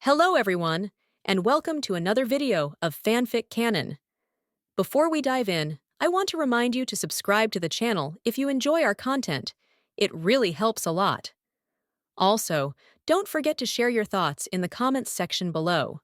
Hello everyone, and welcome to another video of FanFic Canon. Before we dive in, I want to remind you to subscribe to the channel if you enjoy our content. It really helps a lot. Also, don't forget to share your thoughts in the comments section below.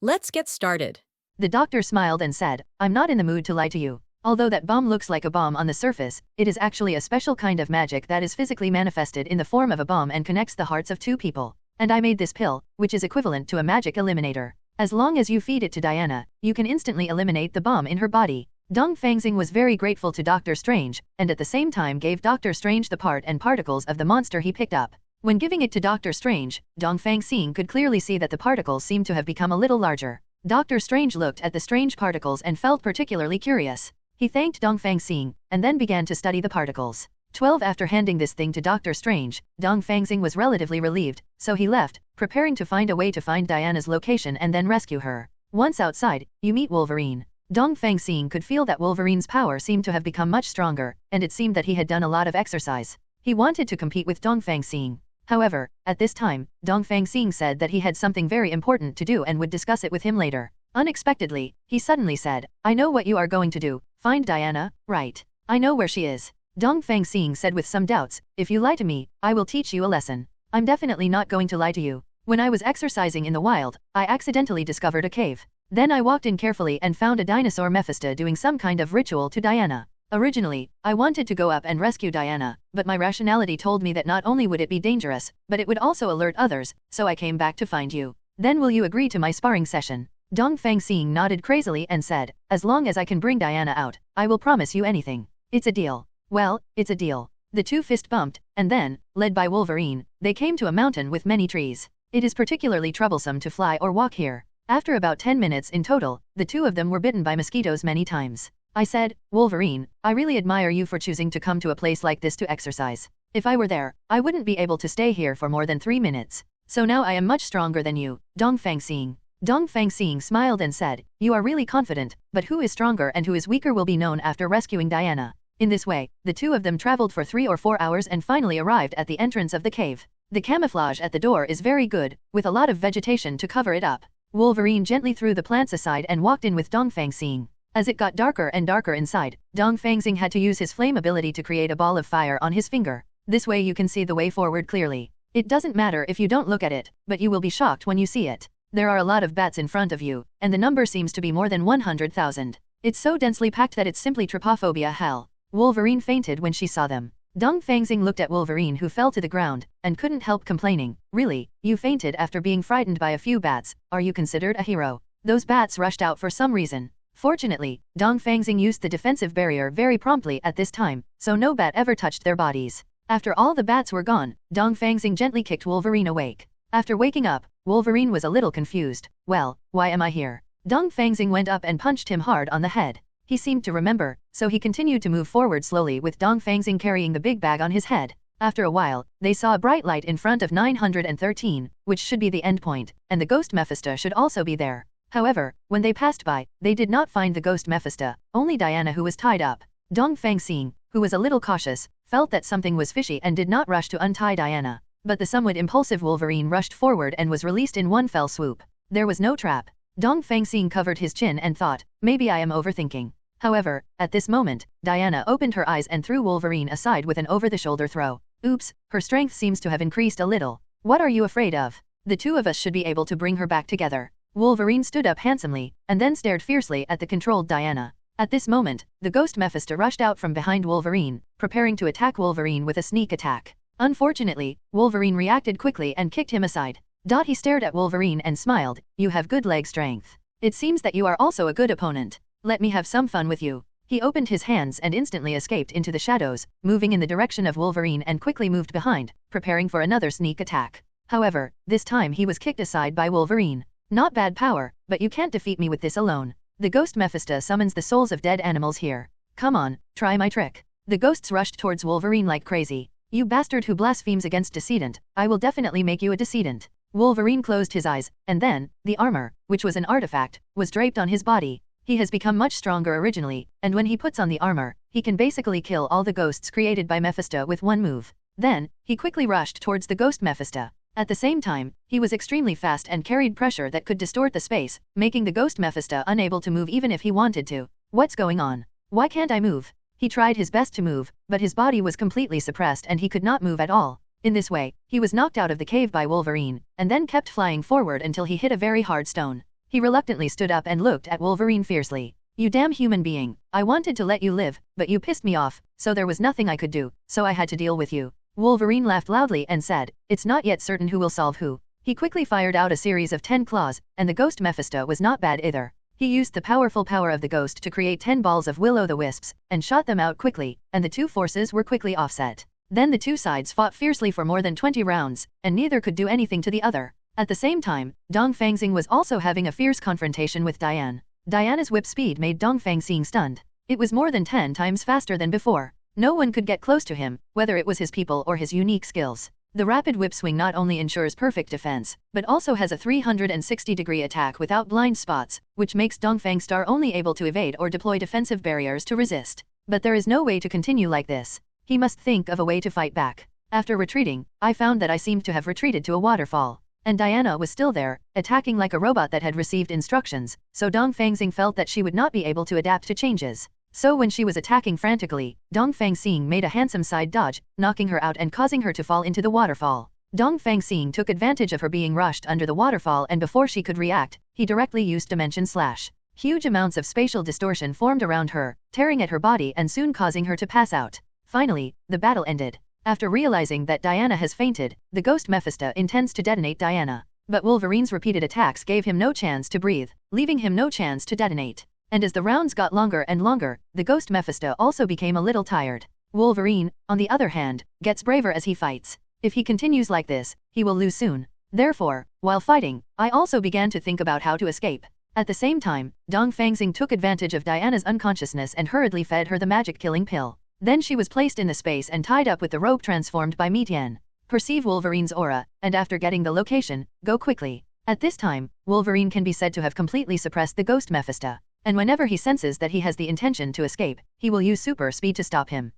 Let's get started. The doctor smiled and said, "I'm not in the mood to lie to you. Although that bomb looks like a bomb on the surface, it is actually a special kind of magic that is physically manifested in the form of a bomb and connects the hearts of two people. And I made this pill, which is equivalent to a magic eliminator. As long as you feed it to Diana, you can instantly eliminate the bomb in her body." Dongfang Xing was very grateful to Doctor Strange, and at the same time gave Doctor Strange the part and particles of the monster he picked up. When giving it to Doctor Strange, Dongfang Xing could clearly see that the particles seemed to have become a little larger. Doctor Strange looked at the strange particles and felt particularly curious. He thanked Dongfang Xing, and then began to study the particles. 12 After handing this thing to Doctor Strange, Dongfang Xing was relatively relieved, so he left, preparing to find a way to find Diana's location and then rescue her. Once outside, you meet Wolverine. Dongfang Xing could feel that Wolverine's power seemed to have become much stronger, and it seemed that he had done a lot of exercise. He wanted to compete with Dongfang Xing. However, at this time, Dongfang Xing said that he had something very important to do and would discuss it with him later. Unexpectedly, he suddenly said, "I know what you are going to do. Find Diana, right? I know where she is." Dongfang Xing said with some doubts, "If you lie to me, I will teach you a lesson." "I'm definitely not going to lie to you. When I was exercising in the wild, I accidentally discovered a cave. Then I walked in carefully and found a dinosaur Mephisto doing some kind of ritual to Diana. Originally, I wanted to go up and rescue Diana, but my rationality told me that not only would it be dangerous, but it would also alert others, so I came back to find you. Then will you agree to my sparring session?" Dongfang Xing nodded crazily and said, "As long as I can bring Diana out, I will promise you anything. It's a deal." "Well, it's a deal." The two fist bumped, and then, led by Wolverine, they came to a mountain with many trees. It is particularly troublesome to fly or walk here. After about 10 minutes in total, the two of them were bitten by mosquitoes many times. I said, "Wolverine, I really admire you for choosing to come to a place like this to exercise. If I were there, I wouldn't be able to stay here for more than 3 minutes. So now I am much stronger than you." Dongfang Xing. Dongfang Xing smiled and said, "You are really confident, but who is stronger and who is weaker will be known after rescuing Diana." In this way, the two of them traveled for 3 or 4 hours and finally arrived at the entrance of the cave. The camouflage at the door is very good, with a lot of vegetation to cover it up. Wolverine gently threw the plants aside and walked in with Dongfang Xing. As it got darker and darker inside, Dongfang Xing had to use his flame ability to create a ball of fire on his finger. This way you can see the way forward clearly. It doesn't matter if you don't look at it, but you will be shocked when you see it. There are a lot of bats in front of you, and the number seems to be more than 100,000. It's so densely packed that it's simply trypophobia hell. Wolverine fainted when she saw them. Dongfang Xing looked at Wolverine, who fell to the ground, and couldn't help complaining, "Really, you fainted after being frightened by a few bats? Are you considered a hero?" Those bats rushed out for some reason. Fortunately, Dongfang Xing used the defensive barrier very promptly at this time, so no bat ever touched their bodies. After all the bats were gone, Dongfang Xing gently kicked Wolverine awake. After waking up, Wolverine was a little confused. "Well, why am I here?" Dongfang Xing went up and punched him hard on the head. He seemed to remember, so he continued to move forward slowly with Dongfang Xing carrying the big bag on his head. After a while, they saw a bright light in front of 913, which should be the end point, and the ghost Mephisto should also be there. However, when they passed by, they did not find the ghost Mephisto, only Diana, who was tied up. Dongfang Xing, who was a little cautious, felt that something was fishy and did not rush to untie Diana. But the somewhat impulsive Wolverine rushed forward and was released in one fell swoop. There was no trap. Dongfang Xing covered his chin and thought, "Maybe I am overthinking." However, at this moment, Diana opened her eyes and threw Wolverine aside with an over-the-shoulder throw. "Oops, her strength seems to have increased a little. What are you afraid of? The two of us should be able to bring her back together." Wolverine stood up handsomely, and then stared fiercely at the controlled Diana. At this moment, the ghost Mephisto rushed out from behind Wolverine, preparing to attack Wolverine with a sneak attack. Unfortunately, Wolverine reacted quickly and kicked him aside. He stared at Wolverine and smiled, "You have good leg strength. It seems that you are also a good opponent. Let me have some fun with you." He opened his hands and instantly escaped into the shadows, moving in the direction of Wolverine and quickly moved behind, preparing for another sneak attack. However, this time he was kicked aside by Wolverine. "Not bad power, but you can't defeat me with this alone. The ghost Mephisto summons the souls of dead animals here. Come on, try my trick." The ghosts rushed towards Wolverine like crazy. "You bastard who blasphemes against decedent, I will definitely make you a decedent." Wolverine closed his eyes, and then, the armor, which was an artifact, was draped on his body. He has become much stronger originally, and when he puts on the armor, he can basically kill all the ghosts created by Mephisto with one move. Then, he quickly rushed towards the ghost Mephisto. At the same time, he was extremely fast and carried pressure that could distort the space, making the ghost Mephisto unable to move even if he wanted to. What's going on? Why can't I move? He tried his best to move, but his body was completely suppressed and he could not move at all. In this way, he was knocked out of the cave by Wolverine, and then kept flying forward until he hit a very hard stone. He reluctantly stood up and looked at Wolverine fiercely. You damn human being, I wanted to let you live, but you pissed me off, so there was nothing I could do, so I had to deal with you. Wolverine laughed loudly and said, it's not yet certain who will solve who. He quickly fired out a series of 10 claws, and the ghost Mephisto was not bad either. He used the powerful power of the ghost to create 10 balls of will-o'-the-wisps, and shot them out quickly, and the two forces were quickly offset. Then the two sides fought fiercely for more than 20 rounds, and neither could do anything to the other. At the same time, Dongfang Xing was also having a fierce confrontation with Diane. Diana's whip speed made Dongfang Xing stunned. It was more than 10 times faster than before. No one could get close to him, whether it was his people or his unique skills. The rapid whip swing not only ensures perfect defense, but also has a 360-degree attack without blind spots, which makes Dongfang Star only able to evade or deploy defensive barriers to resist. But there is no way to continue like this. He must think of a way to fight back. After retreating, I found that I seemed to have retreated to a waterfall. And Diana was still there, attacking like a robot that had received instructions, so Dongfang Xing felt that she would not be able to adapt to changes. So when she was attacking frantically, Dongfang Xing made a handsome side dodge, knocking her out and causing her to fall into the waterfall. Dongfang Xing took advantage of her being rushed under the waterfall, and before she could react, he directly used Dimension Slash. Huge amounts of spatial distortion formed around her, tearing at her body and soon causing her to pass out. Finally, the battle ended. After realizing that Diana has fainted, the ghost Mephisto intends to detonate Diana. But Wolverine's repeated attacks gave him no chance to breathe, leaving him no chance to detonate. And as the rounds got longer and longer, the ghost Mephisto also became a little tired. Wolverine, on the other hand, gets braver as he fights. If he continues like this, he will lose soon. Therefore, while fighting, I also began to think about how to escape. At the same time, Dongfang Xing took advantage of Diana's unconsciousness and hurriedly fed her the magic-killing pill. Then she was placed in the space and tied up with the rope transformed by Mitian. Perceive Wolverine's aura, and after getting the location, go quickly. At this time, Wolverine can be said to have completely suppressed the ghost Mephisto. And whenever he senses that he has the intention to escape, he will use super speed to stop him.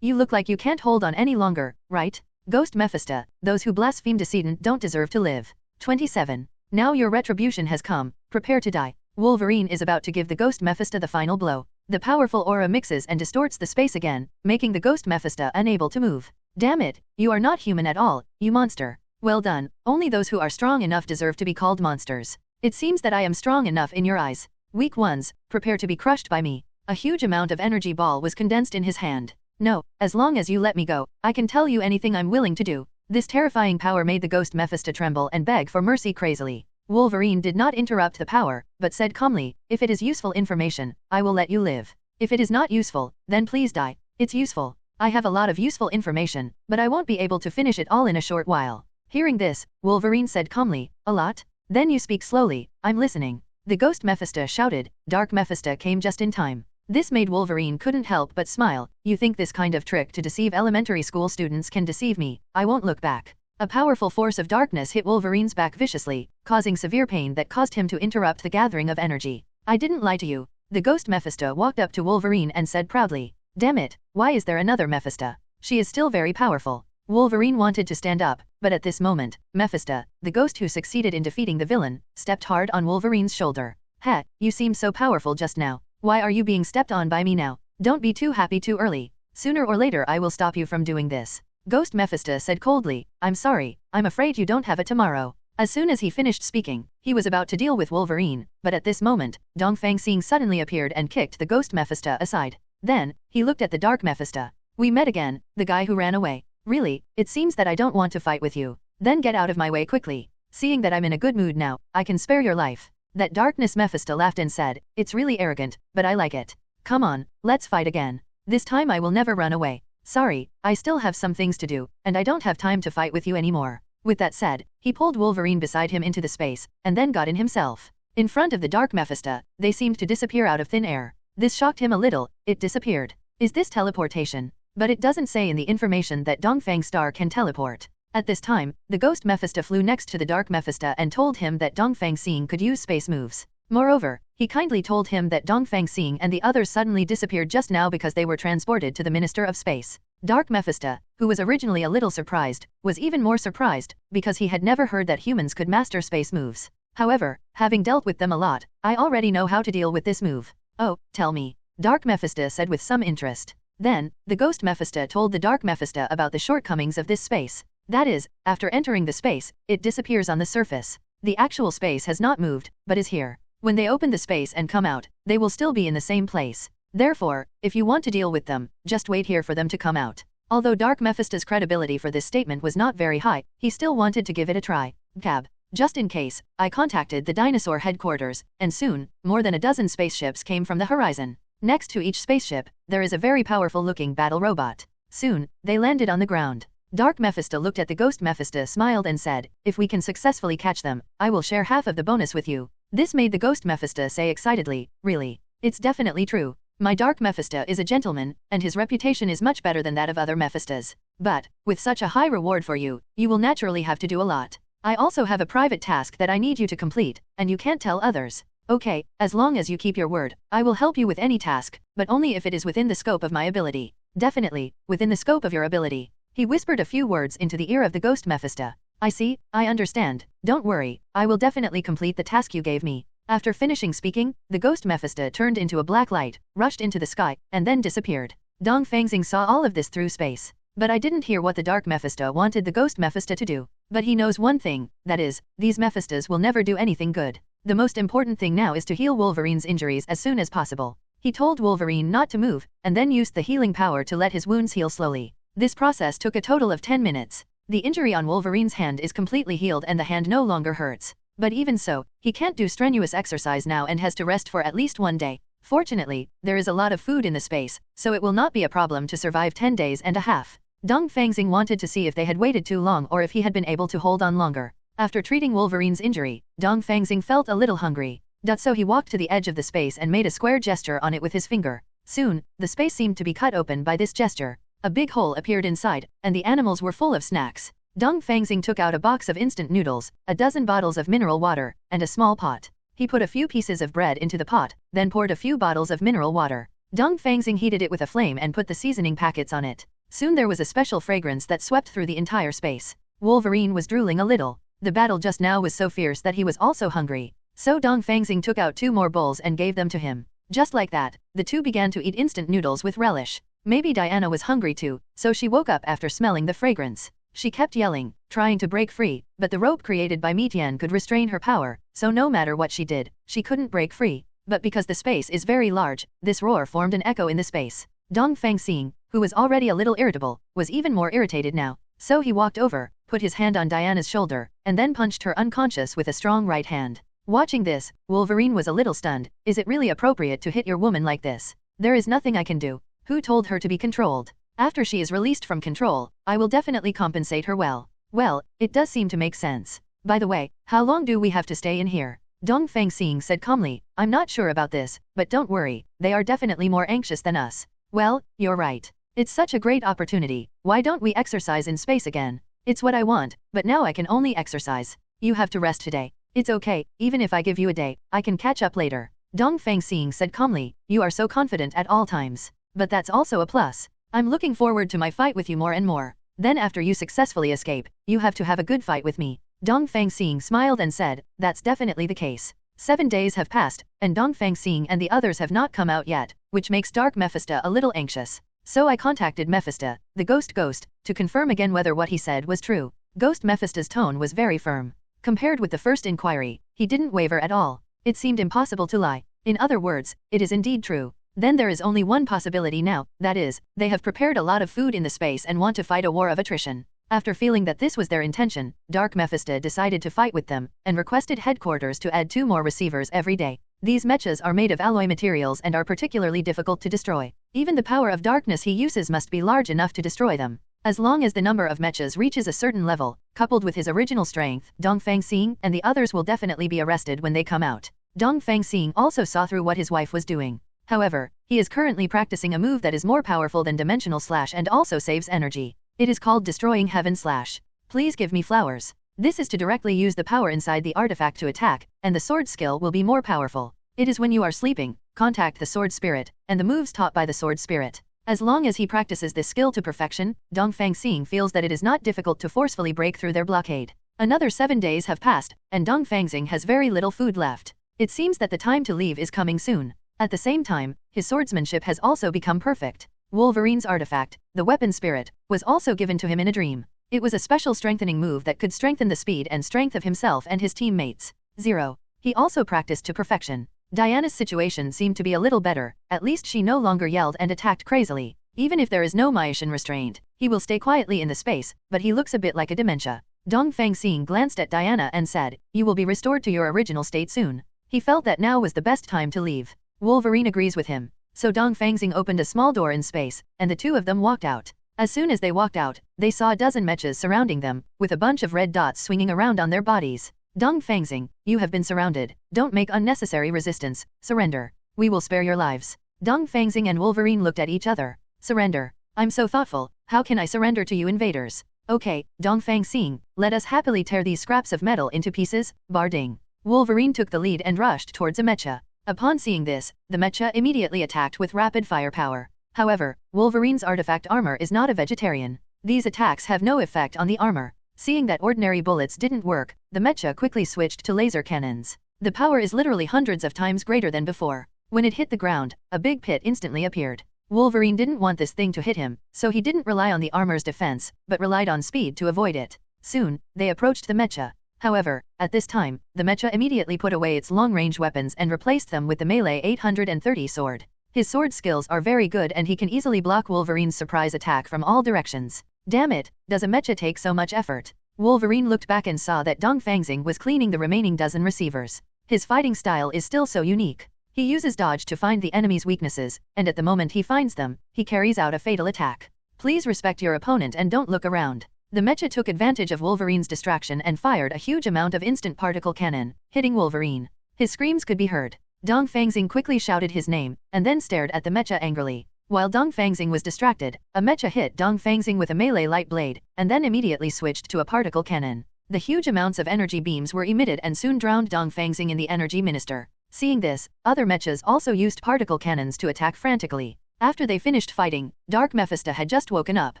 You look like you can't hold on any longer, right? Ghost Mephisto, those who blaspheme decedent don't deserve to live. 27. Now your retribution has come, prepare to die. Wolverine is about to give the ghost Mephisto the final blow. The powerful aura mixes and distorts the space again, making the ghost Mephisto unable to move. Damn it, you are not human at all, you monster. Well done, only those who are strong enough deserve to be called monsters. It seems that I am strong enough in your eyes. Weak ones, prepare to be crushed by me. A huge amount of energy ball was condensed in his hand. No, as long as you let me go, I can tell you anything I'm willing to do. This terrifying power made the ghost Mephisto tremble and beg for mercy crazily. Wolverine did not interrupt the power, but said calmly, if it is useful information, I will let you live. If it is not useful, then please die. It's useful. I have a lot of useful information, but I won't be able to finish it all in a short while. Hearing this, Wolverine said calmly, a lot? Then you speak slowly, I'm listening. The ghost Mephisto shouted. Dark Mephisto came just in time. This made Wolverine couldn't help but smile. You think this kind of trick to deceive elementary school students can deceive me? I won't look back. A powerful force of darkness hit Wolverine's back viciously, causing severe pain that caused him to interrupt the gathering of energy. I didn't lie to you. The ghost Mephisto walked up to Wolverine and said proudly, damn it, why is there another Mephisto? She is still very powerful. Wolverine wanted to stand up, but at this moment, Mephisto, the ghost who succeeded in defeating the villain, stepped hard on Wolverine's shoulder. Heh, you seemed so powerful just now. Why are you being stepped on by me now? Don't be too happy too early. Sooner or later I will stop you from doing this. Ghost Mephisto said coldly, I'm sorry, I'm afraid you don't have it tomorrow. As soon as he finished speaking, he was about to deal with Wolverine, but at this moment, Dongfang Xing suddenly appeared and kicked the ghost Mephisto aside. Then, he looked at the dark Mephisto. We met again, the guy who ran away. Really, it seems that I don't want to fight with you. Then get out of my way quickly. Seeing that I'm in a good mood now, I can spare your life. That darkness Mephisto laughed and said, it's really arrogant, but I like it. Come on, let's fight again. This time I will never run away. Sorry, I still have some things to do, and I don't have time to fight with you anymore. With that said, he pulled Wolverine beside him into the space, and then got in himself. In front of the dark Mephisto, they seemed to disappear out of thin air. This shocked him a little, it disappeared. Is this teleportation? But it doesn't say in the information that Dongfang Star can teleport. At this time, the ghost Mephisto flew next to the dark Mephisto and told him that Dongfang Xing could use space moves. Moreover, he kindly told him that Dongfang Xing and the others suddenly disappeared just now because they were transported to the Minister of Space. Dark Mephisto, who was originally a little surprised, was even more surprised, because he had never heard that humans could master space moves. However, having dealt with them a lot, I already know how to deal with this move. Oh, tell me. Dark Mephisto said with some interest. Then, the Ghost Mephisto told the Dark Mephisto about the shortcomings of this space. That is, after entering the space, it disappears on the surface. The actual space has not moved, but is here. When they open the space and come out, they will still be in the same place. Therefore, if you want to deal with them, just wait here for them to come out. Although Dark Mephisto's credibility for this statement was not very high, he still wanted to give it a try. Cab. Just in case, I contacted the dinosaur headquarters, and soon, more than a dozen spaceships came from the horizon. Next to each spaceship, there is a very powerful-looking battle robot. Soon, they landed on the ground. Dark Mephisto looked at the Ghost Mephisto, smiled and said, "If we can successfully catch them, I will share half of the bonus with you." This made the Ghost Mephisto say excitedly, "Really? It's definitely true. My Dark Mephisto is a gentleman, and his reputation is much better than that of other Mephistos. But, with such a high reward for you, you will naturally have to do a lot. I also have a private task that I need you to complete, and you can't tell others. Okay, as long as you keep your word, I will help you with any task, but only if it is within the scope of my ability." "Definitely, within the scope of your ability." He whispered a few words into the ear of the Ghost Mephisto. "I see, I understand. Don't worry, I will definitely complete the task you gave me." After finishing speaking, the Ghost Mephisto turned into a black light, rushed into the sky, and then disappeared. Dongfang Xing saw all of this through space. But I didn't hear what the Dark Mephisto wanted the Ghost Mephisto to do. But he knows one thing, that is, these Mephistos will never do anything good. The most important thing now is to heal Wolverine's injuries as soon as possible. He told Wolverine not to move, and then used the healing power to let his wounds heal slowly. This process took a total of 10 minutes. The injury on Wolverine's hand is completely healed and the hand no longer hurts. But even so, he can't do strenuous exercise now and has to rest for at least 1 day. Fortunately, there is a lot of food in the space, so it will not be a problem to survive 10 days and a half. Dongfang Xing wanted to see if they had waited too long or if he had been able to hold on longer. After treating Wolverine's injury, Dongfang Xing felt a little hungry. So he walked to the edge of the space and made a square gesture on it with his finger. Soon, the space seemed to be cut open by this gesture. A big hole appeared inside, and the animals were full of snacks. Dongfang Xing took out a box of instant noodles, a dozen bottles of mineral water, and a small pot. He put a few pieces of bread into the pot, then poured a few bottles of mineral water. Dongfang Xing heated it with a flame and put the seasoning packets on it. Soon there was a special fragrance that swept through the entire space. Wolverine was drooling a little. The battle just now was so fierce that he was also hungry. So Dongfang Xing took out 2 more bowls and gave them to him. Just like that, the two began to eat instant noodles with relish. Maybe Diana was hungry too, so she woke up after smelling the fragrance. She kept yelling, trying to break free, but the rope created by Mitian could restrain her power, so no matter what she did, she couldn't break free. But because the space is very large, this roar formed an echo in the space. Dongfang Xing, who was already a little irritable, was even more irritated now. So he walked over, put his hand on Diana's shoulder, and then punched her unconscious with a strong right hand. Watching this, Wolverine was a little stunned. Is it really appropriate to hit your woman like this? There is nothing I can do. Who told her to be controlled? After she is released from control, I will definitely compensate her well. Well, it does seem to make sense. By the way, how long do we have to stay in here? Dongfang Xing said calmly, I'm not sure about this, but don't worry, they are definitely more anxious than us. Well, you're right. It's such a great opportunity, why don't we exercise in space again? It's what I want, but now I can only exercise. You have to rest today. It's okay, even if I give you a day, I can catch up later. Dongfang Xing said calmly, you are so confident at all times. But that's also a plus. I'm looking forward to my fight with you more and more. Then after you successfully escape, you have to have a good fight with me. Dongfang Xing smiled and said, that's definitely the case. 7 days have passed, and Dongfang Xing and the others have not come out yet, which makes Dark Mephisto a little anxious. So I contacted Mephisto, the ghost, to confirm again whether what he said was true. Ghost Mephisto's tone was very firm. Compared with the first inquiry, he didn't waver at all. It seemed impossible to lie. In other words, it is indeed true. Then there is only one possibility now, that is, they have prepared a lot of food in the space and want to fight a war of attrition. After feeling that this was their intention, Dark Mephisto decided to fight with them, and requested headquarters to add 2 more receivers every day. These mechas are made of alloy materials and are particularly difficult to destroy. Even the power of darkness he uses must be large enough to destroy them. As long as the number of mechas reaches a certain level, coupled with his original strength, Dongfang Xing and the others will definitely be arrested when they come out. Dongfang Xing also saw through what his wife was doing. However, he is currently practicing a move that is more powerful than Dimensional Slash and also saves energy. It is called Destroying Heaven Slash. Please give me flowers. This is to directly use the power inside the artifact to attack, and the sword skill will be more powerful. It is when you are sleeping, contact the sword spirit, and the moves taught by the sword spirit. As long as he practices this skill to perfection, Dongfang Xing feels that it is not difficult to forcefully break through their blockade. Another 7 days have passed, and Dongfang Xing has very little food left. It seems that the time to leave is coming soon. At the same time, his swordsmanship has also become perfect. Wolverine's artifact, the weapon spirit, was also given to him in a dream. It was a special strengthening move that could strengthen the speed and strength of himself and his teammates. 0. He also practiced to perfection. Diana's situation seemed to be a little better, at least she no longer yelled and attacked crazily. Even if there is no Maitian restraint, he will stay quietly in the space, but he looks a bit like a dementia. Dongfang Xing glanced at Diana and said, "You will be restored to your original state soon." He felt that now was the best time to leave. Wolverine agrees with him. So Dongfang Xing opened a small door in space, and the two of them walked out. As soon as they walked out, they saw a dozen mechas surrounding them, with a bunch of red dots swinging around on their bodies. Dongfang Xing, you have been surrounded. Don't make unnecessary resistance. Surrender. We will spare your lives. Dongfang Xing and Wolverine looked at each other. Surrender. I'm so thoughtful. How can I surrender to you invaders? Okay, Dongfang Xing, let us happily tear these scraps of metal into pieces. Barding. Wolverine took the lead and rushed towards a mecha. Upon seeing this, the mecha immediately attacked with rapid firepower. However, Wolverine's artifact armor is not a vegetarian. These attacks have no effect on the armor. Seeing that ordinary bullets didn't work, the mecha quickly switched to laser cannons. The power is literally hundreds of times greater than before. When it hit the ground, a big pit instantly appeared. Wolverine didn't want this thing to hit him, so he didn't rely on the armor's defense, but relied on speed to avoid it. Soon, they approached the mecha. However, at this time, the mecha immediately put away its long-range weapons and replaced them with the melee 830 sword. His sword skills are very good and he can easily block Wolverine's surprise attack from all directions. Damn it, does a mecha take so much effort? Wolverine looked back and saw that Dongfang Xing was cleaning the remaining dozen receivers. His fighting style is still so unique. He uses dodge to find the enemy's weaknesses, and at the moment he finds them, he carries out a fatal attack. Please respect your opponent and don't look around. The mecha took advantage of Wolverine's distraction and fired a huge amount of instant particle cannon, hitting Wolverine. His screams could be heard. Dongfang Xing quickly shouted his name, and then stared at the mecha angrily. While Dongfang Xing was distracted, a mecha hit Dongfang Xing with a melee light blade, and then immediately switched to a particle cannon. The huge amounts of energy beams were emitted and soon drowned Dongfang Xing in the energy minister. Seeing this, other mechas also used particle cannons to attack frantically. After they finished fighting, Dark Mephisto had just woken up.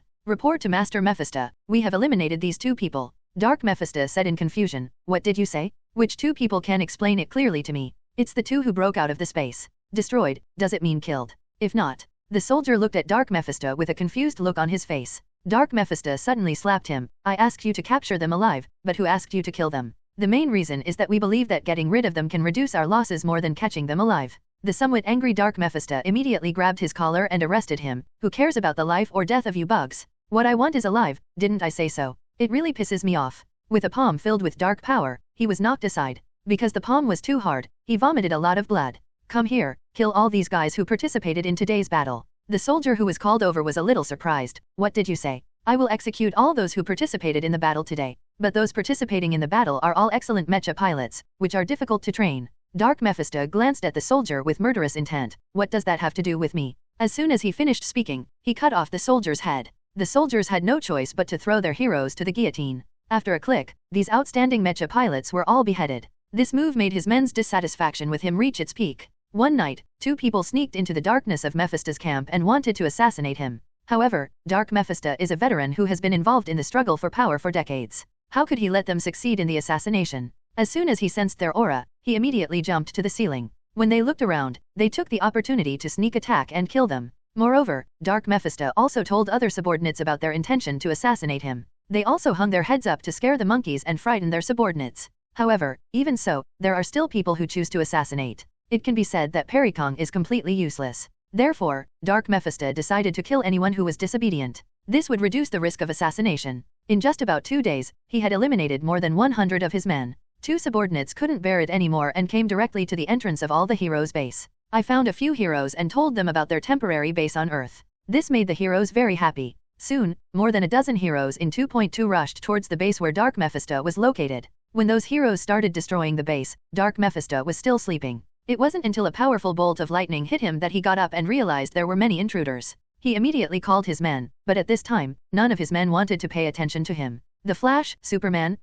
Report to Master Mephisto, we have eliminated these two people. Dark Mephisto said in confusion, what did you say? Which two people can explain it clearly to me? It's the two who broke out of the space. Destroyed, does it mean killed? If not. The soldier looked at Dark Mephisto with a confused look on his face. Dark Mephisto suddenly slapped him. I asked you to capture them alive, but who asked you to kill them? The main reason is that we believe that getting rid of them can reduce our losses more than catching them alive. The somewhat angry Dark Mephisto immediately grabbed his collar and arrested him. Who cares about the life or death of you bugs? What I want is alive, didn't I say so? It really pisses me off. With a palm filled with dark power, he was knocked aside. Because the palm was too hard, he vomited a lot of blood. Come here, kill all these guys who participated in today's battle. The soldier who was called over was a little surprised. What did you say? I will execute all those who participated in the battle today. But those participating in the battle are all excellent mecha pilots, which are difficult to train. Dark Mephisto glanced at the soldier with murderous intent. What does that have to do with me? As soon as he finished speaking, he cut off the soldier's head. The soldiers had no choice but to throw their heroes to the guillotine. After a click, these outstanding mecha pilots were all beheaded. This move made his men's dissatisfaction with him reach its peak. One night, two people sneaked into the darkness of Mephisto's camp and wanted to assassinate him. However, Dark Mephisto is a veteran who has been involved in the struggle for power for decades. How could he let them succeed in the assassination? As soon as he sensed their aura, he immediately jumped to the ceiling. When they looked around, they took the opportunity to sneak attack and kill them. Moreover, Dark Mephisto also told other subordinates about their intention to assassinate him. They also hung their heads up to scare the monkeys and frighten their subordinates. However, even so, there are still people who choose to assassinate. It can be said that Pericong is completely useless. Therefore, Dark Mephisto decided to kill anyone who was disobedient. This would reduce the risk of assassination. In just about 2 days, he had eliminated more than 100 of his men. Two subordinates couldn't bear it anymore and came directly to the entrance of all the heroes' base. I found a few heroes and told them about their temporary base on Earth. This made the heroes very happy. Soon, more than a dozen heroes in 2.2 rushed towards the base where Dark Mephisto was located. When those heroes started destroying the base, Dark Mephisto was still sleeping. It wasn't until a powerful bolt of lightning hit him that he got up and realized there were many intruders. He immediately called his men, but at this time, none of his men wanted to pay attention to him. The Flash, Superman,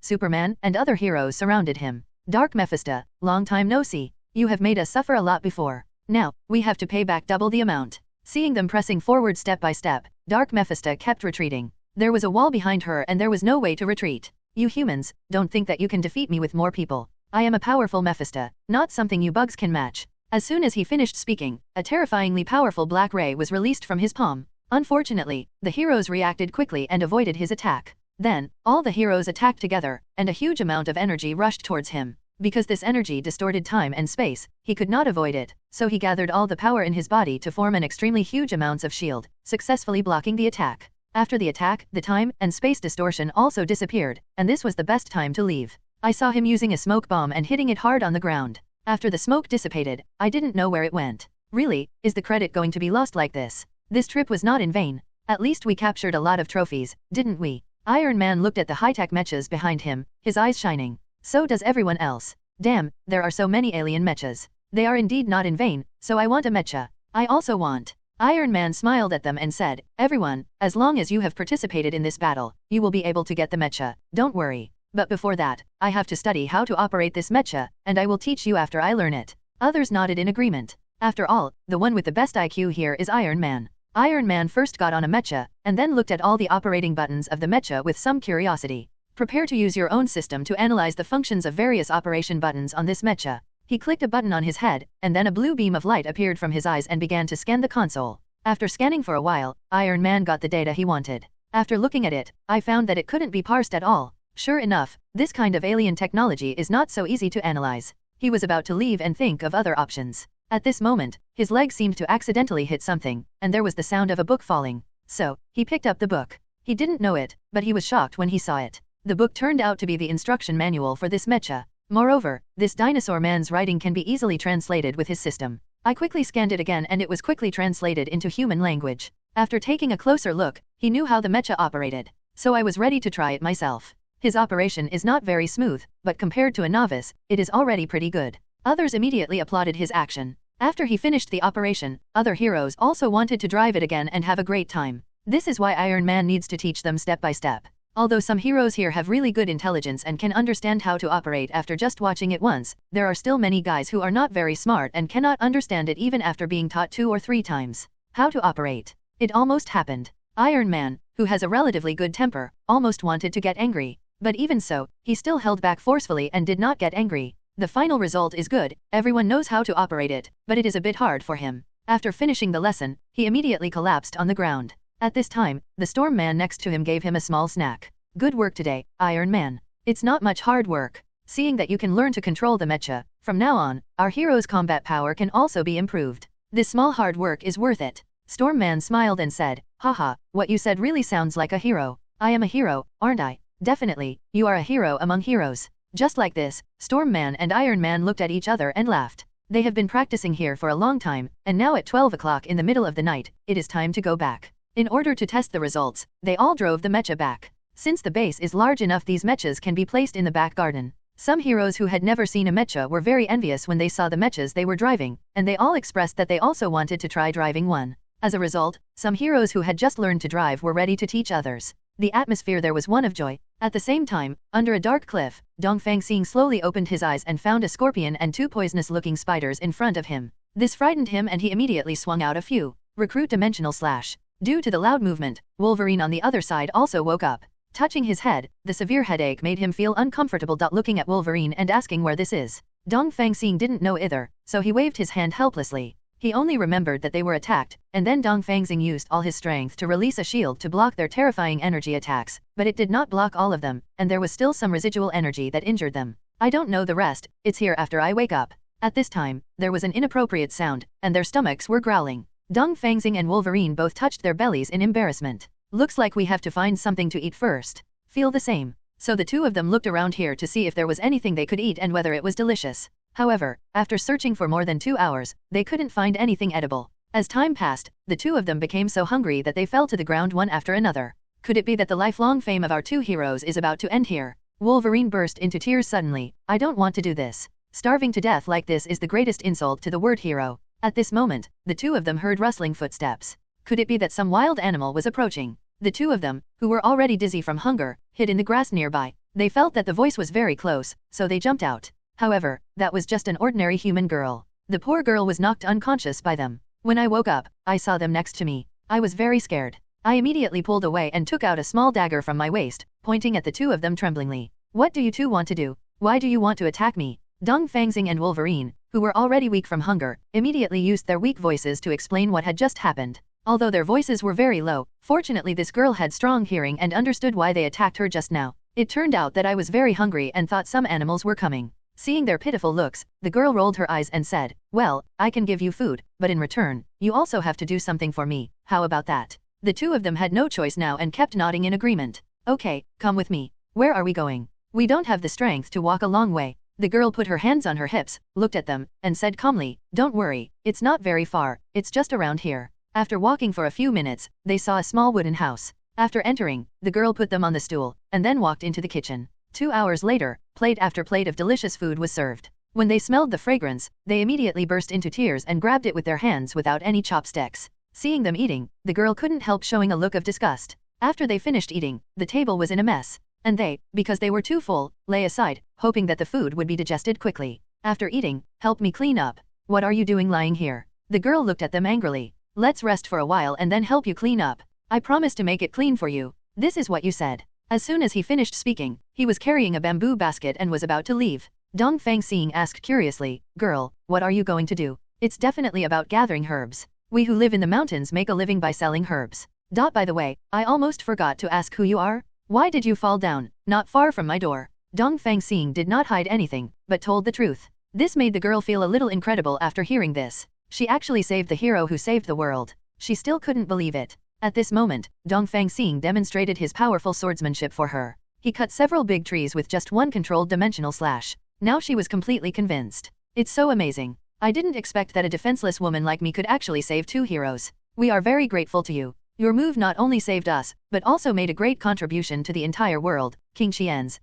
and other heroes surrounded him. Dark Mephisto, long time no see. You have made us suffer a lot before. Now, we have to pay back double the amount. Seeing them pressing forward step by step, Dark Mephisto kept retreating. There was a wall behind her and there was no way to retreat. You humans, don't think that you can defeat me with more people. I am a powerful Mephisto, not something you bugs can match. As soon as he finished speaking, a terrifyingly powerful black ray was released from his palm. Unfortunately, the heroes reacted quickly and avoided his attack. Then, all the heroes attacked together, and a huge amount of energy rushed towards him. Because this energy distorted time and space, he could not avoid it, so he gathered all the power in his body to form an extremely huge amounts of shield, successfully blocking the attack. After the attack, the time and space distortion also disappeared, and this was the best time to leave. I saw him using a smoke bomb and hitting it hard on the ground. After the smoke dissipated, I didn't know where it went. Really, is the credit going to be lost like this? This trip was not in vain. At least we captured a lot of trophies, didn't we? Iron Man looked at the high-tech mechas behind him, his eyes shining. So does everyone else. Damn, there are so many alien mechas. They are indeed not in vain, so I want a mecha. I also want. Iron Man smiled at them and said, everyone, as long as you have participated in this battle, you will be able to get the mecha, don't worry. But before that, I have to study how to operate this mecha, and I will teach you after I learn it. Others nodded in agreement. After all, the one with the best IQ here is Iron Man. Iron Man first got on a mecha, and then looked at all the operating buttons of the mecha with some curiosity. Prepare to use your own system to analyze the functions of various operation buttons on this mecha. He clicked a button on his head, and then a blue beam of light appeared from his eyes and began to scan the console. After scanning for a while, Iron Man got the data he wanted. After looking at it, I found that it couldn't be parsed at all. Sure enough, this kind of alien technology is not so easy to analyze. He was about to leave and think of other options. At this moment, his leg seemed to accidentally hit something, and there was the sound of a book falling. So, he picked up the book. He didn't know it, but he was shocked when he saw it. The book turned out to be the instruction manual for this mecha. Moreover, this dinosaur man's writing can be easily translated with his system. I quickly scanned it again and it was quickly translated into human language. After taking a closer look, he knew how the mecha operated. So I was ready to try it myself. His operation is not very smooth, but compared to a novice, it is already pretty good. Others immediately applauded his action. After he finished the operation, other heroes also wanted to drive it again and have a great time. This is why Iron Man needs to teach them step by step. Although some heroes here have really good intelligence and can understand how to operate after just watching it once, there are still many guys who are not very smart and cannot understand it even after being taught 2 or 3 times. How to operate. It almost happened. Iron Man, who has a relatively good temper, almost wanted to get angry. But even so, he still held back forcefully and did not get angry. The final result is good, everyone knows how to operate it, but it is a bit hard for him. After finishing the lesson, he immediately collapsed on the ground. At this time, the Storm Man next to him gave him a small snack. Good work today, Iron Man. It's not much hard work. Seeing that you can learn to control the mecha, from now on, our hero's combat power can also be improved. This small hard work is worth it. Storm Man smiled and said, haha, what you said really sounds like a hero. I am a hero, aren't I? Definitely, you are a hero among heroes. Just like this, Storm Man and Iron Man looked at each other and laughed. They have been practicing here for a long time, and now at 12 o'clock in the middle of the night, it is time to go back. In order to test the results, they all drove the mecha back. Since the base is large enough, these mechas can be placed in the back garden. Some heroes who had never seen a mecha were very envious when they saw the mechas they were driving, and they all expressed that they also wanted to try driving one. As a result, some heroes who had just learned to drive were ready to teach others. The atmosphere there was one of joy. At the same time, under a dark cliff, Dongfang Xing slowly opened his eyes and found a scorpion and 2 poisonous-looking spiders in front of him. This frightened him and he immediately swung out a few. Recruit dimensional slash. Due to the loud movement, Wolverine on the other side also woke up. Touching his head, the severe headache made him feel uncomfortable. Looking at Wolverine and asking where this is. Dongfang Xing didn't know either, so he waved his hand helplessly. He only remembered that they were attacked, and then Dongfang Xing used all his strength to release a shield to block their terrifying energy attacks, but it did not block all of them, and there was still some residual energy that injured them. I don't know the rest, it's here after I wake up. At this time, there was an inappropriate sound, and their stomachs were growling. Dongfang Xing and Wolverine both touched their bellies in embarrassment. Looks like we have to find something to eat first. Feel the same. So the two of them looked around here to see if there was anything they could eat and whether it was delicious. However, after searching for more than 2 hours, they couldn't find anything edible. As time passed, the two of them became so hungry that they fell to the ground one after another. Could it be that the lifelong fame of our 2 heroes is about to end here? Wolverine burst into tears suddenly. I don't want to do this. Starving to death like this is the greatest insult to the word hero. At this moment, the two of them heard rustling footsteps. Could it be that some wild animal was approaching? The two of them, who were already dizzy from hunger, hid in the grass nearby. They felt that the voice was very close, so they jumped out. However, that was just an ordinary human girl. The poor girl was knocked unconscious by them. When I woke up, I saw them next to me. I was very scared. I immediately pulled away and took out a small dagger from my waist, pointing at the two of them tremblingly. What do you two want to do? Why do you want to attack me? Dongfang Xing and Wolverine, who were already weak from hunger, immediately used their weak voices to explain what had just happened. Although their voices were very low, fortunately this girl had strong hearing and understood why they attacked her just now. It turned out that I was very hungry and thought some animals were coming. Seeing their pitiful looks, the girl rolled her eyes and said, well, I can give you food, but in return, you also have to do something for me. How about that? The two of them had no choice now and kept nodding in agreement. Okay, come with me. Where are we going? We don't have the strength to walk a long way. The girl put her hands on her hips, looked at them, and said calmly, don't worry, it's not very far, it's just around here. After walking for a few minutes, they saw a small wooden house. After entering, the girl put them on the stool, and then walked into the kitchen. 2 hours later, plate after plate of delicious food was served. When they smelled the fragrance, they immediately burst into tears and grabbed it with their hands without any chopsticks. Seeing them eating, the girl couldn't help showing a look of disgust. After they finished eating, the table was in a mess. And they, because they were too full, lay aside, hoping that the food would be digested quickly. After eating, help me clean up. What are you doing lying here? The girl looked at them angrily. Let's rest for a while and then help you clean up. I promise to make it clean for you. This is what you said. As soon as he finished speaking, he was carrying a bamboo basket and was about to leave. Dongfang Xing asked curiously, girl, what are you going to do? It's definitely about gathering herbs. We who live in the mountains make a living by selling herbs. By the way, I almost forgot to ask who you are. Why did you fall down, not far from my door? Dongfang Xing did not hide anything, but told the truth. This made the girl feel a little incredible after hearing this. She actually saved the hero who saved the world. She still couldn't believe it. At this moment, Dongfang Xing demonstrated his powerful swordsmanship for her. He cut several big trees with just one controlled dimensional slash. Now she was completely convinced. It's so amazing. I didn't expect that a defenseless woman like me could actually save two heroes. We are very grateful to you. Your move not only saved us, but also made a great contribution to the entire world, King Xian's.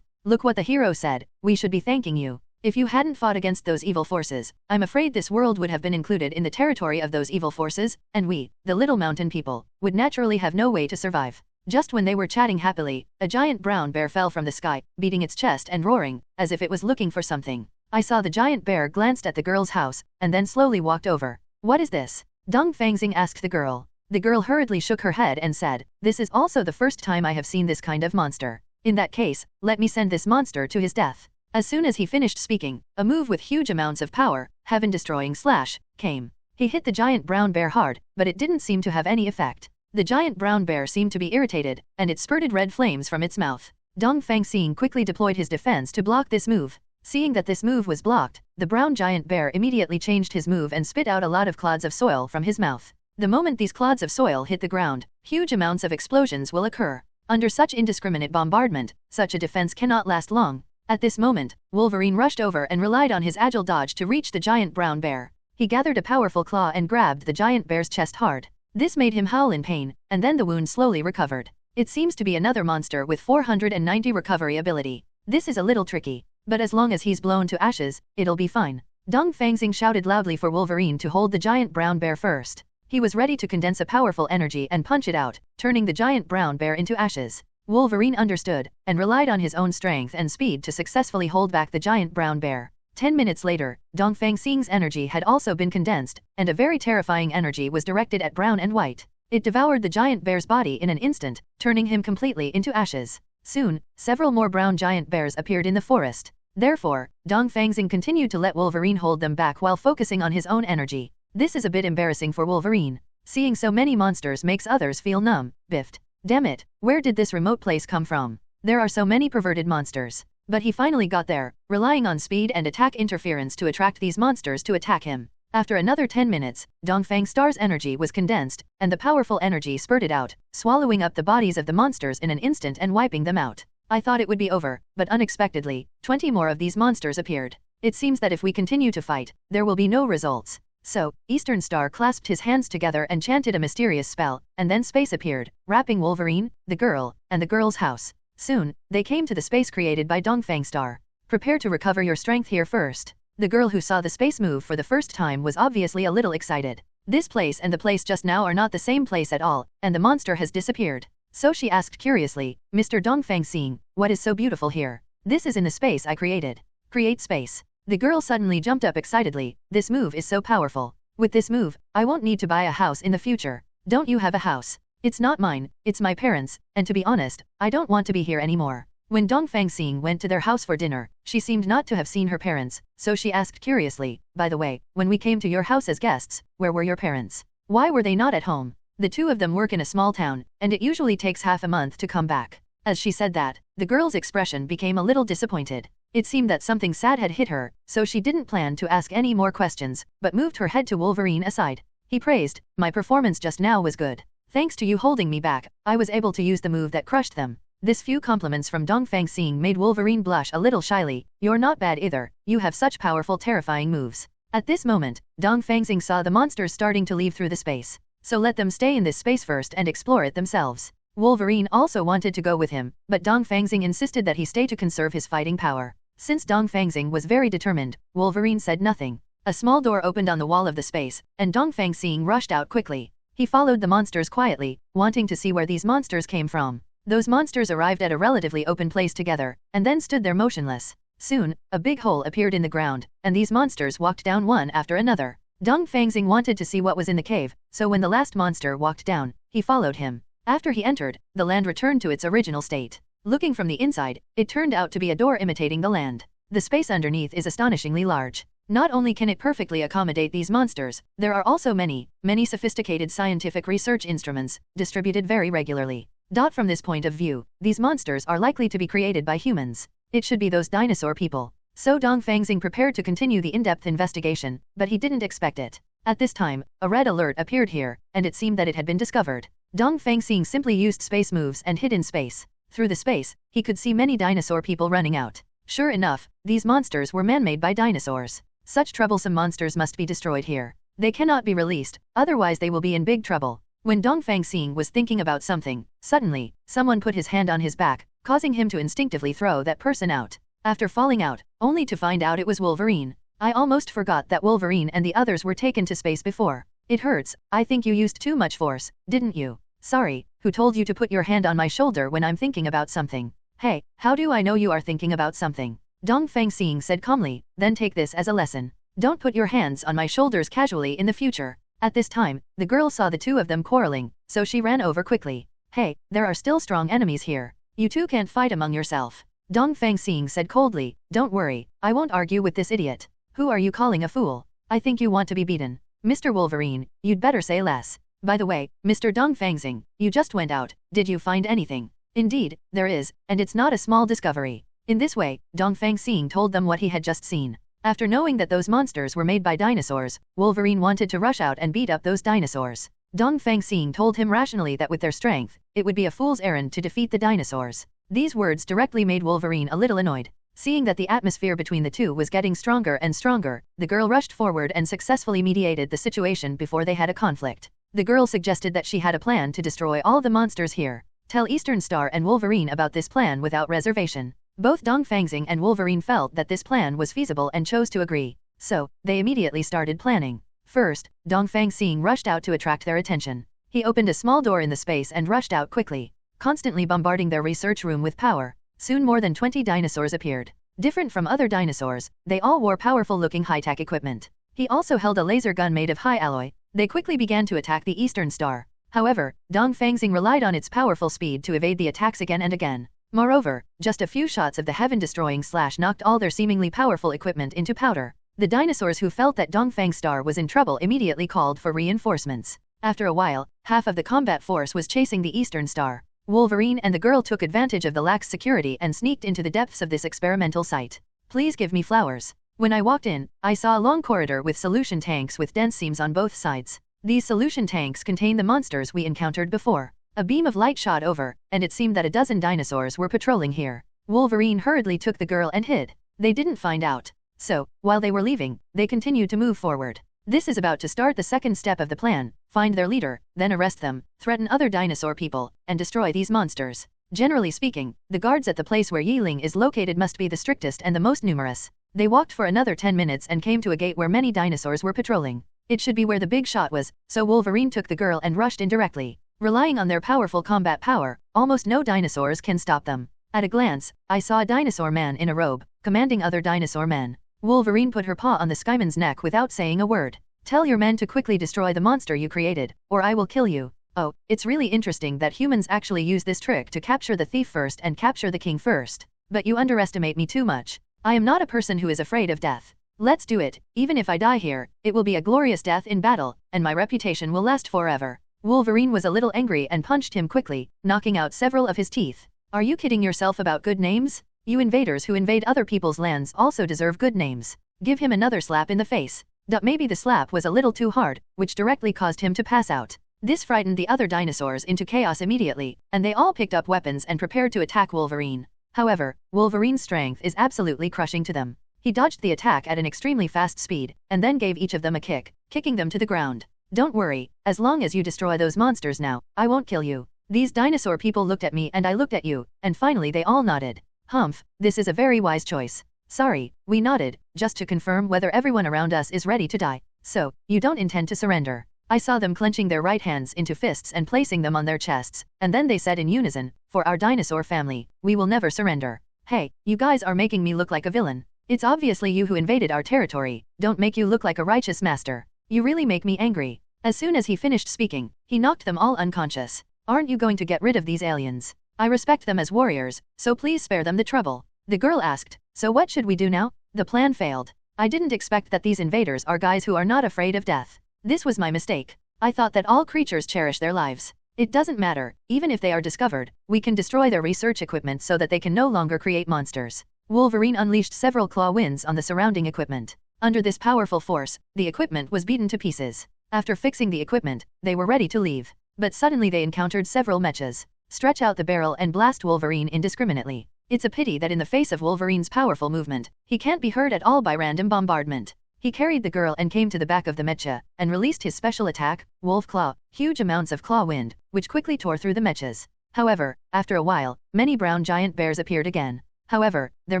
Look what the hero said, we should be thanking you. If you hadn't fought against those evil forces, I'm afraid this world would have been included in the territory of those evil forces, and we, the little mountain people, would naturally have no way to survive. Just when they were chatting happily, a giant brown bear fell from the sky, beating its chest and roaring, as if it was looking for something. I saw the giant bear glanced at the girl's house, and then slowly walked over. What is this? Dongfang Xing asked the girl. The girl hurriedly shook her head and said, this is also the first time I have seen this kind of monster. In that case, let me send this monster to his death. As soon as he finished speaking, a move with huge amounts of power, heaven-destroying slash, came. He hit the giant brown bear hard, but it didn't seem to have any effect. The giant brown bear seemed to be irritated, and it spurted red flames from its mouth. Dongfang Xing quickly deployed his defense to block this move. Seeing that this move was blocked, the brown giant bear immediately changed his move and spit out a lot of clods of soil from his mouth. The moment these clods of soil hit the ground, huge amounts of explosions will occur. Under such indiscriminate bombardment, such a defense cannot last long. At this moment, Wolverine rushed over and relied on his agile dodge to reach the giant brown bear. He gathered a powerful claw and grabbed the giant bear's chest hard. This made him howl in pain, and then the wound slowly recovered. It seems to be another monster with 490 recovery ability. This is a little tricky, but as long as he's blown to ashes, it'll be fine. Dongfang Xing shouted loudly for Wolverine to hold the giant brown bear first. He was ready to condense a powerful energy and punch it out, turning the giant brown bear into ashes. Wolverine understood, and relied on his own strength and speed to successfully hold back the giant brown bear. 10 minutes later, Dongfang Xing's energy had also been condensed, and a very terrifying energy was directed at Brown and White. It devoured the giant bear's body in an instant, turning him completely into ashes. Soon, several more brown giant bears appeared in the forest. Therefore, Dongfang Xing continued to let Wolverine hold them back while focusing on his own energy. This is a bit embarrassing for Wolverine. Seeing so many monsters makes others feel numb, biffed. Damn it, where did this remote place come from? There are so many perverted monsters. But he finally got there, relying on speed and attack interference to attract these monsters to attack him. After another 10 minutes, Dongfang Star's energy was condensed, and the powerful energy spurted out, swallowing up the bodies of the monsters in an instant and wiping them out. I thought it would be over, but unexpectedly, 20 more of these monsters appeared. It seems that if we continue to fight, there will be no results. So, Eastern Star clasped his hands together and chanted a mysterious spell, and then space appeared, wrapping Wolverine, the girl, and the girl's house. Soon, they came to the space created by Dongfang Star. Prepare to recover your strength here first. The girl who saw the space move for the first time was obviously a little excited. This place and the place just now are not the same place at all, and the monster has disappeared. So she asked curiously, Mr. Dongfang Xing, what is so beautiful here? This is in the space I created. Create space. The girl suddenly jumped up excitedly, this move is so powerful. With this move, I won't need to buy a house in the future. Don't you have a house? It's not mine, it's my parents', and to be honest, I don't want to be here anymore. When Dongfang Xing went to their house for dinner, she seemed not to have seen her parents, so she asked curiously, by the way, when we came to your house as guests, where were your parents? Why were they not at home? The two of them work in a small town, and it usually takes half a month to come back. As she said that, the girl's expression became a little disappointed. It seemed that something sad had hit her, so she didn't plan to ask any more questions, but moved her head to Wolverine aside. He praised, my performance just now was good. Thanks to you holding me back, I was able to use the move that crushed them. This few compliments from Dongfang Xing made Wolverine blush a little shyly. You're not bad either, you have such powerful terrifying moves. At this moment, Dongfang Xing saw the monsters starting to leave through the space. So let them stay in this space first and explore it themselves. Wolverine also wanted to go with him, but Dongfang Xing insisted that he stay to conserve his fighting power. Since Dongfang Xing was very determined, Wolverine said nothing. A small door opened on the wall of the space, and Dongfang Xing rushed out quickly. He followed the monsters quietly, wanting to see where these monsters came from. Those monsters arrived at a relatively open place together, and then stood there motionless. Soon, a big hole appeared in the ground, and these monsters walked down one after another. Dongfang Xing wanted to see what was in the cave, so when the last monster walked down, he followed him. After he entered, the land returned to its original state. Looking from the inside, it turned out to be a door imitating the land. The space underneath is astonishingly large. Not only can it perfectly accommodate these monsters, there are also many sophisticated scientific research instruments, distributed very regularly. From this point of view, these monsters are likely to be created by humans. It should be those dinosaur people. So Dongfang Xing prepared to continue the in-depth investigation, but he didn't expect it. At this time, a red alert appeared here, and it seemed that it had been discovered. Dongfang Xing simply used space moves and hid in space. Through the space, he could see many dinosaur people running out. Sure enough, these monsters were man-made by dinosaurs. Such troublesome monsters must be destroyed here. They cannot be released, otherwise they will be in big trouble. When Dongfang Xing was thinking about something, suddenly, someone put his hand on his back, causing him to instinctively throw that person out. After falling out, only to find out it was Wolverine. I almost forgot that Wolverine and the others were taken to space before. It hurts, I think you used too much force, didn't you? Sorry, who told you to put your hand on my shoulder when I'm thinking about something? Hey, how do I know you are thinking about something? Dongfang Xing said calmly, then take this as a lesson. Don't put your hands on my shoulders casually in the future. At this time, the girl saw the two of them quarreling, so she ran over quickly. Hey, there are still strong enemies here. You two can't fight among yourself. Dongfang Xing said coldly, don't worry, I won't argue with this idiot. Who are you calling a fool? I think you want to be beaten. Mr. Wolverine, you'd better say less. By the way, Mr. Dongfang Xing, you just went out, did you find anything? Indeed, there is, and it's not a small discovery. In this way, Dongfang Xing told them what he had just seen. After knowing that those monsters were made by dinosaurs, Wolverine wanted to rush out and beat up those dinosaurs. Dongfang Xing told him rationally that with their strength, it would be a fool's errand to defeat the dinosaurs. These words directly made Wolverine a little annoyed. Seeing that the atmosphere between the two was getting stronger and stronger, the girl rushed forward and successfully mediated the situation before they had a conflict. The girl suggested that she had a plan to destroy all the monsters here. Tell Eastern Star and Wolverine about this plan without reservation. Both Dongfang Xing and Wolverine felt that this plan was feasible and chose to agree. So, they immediately started planning. First, Dongfang Xing rushed out to attract their attention. He opened a small door in the space and rushed out quickly, constantly bombarding their research room with power. Soon more than 20 dinosaurs appeared. Different from other dinosaurs, they all wore powerful-looking high-tech equipment. He also held a laser gun made of high alloy. They quickly began to attack the Eastern Star. However, Dongfang Xing relied on its powerful speed to evade the attacks again and again. Moreover, just a few shots of the heaven-destroying slash knocked all their seemingly powerful equipment into powder. The dinosaurs who felt that Dongfang Star was in trouble immediately called for reinforcements. After a while, half of the combat force was chasing the Eastern Star. Wolverine and the girl took advantage of the lax security and sneaked into the depths of this experimental site. Please give me flowers. When I walked in, I saw a long corridor with solution tanks with dense seams on both sides. These solution tanks contain the monsters we encountered before. A beam of light shot over, and it seemed that a dozen dinosaurs were patrolling here. Wolverine hurriedly took the girl and hid. They didn't find out. So, while they were leaving, they continued to move forward. This is about to start the second step of the plan: find their leader, then arrest them, threaten other dinosaur people, and destroy these monsters. Generally speaking, the guards at the place where Yiling is located must be the strictest and the most numerous. They walked for another 10 minutes and came to a gate where many dinosaurs were patrolling. It should be where the big shot was, so Wolverine took the girl and rushed in directly. Relying on their powerful combat power, almost no dinosaurs can stop them. At a glance, I saw a dinosaur man in a robe, commanding other dinosaur men. Wolverine put her paw on the Skyman's neck without saying a word. Tell your men to quickly destroy the monster you created, or I will kill you. Oh, it's really interesting that humans actually use this trick to capture the thief first and capture the king first. But you underestimate me too much. I am not a person who is afraid of death. Let's do it. Even if I die here, it will be a glorious death in battle, and my reputation will last forever. Wolverine was a little angry and punched him quickly, knocking out several of his teeth. Are you kidding yourself about good names? You invaders who invade other people's lands also deserve good names. Give him another slap in the face. Maybe the slap was a little too hard, which directly caused him to pass out. This frightened the other dinosaurs into chaos immediately, and they all picked up weapons and prepared to attack Wolverine. However, Wolverine's strength is absolutely crushing to them. He dodged the attack at an extremely fast speed, and then gave each of them a kick, kicking them to the ground. Don't worry, as long as you destroy those monsters now, I won't kill you. These dinosaur people looked at me and I looked at you, and finally they all nodded. Humph, this is a very wise choice. Sorry, we nodded, just to confirm whether everyone around us is ready to die. So, you don't intend to surrender. I saw them clenching their right hands into fists and placing them on their chests, and then they said in unison, for our dinosaur family, we will never surrender. Hey, you guys are making me look like a villain. It's obviously you who invaded our territory, don't make you look like a righteous master. You really make me angry. As soon as he finished speaking, he knocked them all unconscious. Aren't you going to get rid of these aliens? I respect them as warriors, so please spare them the trouble. The girl asked, so what should we do now? The plan failed. I didn't expect that these invaders are guys who are not afraid of death. This was my mistake. I thought that all creatures cherish their lives. It doesn't matter, even if they are discovered, we can destroy their research equipment so that they can no longer create monsters. Wolverine unleashed several claw winds on the surrounding equipment. Under this powerful force, the equipment was beaten to pieces. After fixing the equipment, they were ready to leave. But suddenly they encountered several mechas. Stretch out the barrel and blast Wolverine indiscriminately. It's a pity that in the face of Wolverine's powerful movement, he can't be hurt at all by random bombardment. He carried the girl and came to the back of the mecha, and released his special attack, Wolf Claw, huge amounts of claw wind, which quickly tore through the mechas. However, after a while, many brown giant bears appeared again. However, their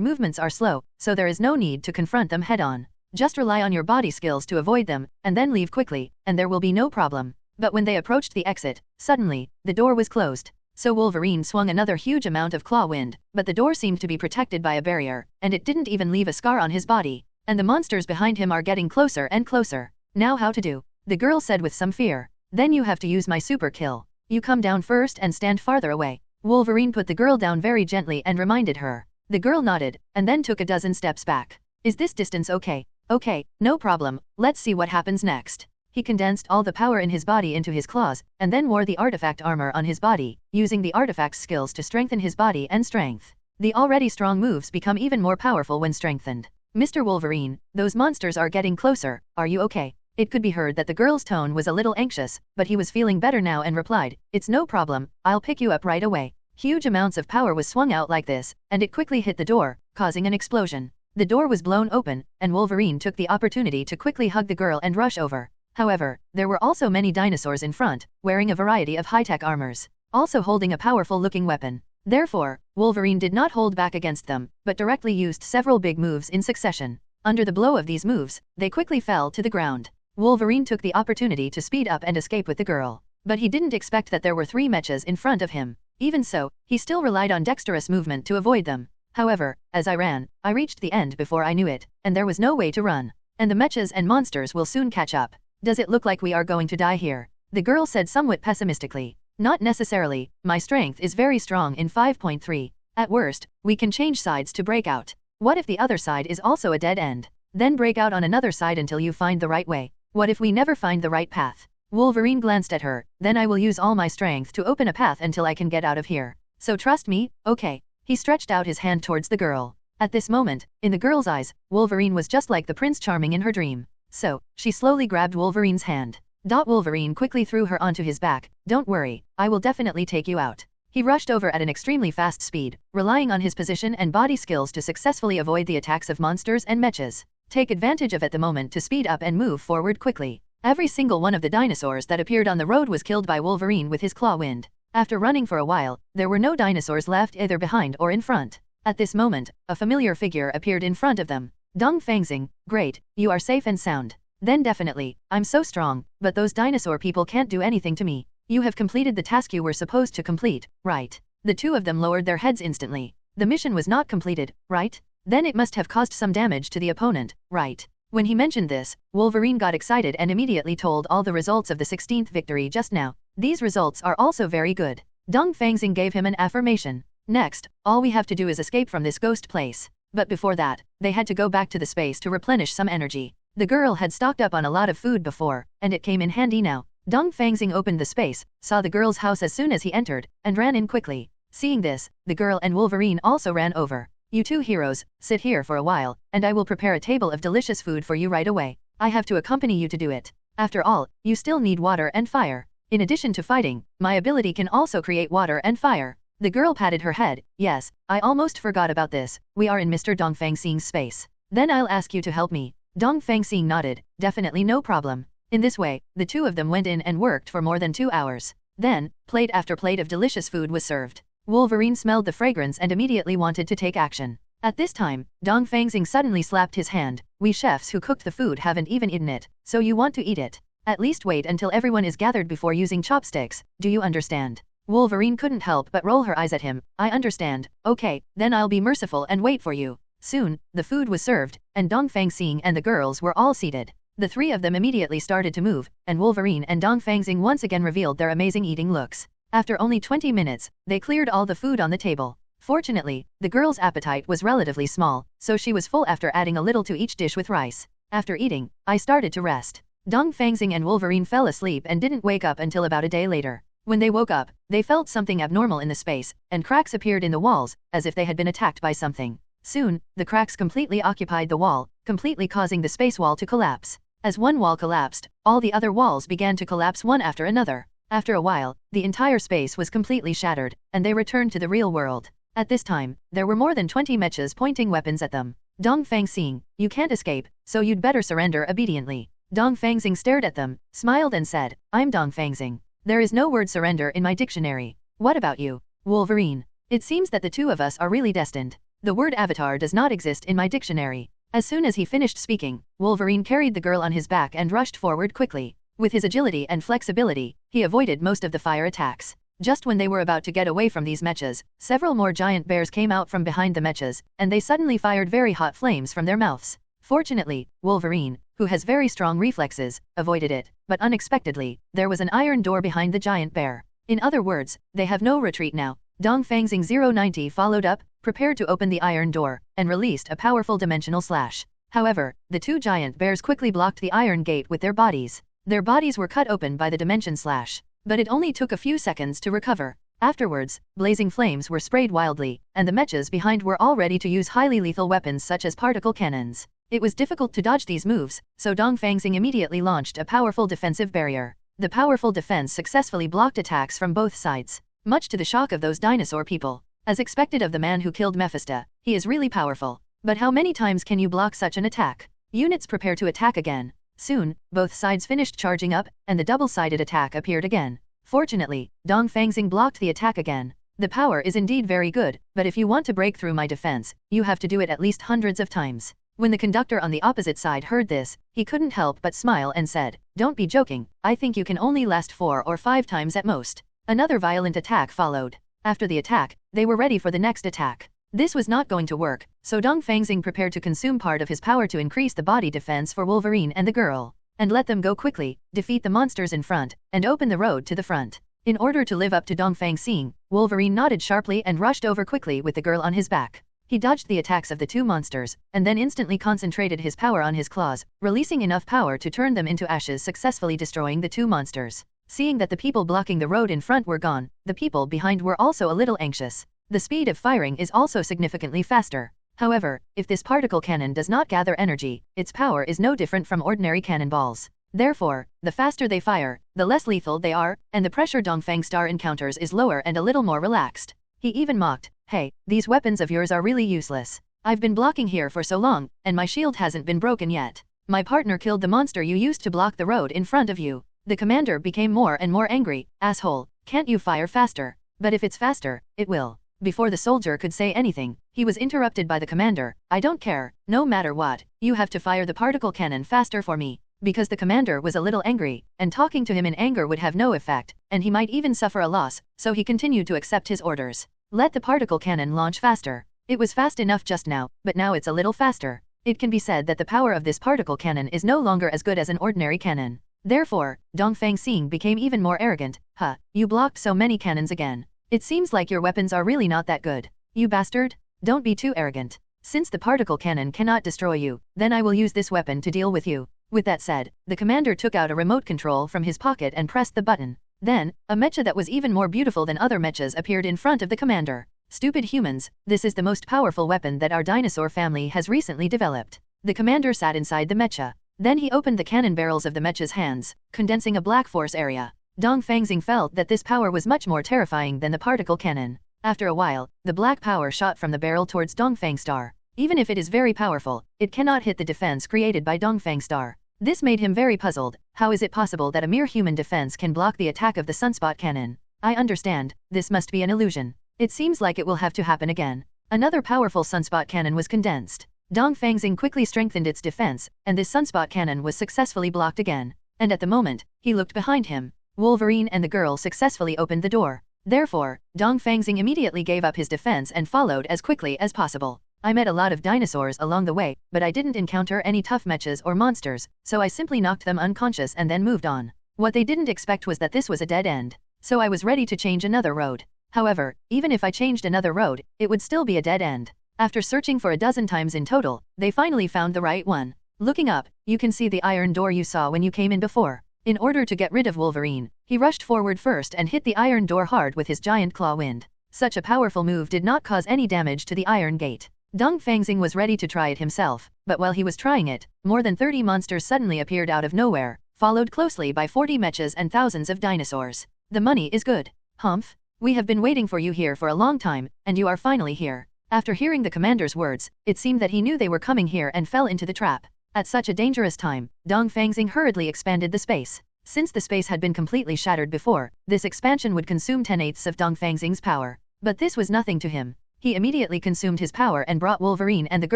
movements are slow, so there is no need to confront them head-on. Just rely on your body skills to avoid them, and then leave quickly, and there will be no problem. But when they approached the exit, suddenly, the door was closed. So Wolverine swung another huge amount of claw wind, but the door seemed to be protected by a barrier, and it didn't even leave a scar on his body. And the monsters behind him are getting closer and closer. Now how to do? The girl said with some fear. Then you have to use my super kill. You come down first and stand farther away. Wolverine put the girl down very gently and reminded her. The girl nodded, and then took a dozen steps back. Is this distance okay? Okay, no problem, let's see what happens next. He condensed all the power in his body into his claws, and then wore the artifact armor on his body, using the artifact's skills to strengthen his body and strength. The already strong moves become even more powerful when strengthened. Mr. Wolverine, those monsters are getting closer, are you okay? It could be heard that the girl's tone was a little anxious, but he was feeling better now and replied, it's no problem, I'll pick you up right away. Huge amounts of power was swung out like this, and it quickly hit the door, causing an explosion. The door was blown open, and Wolverine took the opportunity to quickly hug the girl and rush over. However, there were also many dinosaurs in front, wearing a variety of high-tech armors, also holding a powerful-looking weapon. Therefore, Wolverine did not hold back against them, but directly used several big moves in succession. Under the blow of these moves, they quickly fell to the ground. Wolverine took the opportunity to speed up and escape with the girl. But he didn't expect that there were 3 mechas in front of him. Even so, he still relied on dexterous movement to avoid them. However, as I ran, I reached the end before I knew it, and there was no way to run. And the mechas and monsters will soon catch up. Does it look like we are going to die here? The girl said somewhat pessimistically. Not necessarily, my strength is very strong in 5.3. At worst, we can change sides to break out. What if the other side is also a dead end? Then break out on another side until you find the right way. What if we never find the right path? Wolverine glanced at her, then I will use all my strength to open a path until I can get out of here. So trust me, okay. He stretched out his hand towards the girl. At this moment, in the girl's eyes, Wolverine was just like the Prince Charming in her dream. So, she slowly grabbed Wolverine's hand. Wolverine quickly threw her onto his back. Don't worry, I will definitely take you out. He rushed over at an extremely fast speed, relying on his position and body skills to successfully avoid the attacks of monsters and mechas. Take advantage of it the moment to speed up and move forward quickly. Every single one of the dinosaurs that appeared on the road was killed by Wolverine with his claw wind. After running for a while, there were no dinosaurs left either behind or in front. At this moment, a familiar figure appeared in front of them. Dongfang Xing, great, you are safe and sound. Then definitely, I'm so strong, but those dinosaur people can't do anything to me. You have completed the task you were supposed to complete, right? The 2 of them lowered their heads instantly. The mission was not completed, right? Then it must have caused some damage to the opponent, right? When he mentioned this, Wolverine got excited and immediately told all the results of the 16th victory just now. These results are also very good. Dongfang Xing gave him an affirmation. Next, all we have to do is escape from this ghost place. But before that, they had to go back to the space to replenish some energy. The girl had stocked up on a lot of food before, and it came in handy now. Dongfang Xing opened the space, saw the girl's house as soon as he entered, and ran in quickly. Seeing this, the girl and Wolverine also ran over. You two heroes, sit here for a while, and I will prepare a table of delicious food for you right away. I have to accompany you to do it. After all, you still need water and fire. In addition to fighting, my ability can also create water and fire. The girl patted her head. Yes, I almost forgot about this. We are in Mr. Dongfang Xing's space. Then I'll ask you to help me. Dongfang Xing nodded. Definitely no problem. In this way, the two of them went in and worked for more than 2 hours. Then, plate after plate of delicious food was served. Wolverine smelled the fragrance and immediately wanted to take action. At this time, Dongfang Xing suddenly slapped his hand. We chefs who cooked the food haven't even eaten it, so you want to eat it. At least wait until everyone is gathered before using chopsticks, do you understand? Wolverine couldn't help but roll her eyes at him. I understand. Okay, then I'll be merciful and wait for you. Soon, the food was served, and Dongfang Xing and the girls were all seated. The three of them immediately started to move, and Wolverine and Dongfang Xing once again revealed their amazing eating looks. After only 20 minutes, they cleared all the food on the table. Fortunately, the girl's appetite was relatively small, so she was full after adding a little to each dish with rice. After eating, I started to rest. Dongfang Xing and Wolverine fell asleep and didn't wake up until about a day later. When they woke up, they felt something abnormal in the space, and cracks appeared in the walls, as if they had been attacked by something. Soon, the cracks completely occupied the wall, completely causing the space wall to collapse. As one wall collapsed, all the other walls began to collapse one after another. After a while, the entire space was completely shattered, and they returned to the real world. At this time, there were more than 20 mechas pointing weapons at them. Dongfang Xing, you can't escape, so you'd better surrender obediently. Dongfang Xing stared at them, smiled and said, I'm Dongfang Xing. There is no word surrender in my dictionary. What about you, Wolverine? It seems that the two of us are really destined. The word avatar does not exist in my dictionary. As soon as he finished speaking, Wolverine carried the girl on his back and rushed forward quickly. With his agility and flexibility, he avoided most of the fire attacks. Just when they were about to get away from these mechas, several more giant bears came out from behind the mechas, and they suddenly fired very hot flames from their mouths. Fortunately, Wolverine, who has very strong reflexes, avoided it, but unexpectedly, there was an iron door behind the giant bear. In other words, they have no retreat now. Dongfang Xing 090 followed up, prepared to open the iron door, and released a powerful dimensional slash. However, the two giant bears quickly blocked the iron gate with their bodies. Their bodies were cut open by the dimension slash, but it only took a few seconds to recover. Afterwards, blazing flames were sprayed wildly, and the mechas behind were all ready to use highly lethal weapons such as particle cannons. It was difficult to dodge these moves, so Dongfang Xing immediately launched a powerful defensive barrier. The powerful defense successfully blocked attacks from both sides, much to the shock of those dinosaur people. As expected of the man who killed Mephisto, he is really powerful. But how many times can you block such an attack? Units prepare to attack again. Soon, both sides finished charging up, and the double-sided attack appeared again. Fortunately, Dongfang Xing blocked the attack again. The power is indeed very good, but if you want to break through my defense, you have to do it at least hundreds of times. When the conductor on the opposite side heard this, he couldn't help but smile and said, Don't be joking, I think you can only last 4 or 5 times at most. Another violent attack followed. After the attack, they were ready for the next attack. This was not going to work, so Dongfang Xing prepared to consume part of his power to increase the body defense for Wolverine and the girl, and let them go quickly, defeat the monsters in front, and open the road to the front. In order to live up to Dongfang Xing, Wolverine nodded sharply and rushed over quickly with the girl on his back. He dodged the attacks of the two monsters, and then instantly concentrated his power on his claws, releasing enough power to turn them into ashes, successfully destroying the two monsters. Seeing that the people blocking the road in front were gone, the people behind were also a little anxious. The speed of firing is also significantly faster. However, if this particle cannon does not gather energy, its power is no different from ordinary cannonballs. Therefore, the faster they fire, the less lethal they are, and the pressure Dongfang Star encounters is lower and a little more relaxed. He even mocked, Hey, these weapons of yours are really useless. I've been blocking here for so long, and my shield hasn't been broken yet. My partner killed the monster you used to block the road in front of you. The commander became more and more angry. Asshole, can't you fire faster? But if it's faster, it will. Before the soldier could say anything, he was interrupted by the commander. I don't care, no matter what, you have to fire the particle cannon faster for me. Because the commander was a little angry, and talking to him in anger would have no effect, and he might even suffer a loss, so he continued to accept his orders. Let the particle cannon launch faster. It was fast enough just now, but now it's a little faster. It can be said that the power of this particle cannon is no longer as good as an ordinary cannon. Therefore, Dongfang Xing became even more arrogant. Huh, you blocked so many cannons again. It seems like your weapons are really not that good. You bastard, don't be too arrogant. Since the particle cannon cannot destroy you, then I will use this weapon to deal with you. With that said, the commander took out a remote control from his pocket and pressed the button. Then, a mecha that was even more beautiful than other mechas appeared in front of the commander. Stupid humans, this is the most powerful weapon that our dinosaur family has recently developed. The commander sat inside the mecha. Then he opened the cannon barrels of the mecha's hands, condensing a black force area. Dongfang Xing felt that this power was much more terrifying than the particle cannon. After a while, the black power shot from the barrel towards Dongfang Star. Even if it is very powerful, it cannot hit the defense created by Dongfang Star. This made him very puzzled. How is it possible that a mere human defense can block the attack of the sunspot cannon? I understand, this must be an illusion. It seems like it will have to happen again. Another powerful sunspot cannon was condensed. Dongfang Xing quickly strengthened its defense, and this sunspot cannon was successfully blocked again. And at the moment, he looked behind him. Wolverine and the girl successfully opened the door. Therefore, Dongfang Xing immediately gave up his defense and followed as quickly as possible. I met a lot of dinosaurs along the way, but I didn't encounter any tough mechas or monsters, so I simply knocked them unconscious and then moved on. What they didn't expect was that this was a dead end. So I was ready to change another road. However, even if I changed another road, it would still be a dead end. After searching for a dozen times in total, they finally found the right one. Looking up, you can see the iron door you saw when you came in before. In order to get rid of Wolverine, he rushed forward first and hit the iron door hard with his giant claw wind. Such a powerful move did not cause any damage to the iron gate. Dongfang Xing was ready to try it himself, but while he was trying it, more than 30 monsters suddenly appeared out of nowhere, followed closely by 40 mechas and thousands of dinosaurs. The money is good. Humph. We have been waiting for you here for a long time, and you are finally here. After hearing the commander's words, it seemed that he knew they were coming here and fell into the trap. At such a dangerous time, Dongfang Xing hurriedly expanded the space. Since the space had been completely shattered before, this expansion would consume 10/8 of Dongfang Xing's power. But this was nothing to him. He immediately consumed his power and brought Wolverine and the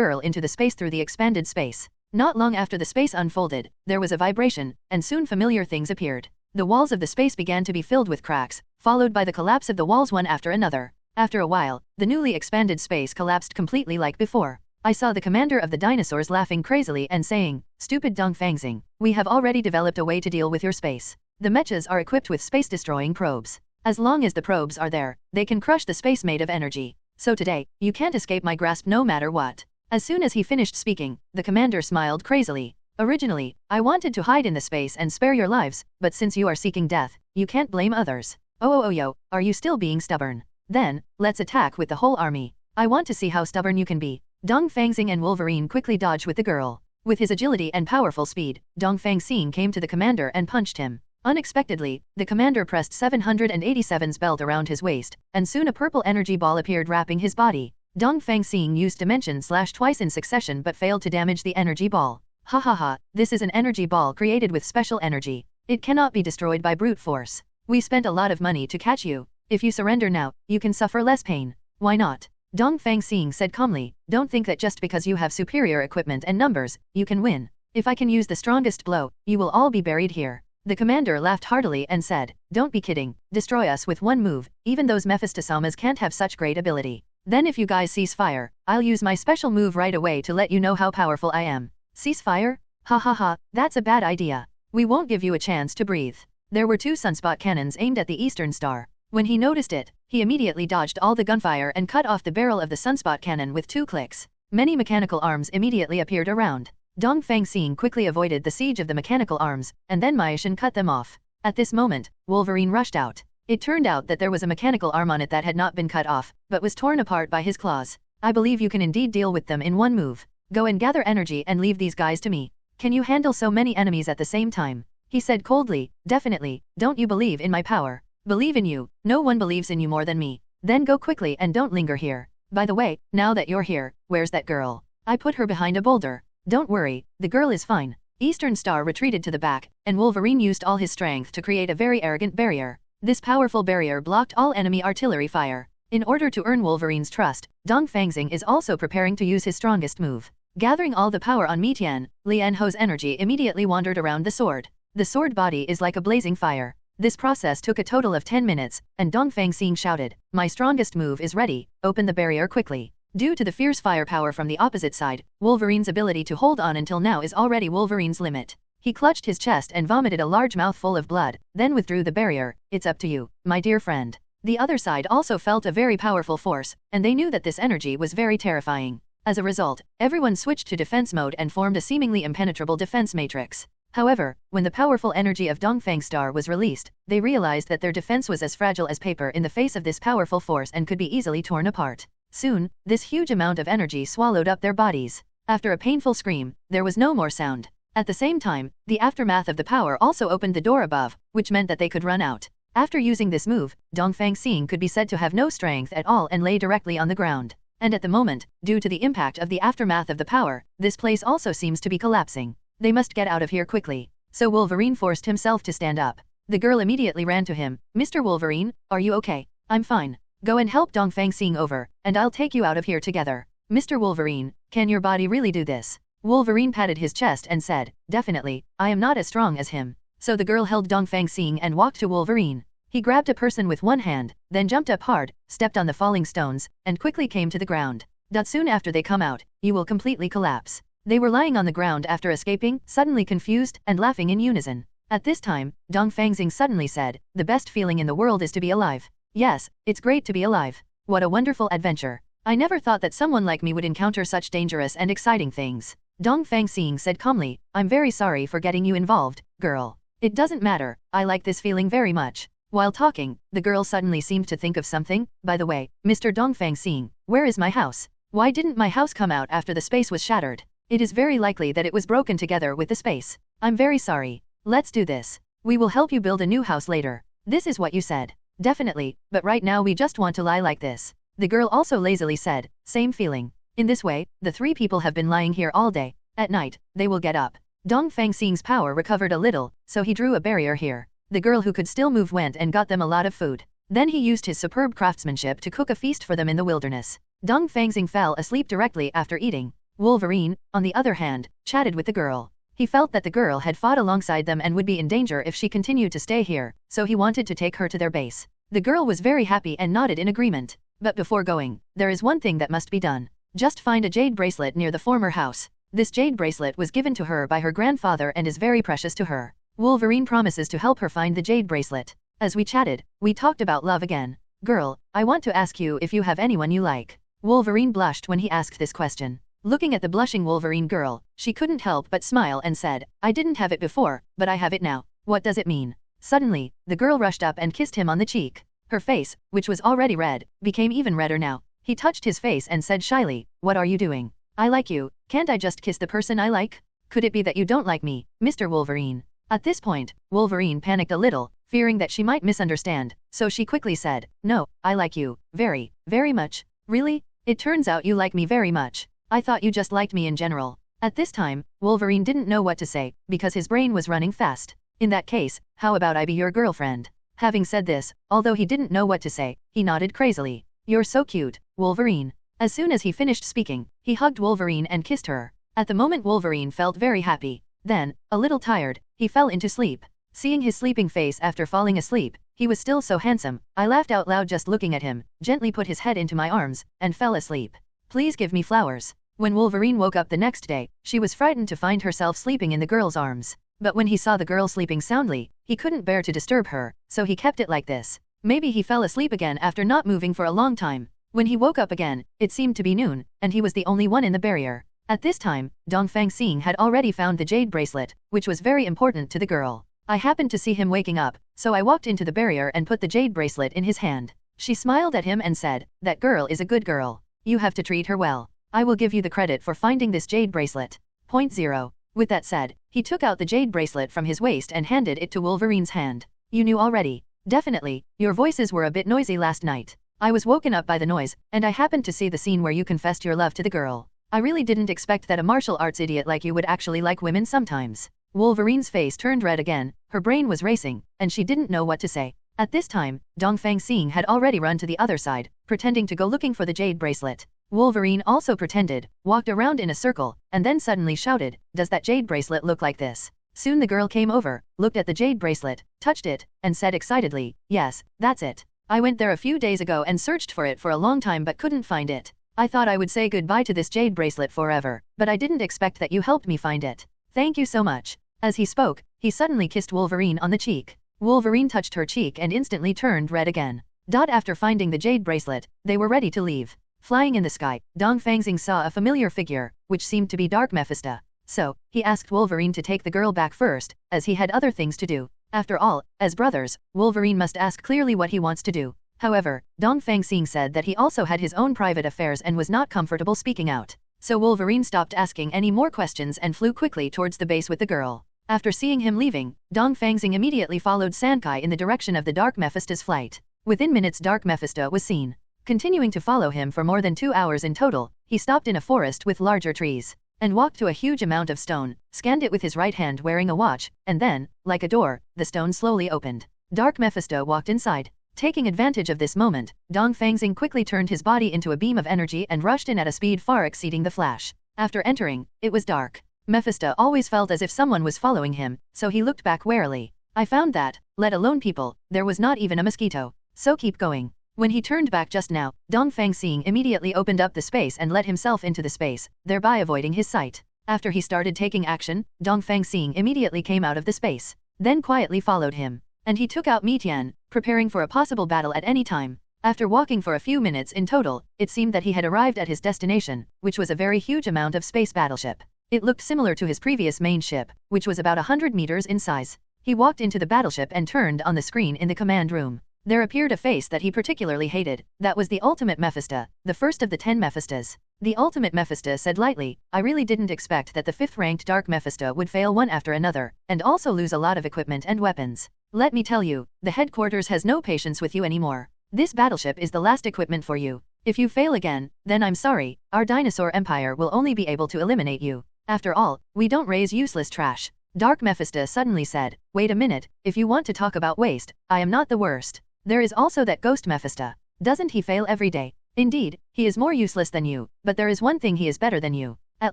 girl into the space through the expanded space. Not long after the space unfolded, there was a vibration, and soon familiar things appeared. The walls of the space began to be filled with cracks, followed by the collapse of the walls one after another. After a while, the newly expanded space collapsed completely like before. I saw the commander of the dinosaurs laughing crazily and saying, "Stupid Dongfang Xing, we have already developed a way to deal with your space. The mechas are equipped with space-destroying probes. As long as the probes are there, they can crush the space made of energy. So today, you can't escape my grasp no matter what." As soon as he finished speaking, the commander smiled crazily. "Originally, I wanted to hide in the space and spare your lives, but since you are seeking death, you can't blame others. Oh yo, are you still being stubborn? Then, let's attack with the whole army. I want to see how stubborn you can be." Dongfang Xing and Wolverine quickly dodged with the girl. With his agility and powerful speed, Dongfang Xing came to the commander and punched him. Unexpectedly, the commander pressed 787's belt around his waist, and soon a purple energy ball appeared wrapping his body. Dongfang Xing used Dimension Slash twice in succession but failed to damage the energy ball. Ha ha ha, this is an energy ball created with special energy. It cannot be destroyed by brute force. We spent a lot of money to catch you. If you surrender now, you can suffer less pain. Why not? Dongfang Xing said calmly, "Don't think that just because you have superior equipment and numbers, you can win. If I can use the strongest blow, you will all be buried here." The commander laughed heartily and said, "Don't be kidding, destroy us with one move, even those Mephistosamas can't have such great ability. Then if you guys cease fire, I'll use my special move right away to let you know how powerful I am." "Cease fire? Ha ha ha, that's a bad idea. We won't give you a chance to breathe." There were 2 sunspot cannons aimed at the eastern star. When he noticed it, he immediately dodged all the gunfire and cut off the barrel of the sunspot cannon with 2 clicks. Many mechanical arms immediately appeared around. Dongfang Xing quickly avoided the siege of the mechanical arms, and then Mystique cut them off. At this moment, Wolverine rushed out. It turned out that there was a mechanical arm on it that had not been cut off, but was torn apart by his claws. "I believe you can indeed deal with them in one move. Go and gather energy and leave these guys to me. Can you handle so many enemies at the same time?" He said coldly, "Definitely, don't you believe in my power? Believe in you, no one believes in you more than me. Then go quickly and don't linger here. By the way, now that you're here, where's that girl? I put her behind a boulder. Don't worry, the girl is fine." Eastern Star retreated to the back, and Wolverine used all his strength to create a very arrogant barrier. This powerful barrier blocked all enemy artillery fire. In order to earn Wolverine's trust, Dongfang Xing is also preparing to use his strongest move. Gathering all the power on Mitian, Lian Ho's energy immediately wandered around the sword. The sword body is like a blazing fire. This process took a total of 10 minutes, and Dongfang Xing shouted, "My strongest move is ready, open the barrier quickly." Due to the fierce firepower from the opposite side, Wolverine's ability to hold on until now is already Wolverine's limit. He clutched his chest and vomited a large mouthful of blood, then withdrew the barrier. It's up to you, my dear friend. The other side also felt a very powerful force, and they knew that this energy was very terrifying. As a result, everyone switched to defense mode and formed a seemingly impenetrable defense matrix. However, when the powerful energy of Dongfang Star was released, they realized that their defense was as fragile as paper in the face of this powerful force and could be easily torn apart. Soon, this huge amount of energy swallowed up their bodies. After a painful scream, there was no more sound. At the same time, the aftermath of the power also opened the door above, which meant that they could run out. After using this move, Dongfang Xing could be said to have no strength at all and lay directly on the ground. And at the moment, due to the impact of the aftermath of the power, this place also seems to be collapsing. They must get out of here quickly. So Wolverine forced himself to stand up. The girl immediately ran to him. Mr. Wolverine, are you okay? I'm fine. Go and help Dongfang Xing over, and I'll take you out of here together. Mr. Wolverine, can your body really do this? Wolverine patted his chest and said, definitely, I am not as strong as him. So the girl held Dongfang Xing and walked to Wolverine. He grabbed a person with one hand, then jumped up hard, stepped on the falling stones, and quickly came to the ground. Soon after they come out, you will completely collapse. They were lying on the ground after escaping, suddenly confused, and laughing in unison. At this time, Dongfang Xing suddenly said, the best feeling in the world is to be alive. Yes, it's great to be alive. What a wonderful adventure. I never thought that someone like me would encounter such dangerous and exciting things. Dongfang Xing said calmly, I'm very sorry for getting you involved, girl. It doesn't matter, I like this feeling very much. While talking, the girl suddenly seemed to think of something. By the way, Mr. Dongfang Xing, where is my house? Why didn't my house come out after the space was shattered? It is very likely that it was broken together with the space. I'm very sorry. Let's do this. We will help you build a new house later. This is what you said. Definitely, but right now we just want to lie like this. The girl also lazily said, same feeling. In this way, the three people have been lying here all day. At night, they will get up. Dongfang Xing's power recovered a little, so he drew a barrier here. The girl who could still move went and got them a lot of food. Then he used his superb craftsmanship to cook a feast for them in the wilderness. Dongfang Xing fell asleep directly after eating. Wolverine, on the other hand, chatted with the girl. He felt that the girl had fought alongside them and would be in danger if she continued to stay here, so he wanted to take her to their base. The girl was very happy and nodded in agreement. But before going, there is one thing that must be done. Just find a jade bracelet near the former house. This jade bracelet was given to her by her grandfather and is very precious to her. Wolverine promises to help her find the jade bracelet. As we chatted, we talked about love again. Girl, I want to ask you if you have anyone you like. Wolverine blushed when he asked this question. Looking at the blushing Wolverine girl, she couldn't help but smile and said, I didn't have it before, but I have it now. What does it mean? Suddenly, the girl rushed up and kissed him on the cheek. Her face, which was already red, became even redder now. He touched his face and said shyly, what are you doing? I like you, can't I just kiss the person I like? Could it be that you don't like me, Mr. Wolverine? At this point, Wolverine panicked a little, fearing that she might misunderstand, so she quickly said, no, I like you, very, very much. Really? It turns out you like me very much. I thought you just liked me in general. At this time, Wolverine didn't know what to say, because his brain was running fast. In that case, how about I be your girlfriend? Having said this, although he didn't know what to say, he nodded crazily. You're so cute, Wolverine. As soon as he finished speaking, he hugged Wolverine and kissed her. At the moment Wolverine felt very happy. Then, a little tired, he fell into sleep. Seeing his sleeping face after falling asleep, he was still so handsome, I laughed out loud just looking at him, gently put his head into my arms, and fell asleep. Please give me flowers. When Wolverine woke up the next day, she was frightened to find herself sleeping in the girl's arms. But when he saw the girl sleeping soundly, he couldn't bear to disturb her, so he kept it like this. Maybe he fell asleep again after not moving for a long time. When he woke up again, it seemed to be noon, and he was the only one in the barrier. At this time, Dongfang Xing had already found the jade bracelet, which was very important to the girl. I happened to see him waking up, so I walked into the barrier and put the jade bracelet in his hand. She smiled at him and said, that girl is a good girl. You have to treat her well. I will give you the credit for finding this jade bracelet. Point 0. With that said, he took out the jade bracelet from his waist and handed it to Wolverine's hand. You knew already. Definitely, your voices were a bit noisy last night. I was woken up by the noise, and I happened to see the scene where you confessed your love to the girl. I really didn't expect that a martial arts idiot like you would actually like women sometimes. Wolverine's face turned red again, her brain was racing, and she didn't know what to say. At this time, Dongfang Xing had already run to the other side, pretending to go looking for the jade bracelet. Wolverine also pretended, walked around in a circle, and then suddenly shouted, does that jade bracelet look like this? Soon the girl came over, looked at the jade bracelet, touched it, and said excitedly, yes, that's it. I went there a few days ago and searched for it for a long time but couldn't find it. I thought I would say goodbye to this jade bracelet forever, but I didn't expect that you helped me find it. Thank you so much. As he spoke, he suddenly kissed Wolverine on the cheek. Wolverine touched her cheek and instantly turned red again. After finding the jade bracelet, they were ready to leave. Flying in the sky, Dongfang Xing saw a familiar figure, which seemed to be Dark Mephisto. So, he asked Wolverine to take the girl back first, as he had other things to do. After all, as brothers, Wolverine must ask clearly what he wants to do. However, Dongfang Xing said that he also had his own private affairs and was not comfortable speaking out. So Wolverine stopped asking any more questions and flew quickly towards the base with the girl. After seeing him leaving, Dongfang Xing immediately followed Sankai in the direction of the Dark Mephisto's flight. Within minutes Dark Mephisto was seen. Continuing to follow him for more than 2 hours in total, he stopped in a forest with larger trees, and walked to a huge amount of stone, scanned it with his right hand wearing a watch, and then, like a door, the stone slowly opened. Dark Mephisto walked inside. Taking advantage of this moment, Dongfang Xing quickly turned his body into a beam of energy and rushed in at a speed far exceeding the flash. After entering, it was dark. Mephisto always felt as if someone was following him, so he looked back warily. I found that, let alone people, there was not even a mosquito. So keep going. When he turned back just now, Dongfang Xing immediately opened up the space and let himself into the space, thereby avoiding his sight. After he started taking action, Dongfang Xing immediately came out of the space, then quietly followed him. And he took out Mitian, preparing for a possible battle at any time. After walking for a few minutes in total, it seemed that he had arrived at his destination, which was a very huge amount of space battleship. It looked similar to his previous main ship, which was about 100 meters in size. He walked into the battleship and turned on the screen in the command room. There appeared a face that he particularly hated. That was the ultimate Mephisto, the first of the 10 Mephistos. The ultimate Mephisto said lightly, I really didn't expect that the 5th ranked Dark Mephisto would fail one after another, and also lose a lot of equipment and weapons. Let me tell you, the headquarters has no patience with you anymore. This battleship is the last equipment for you. If you fail again, then I'm sorry, our dinosaur empire will only be able to eliminate you. After all, we don't raise useless trash. Dark Mephisto suddenly said, wait a minute, if you want to talk about waste, I am not the worst. There is also that ghost Mephisto. Doesn't he fail every day? Indeed, he is more useless than you, but there is one thing he is better than you. At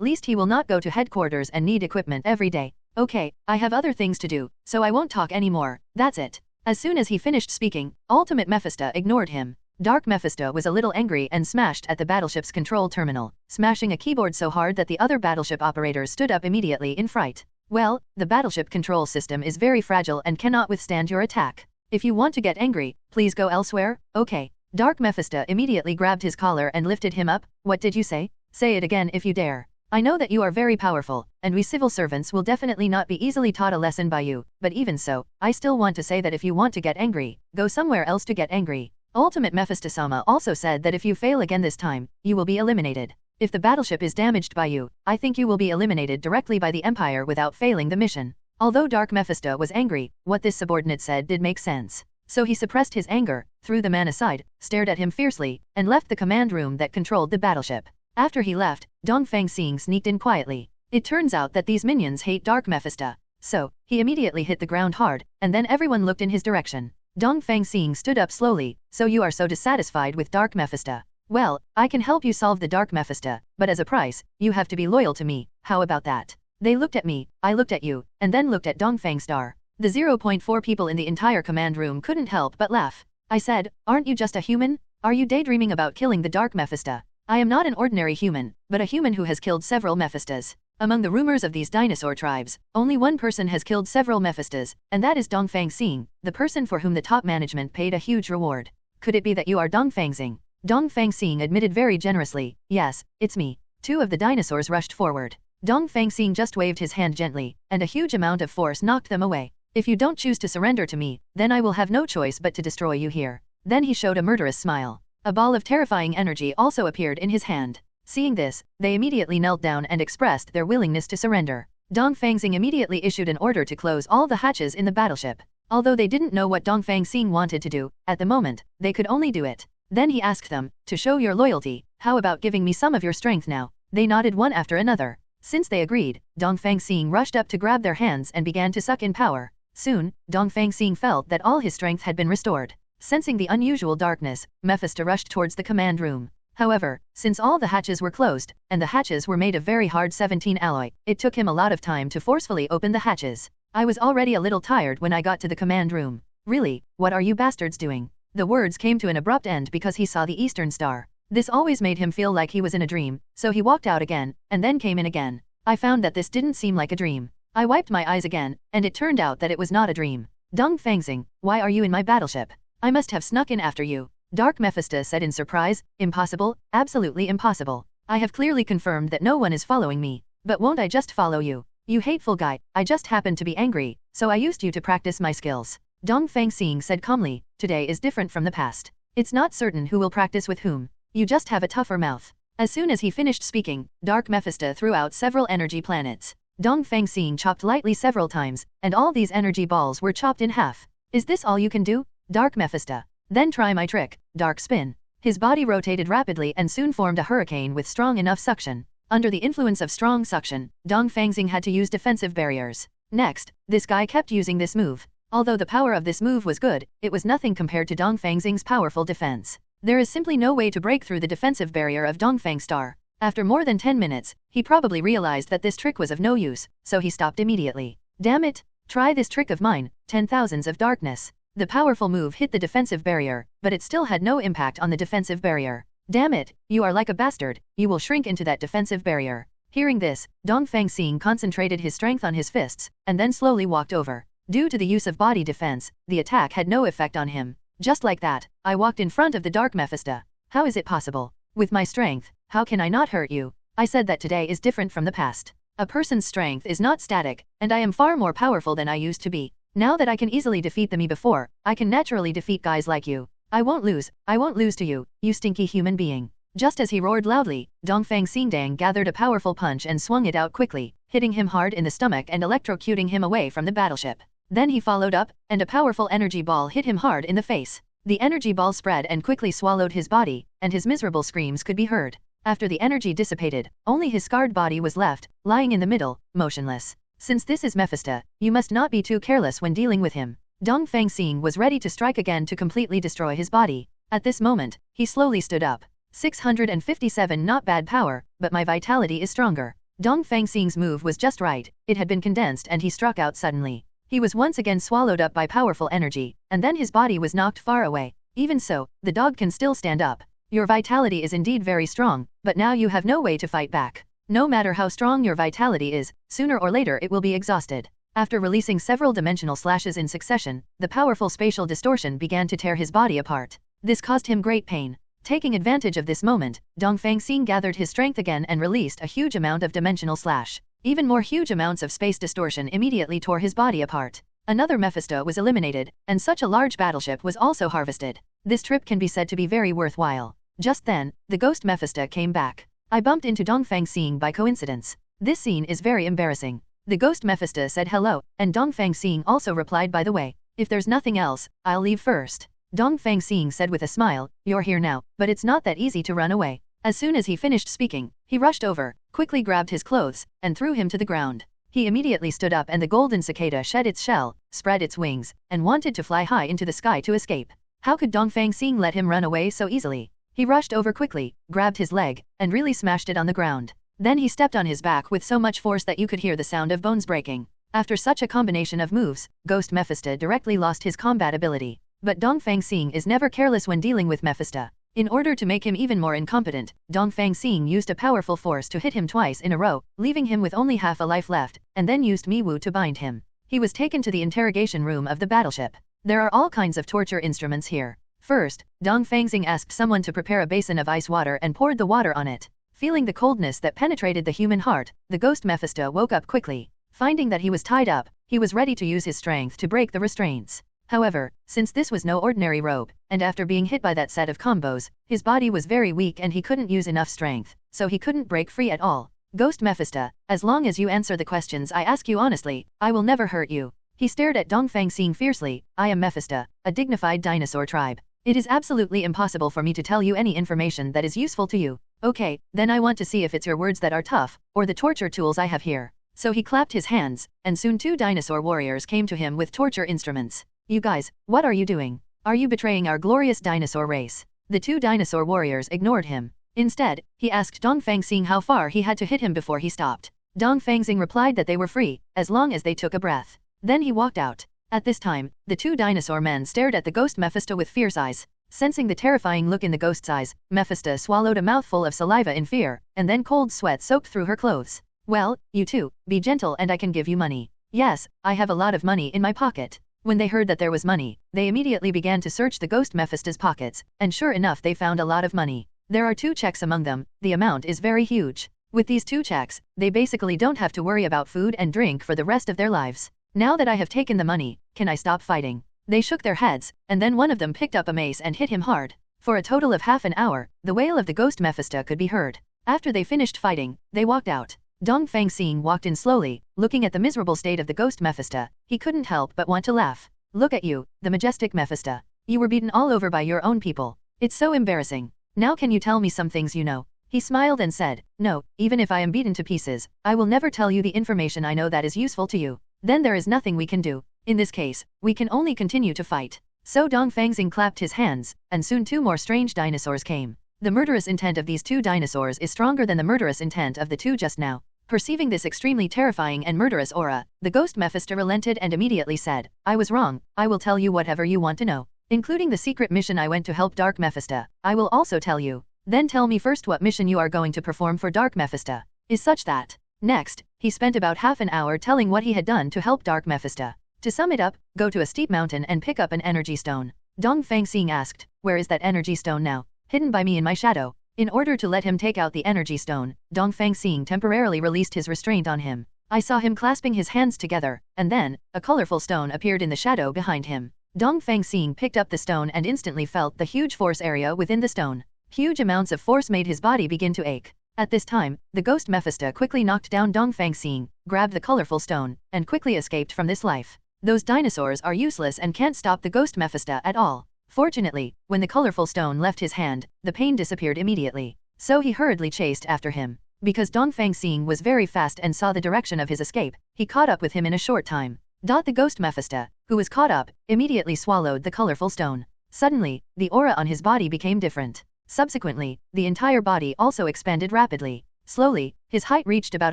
least he will not go to headquarters and need equipment every day. Okay, I have other things to do, so I won't talk anymore, that's it. As soon as he finished speaking, Ultimate Mephisto ignored him. Dark Mephisto was a little angry and smashed at the battleship's control terminal, smashing a keyboard so hard that the other battleship operators stood up immediately in fright. Well, the battleship control system is very fragile and cannot withstand your attack. If you want to get angry, please go elsewhere, okay. Dark Mephisto immediately grabbed his collar and lifted him up. What did you say? Say it again if you dare. I know that you are very powerful, and we civil servants will definitely not be easily taught a lesson by you, but even so, I still want to say that if you want to get angry, go somewhere else to get angry. Ultimate Mephisto-sama also said that if you fail again this time, you will be eliminated. If the battleship is damaged by you, I think you will be eliminated directly by the Empire without failing the mission. Although Dark Mephisto was angry, what this subordinate said did make sense. So he suppressed his anger, threw the man aside, stared at him fiercely, and left the command room that controlled the battleship. After he left, Dongfang Xing sneaked in quietly. It turns out that these minions hate Dark Mephisto. So, he immediately hit the ground hard, and then everyone looked in his direction. Dongfang Xing stood up slowly, so you are so dissatisfied with Dark Mephisto. Well, I can help you solve the Dark Mephisto, but as a price, you have to be loyal to me, how about that? They looked at me, I looked at you, and then looked at Dongfang Star. The 0.4 people in the entire command room couldn't help but laugh. I said, aren't you just a human? Are you daydreaming about killing the Dark Mephisto? I am not an ordinary human, but a human who has killed several Mephistos. Among the rumors of these dinosaur tribes, only one person has killed several Mephistos, and that is Dongfang Xing, the person for whom the top management paid a huge reward. Could it be that you are Dongfang Xing? Dongfang Xing admitted very generously, yes, it's me. Two of the dinosaurs rushed forward. Dongfang Xing just waved his hand gently, and a huge amount of force knocked them away. If you don't choose to surrender to me, then I will have no choice but to destroy you here. Then he showed a murderous smile. A ball of terrifying energy also appeared in his hand. Seeing this, they immediately knelt down and expressed their willingness to surrender. Dongfang Xing immediately issued an order to close all the hatches in the battleship. Although they didn't know what Dongfang Xing wanted to do, at the moment, they could only do it. Then he asked them, to show your loyalty, how about giving me some of your strength now? They nodded one after another. Since they agreed, Dongfang Xing rushed up to grab their hands and began to suck in power. Soon, Dongfang Xing felt that all his strength had been restored. Sensing the unusual darkness, Mephisto rushed towards the command room. However, since all the hatches were closed, and the hatches were made of very hard 17 alloy, it took him a lot of time to forcefully open the hatches. I was already a little tired when I got to the command room. Really, what are you bastards doing? The words came to an abrupt end because he saw the Eastern Star. This always made him feel like he was in a dream, so he walked out again, and then came in again. I found that this didn't seem like a dream. I wiped my eyes again, and it turned out that it was not a dream. Dongfang Xing, why are you in my battleship? I must have snuck in after you. Dark Mephisto said in surprise. Impossible, absolutely impossible. I have clearly confirmed that no one is following me. But won't I just follow you? You hateful guy, I just happened to be angry, so I used you to practice my skills. Dongfang Xing said calmly, today is different from the past. It's not certain who will practice with whom. You just have a tougher mouth. As soon as he finished speaking, Dark Mephisto threw out several energy planets. Dongfang Xing chopped lightly several times, and all these energy balls were chopped in half. Is this all you can do? Dark Mephisto. Then try my trick, Dark Spin. His body rotated rapidly and soon formed a hurricane with strong enough suction. Under the influence of strong suction, Dongfang Xing had to use defensive barriers. Next, this guy kept using this move. Although the power of this move was good, it was nothing compared to Dongfang Xing's powerful defense. There is simply no way to break through the defensive barrier of Dongfang Star. After more than 10 minutes, he probably realized that this trick was of no use, so he stopped immediately. Damn it! Try this trick of mine, 10,000s of darkness. The powerful move hit the defensive barrier, but it still had no impact on the defensive barrier. Damn it, you are like a bastard, you will shrink into that defensive barrier. Hearing this, Dongfang Xing concentrated his strength on his fists, and then slowly walked over. Due to the use of body defense, the attack had no effect on him. Just like that, I walked in front of the Dark Mephisto. How is it possible? With my strength, how can I not hurt you? I said that today is different from the past. A person's strength is not static, and I am far more powerful than I used to be. Now that I can easily defeat the me before, I can naturally defeat guys like you. I won't lose to you, you stinky human being. Just as he roared loudly, Dongfang Xing gathered a powerful punch and swung it out quickly, hitting him hard in the stomach and electrocuting him away from the battleship. Then he followed up, and a powerful energy ball hit him hard in the face. The energy ball spread and quickly swallowed his body, and his miserable screams could be heard. After the energy dissipated, only his scarred body was left, lying in the middle, motionless. Since this is Mephisto, you must not be too careless when dealing with him. Dongfang Xing was ready to strike again to completely destroy his body. At this moment, he slowly stood up. 657 not bad power, but my vitality is stronger. Dongfang Xing's move was just right, it had been condensed and he struck out suddenly. He was once again swallowed up by powerful energy, and then his body was knocked far away. Even so, the dog can still stand up. Your vitality is indeed very strong, but now you have no way to fight back. No matter how strong your vitality is, sooner or later it will be exhausted. After releasing several dimensional slashes in succession, the powerful spatial distortion began to tear his body apart. This caused him great pain. Taking advantage of this moment, Dongfang Xing gathered his strength again and released a huge amount of dimensional slash. Even more huge amounts of space distortion immediately tore his body apart. Another Mephisto was eliminated, and such a large battleship was also harvested. This trip can be said to be very worthwhile. Just then, the ghost Mephisto came back. I bumped into Dongfang Xing by coincidence. This scene is very embarrassing. The ghost Mephisto said hello, and Dongfang Xing also replied by the way. If there's nothing else, I'll leave first. Dongfang Xing said with a smile, you're here now, but it's not that easy to run away. As soon as he finished speaking, he rushed over, quickly grabbed his clothes, and threw him to the ground. He immediately stood up and the golden cicada shed its shell, spread its wings, and wanted to fly high into the sky to escape. How could Dongfang Xing let him run away so easily? He rushed over quickly, grabbed his leg, and really smashed it on the ground. Then he stepped on his back with so much force that you could hear the sound of bones breaking. After such a combination of moves, Ghost Mephisto directly lost his combat ability. But Dongfang Xing is never careless when dealing with Mephisto. In order to make him even more incompetent, Dongfang Xing used a powerful force to hit him twice in a row, leaving him with only half a life left, and then used Miwu to bind him. He was taken to the interrogation room of the battleship. There are all kinds of torture instruments here. First, Dongfang Xing asked someone to prepare a basin of ice water and poured the water on it. Feeling the coldness that penetrated the human heart, the ghost Mephisto woke up quickly. Finding that he was tied up, he was ready to use his strength to break the restraints. However, since this was no ordinary rope, and after being hit by that set of combos, his body was very weak and he couldn't use enough strength, so he couldn't break free at all. Ghost Mephisto, as long as you answer the questions I ask you honestly, I will never hurt you. He stared at Dongfang Xing fiercely. I am Mephisto, a dignified dinosaur tribe. It is absolutely impossible for me to tell you any information that is useful to you. Okay, then I want to see if it's your words that are tough, or the torture tools I have here. So he clapped his hands, and soon two dinosaur warriors came to him with torture instruments. You guys, what are you doing? Are you betraying our glorious dinosaur race? The two dinosaur warriors ignored him. Instead, he asked Dongfang Xing how far he had to hit him before he stopped. Dongfang Xing replied that they were free, as long as they took a breath. Then he walked out. At this time, the two dinosaur men stared at the ghost Mephisto with fierce eyes. Sensing the terrifying look in the ghost's eyes, Mephisto swallowed a mouthful of saliva in fear, and then cold sweat soaked through her clothes. Well, you too, be gentle and I can give you money. Yes, I have a lot of money in my pocket. When they heard that there was money, they immediately began to search the ghost Mephisto's pockets, and sure enough they found a lot of money. There are 2 checks among them, the amount is very huge. With these 2 checks, they basically don't have to worry about food and drink for the rest of their lives. Now that I have taken the money, can I stop fighting? They shook their heads, and then one of them picked up a mace and hit him hard. For a total of half an hour, the wail of the ghost Mephisto could be heard. After they finished fighting, they walked out. Dongfang Xing walked in slowly, looking at the miserable state of the ghost Mephisto. He couldn't help but want to laugh. Look at you, the majestic Mephisto. You were beaten all over by your own people. It's so embarrassing. Now can you tell me some things you know? He smiled and said, no, even if I am beaten to pieces, I will never tell you the information I know that is useful to you. Then there is nothing we can do. In this case, we can only continue to fight. So Dongfang Xing clapped his hands, and soon 2 more strange dinosaurs came. The murderous intent of these 2 dinosaurs is stronger than the murderous intent of the 2 just now. Perceiving this extremely terrifying and murderous aura, the ghost Mephisto relented and immediately said, I was wrong, I will tell you whatever you want to know. Including the secret mission I went to help Dark Mephisto, I will also tell you. Then tell me first what mission you are going to perform for Dark Mephisto. Is such that. Next, he spent about half an hour telling what he had done to help Dark Mephisto. To sum it up, go to a steep mountain and pick up an energy stone. Dongfang Xing asked, where is that energy stone now? Hidden by me in my shadow. In order to let him take out the energy stone, Dongfang Xing temporarily released his restraint on him. I saw him clasping his hands together, and then, a colorful stone appeared in the shadow behind him. Dongfang Xing picked up the stone and instantly felt the huge force area within the stone. Huge amounts of force made his body begin to ache. At this time, the ghost Mephisto quickly knocked down Dongfang Xing, grabbed the colorful stone, and quickly escaped from this life. Those dinosaurs are useless and can't stop the ghost Mephisto at all. Fortunately, when the colorful stone left his hand, the pain disappeared immediately. So he hurriedly chased after him. Because Dongfang Xing was very fast and saw the direction of his escape, he caught up with him in a short time. The ghost Mephisto, who was caught up, immediately swallowed the colorful stone. Suddenly, the aura on his body became different. Subsequently, the entire body also expanded rapidly. Slowly, his height reached about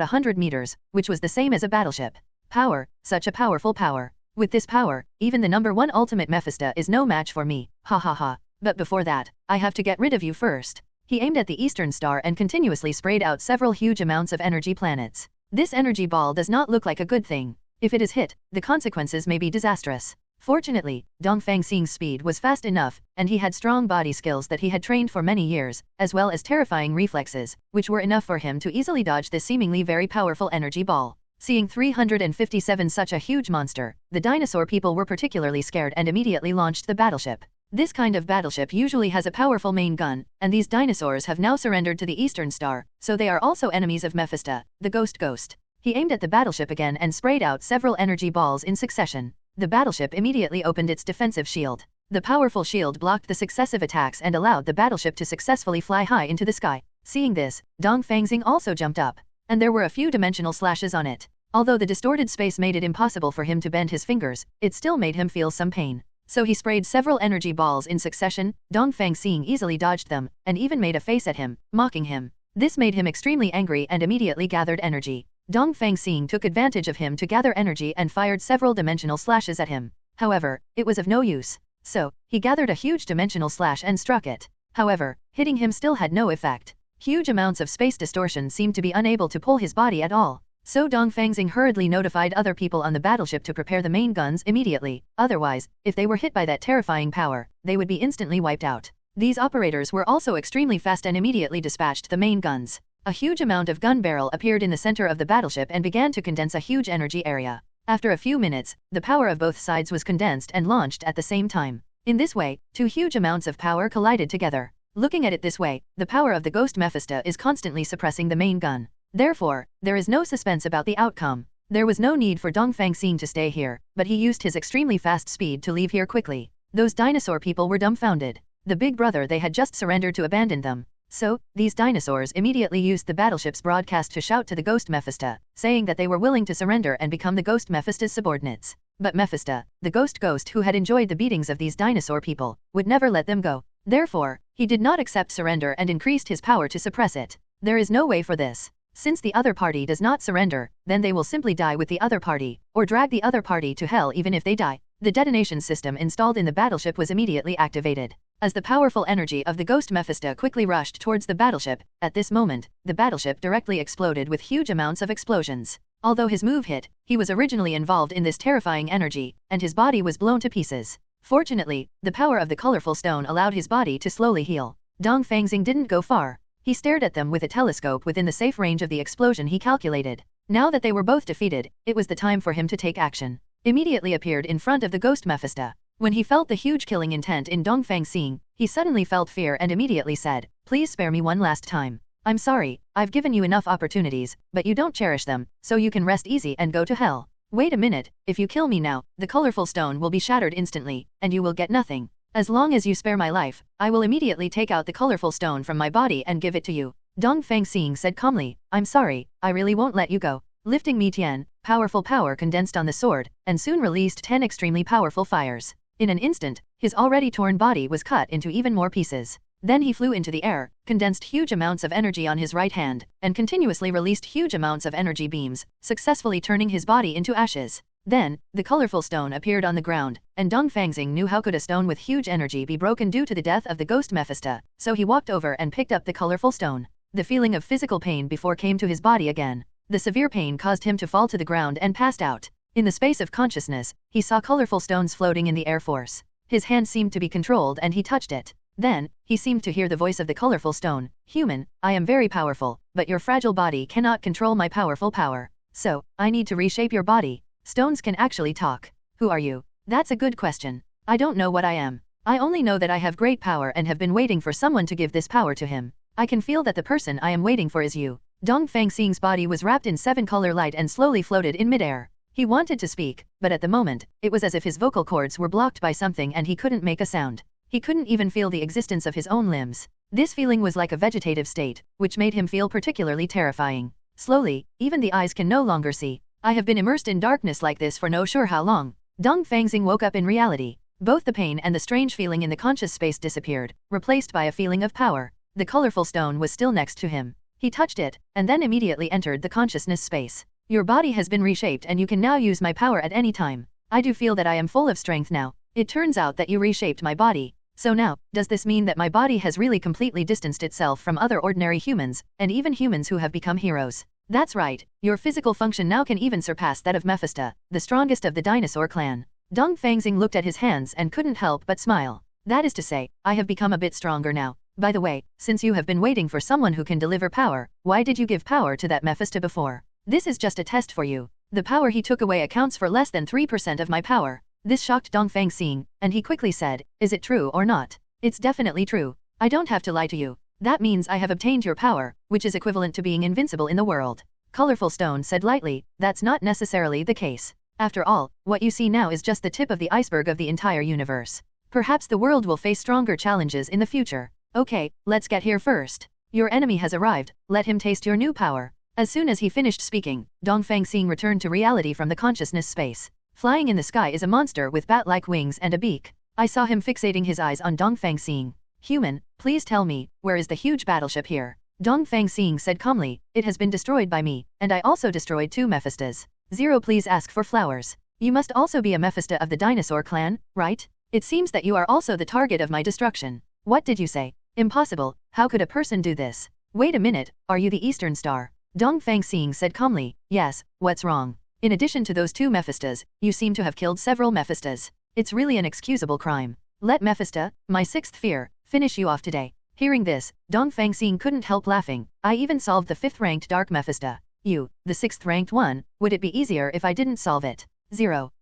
100 meters, which was the same as a battleship. Power, such a powerful power. With this power, even the number 1 ultimate Mephisto is no match for me, ha ha ha. But before that, I have to get rid of you first. He aimed at the eastern star and continuously sprayed out several huge amounts of energy planets. This energy ball does not look like a good thing. If it is hit, the consequences may be disastrous. Fortunately, Dongfang Xing's speed was fast enough, and he had strong body skills that he had trained for many years, as well as terrifying reflexes, which were enough for him to easily dodge this seemingly very powerful energy ball. Seeing 357 such a huge monster, the dinosaur people were particularly scared and immediately launched the battleship. This kind of battleship usually has a powerful main gun, and these dinosaurs have now surrendered to the Eastern Star, so they are also enemies of Mephisto, the ghost. He aimed at the battleship again and sprayed out several energy balls in succession. The battleship immediately opened its defensive shield. The powerful shield blocked the successive attacks and allowed the battleship to successfully fly high into the sky. Seeing this, Dongfang Xing also jumped up, and there were a few dimensional slashes on it. Although the distorted space made it impossible for him to bend his fingers, it still made him feel some pain. So he sprayed several energy balls in succession. Dongfang Xing easily dodged them, and even made a face at him, mocking him. This made him extremely angry and immediately gathered energy. Dongfang Xing took advantage of him to gather energy and fired several dimensional slashes at him. However, it was of no use. So, he gathered a huge dimensional slash and struck it. However, hitting him still had no effect. Huge amounts of space distortion seemed to be unable to pull his body at all. So Dongfang Xing hurriedly notified other people on the battleship to prepare the main guns immediately, otherwise, if they were hit by that terrifying power, they would be instantly wiped out. These operators were also extremely fast and immediately dispatched the main guns. A huge amount of gun barrel appeared in the center of the battleship and began to condense a huge energy area. After a few minutes, the power of both sides was condensed and launched at the same time. In this way, two huge amounts of power collided together. Looking at it this way, the power of the ghost Mephisto is constantly suppressing the main gun. Therefore, there is no suspense about the outcome. There was no need for Dongfang Xing to stay here, but he used his extremely fast speed to leave here quickly. Those dinosaur people were dumbfounded. The big brother they had just surrendered to abandon them. So, these dinosaurs immediately used the battleship's broadcast to shout to the ghost Mephisto, saying that they were willing to surrender and become the ghost Mephisto's subordinates. But Mephisto, the ghost who had enjoyed the beatings of these dinosaur people, would never let them go. Therefore, he did not accept surrender and increased his power to suppress it. There is no way for this. Since the other party does not surrender, then they will simply die with the other party, or drag the other party to hell even if they die. The detonation system installed in the battleship was immediately activated. as the powerful energy of the ghost Mephisto quickly rushed towards the battleship. At this moment, the battleship directly exploded with huge amounts of explosions. Although his move hit, he was originally involved in this terrifying energy, and his body was blown to pieces. Fortunately, the power of the colorful stone allowed his body to slowly heal. Dongfang Xing didn't go far. He stared at them with a telescope within the safe range of the explosion he calculated. Now that they were both defeated, it was the time for him to take action. Immediately appeared in front of the ghost Mephisto. When he felt the huge killing intent in Dongfang Xing, he suddenly felt fear and immediately said, "Please spare me one last time. I'm sorry, I've given you enough opportunities, but you don't cherish them, so you can rest easy and go to hell. Wait a minute, if you kill me now, the colorful stone will be shattered instantly, and you will get nothing. As long as you spare my life, I will immediately take out the colorful stone from my body and give it to you." Dongfang Xing said calmly, "I'm sorry, I really won't let you go." Lifting Mi Tian, powerful power condensed on the sword, and soon released 10 extremely powerful fires. In an instant, his already torn body was cut into even more pieces. Then he flew into the air, condensed huge amounts of energy on his right hand, and continuously released huge amounts of energy beams, successfully turning his body into ashes. Then, the colorful stone appeared on the ground, and Dongfang Xing knew how could a stone with huge energy be broken due to the death of the ghost Mephisto, so he walked over and picked up the colorful stone. The feeling of physical pain before came to his body again. The severe pain caused him to fall to the ground and passed out. In the space of consciousness, he saw colorful stones floating in the air force. His hand seemed to be controlled and he touched it. Then, he seemed to hear the voice of the colorful stone, "Human, I am very powerful, but your fragile body cannot control my powerful power. So, I need to reshape your body." Stones can actually talk. "Who are you?" "That's a good question. I don't know what I am. I only know that I have great power and have been waiting for someone to give this power to him. I can feel that the person I am waiting for is you." Dongfang Xing's body was wrapped in 7-color light and slowly floated in midair. He wanted to speak, but at the moment, it was as if his vocal cords were blocked by something and he couldn't make a sound. He couldn't even feel the existence of his own limbs. This feeling was like a vegetative state, which made him feel particularly terrifying. Slowly, even the eyes can no longer see. "I have been immersed in darkness like this for no sure how long." Dongfang Xing woke up in reality. Both the pain and the strange feeling in the conscious space disappeared, replaced by a feeling of power. The colorful stone was still next to him. He touched it, and then immediately entered the consciousness space. "Your body has been reshaped and you can now use my power at any time. I do feel that I am full of strength now. It turns out that you reshaped my body. So now, does this mean that my body has really completely distanced itself from other ordinary humans, and even humans who have become heroes?" "That's right, your physical function now can even surpass that of Mephisto, the strongest of the dinosaur clan." Dongfang Xing looked at his hands and couldn't help but smile. "That is to say, I have become a bit stronger now. By the way, since you have been waiting for someone who can deliver power, why did you give power to that Mephisto before? This is just a test for you. The power he took away accounts for less than 3% of my power." This shocked Dongfang Xing, and he quickly said, "Is it true or not?" "It's definitely true. I don't have to lie to you. That means I have obtained your power, which is equivalent to being invincible in the world." Colorful Stone said lightly, "That's not necessarily the case. After all, what you see now is just the tip of the iceberg of the entire universe. Perhaps the world will face stronger challenges in the future. Okay, let's get here first. Your enemy has arrived, let him taste your new power." As soon as he finished speaking, Dongfang Xing returned to reality from the consciousness space. Flying in the sky is a monster with bat-like wings and a beak. I saw him fixating his eyes on Dongfang Xing. "Human, please tell me, where is the huge battleship here?" Dongfang Xing said calmly, "It has been destroyed by me, and I also destroyed 2 Mephistos. 0 Please ask for flowers. You must also be a Mephisto of the dinosaur clan, right? It seems that you are also the target of my destruction." "What did you say? Impossible, how could a person do this?" "Wait a minute, are you the Eastern Star?" Dongfang Xing said calmly, "Yes, what's wrong? In addition to those 2 Mephistos, you seem to have killed several Mephistos. It's really an excusable crime. Let Mephisto, my 6th fear, finish you off today." Hearing this, Dongfang Xing couldn't help laughing. "I even solved the 5th-ranked Dark Mephisto. You, the 6th-ranked one, would it be easier if I didn't solve it?" 0.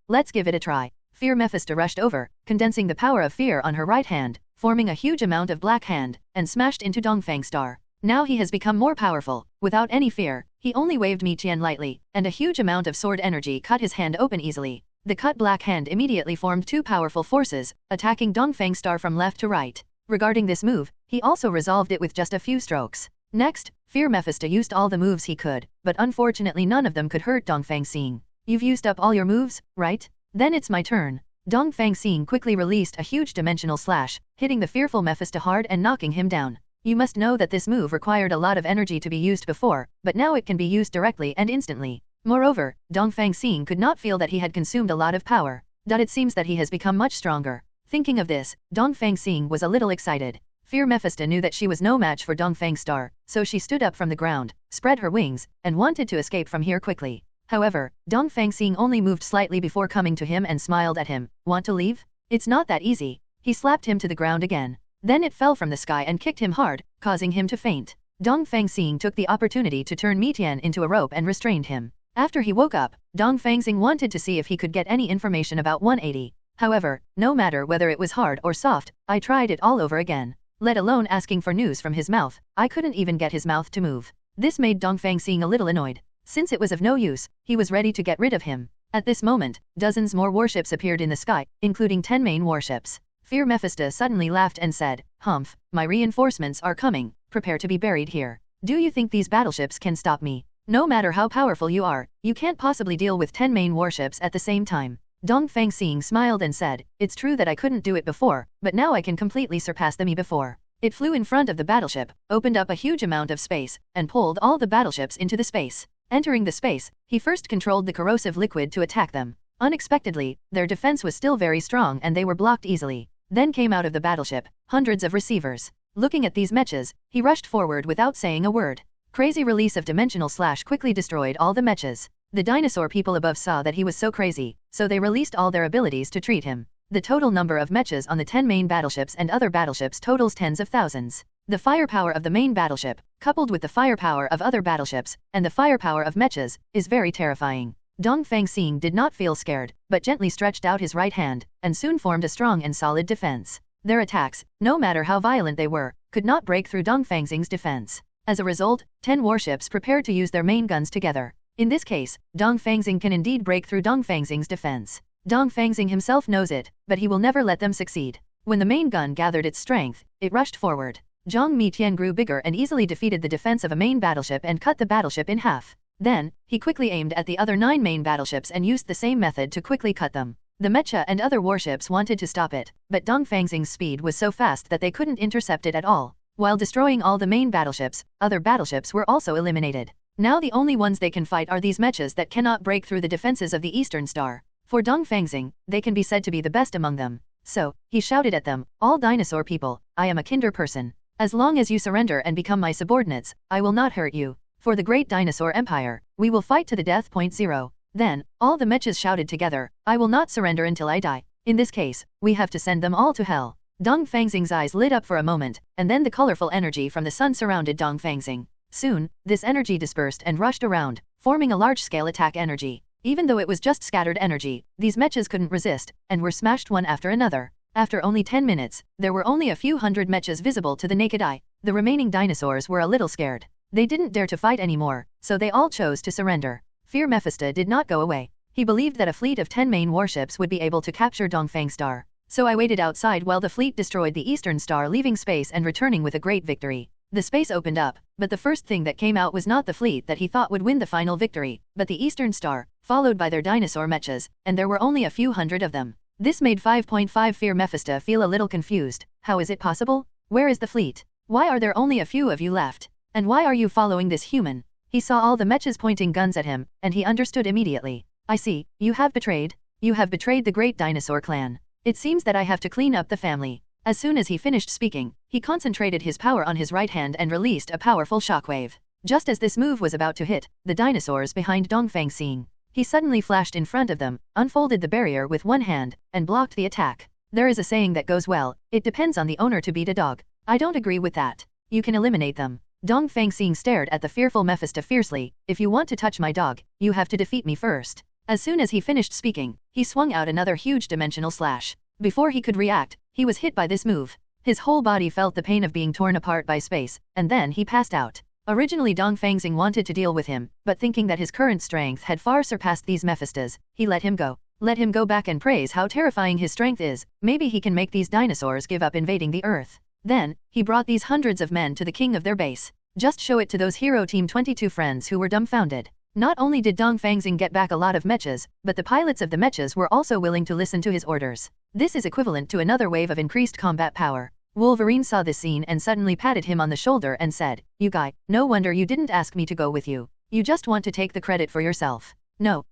Let's give it a try. Fear Mephisto rushed over, condensing the power of fear on her right hand, forming a huge amount of black hand, and smashed into Dongfang Star. Now he has become more powerful. Without any fear, he only waved Mi Tian lightly, and a huge amount of sword energy cut his hand open easily. The cut black hand immediately formed 2 powerful forces, attacking Dongfang Star from left to right. Regarding this move, he also resolved it with just a few strokes. Next, Fear Mephisto used all the moves he could, but unfortunately none of them could hurt Dongfang Xing. "You've used up all your moves, right? Then it's my turn." Dongfang Xing quickly released a huge dimensional slash, hitting the fearful Mephisto hard and knocking him down. You must know that this move required a lot of energy to be used before, but now it can be used directly and instantly. Moreover, Dongfang Xing could not feel that he had consumed a lot of power. It seems that he has become much stronger. Thinking of this, Dongfang Xing was a little excited. Fear Mephisto knew that she was no match for Dongfang Star, so she stood up from the ground, spread her wings, and wanted to escape from here quickly. However, Dongfang Xing only moved slightly before coming to him and smiled at him. Want to leave? It's not that easy. He slapped him to the ground again. Then it fell from the sky and kicked him hard, causing him to faint. Dongfang Xing took the opportunity to turn Mitian into a rope and restrained him. After he woke up, Dongfang Xing wanted to see if he could get any information about 180. However, no matter whether it was hard or soft, I tried it all over again. Let alone asking for news from his mouth, I couldn't even get his mouth to move. This made Dongfang Xing a little annoyed. Since it was of no use, he was ready to get rid of him. At this moment, dozens more warships appeared in the sky, including 10 main warships. Fear Mephisto suddenly laughed and said, "Humph, my reinforcements are coming, prepare to be buried here. Do you think these battleships can stop me? No matter how powerful you are, you can't possibly deal with 10 main warships at the same time." Dongfang Xing smiled and said, "It's true that I couldn't do it before, but now I can completely surpass them before." It flew in front of the battleship, opened up a huge amount of space, and pulled all the battleships into the space. Entering the space, he first controlled the corrosive liquid to attack them. Unexpectedly, their defense was still very strong and they were blocked easily. Then came out of the battleship hundreds of receivers. Looking at these mechas, he rushed forward without saying a word. Crazy release of dimensional slash quickly destroyed all the mechas. The dinosaur people above saw that he was so crazy, so they released all their abilities to treat him. The total number of mechas on the 10 main battleships and other battleships totals tens of thousands. The firepower of the main battleship, coupled with the firepower of other battleships, and the firepower of mechas, is very terrifying. Dongfang Xing did not feel scared, but gently stretched out his right hand, and soon formed a strong and solid defense. Their attacks, no matter how violent they were, could not break through Dongfang Xing's defense. As a result, 10 warships prepared to use their main guns together. In this case, Dongfang Xing can indeed break through Dongfang Xing's defense. Dongfang Xing himself knows it, but he will never let them succeed. When the main gun gathered its strength, it rushed forward. Zhang Mitian grew bigger and easily defeated the defense of a main battleship and cut the battleship in half. Then, he quickly aimed at the other 9 main battleships and used the same method to quickly cut them. The mecha and other warships wanted to stop it, but Dongfang Xing's speed was so fast that they couldn't intercept it at all. While destroying all the main battleships, other battleships were also eliminated. Now the only ones they can fight are these mechas that cannot break through the defenses of the Eastern Star. For Dongfang Xing, they can be said to be the best among them. So, he shouted at them, "All dinosaur people, I am a kinder person. As long as you surrender and become my subordinates, I will not hurt you. For the great dinosaur empire, we will fight to the death. 0. Then, all the mechas shouted together, "I will not surrender until I die. In this case, we have to send them all to hell." Dongfang Xing's eyes lit up for a moment, and then the colorful energy from the sun surrounded Dongfang Xing. Soon, this energy dispersed and rushed around, forming a large-scale attack energy. Even though it was just scattered energy, these mechas couldn't resist, and were smashed one after another. After only 10 minutes, there were only a few hundred mechas visible to the naked eye. The remaining dinosaurs were a little scared. They didn't dare to fight anymore, so they all chose to surrender. Fear Mephisto did not go away. He believed that a fleet of 10 main warships would be able to capture Dongfang Star. So I waited outside while the fleet destroyed the Eastern Star, leaving space and returning with a great victory. The space opened up, but the first thing that came out was not the fleet that he thought would win the final victory, but the Eastern Star, followed by their dinosaur mechas, and there were only a few hundred of them. This made 5.5 Fear Mephisto feel a little confused. How is it possible? Where is the fleet? Why are there only a few of you left? And why are you following this human? He saw all the mechas pointing guns at him, and he understood immediately. I see, you have betrayed. You have betrayed the great dinosaur clan. It seems that I have to clean up the family. As soon as he finished speaking, he concentrated his power on his right hand and released a powerful shockwave. Just as this move was about to hit the dinosaurs behind Dongfang Xing, he suddenly flashed in front of them, unfolded the barrier with one hand, and blocked the attack. There is a saying that goes well, it depends on the owner to beat a dog. I don't agree with that. You can eliminate them. Dongfang Xing stared at the fearful Mephisto fiercely. If you want to touch my dog, you have to defeat me first. As soon as he finished speaking, he swung out another huge dimensional slash. Before he could react, he was hit by this move. His whole body felt the pain of being torn apart by space, and then he passed out. Originally Dongfang Xing wanted to deal with him, but thinking that his current strength had far surpassed these Mephistos, he let him go. Let him go back and praise how terrifying his strength is. Maybe he can make these dinosaurs give up invading the Earth. Then, he brought these hundreds of men to the king of their base. Just show it to those Hero Team 22 friends who were dumbfounded. Not only did Dongfang Xing get back a lot of mechas, but the pilots of the mechas were also willing to listen to his orders. This is equivalent to another wave of increased combat power. Wolverine saw this scene and suddenly patted him on the shoulder and said, "You guy, no wonder you didn't ask me to go with you. You just want to take the credit for yourself." No,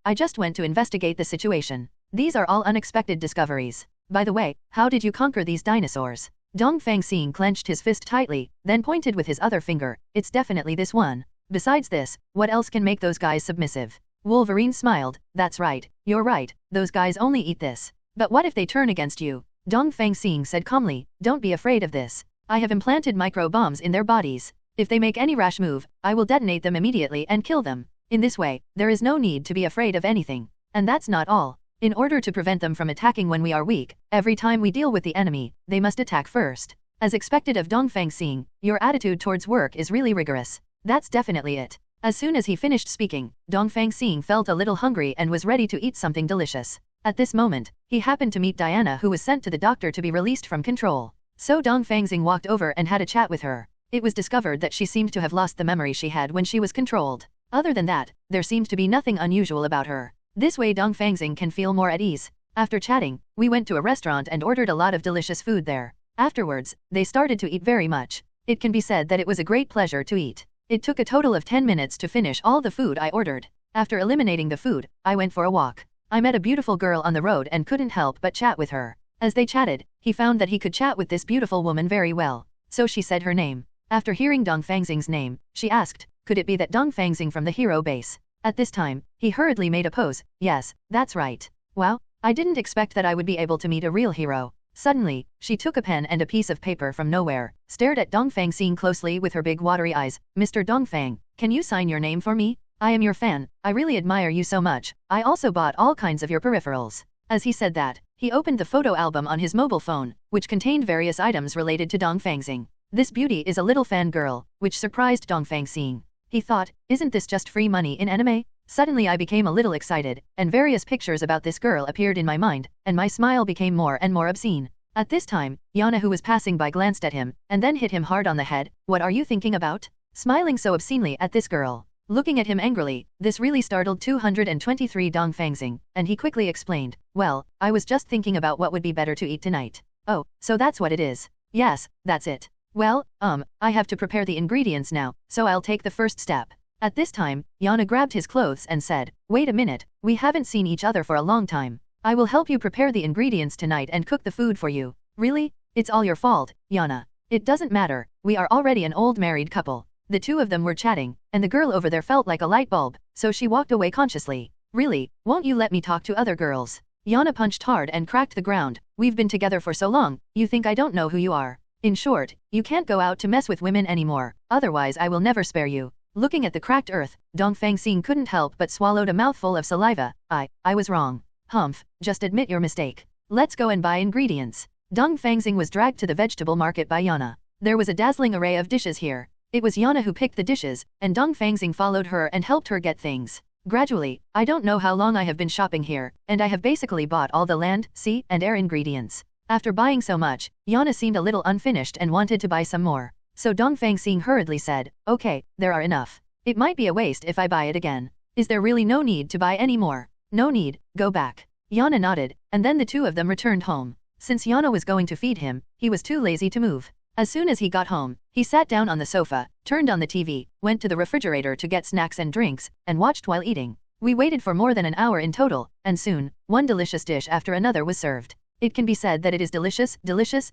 I just went to investigate the situation. These are all unexpected discoveries. By the way, how did you conquer these dinosaurs? Dongfang Xing clenched his fist tightly, then pointed with his other finger. It's definitely this one. Besides this, what else can make those guys submissive? Wolverine smiled. That's right, you're right, those guys only eat this. But what if they turn against you? Dongfang Xing said calmly, don't be afraid of this. I have implanted micro-bombs in their bodies. If they make any rash move, I will detonate them immediately and kill them. In this way, there is no need to be afraid of anything. And that's not all. In order to prevent them from attacking when we are weak, every time we deal with the enemy, they must attack first. As expected of Dongfang Xing, your attitude towards work is really rigorous. That's definitely it. As soon as he finished speaking, Dongfang Xing felt a little hungry and was ready to eat something delicious. At this moment, he happened to meet Diana, who was sent to the doctor to be released from control. So Dongfang Xing walked over and had a chat with her. It was discovered that she seemed to have lost the memory she had when she was controlled. Other than that, there seemed to be nothing unusual about her. This way Dongfang Xing can feel more at ease. After chatting, we went to a restaurant and ordered a lot of delicious food there. Afterwards, they started to eat very much. It can be said that it was a great pleasure to eat. It took a total of 10 minutes to finish all the food I ordered. After eliminating the food, I went for a walk. I met a beautiful girl on the road and couldn't help but chat with her. As they chatted, he found that he could chat with this beautiful woman very well. So she said her name. After hearing Dongfang Xing's name, she asked, could it be that Dongfang Xing from the hero base? At this time, he hurriedly made a pose. Yes, that's right. Wow, I didn't expect that I would be able to meet a real hero. Suddenly, she took a pen and a piece of paper from nowhere, stared at Dongfang Xing closely with her big watery eyes. Mr. Dongfang, can you sign your name for me? I am your fan, I really admire you so much. I also bought all kinds of your peripherals. As he said that, he opened the photo album on his mobile phone, which contained various items related to Dongfang Xing. This beauty is a little fangirl, which surprised Dongfang Xing. He thought, isn't this just free money in anime? Suddenly I became a little excited, and various pictures about this girl appeared in my mind, and my smile became more and more obscene. At this time, Yana, who was passing by, glanced at him, and then hit him hard on the head. What are you thinking about? Smiling so obscenely at this girl. Looking at him angrily, this really startled 223 Dongfang Xing, and he quickly explained, well, I was just thinking about what would be better to eat tonight. Oh, so that's what it is. Yes, that's it. Well, I have to prepare the ingredients now, so I'll take the first step. At this time, Yana grabbed his clothes and said, wait a minute, we haven't seen each other for a long time. I will help you prepare the ingredients tonight and cook the food for you. Really? It's all your fault, Yana. It doesn't matter, we are already an old married couple. The two of them were chatting, and the girl over there felt like a light bulb, so she walked away consciously. Really, won't you let me talk to other girls? Yana punched hard and cracked the ground. We've been together for so long, you think I don't know who you are. In short, you can't go out to mess with women anymore, otherwise I will never spare you. Looking at the cracked earth, Dongfang Xing couldn't help but swallowed a mouthful of saliva. I was wrong. Humph, just admit your mistake. Let's go and buy ingredients. Dongfang Xing was dragged to the vegetable market by Yana. There was a dazzling array of dishes here. It was Yana who picked the dishes, and Dongfang Xing followed her and helped her get things. Gradually, I don't know how long I have been shopping here, and I have basically bought all the land, sea, and air ingredients. After buying so much, Yana seemed a little unfinished and wanted to buy some more. So Dongfang Xing hurriedly said, okay, there are enough. It might be a waste if I buy it again. Is there really no need to buy any more? No need, go back. Yana nodded, and then the two of them returned home. Since Yana was going to feed him, he was too lazy to move. As soon as he got home, he sat down on the sofa, turned on the TV, went to the refrigerator to get snacks and drinks, and watched while eating. We waited for more than an hour in total, and soon, one delicious dish after another was served. It can be said that it is delicious,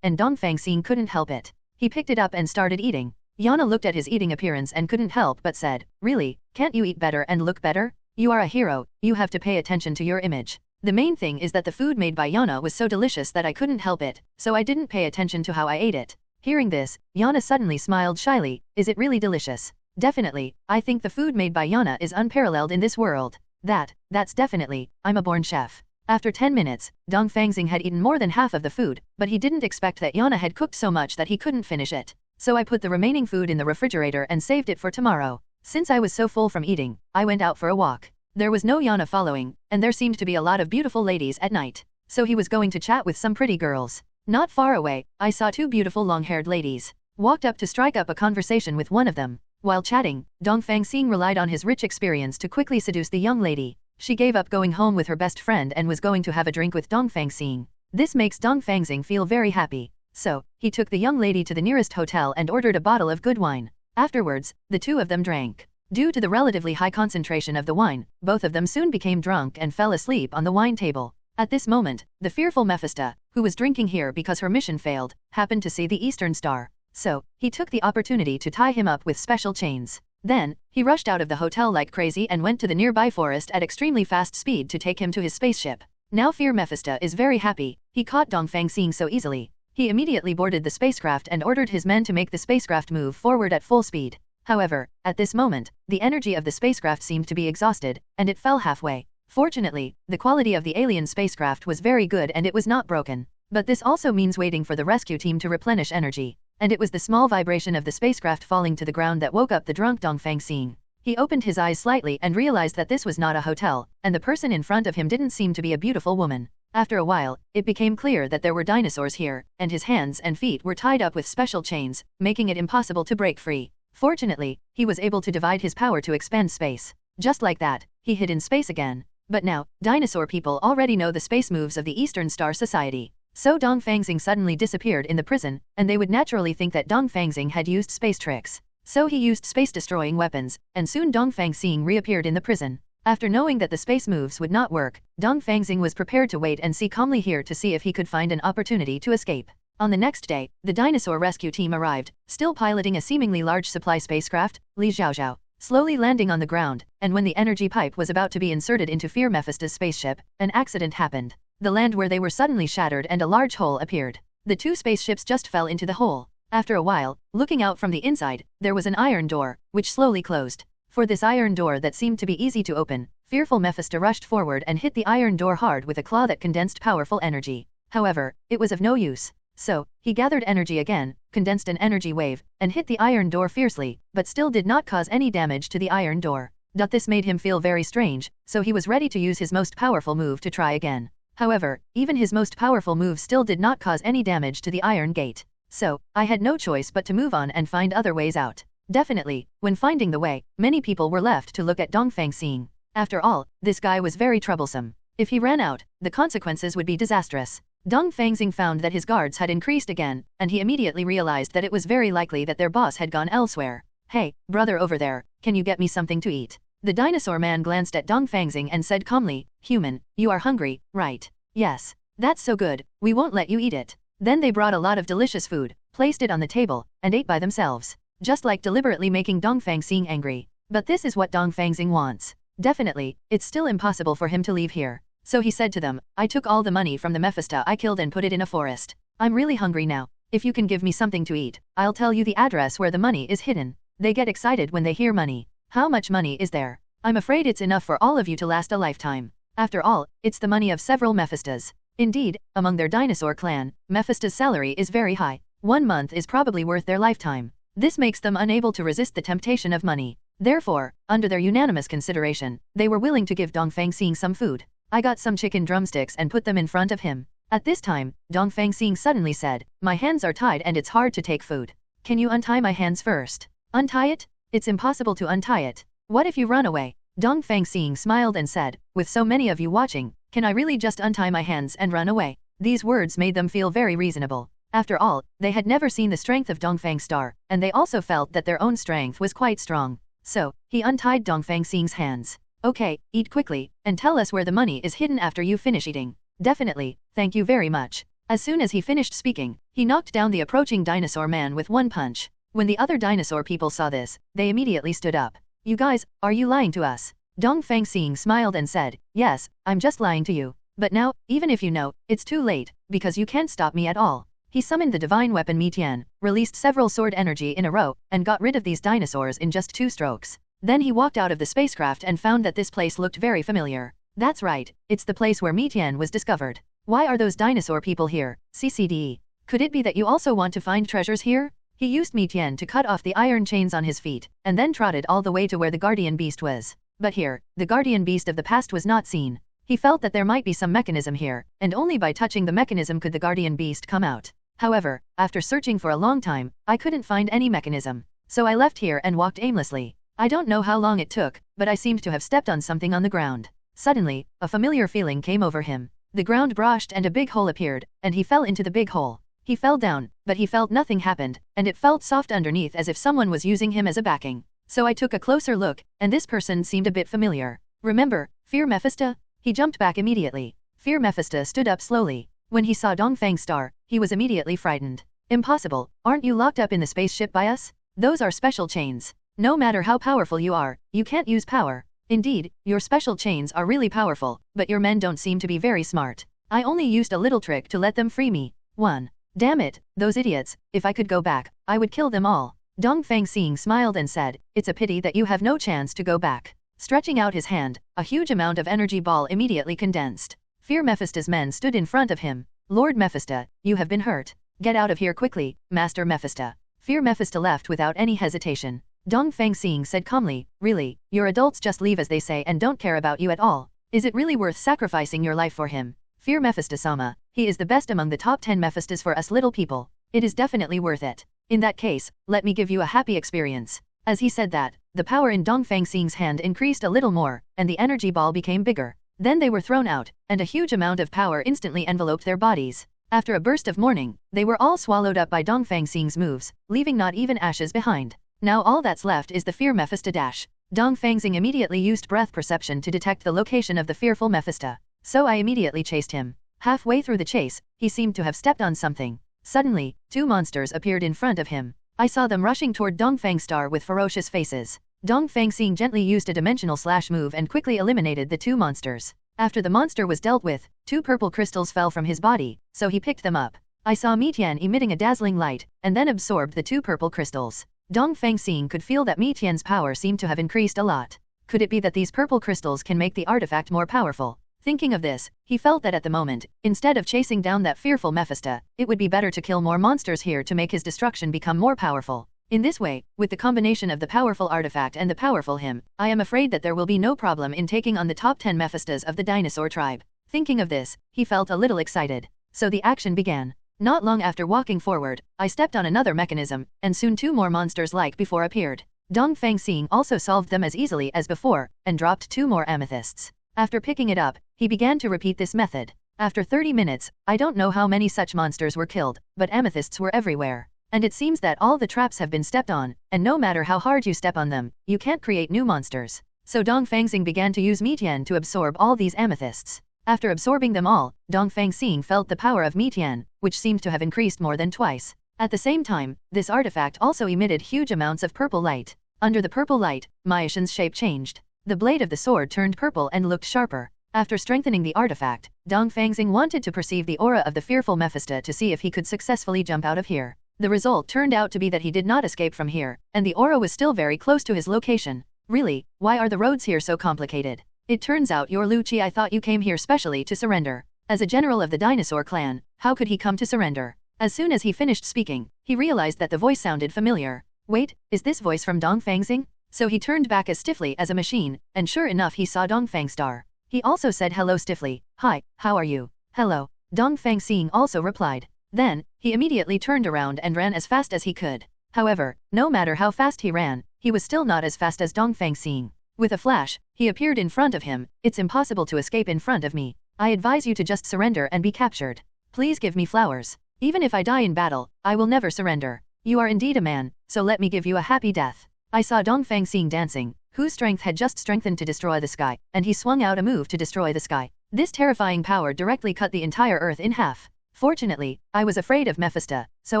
and Dongfang Xing couldn't help it. He picked it up and started eating. Yana looked at his eating appearance and couldn't help but said, really, can't you eat better and look better? You are a hero, you have to pay attention to your image. The main thing is that the food made by Yana was so delicious that I couldn't help it, so I didn't pay attention to how I ate it. Hearing this, Yana suddenly smiled shyly. Is it really delicious? Definitely, I think the food made by Yana is unparalleled in this world. That's definitely, I'm a born chef. After 10 minutes, Dongfang Xing had eaten more than half of the food, but he didn't expect that Yana had cooked so much that he couldn't finish it. So I put the remaining food in the refrigerator and saved it for tomorrow. Since I was so full from eating, I went out for a walk. There was no Yana following, and there seemed to be a lot of beautiful ladies at night. So he was going to chat with some pretty girls. Not far away, I saw two beautiful long-haired ladies. Walked up to strike up a conversation with one of them. While chatting, Dongfang Xing relied on his rich experience to quickly seduce the young lady. She gave up going home with her best friend and was going to have a drink with Dongfang Xing. This makes Dongfang Xing feel very happy. So, he took the young lady to the nearest hotel and ordered a bottle of good wine. Afterwards, the two of them drank. Due to the relatively high concentration of the wine, both of them soon became drunk and fell asleep on the wine table. At this moment, the fearful Mephisto, who was drinking here because her mission failed, happened to see the Eastern Star. So, he took the opportunity to tie him up with special chains. Then, he rushed out of the hotel like crazy and went to the nearby forest at extremely fast speed to take him to his spaceship. Now Fear Mephisto is very happy, he caught Dongfang Xing so easily. He immediately boarded the spacecraft and ordered his men to make the spacecraft move forward at full speed. However, at this moment, the energy of the spacecraft seemed to be exhausted, and it fell halfway. Fortunately, the quality of the alien spacecraft was very good and it was not broken. But this also means waiting for the rescue team to replenish energy. And it was the small vibration of the spacecraft falling to the ground that woke up the drunk Dongfang Xing. He opened his eyes slightly and realized that this was not a hotel, and the person in front of him didn't seem to be a beautiful woman. After a while, it became clear that there were dinosaurs here, and his hands and feet were tied up with special chains, making it impossible to break free. Fortunately, he was able to divide his power to expand space. Just like that, he hid in space again. But now, dinosaur people already know the space moves of the Eastern Star Society. So Dongfang Xing suddenly disappeared in the prison, and they would naturally think that Dongfang Xing had used space tricks. So he used space-destroying weapons, and soon Dongfang Xing reappeared in the prison. After knowing that the space moves would not work, Dongfang Xing was prepared to wait and see calmly here to see if he could find an opportunity to escape. On the next day, the dinosaur rescue team arrived, still piloting a seemingly large supply spacecraft, Li Xiaoxiao, slowly landing on the ground, and when the energy pipe was about to be inserted into Fear Mephisto's spaceship, an accident happened. The land where they were suddenly shattered and a large hole appeared. The two spaceships just fell into the hole. After a while, looking out from the inside, there was an iron door, which slowly closed. For this iron door that seemed to be easy to open, fearful Mephisto rushed forward and hit the iron door hard with a claw that condensed powerful energy. However, it was of no use. So, he gathered energy again, condensed an energy wave, and hit the iron door fiercely, but still did not cause any damage to the iron door. This made him feel very strange, so he was ready to use his most powerful move to try again. However, even his most powerful move still did not cause any damage to the iron gate. So, I had no choice but to move on and find other ways out. Definitely, when finding the way, many people were left to look at Dongfang Xing. After all, this guy was very troublesome. If he ran out, the consequences would be disastrous. Dongfang Xing found that his guards had increased again, and he immediately realized that it was very likely that their boss had gone elsewhere. Hey, brother over there, can you get me something to eat? The dinosaur man glanced at Dongfang Xing and said calmly, "Human, you are hungry, right?" "Yes. That's so good, we won't let you eat it." Then they brought a lot of delicious food, placed it on the table, and ate by themselves. Just like deliberately making Dongfang Xing angry. But this is what Dongfang Xing wants. Definitely, it's still impossible for him to leave here. So he said to them, "I took all the money from the Mephisto I killed and put it in a forest. I'm really hungry now. If you can give me something to eat, I'll tell you the address where the money is hidden." They get excited when they hear money. How much money is there? I'm afraid it's enough for all of you to last a lifetime. After all, it's the money of several Mephistos. Indeed, among their dinosaur clan, Mephisto's salary is very high. 1 month is probably worth their lifetime. This makes them unable to resist the temptation of money. Therefore, under their unanimous consideration, they were willing to give Dongfang Xing some food. I got some chicken drumsticks and put them in front of him. At this time, Dongfang Xing suddenly said, "My hands are tied and it's hard to take food. Can you untie my hands first?" "Untie it? It's impossible to untie it. What if you run away?" Dongfang Xing smiled and said, "With so many of you watching, can I really just untie my hands and run away?" These words made them feel very reasonable. After all, they had never seen the strength of Dongfang Star, and they also felt that their own strength was quite strong. So, he untied Dongfang Xing's hands. "Okay, eat quickly, and tell us where the money is hidden after you finish eating." "Definitely, thank you very much." As soon as he finished speaking, he knocked down the approaching dinosaur man with one punch. When the other dinosaur people saw this, they immediately stood up. "You guys, are you lying to us?" Dongfang Xing smiled and said, "Yes, I'm just lying to you. But now, even if you know, it's too late, because you can't stop me at all." He summoned the divine weapon Mitian, released several sword energy in a row, and got rid of these dinosaurs in just 2 strokes. Then he walked out of the spacecraft and found that this place looked very familiar. That's right, it's the place where Mitian was discovered. Why are those dinosaur people here? CCDE. Could it be that you also want to find treasures here? He used Mitian to cut off the iron chains on his feet, and then trotted all the way to where the guardian beast was. But here, the guardian beast of the past was not seen. He felt that there might be some mechanism here, and only by touching the mechanism could the guardian beast come out. However, after searching for a long time, I couldn't find any mechanism. So I left here and walked aimlessly. I don't know how long it took, but I seemed to have stepped on something on the ground. Suddenly, a familiar feeling came over him. The ground brushed and a big hole appeared, and he fell into the big hole. He fell down, but he felt nothing happened, and it felt soft underneath as if someone was using him as a backing. So I took a closer look, and this person seemed a bit familiar. "Remember, Fear Mephisto?" He jumped back immediately. Fear Mephisto stood up slowly. When he saw Dongfang Star, he was immediately frightened. Impossible, aren't you locked up in the spaceship by us? Those are special chains. No matter how powerful you are, you can't use power. Indeed, your special chains are really powerful, but your men don't seem to be very smart. I only used a little trick to let them free me. 1. Damn it, those idiots, if I could go back, I would kill them all. Dongfang Xing smiled and said, it's a pity that you have no chance to go back. Stretching out his hand, a huge amount of energy ball immediately condensed. Fear Mephisto's men stood in front of him. Lord Mephisto, you have been hurt. Get out of here quickly, Master Mephisto. Fear Mephisto left without any hesitation. Dongfang Xing said calmly, really, your adults just leave as they say and don't care about you at all. Is it really worth sacrificing your life for him? Fear Mephisto-sama, he is the best among the top 10 Mephistos for us little people. It is definitely worth it. In that case, let me give you a happy experience. As he said that, the power in Dongfang Xing's hand increased a little more, and the energy ball became bigger. Then they were thrown out, and a huge amount of power instantly enveloped their bodies. After a burst of mourning, they were all swallowed up by Dongfang Xing's moves, leaving not even ashes behind. Now all that's left is the Fear Mephisto dash. Dongfang Xing immediately used breath perception to detect the location of the fearful Mephisto. So I immediately chased him. Halfway through the chase, he seemed to have stepped on something. Suddenly, 2 monsters appeared in front of him. I saw them rushing toward Dongfang Star with ferocious faces. Dongfang Xing gently used a dimensional slash move and quickly eliminated the 2 monsters. After the monster was dealt with, 2 purple crystals fell from his body, so he picked them up. I saw Mitian emitting a dazzling light, and then absorbed the 2 purple crystals. Dongfang Xing could feel that Mitian's power seemed to have increased a lot. Could it be that these purple crystals can make the artifact more powerful? Thinking of this, he felt that at the moment, instead of chasing down that fearful Mephisto, it would be better to kill more monsters here to make his destruction become more powerful. In this way, with the combination of the powerful artifact and the powerful him, I am afraid that there will be no problem in taking on the top 10 Mephistos of the dinosaur tribe. Thinking of this, he felt a little excited. So the action began. Not long after walking forward, I stepped on another mechanism, and soon 2 more monsters like before appeared. Dongfang Xing also solved them as easily as before, and dropped 2 more amethysts. After picking it up, he began to repeat this method. After 30 minutes, I don't know how many such monsters were killed, but amethysts were everywhere. And it seems that all the traps have been stepped on, and no matter how hard you step on them, you can't create new monsters. So Dongfang Xing began to use Mitian to absorb all these amethysts. After absorbing them all, Dongfang Xing felt the power of Mitian, which seemed to have increased more than twice. At the same time, this artifact also emitted huge amounts of purple light. Under the purple light, Myashin's shape changed. The blade of the sword turned purple and looked sharper. After strengthening the artifact, Dongfang Xing wanted to perceive the aura of the fearful Mephisto to see if he could successfully jump out of here. The result turned out to be that he did not escape from here, and the aura was still very close to his location. Really, why are the roads here so complicated? It turns out you're Lu Qi. I thought you came here specially to surrender. As a general of the dinosaur clan, how could he come to surrender? As soon as he finished speaking, he realized that the voice sounded familiar. Wait, is this voice from Dongfang Xing? So he turned back as stiffly as a machine, and sure enough he saw Dongfang Star. He also said hello stiffly. Hi, how are you? Hello. Dongfang Xing also replied. Then, he immediately turned around and ran as fast as he could. However, no matter how fast he ran, he was still not as fast as Dongfang Xing. With a flash, he appeared in front of him. It's impossible to escape in front of me. I advise you to just surrender and be captured. Please give me flowers. Even if I die in battle, I will never surrender. You are indeed a man, so let me give you a happy death. I saw Dongfang Xing dancing, whose strength had just strengthened to destroy the sky, and he swung out a move to destroy the sky. This terrifying power directly cut the entire earth in half. Fortunately, I was afraid of Mephisto, so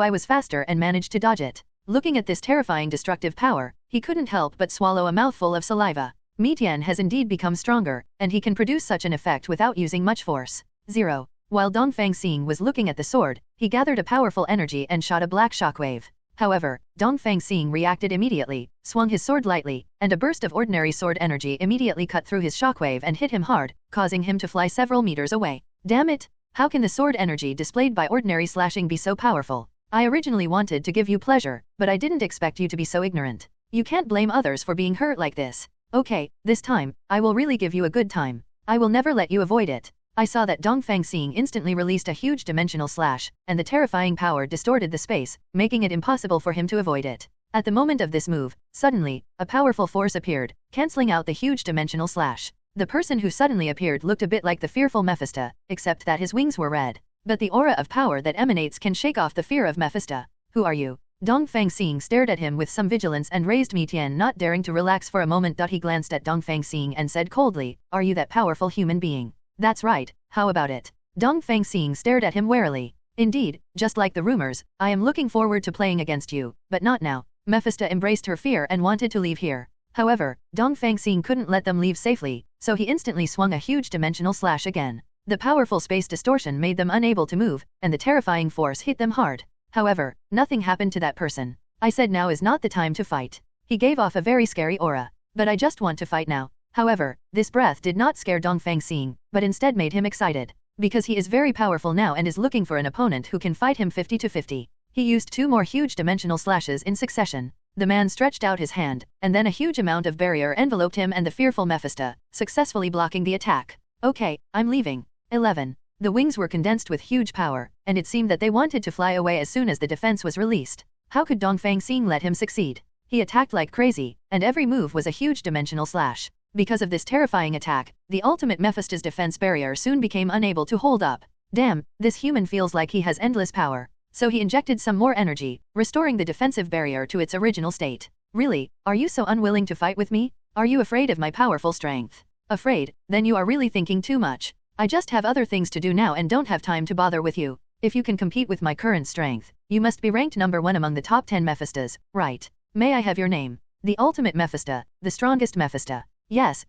I was faster and managed to dodge it. Looking at this terrifying destructive power, he couldn't help but swallow a mouthful of saliva. Mitian has indeed become stronger, and he can produce such an effect without using much force. 0. While Dongfang Xing was looking at the sword, he gathered a powerful energy and shot a black shockwave. However, Dongfang Xing reacted immediately, swung his sword lightly, and a burst of ordinary sword energy immediately cut through his shockwave and hit him hard, causing him to fly several meters away. Damn it! How can the sword energy displayed by ordinary slashing be so powerful? I originally wanted to give you pleasure, but I didn't expect you to be so ignorant. You can't blame others for being hurt like this. Okay, this time, I will really give you a good time. I will never let you avoid it. I saw that Dongfang Xing instantly released a huge dimensional slash, and the terrifying power distorted the space, making it impossible for him to avoid it. At the moment of this move, suddenly, a powerful force appeared, cancelling out the huge dimensional slash. The person who suddenly appeared looked a bit like the fearful Mephisto, except that his wings were red. But the aura of power that emanates can shake off the fear of Mephisto. Who are you? Dongfang Xing stared at him with some vigilance and raised Mitian, not daring to relax for a moment. He glanced at Dongfang Xing and said coldly, "Are you that powerful human being?" "That's right. How about it? Dongfang Xing stared at him warily. Indeed, just like the rumors, I am looking forward to playing against you, but not now. Mephisto embraced her fear and wanted to leave here. However, Dongfang Xing couldn't let them leave safely, so he instantly swung a huge dimensional slash again. The powerful space distortion made them unable to move, and the terrifying force hit them hard. However, nothing happened to that person. I said now is not the time to fight. He gave off a very scary aura. But I just want to fight now. However, this breath did not scare Dongfang Xing, but instead made him excited. Because he is very powerful now and is looking for an opponent who can fight him 50-50. He used 2 more huge dimensional slashes in succession. The man stretched out his hand, and then a huge amount of barrier enveloped him and the fearful Mephisto, successfully blocking the attack. Okay, I'm leaving. 11. The wings were condensed with huge power, and it seemed that they wanted to fly away as soon as the defense was released. How could Dongfang Xing let him succeed? He attacked like crazy, and every move was a huge dimensional slash. Because of this terrifying attack, the ultimate Mephisto's defense barrier soon became unable to hold up. Damn, this human feels like he has endless power. So he injected some more energy, restoring the defensive barrier to its original state. Really, are you so unwilling to fight with me? Are you afraid of my powerful strength? Afraid? Then you are really thinking too much. I just have other things to do now and don't have time to bother with you. If you can compete with my current strength, you must be ranked number 1 among the top 10 Mephistos, right? May I have your name? The ultimate Mephisto, the strongest Mephisto. Yes,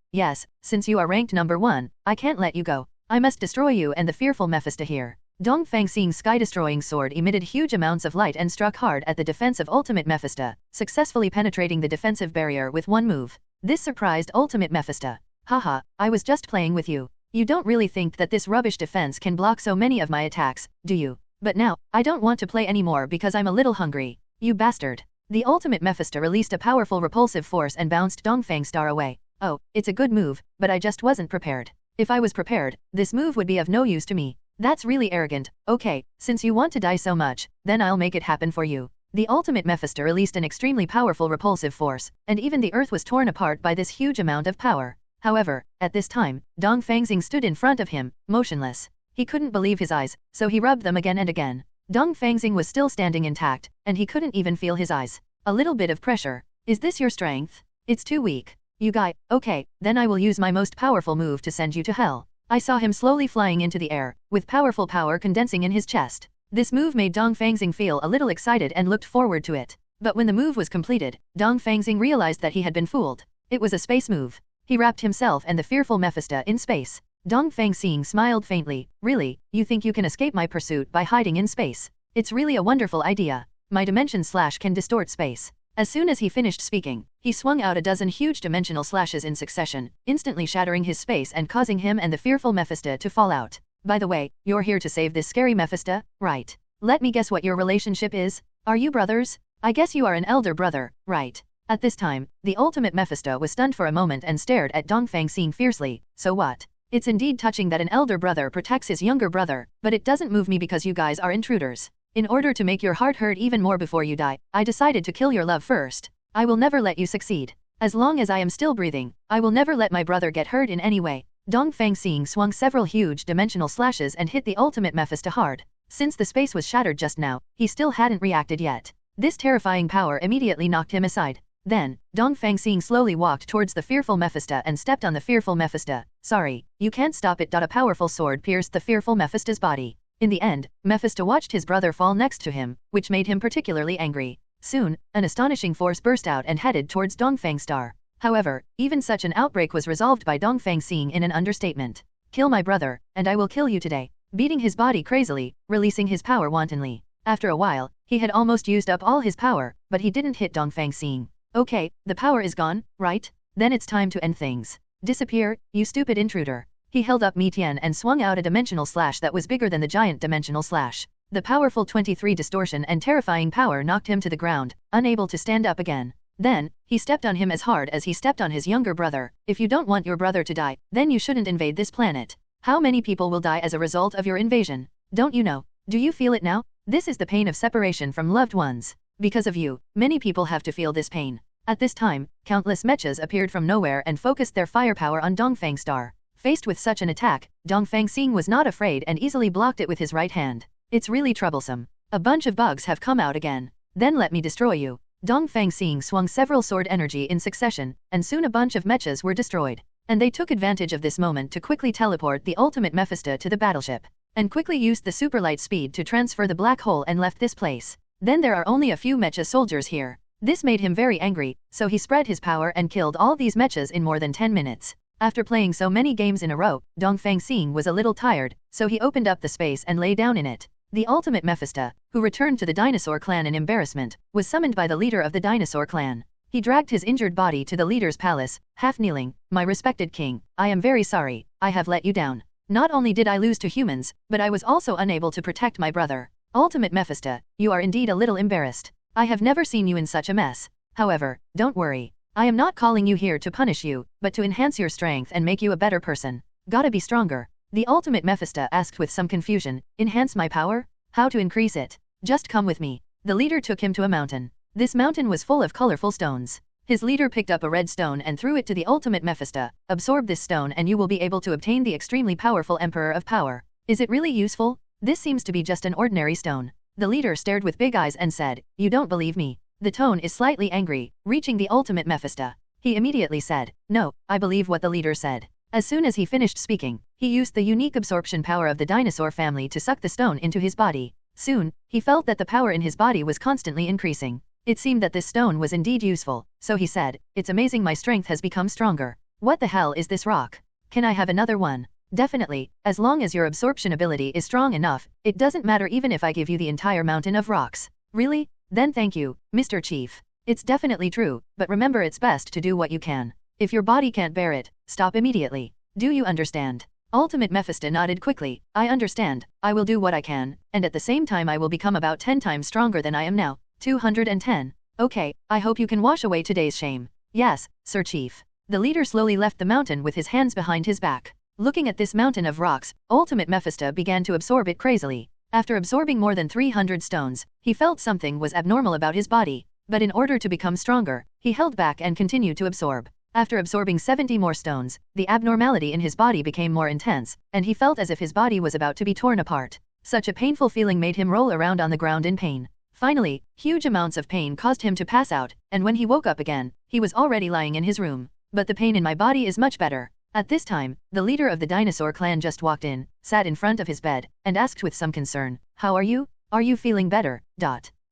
since you are ranked number 1, I can't let you go. I must destroy you and the fearful Mephisto here. Dongfang Xing's sky-destroying sword emitted huge amounts of light and struck hard at the defense of ultimate Mephisto, successfully penetrating the defensive barrier with one move. This surprised ultimate Mephisto. Haha, I was just playing with you. You don't really think that this rubbish defense can block so many of my attacks, do you? But now, I don't want to play anymore because I'm a little hungry. You bastard. The ultimate Mephisto released a powerful repulsive force and bounced Dongfang Star away. Oh, it's a good move, but I just wasn't prepared. If I was prepared, this move would be of no use to me. That's really arrogant. Okay, since you want to die so much, then I'll make it happen for you. The ultimate Mephisto released an extremely powerful repulsive force, and even the earth was torn apart by this huge amount of power. However, at this time, Dongfang Xing stood in front of him, motionless. He couldn't believe his eyes, so he rubbed them again and again. Dongfang Xing was still standing intact, and he couldn't even feel his eyes. A little bit of pressure. Is this your strength? It's too weak. You guy, okay, then I will use my most powerful move to send you to hell. I saw him slowly flying into the air, with powerful power condensing in his chest. This move made Dongfang Xing feel a little excited and looked forward to it. But when the move was completed, Dongfang Xing realized that he had been fooled. It was a space move. He wrapped himself and the fearful Mephisto in space. Dongfang Xing smiled faintly. Really, you think you can escape my pursuit by hiding in space? It's really a wonderful idea. My dimension slash can distort space. As soon as he finished speaking, he swung out a dozen huge dimensional slashes in succession, instantly shattering his space and causing him and the fearful Mephisto to fall out. By the way, you're here to save this scary Mephisto, right? Let me guess what your relationship is? Are you brothers? I guess you are an elder brother, right? At this time, the ultimate Mephisto was stunned for a moment and stared at Dongfang Xing fiercely. So what? It's indeed touching that an elder brother protects his younger brother, but it doesn't move me because you guys are intruders. In order to make your heart hurt even more before you die, I decided to kill your love first. I will never let you succeed. As long as I am still breathing, I will never let my brother get hurt in any way. Dongfang Xing swung several huge dimensional slashes and hit the ultimate Mephisto hard. Since the space was shattered just now, he still hadn't reacted yet. This terrifying power immediately knocked him aside. Then, Dongfang Xing slowly walked towards the fearful Mephisto and stepped on the fearful Mephisto. Sorry, you can't stop it. A powerful sword pierced the fearful Mephisto's body. In the end, Mephisto watched his brother fall next to him, which made him particularly angry. Soon, an astonishing force burst out and headed towards Dongfang Star. However, even such an outbreak was resolved by Dongfang Xing in an understatement. Kill my brother, and I will kill you today. Beating his body crazily, releasing his power wantonly. After a while, he had almost used up all his power, but he didn't hit Dongfang Xing. Okay, the power is gone, right? Then it's time to end things. Disappear, you stupid intruder. He held up Mi Tian and swung out a dimensional slash that was bigger than the giant dimensional slash. The powerful 23 distortion and terrifying power knocked him to the ground, unable to stand up again. Then, he stepped on him as hard as he stepped on his younger brother. If you don't want your brother to die, then you shouldn't invade this planet. How many people will die as a result of your invasion? Don't you know? Do you feel it now? This is the pain of separation from loved ones. Because of you, many people have to feel this pain. At this time, countless mechas appeared from nowhere and focused their firepower on Dongfang Star. Faced with such an attack, Dongfang Xing was not afraid and easily blocked it with his right hand. It's really troublesome. A bunch of bugs have come out again. Then let me destroy you. Dongfang Xing swung several sword energy in succession, and soon a bunch of mechas were destroyed. and they took advantage of this moment to quickly teleport the ultimate Mephisto to the battleship, and quickly used the super light speed to transfer the black hole and left this place. Then there are only a few mecha soldiers here. This made him very angry, so he spread his power and killed all these mechas in more than 10 minutes. After playing so many games in a row, Dongfang Xing was a little tired, so he opened up the space and lay down in it. The ultimate Mephisto, who returned to the dinosaur clan in embarrassment, was summoned by the leader of the dinosaur clan. He dragged his injured body to the leader's palace, half kneeling. "My respected king, I am very sorry, I have let you down. Not only did I lose to humans, but I was also unable to protect my brother. Ultimate Mephisto, you are indeed a little embarrassed. I have never seen you in such a mess. However, don't worry. I am not calling you here to punish you, but to enhance your strength and make you a better person. Gotta be stronger." The ultimate Mephisto asked with some confusion. "Enhance my power? How to increase it? Just come with me." The leader took him to a mountain. This mountain was full of colorful stones. His leader picked up a red stone and threw it to the ultimate Mephisto. "Absorb this stone and you will be able to obtain the extremely powerful Emperor of Power." "Is it really useful? This seems to be just an ordinary stone." The leader stared with big eyes and said, "You don't believe me?" The tone is slightly angry, reaching the ultimate Mephisto. He immediately said, "No, I believe what the leader said." As soon as he finished speaking, he used the unique absorption power of the dinosaur family to suck the stone into his body. Soon, he felt that the power in his body was constantly increasing. It seemed that this stone was indeed useful, so he said, "It's amazing my strength has become stronger. What the hell is this rock? Can I have another one?" "Definitely, as long as your absorption ability is strong enough, it doesn't matter even if I give you the entire mountain of rocks." "Really? Then thank you, Mr. Chief. It's definitely true, but remember it's best to do what you can. If your body can't bear it, stop immediately. Do you understand?" Ultimate Mephisto nodded quickly. "I understand, I will do what I can, and at the same time I will become about 10 times stronger than I am now. 210. Okay, I hope you can wash away today's shame." "Yes, Sir Chief." The leader slowly left the mountain with his hands behind his back. Looking at this mountain of rocks, Ultimate Mephisto began to absorb it crazily. After absorbing more than 300 stones, he felt something was abnormal about his body. But in order to become stronger, he held back and continued to absorb. After absorbing 70 more stones, the abnormality in his body became more intense, and he felt as if his body was about to be torn apart. Such a painful feeling made him roll around on the ground in pain. Finally, huge amounts of pain caused him to pass out, and when he woke up again, he was already lying in his room. "But the pain in my body is much better." At this time, the leader of the dinosaur clan just walked in, sat in front of his bed, and asked with some concern, "How are you? Are you feeling better?"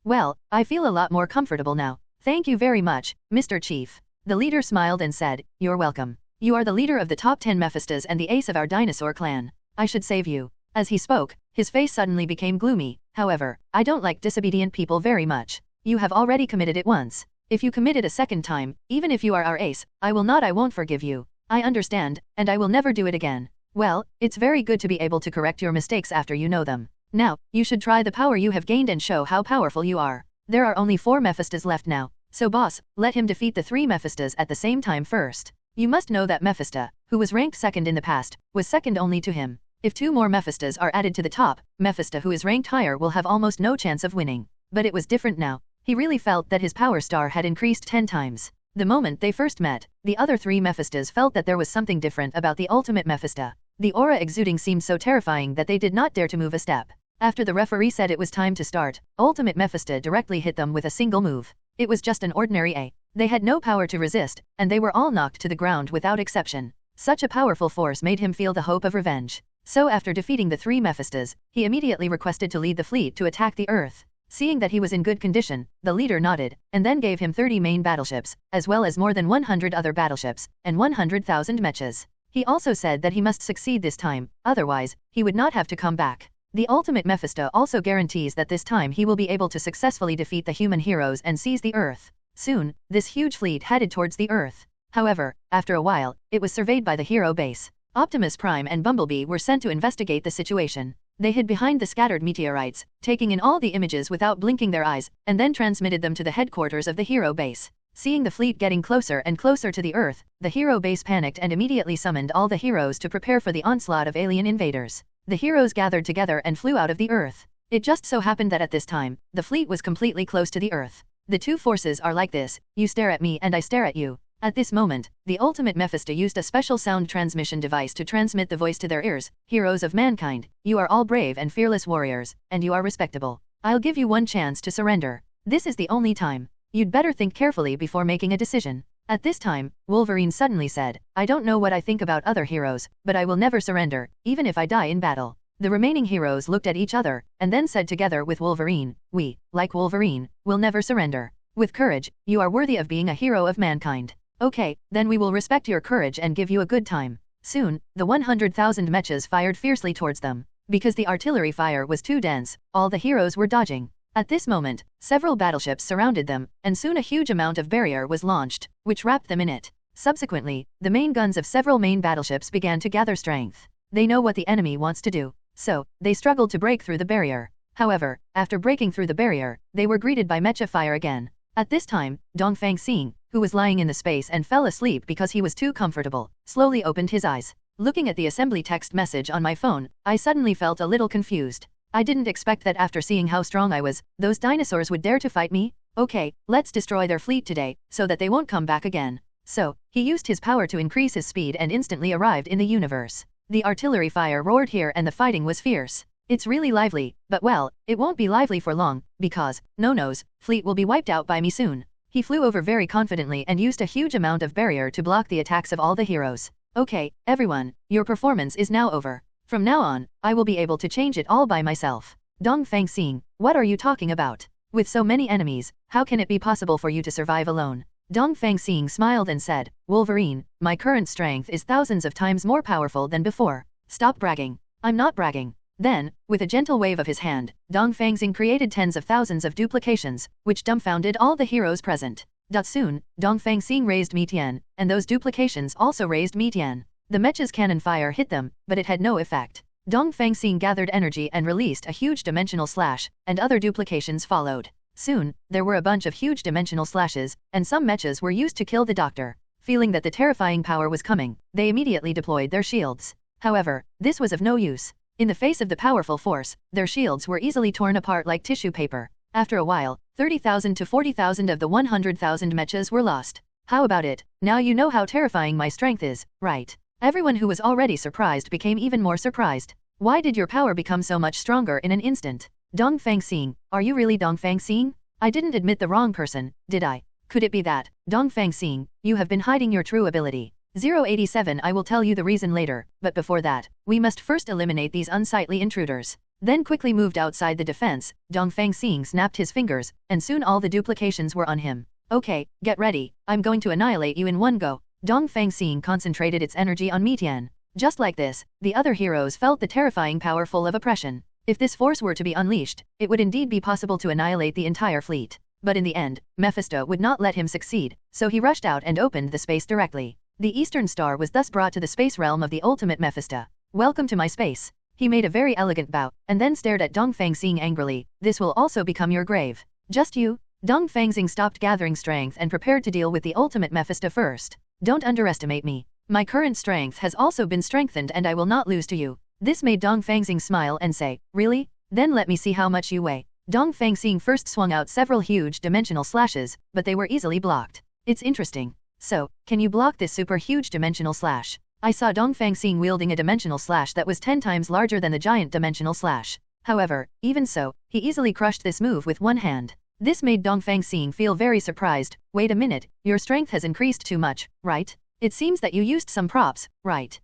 "Well, I feel a lot more comfortable now. Thank you very much, Mr. Chief." The leader smiled and said, "You're welcome. You are the leader of the top 10 Mephistos and the ace of our dinosaur clan. I should save you." As he spoke, his face suddenly became gloomy. "However, I don't like disobedient people very much. You have already committed it once. If you commit it a second time, even if you are our ace, I won't forgive you. I understand, and I will never do it again." "Well, it's very good to be able to correct your mistakes after you know them. Now, you should try the power you have gained and show how powerful you are. There are only 4 Mephistos left now, so boss, let him defeat the 3 Mephistos at the same time first." You must know that Mephisto, who was ranked second in the past, was second only to him. If 2 more Mephistos are added to the top, Mephisto who is ranked higher will have almost no chance of winning. But it was different now. He really felt that his power star had increased 10 times. The moment they first met, the other 3 Mephistos felt that there was something different about the ultimate Mephisto. The aura exuding seemed so terrifying that they did not dare to move a step. After the referee said it was time to start, ultimate Mephisto directly hit them with a single move. It was just an ordinary A. They had no power to resist, and they were all knocked to the ground without exception. Such a powerful force made him feel the hope of revenge. So after defeating the 3 Mephistos, he immediately requested to lead the fleet to attack the Earth. Seeing that he was in good condition, the leader nodded, and then gave him 30 main battleships, as well as more than 100 other battleships, and 100,000 mechas. He also said that he must succeed this time, otherwise, he would not have to come back. The ultimate Mephisto also guarantees that this time he will be able to successfully defeat the human heroes and seize the Earth. Soon, this huge fleet headed towards the Earth. However, after a while, it was surveyed by the hero base. Optimus Prime and Bumblebee were sent to investigate the situation. They hid behind the scattered meteorites, taking in all the images without blinking their eyes, and then transmitted them to the headquarters of the hero base. Seeing the fleet getting closer and closer to the Earth, the hero base panicked and immediately summoned all the heroes to prepare for the onslaught of alien invaders. The heroes gathered together and flew out of the Earth. It just so happened that at this time, the fleet was completely close to the Earth. The 2 forces are like this: you stare at me and I stare at you. At this moment, the ultimate Mephisto used a special sound transmission device to transmit the voice to their ears. "Heroes of mankind, you are all brave and fearless warriors, and you are respectable. I'll give you one chance to surrender. This is the only time. You'd better think carefully before making a decision. At this time, Wolverine suddenly said, I don't know what I think about other heroes, but I will never surrender, even if I die in battle. The remaining heroes looked at each other, and then said together with Wolverine, we, like Wolverine, will never surrender. With courage, you are worthy of being a hero of mankind. Okay, then we will respect your courage and give you a good time. Soon, the 100,000 mechas fired fiercely towards them. Because the artillery fire was too dense, all the heroes were dodging. At this moment, several battleships surrounded them, and soon a huge amount of barrier was launched, which wrapped them in it. Subsequently, the main guns of several main battleships began to gather strength. They know what the enemy wants to do, so they struggled to break through the barrier. However, after breaking through the barrier, they were greeted by mecha fire again. At this time, Dongfang Xing, who was lying in the space and fell asleep because he was too comfortable, slowly opened his eyes. Looking at the assembly text message on my phone, I suddenly felt a little confused. I didn't expect that after seeing how strong I was, those dinosaurs would dare to fight me. Okay, let's destroy their fleet today, so that they won't come back again. So, he used his power to increase his speed and instantly arrived in the universe. The artillery fire roared here and the fighting was fierce. It's really lively, but well, it won't be lively for long, because, no-no's, fleet will be wiped out by me soon. He flew over very confidently and used a huge amount of barrier to block the attacks of all the heroes. Okay, everyone, your performance is now over. From now on, I will be able to change it all by myself. Dongfang Xing, what are you talking about? With so many enemies, how can it be possible for you to survive alone? Dongfang Xing smiled and said, Wolverine, my current strength is thousands of times more powerful than before. Stop bragging. I'm not bragging. Then, with a gentle wave of his hand, Dongfang Xing created tens of thousands of duplications, which dumbfounded all the heroes present. Soon, Dongfang Xing raised Mitian, and those duplications also raised Mitian. The mecha's cannon fire hit them, but it had no effect. Dongfang Xing gathered energy and released a huge dimensional slash, and other duplications followed. Soon, there were a bunch of huge dimensional slashes, and some mechas were used to kill the doctor. Feeling that the terrifying power was coming, they immediately deployed their shields. However, this was of no use. In the face of the powerful force, their shields were easily torn apart like tissue paper. After a while, 30,000 to 40,000 of the 100,000 mechas were lost. How about it? Now you know how terrifying my strength is, right? Everyone who was already surprised became even more surprised. Why did your power become so much stronger in an instant? Dongfang Xing, are you really Dongfang Xing? I didn't admit the wrong person, did I? Could it be that, Dongfang Xing, you have been hiding your true ability? 087 I will tell you the reason later, but before that, we must first eliminate these unsightly intruders. Then quickly moved outside the defense, Dongfang Xing snapped his fingers, and soon all the duplications were on him. Okay, get ready, I'm going to annihilate you in one go. Dongfang Xing concentrated its energy on Mitian. Just like this, the other heroes felt the terrifying power full of oppression. If this force were to be unleashed, it would indeed be possible to annihilate the entire fleet. But in the end, Mephisto would not let him succeed, so he rushed out and opened the space directly. The Eastern Star was thus brought to the space realm of the ultimate Mephisto. Welcome to my space. He made a very elegant bow, and then stared at Dongfang Xing angrily. This will also become your grave. Just you? Dongfang Xing stopped gathering strength and prepared to deal with the ultimate Mephisto first. Don't underestimate me. My current strength has also been strengthened and I will not lose to you. This made Dongfang Xing smile and say, really? Then let me see how much you weigh. Dongfang Xing first swung out several huge dimensional slashes, but they were easily blocked. It's interesting. So, can you block this super huge dimensional slash? I saw Dongfang Xing wielding a dimensional slash that was 10 times larger than the giant dimensional slash. However, even so, he easily crushed this move with one hand. This made Dongfang Xing feel very surprised. Wait a minute, your strength has increased too much, right? It seems that you used some props, right?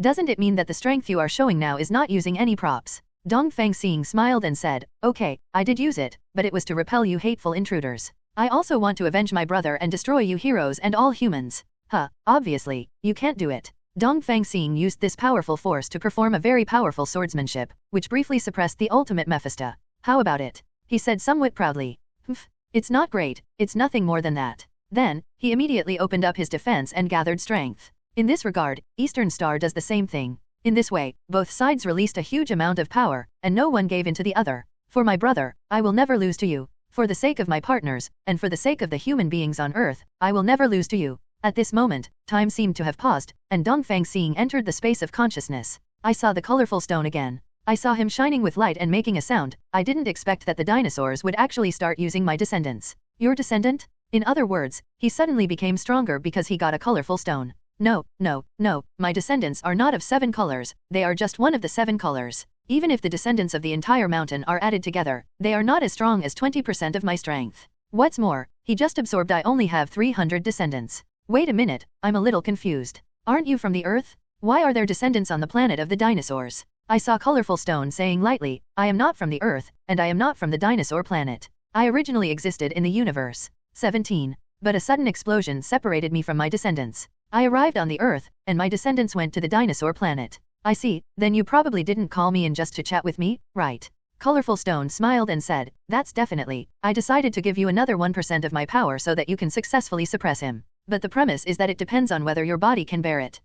Doesn't it mean that the strength you are showing now is not using any props? Dongfang Xing smiled and said, okay, I did use it, but it was to repel you hateful intruders. I also want to avenge my brother and destroy you heroes and all humans. Obviously, you can't do it. Dongfang Xing used this powerful force to perform a very powerful swordsmanship, which briefly suppressed the ultimate Mephisto. How about it? He said somewhat proudly. It's not great, it's nothing more than that. Then, he immediately opened up his defense and gathered strength. In this regard, Eastern Star does the same thing. In this way, both sides released a huge amount of power, and no one gave in to the other. For my brother, I will never lose to you. For the sake of my partners, and for the sake of the human beings on Earth, I will never lose to you. At this moment, time seemed to have paused, and Dongfang Xing entered the space of consciousness. I saw the colorful stone again. I saw him shining with light and making a sound. I didn't expect that the dinosaurs would actually start using my descendants. Your descendant? In other words, he suddenly became stronger because he got a colorful stone. No, my descendants are not of 7 colors, they are just one of the 7 colors. Even if the descendants of the entire mountain are added together, they are not as strong as 20% of my strength. What's more, He just absorbed. I only have 300 descendants. Wait a minute, I'm a little confused. Aren't you from the Earth? Why are there descendants on the planet of the dinosaurs? I saw Colorful Stone saying lightly, I am not from the Earth, and I am not from the dinosaur planet. I originally existed in the universe. 17. But a sudden explosion separated me from my descendants. I arrived on the Earth, and my descendants went to the dinosaur planet. I see, then you probably didn't call me in just to chat with me, right? Colorful Stone smiled and said, that's definitely. I decided to give you another 1% of my power so that you can successfully suppress him. But the premise is that it depends on whether your body can bear it.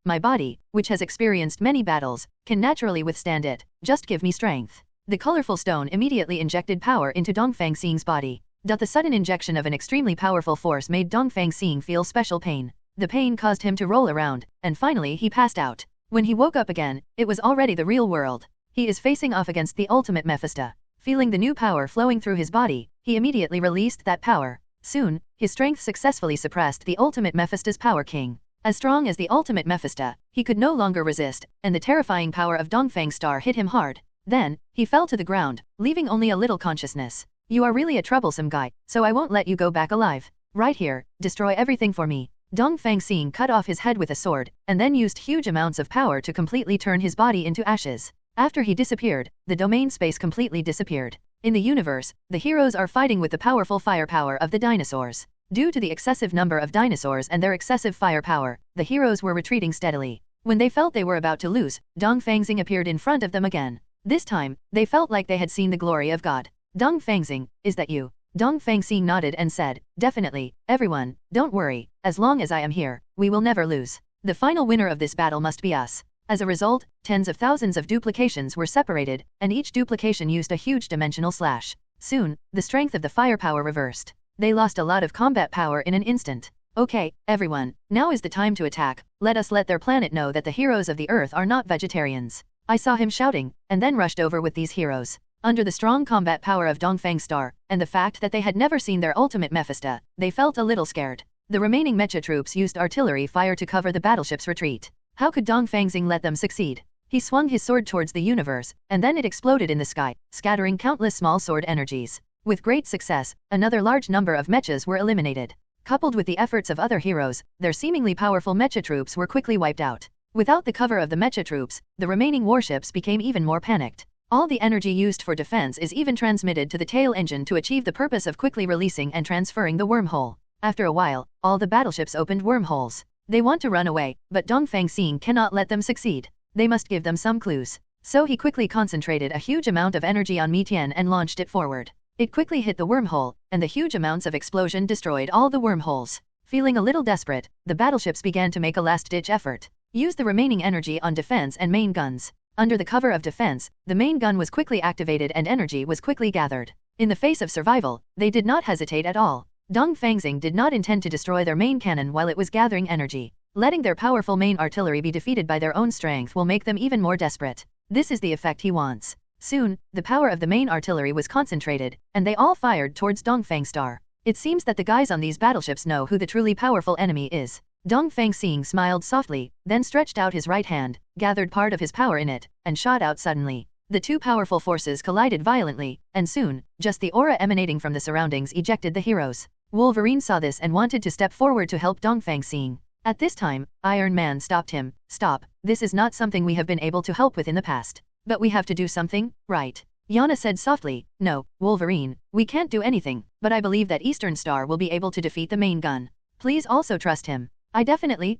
My body, which has experienced many battles, can naturally withstand it. Just give me strength. The Colorful Stone immediately injected power into Dongfang Xing's body. The sudden injection of an extremely powerful force made Dongfang Xing feel special pain. The pain caused him to roll around, and finally he passed out. When he woke up again, it was already the real world. He is facing off against the ultimate Mephisto. Feeling the new power flowing through his body, he immediately released that power. Soon, his strength successfully suppressed the ultimate Mephisto's power king. As strong as the ultimate Mephisto, he could no longer resist, and the terrifying power of Dongfang Star hit him hard. Then, he fell to the ground, leaving only a little consciousness. You are really a troublesome guy, so I won't let you go back alive. Right here, destroy everything for me. Dongfang Xing cut off his head with a sword, and then used huge amounts of power to completely turn his body into ashes. After he disappeared, the domain space completely disappeared. In the universe, the heroes are fighting with the powerful firepower of the dinosaurs. Due to the excessive number of dinosaurs and their excessive firepower, the heroes were retreating steadily. When they felt they were about to lose, Dongfang Xing appeared in front of them again. This time, they felt like they had seen the glory of God. Dongfang Xing, is that you? Dongfang Xing nodded and said, definitely, everyone, don't worry, as long as I am here, we will never lose. The final winner of this battle must be us. As a result, tens of thousands of duplications were separated, and each duplication used a huge dimensional slash. Soon, the strength of the firepower reversed. They lost a lot of combat power in an instant. Okay, everyone, now is the time to attack. Let us let their planet know that the heroes of the Earth are not vegetarians. I saw him shouting, and then rushed over with these heroes. Under the strong combat power of Dongfang Star, and the fact that they had never seen their ultimate Mephisto, they felt a little scared. The remaining mecha troops used artillery fire to cover the battleship's retreat. How could Dongfang Xing let them succeed? He swung his sword towards the universe, and then it exploded in the sky, scattering countless small sword energies. With great success, another large number of mechas were eliminated. Coupled with the efforts of other heroes, their seemingly powerful mecha troops were quickly wiped out. Without the cover of the mecha troops, the remaining warships became even more panicked. All the energy used for defense is even transmitted to the tail engine to achieve the purpose of quickly releasing and transferring the wormhole. After a while, all the battleships opened wormholes. They want to run away, but Dongfang Xing cannot let them succeed. They must give them some clues. So he quickly concentrated a huge amount of energy on Mitian and launched it forward. It quickly hit the wormhole, and the huge amounts of explosion destroyed all the wormholes. Feeling a little desperate, the battleships began to make a last-ditch effort. Use the remaining energy on defense and main guns. Under the cover of defense, the main gun was quickly activated and energy was quickly gathered. In the face of survival, they did not hesitate at all. Dongfang Xing did not intend to destroy their main cannon while it was gathering energy. Letting their powerful main artillery be defeated by their own strength will make them even more desperate. This is the effect he wants. Soon, the power of the main artillery was concentrated, and they all fired towards Dongfang Star. It seems that the guys on these battleships know who the truly powerful enemy is. Dongfang Xing smiled softly, then stretched out his right hand, gathered part of his power in it, and shot out suddenly. The two powerful forces collided violently, and soon, just the aura emanating from the surroundings ejected the heroes. Wolverine saw this and wanted to step forward to help Dongfang Xing. At this time, Iron Man stopped him. Stop, this is not something we have been able to help with in the past. But we have to do something, right? Yana said softly, no, Wolverine, we can't do anything, but I believe that Eastern Star will be able to defeat the main gun. Please also trust him. I definitely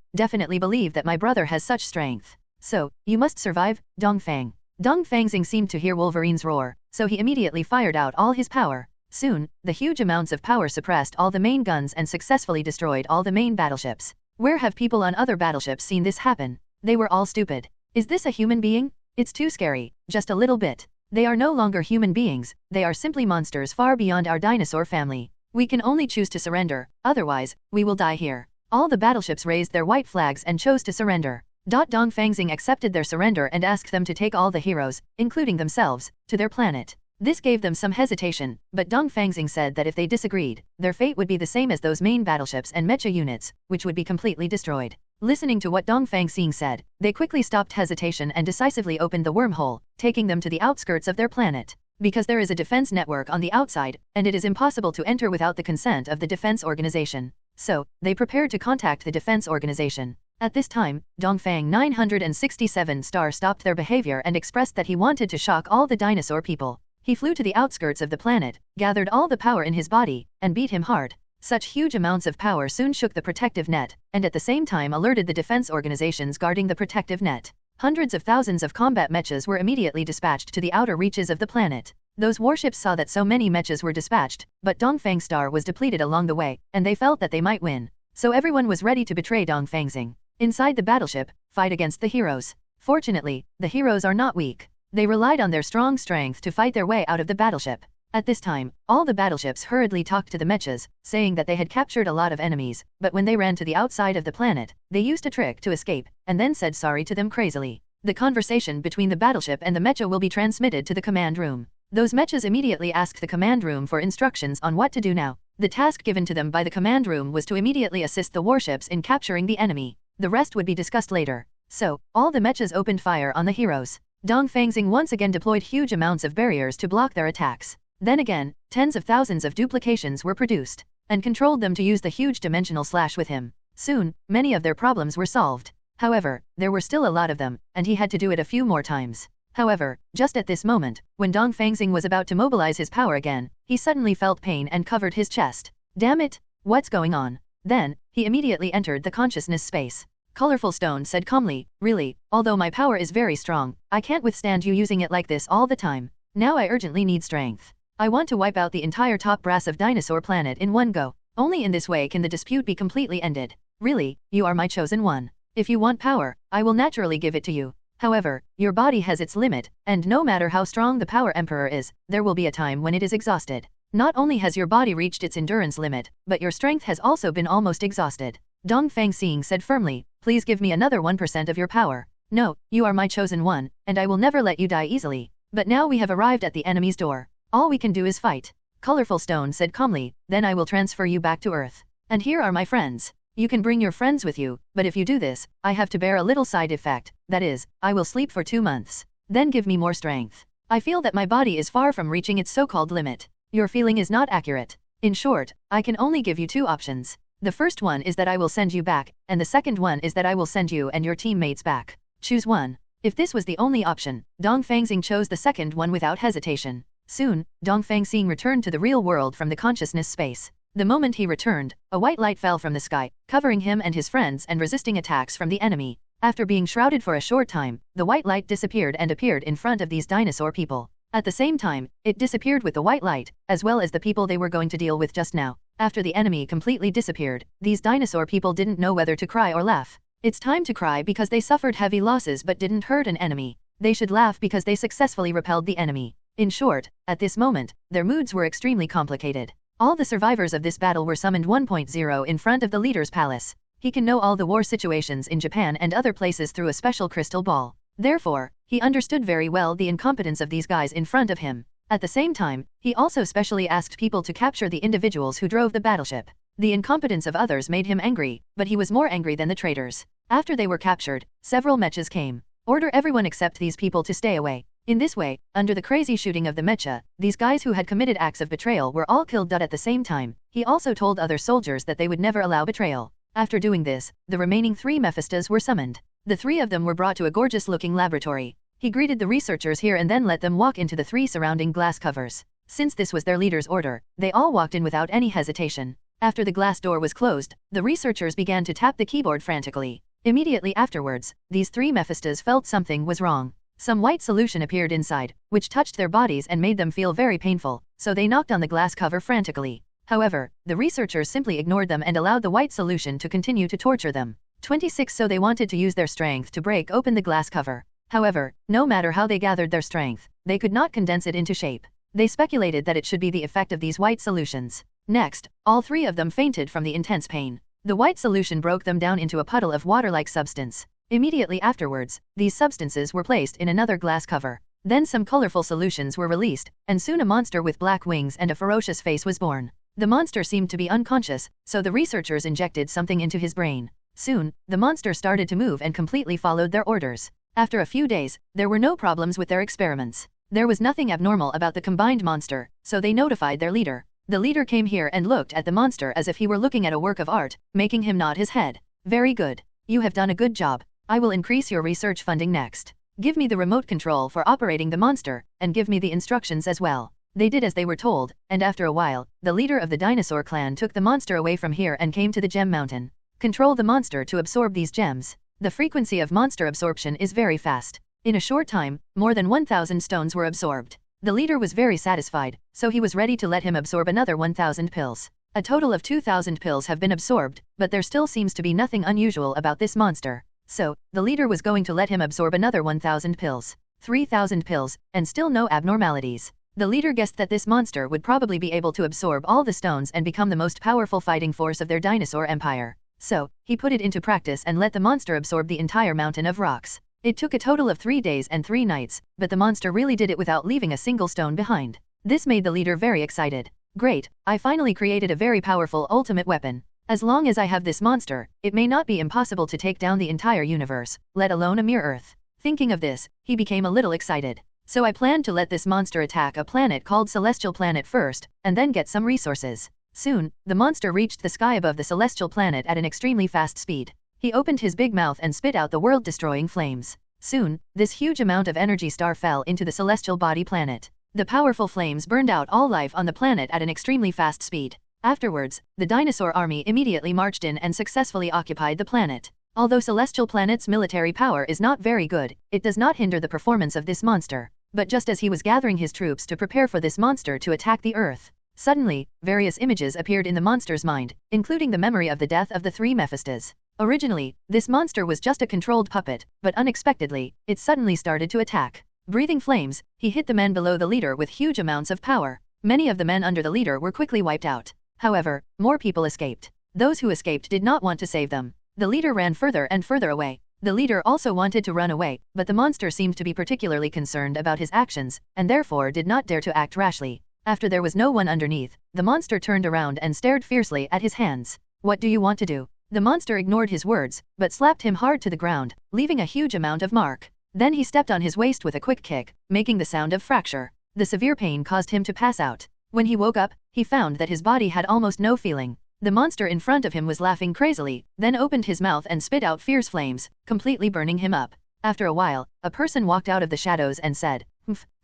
believe that my brother has such strength. So, you must survive, Dongfang. Dongfang Xing seemed to hear Wolverine's roar, so he immediately fired out all his power. Soon, the huge amounts of power suppressed all the main guns and successfully destroyed all the main battleships. Where have people on other battleships seen this happen? They were all stupid. Is this a human being? It's too scary, just a little bit. They are no longer human beings, they are simply monsters far beyond our dinosaur family. We can only choose to surrender, otherwise, we will die here. All the battleships raised their white flags and chose to surrender. Dongfang Xing accepted their surrender and asked them to take all the heroes, including themselves, to their planet. This gave them some hesitation, but Dongfang Xing said that if they disagreed, their fate would be the same as those main battleships and mecha units, which would be completely destroyed. Listening to what Dongfang Xing said, they quickly stopped hesitation and decisively opened the wormhole, taking them to the outskirts of their planet. because there is a defense network on the outside, and it is impossible to enter without the consent of the defense organization. So, they prepared to contact the defense organization. At this time, Dongfang 967 star stopped their behavior and expressed that he wanted to shock all the dinosaur people. He flew to the outskirts of the planet, gathered all the power in his body, and beat him hard. Such huge amounts of power soon shook the protective net, and at the same time alerted the defense organizations guarding the protective net. Hundreds of thousands of combat mechas were immediately dispatched to the outer reaches of the planet. Those warships saw that so many mechas were dispatched, but Dongfang Star was depleted along the way, and they felt that they might win. So everyone was ready to betray Dongfang Xing. Inside the battleship, fight against the heroes. Fortunately, the heroes are not weak. They relied on their strong strength to fight their way out of the battleship. At this time, all the battleships hurriedly talked to the mechas, saying that they had captured a lot of enemies, but when they ran to the outside of the planet, they used a trick to escape, and then said sorry to them crazily. The conversation between the battleship and the mecha will be transmitted to the command room. Those mechas immediately asked the command room for instructions on what to do now. The task given to them by the command room was to immediately assist the warships in capturing the enemy. The rest would be discussed later. So, all the mechas opened fire on the heroes. Dongfang Xing once again deployed huge amounts of barriers to block their attacks. Then again, tens of thousands of duplications were produced, and controlled them to use the huge dimensional slash with him. Soon, many of their problems were solved. However, there were still a lot of them, and he had to do it a few more times. However, just at this moment, when Dongfang Xing was about to mobilize his power again, he suddenly felt pain and covered his chest. Damn it! What's going on? Then, he immediately entered the consciousness space. Colorful Stone said calmly, really, although my power is very strong, I can't withstand you using it like this all the time. Now I urgently need strength. I want to wipe out the entire top brass of Dinosaur Planet in one go. Only in this way can the dispute be completely ended. Really, you are my chosen one. If you want power, I will naturally give it to you. However, your body has its limit, and no matter how strong the Power Emperor is, there will be a time when it is exhausted. Not only has your body reached its endurance limit, but your strength has also been almost exhausted. Dongfang Xing said firmly, please give me another 1% of your power. No, you are my chosen one, and I will never let you die easily. But now we have arrived at the enemy's door. All we can do is fight. Colorful Stone said calmly, then I will transfer you back to Earth. And here are my friends. You can bring your friends with you, but if you do this, I have to bear a little side effect, that is, I will sleep for 2 months. Then give me more strength. I feel that my body is far from reaching its so-called limit. Your feeling is not accurate. In short, I can only give you 2 options. The first one is that I will send you back, and the second one is that I will send you and your teammates back. Choose one. If this was the only option, Dongfang Xing chose the second one without hesitation. Soon, Dongfang Xing returned to the real world from the consciousness space. The moment he returned, a white light fell from the sky, covering him and his friends and resisting attacks from the enemy. After being shrouded for a short time, the white light disappeared and appeared in front of these dinosaur people. At the same time, it disappeared with the white light, as well as the people they were going to deal with just now. After the enemy completely disappeared, these dinosaur people didn't know whether to cry or laugh. It's time to cry because they suffered heavy losses but didn't hurt an enemy. They should laugh because they successfully repelled the enemy. In short, at this moment, their moods were extremely complicated. All the survivors of this battle were summoned 1.0 in front of the leader's palace. He can know all the war situations in Japan and other places through a special crystal ball. Therefore, he understood very well the incompetence of these guys in front of him. At the same time, he also specially asked people to capture the individuals who drove the battleship. The incompetence of others made him angry, but he was more angry than the traitors. After they were captured, several mechas came. Order everyone except these people to stay away. In this way, under the crazy shooting of the mecha, these guys who had committed acts of betrayal were all killed. At the same time, he also told other soldiers that they would never allow betrayal. After doing this, the remaining 3 Mephistas were summoned. The 3 of them were brought to a gorgeous-looking laboratory. He greeted the researchers here and then let them walk into the 3 surrounding glass covers. Since this was their leader's order, they all walked in without any hesitation. After the glass door was closed, the researchers began to tap the keyboard frantically. Immediately afterwards, these 3 Mephistas felt something was wrong. Some white solution appeared inside, which touched their bodies and made them feel very painful, so they knocked on the glass cover frantically. However, the researchers simply ignored them and allowed the white solution to continue to torture them. 26 So they wanted to use their strength to break open the glass cover. However, no matter how they gathered their strength, they could not condense it into shape. They speculated that it should be the effect of these white solutions. Next, all 3 of them fainted from the intense pain. The white solution broke them down into a puddle of water-like substance. Immediately afterwards, these substances were placed in another glass cover. Then some colorful solutions were released, and soon a monster with black wings and a ferocious face was born. The monster seemed to be unconscious, so the researchers injected something into his brain. Soon, the monster started to move and completely followed their orders. After a few days, there were no problems with their experiments. There was nothing abnormal about the combined monster, so they notified their leader. The leader came here and looked at the monster as if he were looking at a work of art, making him nod his head. Very good. You have done a good job. I will increase your research funding next. Give me the remote control for operating the monster, and give me the instructions as well. They did as they were told, and after a while, the leader of the dinosaur clan took the monster away from here and came to the gem mountain. Control the monster to absorb these gems. The frequency of monster absorption is very fast. In a short time, more than 1,000 stones were absorbed. The leader was very satisfied, so he was ready to let him absorb another 1,000 pills. A total of 2,000 pills have been absorbed, but there still seems to be nothing unusual about this monster. So, the leader was going to let him absorb another 1,000 pills. 3,000 pills, and still no abnormalities. The leader guessed that this monster would probably be able to absorb all the stones and become the most powerful fighting force of their dinosaur empire. So, he put it into practice and let the monster absorb the entire mountain of rocks. It took a total of 3 days and 3 nights, but the monster really did it without leaving a single stone behind. This made the leader very excited. Great, I finally created a very powerful ultimate weapon. As long as I have this monster, it may not be impossible to take down the entire universe, let alone a mere Earth. Thinking of this, he became a little excited. So I planned to let this monster attack a planet called Celestial Planet first, and then get some resources. Soon, the monster reached the sky above the Celestial Planet at an extremely fast speed. He opened his big mouth and spit out the world-destroying flames. Soon, this huge amount of energy star fell into the celestial body planet. The powerful flames burned out all life on the planet at an extremely fast speed. Afterwards, the dinosaur army immediately marched in and successfully occupied the planet. Although Celestial Planet's military power is not very good, it does not hinder the performance of this monster. But just as he was gathering his troops to prepare for this monster to attack the Earth, suddenly, various images appeared in the monster's mind, including the memory of the death of the 3 Mephistos. Originally, this monster was just a controlled puppet, but unexpectedly, it suddenly started to attack. Breathing flames, he hit the men below the leader with huge amounts of power. Many of the men under the leader were quickly wiped out. However, more people escaped. Those who escaped did not want to save them. The leader ran further and further away. The leader also wanted to run away, but the monster seemed to be particularly concerned about his actions, and therefore did not dare to act rashly. After there was no one underneath, the monster turned around and stared fiercely at his hands. What do you want to do? The monster ignored his words, but slapped him hard to the ground, leaving a huge amount of mark. Then he stepped on his waist with a quick kick, making the sound of fracture. The severe pain caused him to pass out. When he woke up, he found that his body had almost no feeling. The monster in front of him was laughing crazily, then opened his mouth and spit out fierce flames, completely burning him up. After a while, a person walked out of the shadows and said,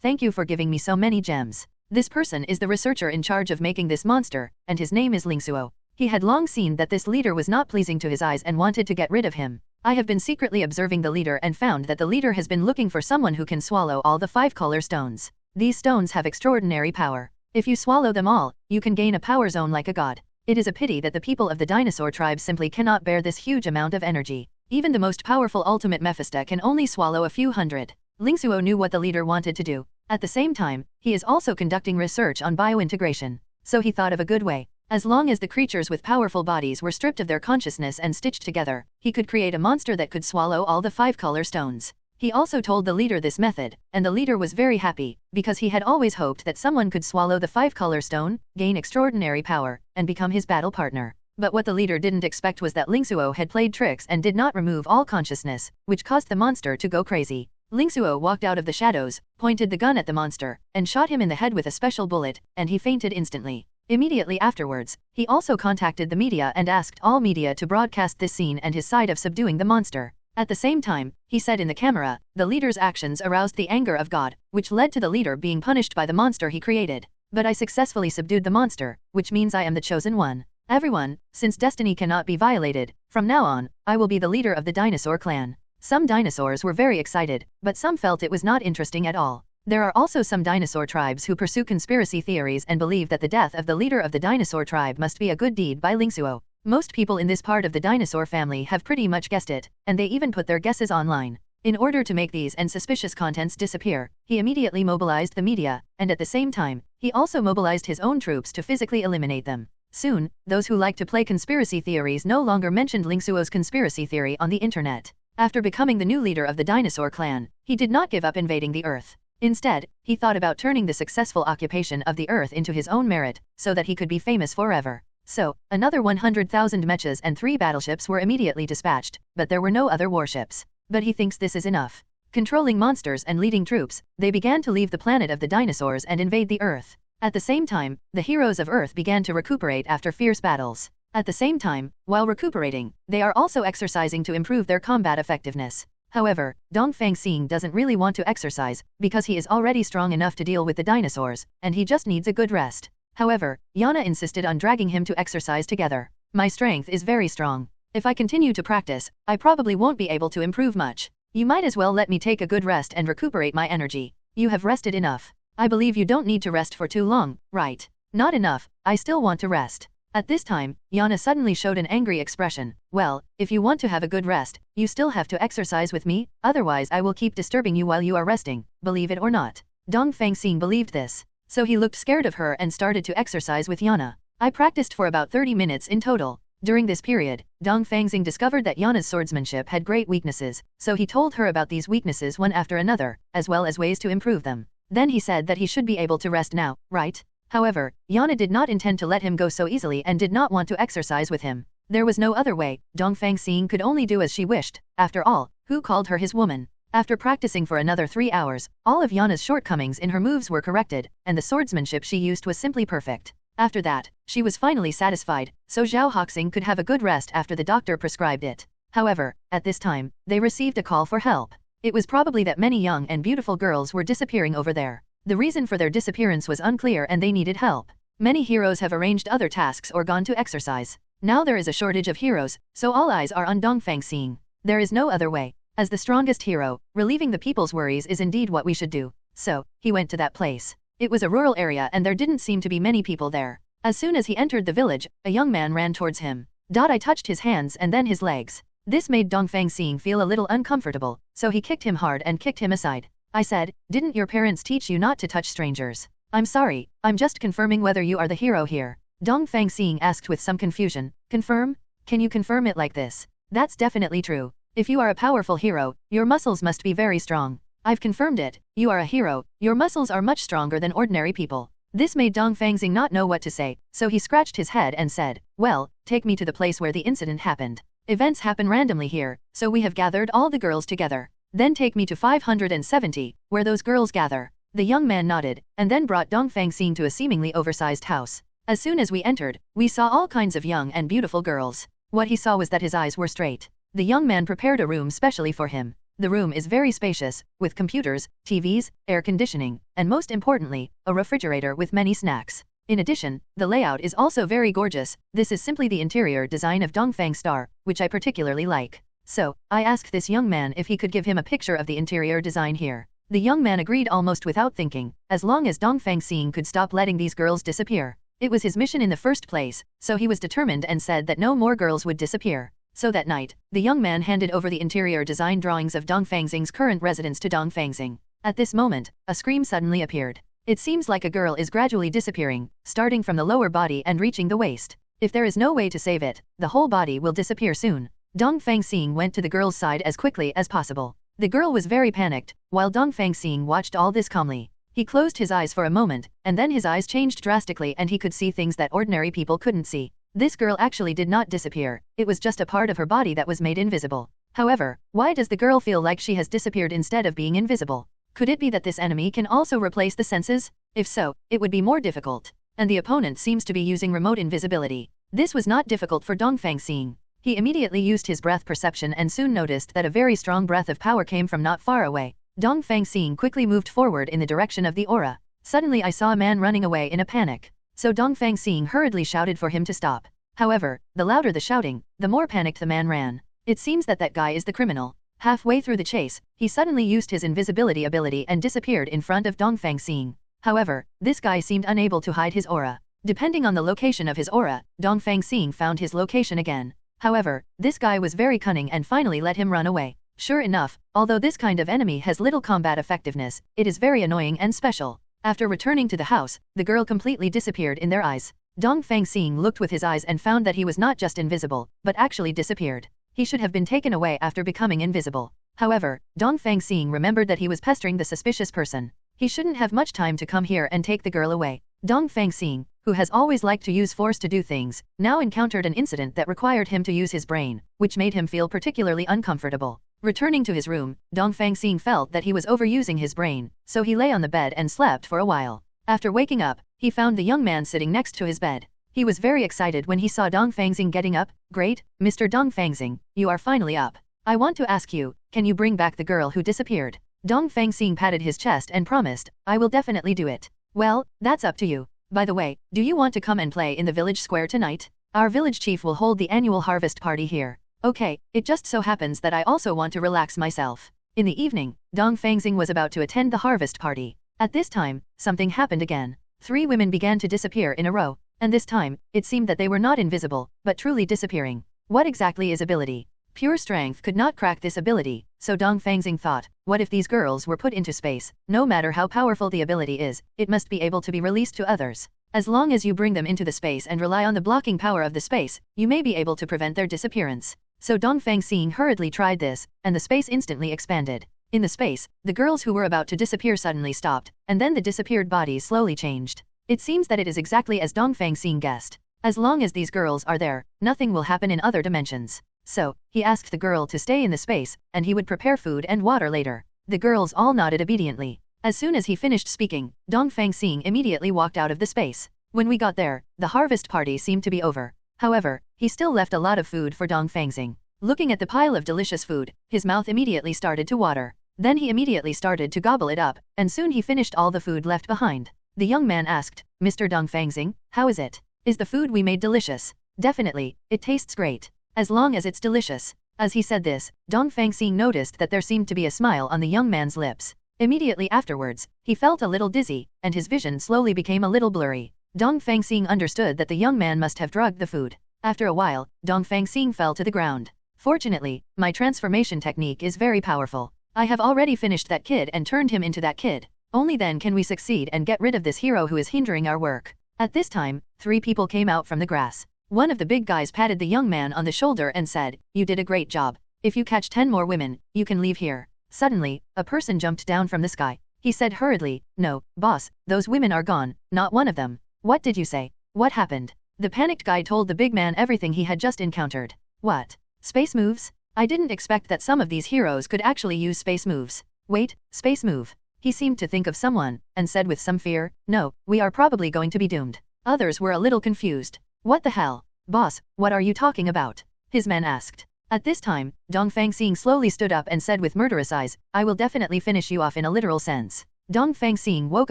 "Thank you for giving me so many gems." This person is the researcher in charge of making this monster, and his name is Lingsuo. He had long seen that this leader was not pleasing to his eyes and wanted to get rid of him. I have been secretly observing the leader and found that the leader has been looking for someone who can swallow all the 5 color stones. These stones have extraordinary power. If you swallow them all, you can gain a power zone like a god. It is a pity that the people of the dinosaur tribe simply cannot bear this huge amount of energy. Even the most powerful ultimate Mephisto can only swallow a few hundred. Lingsuo knew what the leader wanted to do. At the same time, he is also conducting research on biointegration. So he thought of a good way. As long as the creatures with powerful bodies were stripped of their consciousness and stitched together, he could create a monster that could swallow all the 5 color stones. He also told the leader this method, and the leader was very happy, because he had always hoped that someone could swallow the 5 color stone, gain extraordinary power, and become his battle partner. But what the leader didn't expect was that Lingsuo had played tricks and did not remove all consciousness, which caused the monster to go crazy. Lingsuo walked out of the shadows, pointed the gun at the monster, and shot him in the head with a special bullet, and he fainted instantly. Immediately afterwards, he also contacted the media and asked all media to broadcast this scene and his side of subduing the monster. At the same time, he said in the camera, the leader's actions aroused the anger of God, which led to the leader being punished by the monster he created. But I successfully subdued the monster, which means I am the chosen one. Everyone, since destiny cannot be violated, from now on, I will be the leader of the dinosaur clan. Some dinosaurs were very excited, but some felt it was not interesting at all. There are also some dinosaur tribes who pursue conspiracy theories and believe that the death of the leader of the dinosaur tribe must be a good deed by Lingsuo. Most people in this part of the dinosaur family have pretty much guessed it, and they even put their guesses online. In order to make these and suspicious contents disappear, he immediately mobilized the media, and at the same time, he also mobilized his own troops to physically eliminate them. Soon, those who like to play conspiracy theories no longer mentioned Lingsuo's conspiracy theory on the internet. After becoming the new leader of the dinosaur clan, he did not give up invading the Earth. Instead, he thought about turning the successful occupation of the Earth into his own merit, so that he could be famous forever. So, another 100,000 mechas and 3 battleships were immediately dispatched, but there were no other warships. But he thinks this is enough. Controlling monsters and leading troops, they began to leave the planet of the dinosaurs and invade the Earth. At the same time, the heroes of Earth began to recuperate after fierce battles. At the same time, while recuperating, they are also exercising to improve their combat effectiveness. However, Dongfang Xing doesn't really want to exercise, because he is already strong enough to deal with the dinosaurs, and he just needs a good rest. However, Yana insisted on dragging him to exercise together. My strength is very strong. If I continue to practice, I probably won't be able to improve much. You might as well let me take a good rest and recuperate my energy. You have rested enough. I believe you don't need to rest for too long, right? Not enough, I still want to rest. At this time, Yana suddenly showed an angry expression. Well, if you want to have a good rest, you still have to exercise with me, otherwise I will keep disturbing you while you are resting, believe it or not. Dongfang Xing believed this. So he looked scared of her and started to exercise with Yana. I practiced for about 30 minutes in total. During this period, Dongfang Xing discovered that Yana's swordsmanship had great weaknesses, so he told her about these weaknesses one after another, as well as ways to improve them. Then he said that he should be able to rest now, right? However, Yana did not intend to let him go so easily and did not want to exercise with him. There was no other way, Dongfang Xing could only do as she wished. After all, who called her his woman? After practicing for another 3 hours, all of Yana's shortcomings in her moves were corrected, and the swordsmanship she used was simply perfect. After that, she was finally satisfied, so Zhao Hoxing could have a good rest after the doctor prescribed it. However, at this time, they received a call for help. It was probably that many young and beautiful girls were disappearing over there. The reason for their disappearance was unclear and they needed help. Many heroes have arranged other tasks or gone to exercise. Now there is a shortage of heroes, so all eyes are on Dongfang Xing. There is no other way. As the strongest hero, relieving the people's worries is indeed what we should do. So, he went to that place. It was a rural area and there didn't seem to be many people there. As soon as he entered the village, a young man ran towards him. I touched his hands and then his legs. This made Dongfang Xing feel a little uncomfortable, so he kicked him hard and kicked him aside. I said, didn't your parents teach you not to touch strangers? I'm sorry, I'm just confirming whether you are the hero here. Dongfang Xing asked with some confusion. Confirm? Can you confirm it like this? That's definitely true. If you are a powerful hero, your muscles must be very strong. I've confirmed it. You are a hero, your muscles are much stronger than ordinary people. This made Dongfang Xing not know what to say, so he scratched his head and said, well, take me to the place where the incident happened. Events happen randomly here, so we have gathered all the girls together. Then take me to 570, where those girls gather. The young man nodded, and then brought Dongfang Xing to a seemingly oversized house. As soon as we entered, we saw all kinds of young and beautiful girls. What he saw was that his eyes were straight. The young man prepared a room specially for him. The room is very spacious, with computers, TVs, air conditioning, and most importantly, a refrigerator with many snacks. In addition, the layout is also very gorgeous. This is simply the interior design of Dongfang Star, which I particularly like. So, I asked this young man if he could give him a picture of the interior design here. The young man agreed almost without thinking, as long as Dongfang Xing could stop letting these girls disappear. It was his mission in the first place, so he was determined and said that no more girls would disappear. So that night, the young man handed over the interior design drawings of Dongfang Xing's current residence to Dongfang Xing. At this moment, a scream suddenly appeared. It seems like a girl is gradually disappearing, starting from the lower body and reaching the waist. If there is no way to save it, the whole body will disappear soon. Dongfang Xing went to the girl's side as quickly as possible. The girl was very panicked, while Dongfang Xing watched all this calmly. He closed his eyes for a moment, and then his eyes changed drastically and he could see things that ordinary people couldn't see. This girl actually did not disappear, it was just a part of her body that was made invisible. However, why does the girl feel like she has disappeared instead of being invisible? Could it be that this enemy can also replace the senses? If so, it would be more difficult. And the opponent seems to be using remote invisibility. This was not difficult for Dongfang Xing. He immediately used his breath perception and soon noticed that a very strong breath of power came from not far away. Dongfang Xing quickly moved forward in the direction of the aura. Suddenly I saw a man running away in a panic. So Dongfang Xing hurriedly shouted for him to stop. However, the louder the shouting, the more panicked the man ran. It seems that that guy is the criminal. Halfway through the chase, he suddenly used his invisibility ability and disappeared in front of Dongfang Xing. However, this guy seemed unable to hide his aura. Depending on the location of his aura, Dongfang Xing found his location again. However, this guy was very cunning and finally let him run away. Sure enough, although this kind of enemy has little combat effectiveness, it is very annoying and special. After returning to the house, the girl completely disappeared in their eyes. Dongfang Xing looked with his eyes and found that he was not just invisible, but actually disappeared. He should have been taken away after becoming invisible. However, Dongfang Xing remembered that he was pestering the suspicious person. He shouldn't have much time to come here and take the girl away. Dongfang Xing, who has always liked to use force to do things, now encountered an incident that required him to use his brain, which made him feel particularly uncomfortable. Returning to his room, Dongfang Xing felt that he was overusing his brain, so he lay on the bed and slept for a while. After waking up, he found the young man sitting next to his bed. He was very excited when he saw Dongfang Xing getting up. Great, Mr. Dongfang Xing, you are finally up. I want to ask you, can you bring back the girl who disappeared? Dongfang Xing patted his chest and promised, I will definitely do it. Well, that's up to you. By the way, do you want to come and play in the village square tonight? Our village chief will hold the annual harvest party here. Okay, it just so happens that I also want to relax myself. In the evening, Dongfang Xing was about to attend the harvest party. At this time, something happened again. 3 women began to disappear in a row, and this time, it seemed that they were not invisible, but truly disappearing. What exactly is ability? Pure strength could not crack this ability, so Dongfang Xing thought, what if these girls were put into space? No matter how powerful the ability is, it must be able to be released to others. As long as you bring them into the space and rely on the blocking power of the space, you may be able to prevent their disappearance. So Dongfang Xing hurriedly tried this, and the space instantly expanded. In the space, the girls who were about to disappear suddenly stopped, and then the disappeared bodies slowly changed. It seems that it is exactly as Dongfang Xing guessed. As long as these girls are there, nothing will happen in other dimensions. So, he asked the girl to stay in the space, and he would prepare food and water later. The girls all nodded obediently. As soon as he finished speaking, Dongfang Xing immediately walked out of the space. When we got there, the harvest party seemed to be over. However, he still left a lot of food for Dongfang Xing. Looking at the pile of delicious food, his mouth immediately started to water. Then he immediately started to gobble it up, and soon he finished all the food left behind. The young man asked, Mr. Dongfang Xing, how is it? Is the food we made delicious? Definitely, it tastes great. As long as it's delicious. As he said this, Dongfang Xing noticed that there seemed to be a smile on the young man's lips. Immediately afterwards, he felt a little dizzy, and his vision slowly became a little blurry. Dongfang Xing understood that the young man must have drugged the food. After a while, Dongfang Xing fell to the ground. Fortunately, my transformation technique is very powerful. I have already finished that kid and turned him into that kid. Only then can we succeed and get rid of this hero who is hindering our work. At this time, 3 people came out from the grass. One of the big guys patted the young man on the shoulder and said, you did a great job. If you catch 10 more women, you can leave here. Suddenly, a person jumped down from the sky. He said hurriedly, no, boss, those women are gone, not one of them. What did you say? What happened? The panicked guy told the big man everything he had just encountered. What? Space moves? I didn't expect that some of these heroes could actually use space moves. Wait, space move. He seemed to think of someone, and said with some fear, no, we are probably going to be doomed. Others were a little confused. What the hell? Boss, what are you talking about? His man asked. At this time, Dongfang Xing slowly stood up and said with murderous eyes, I will definitely finish you off in a literal sense. Dongfang Xing woke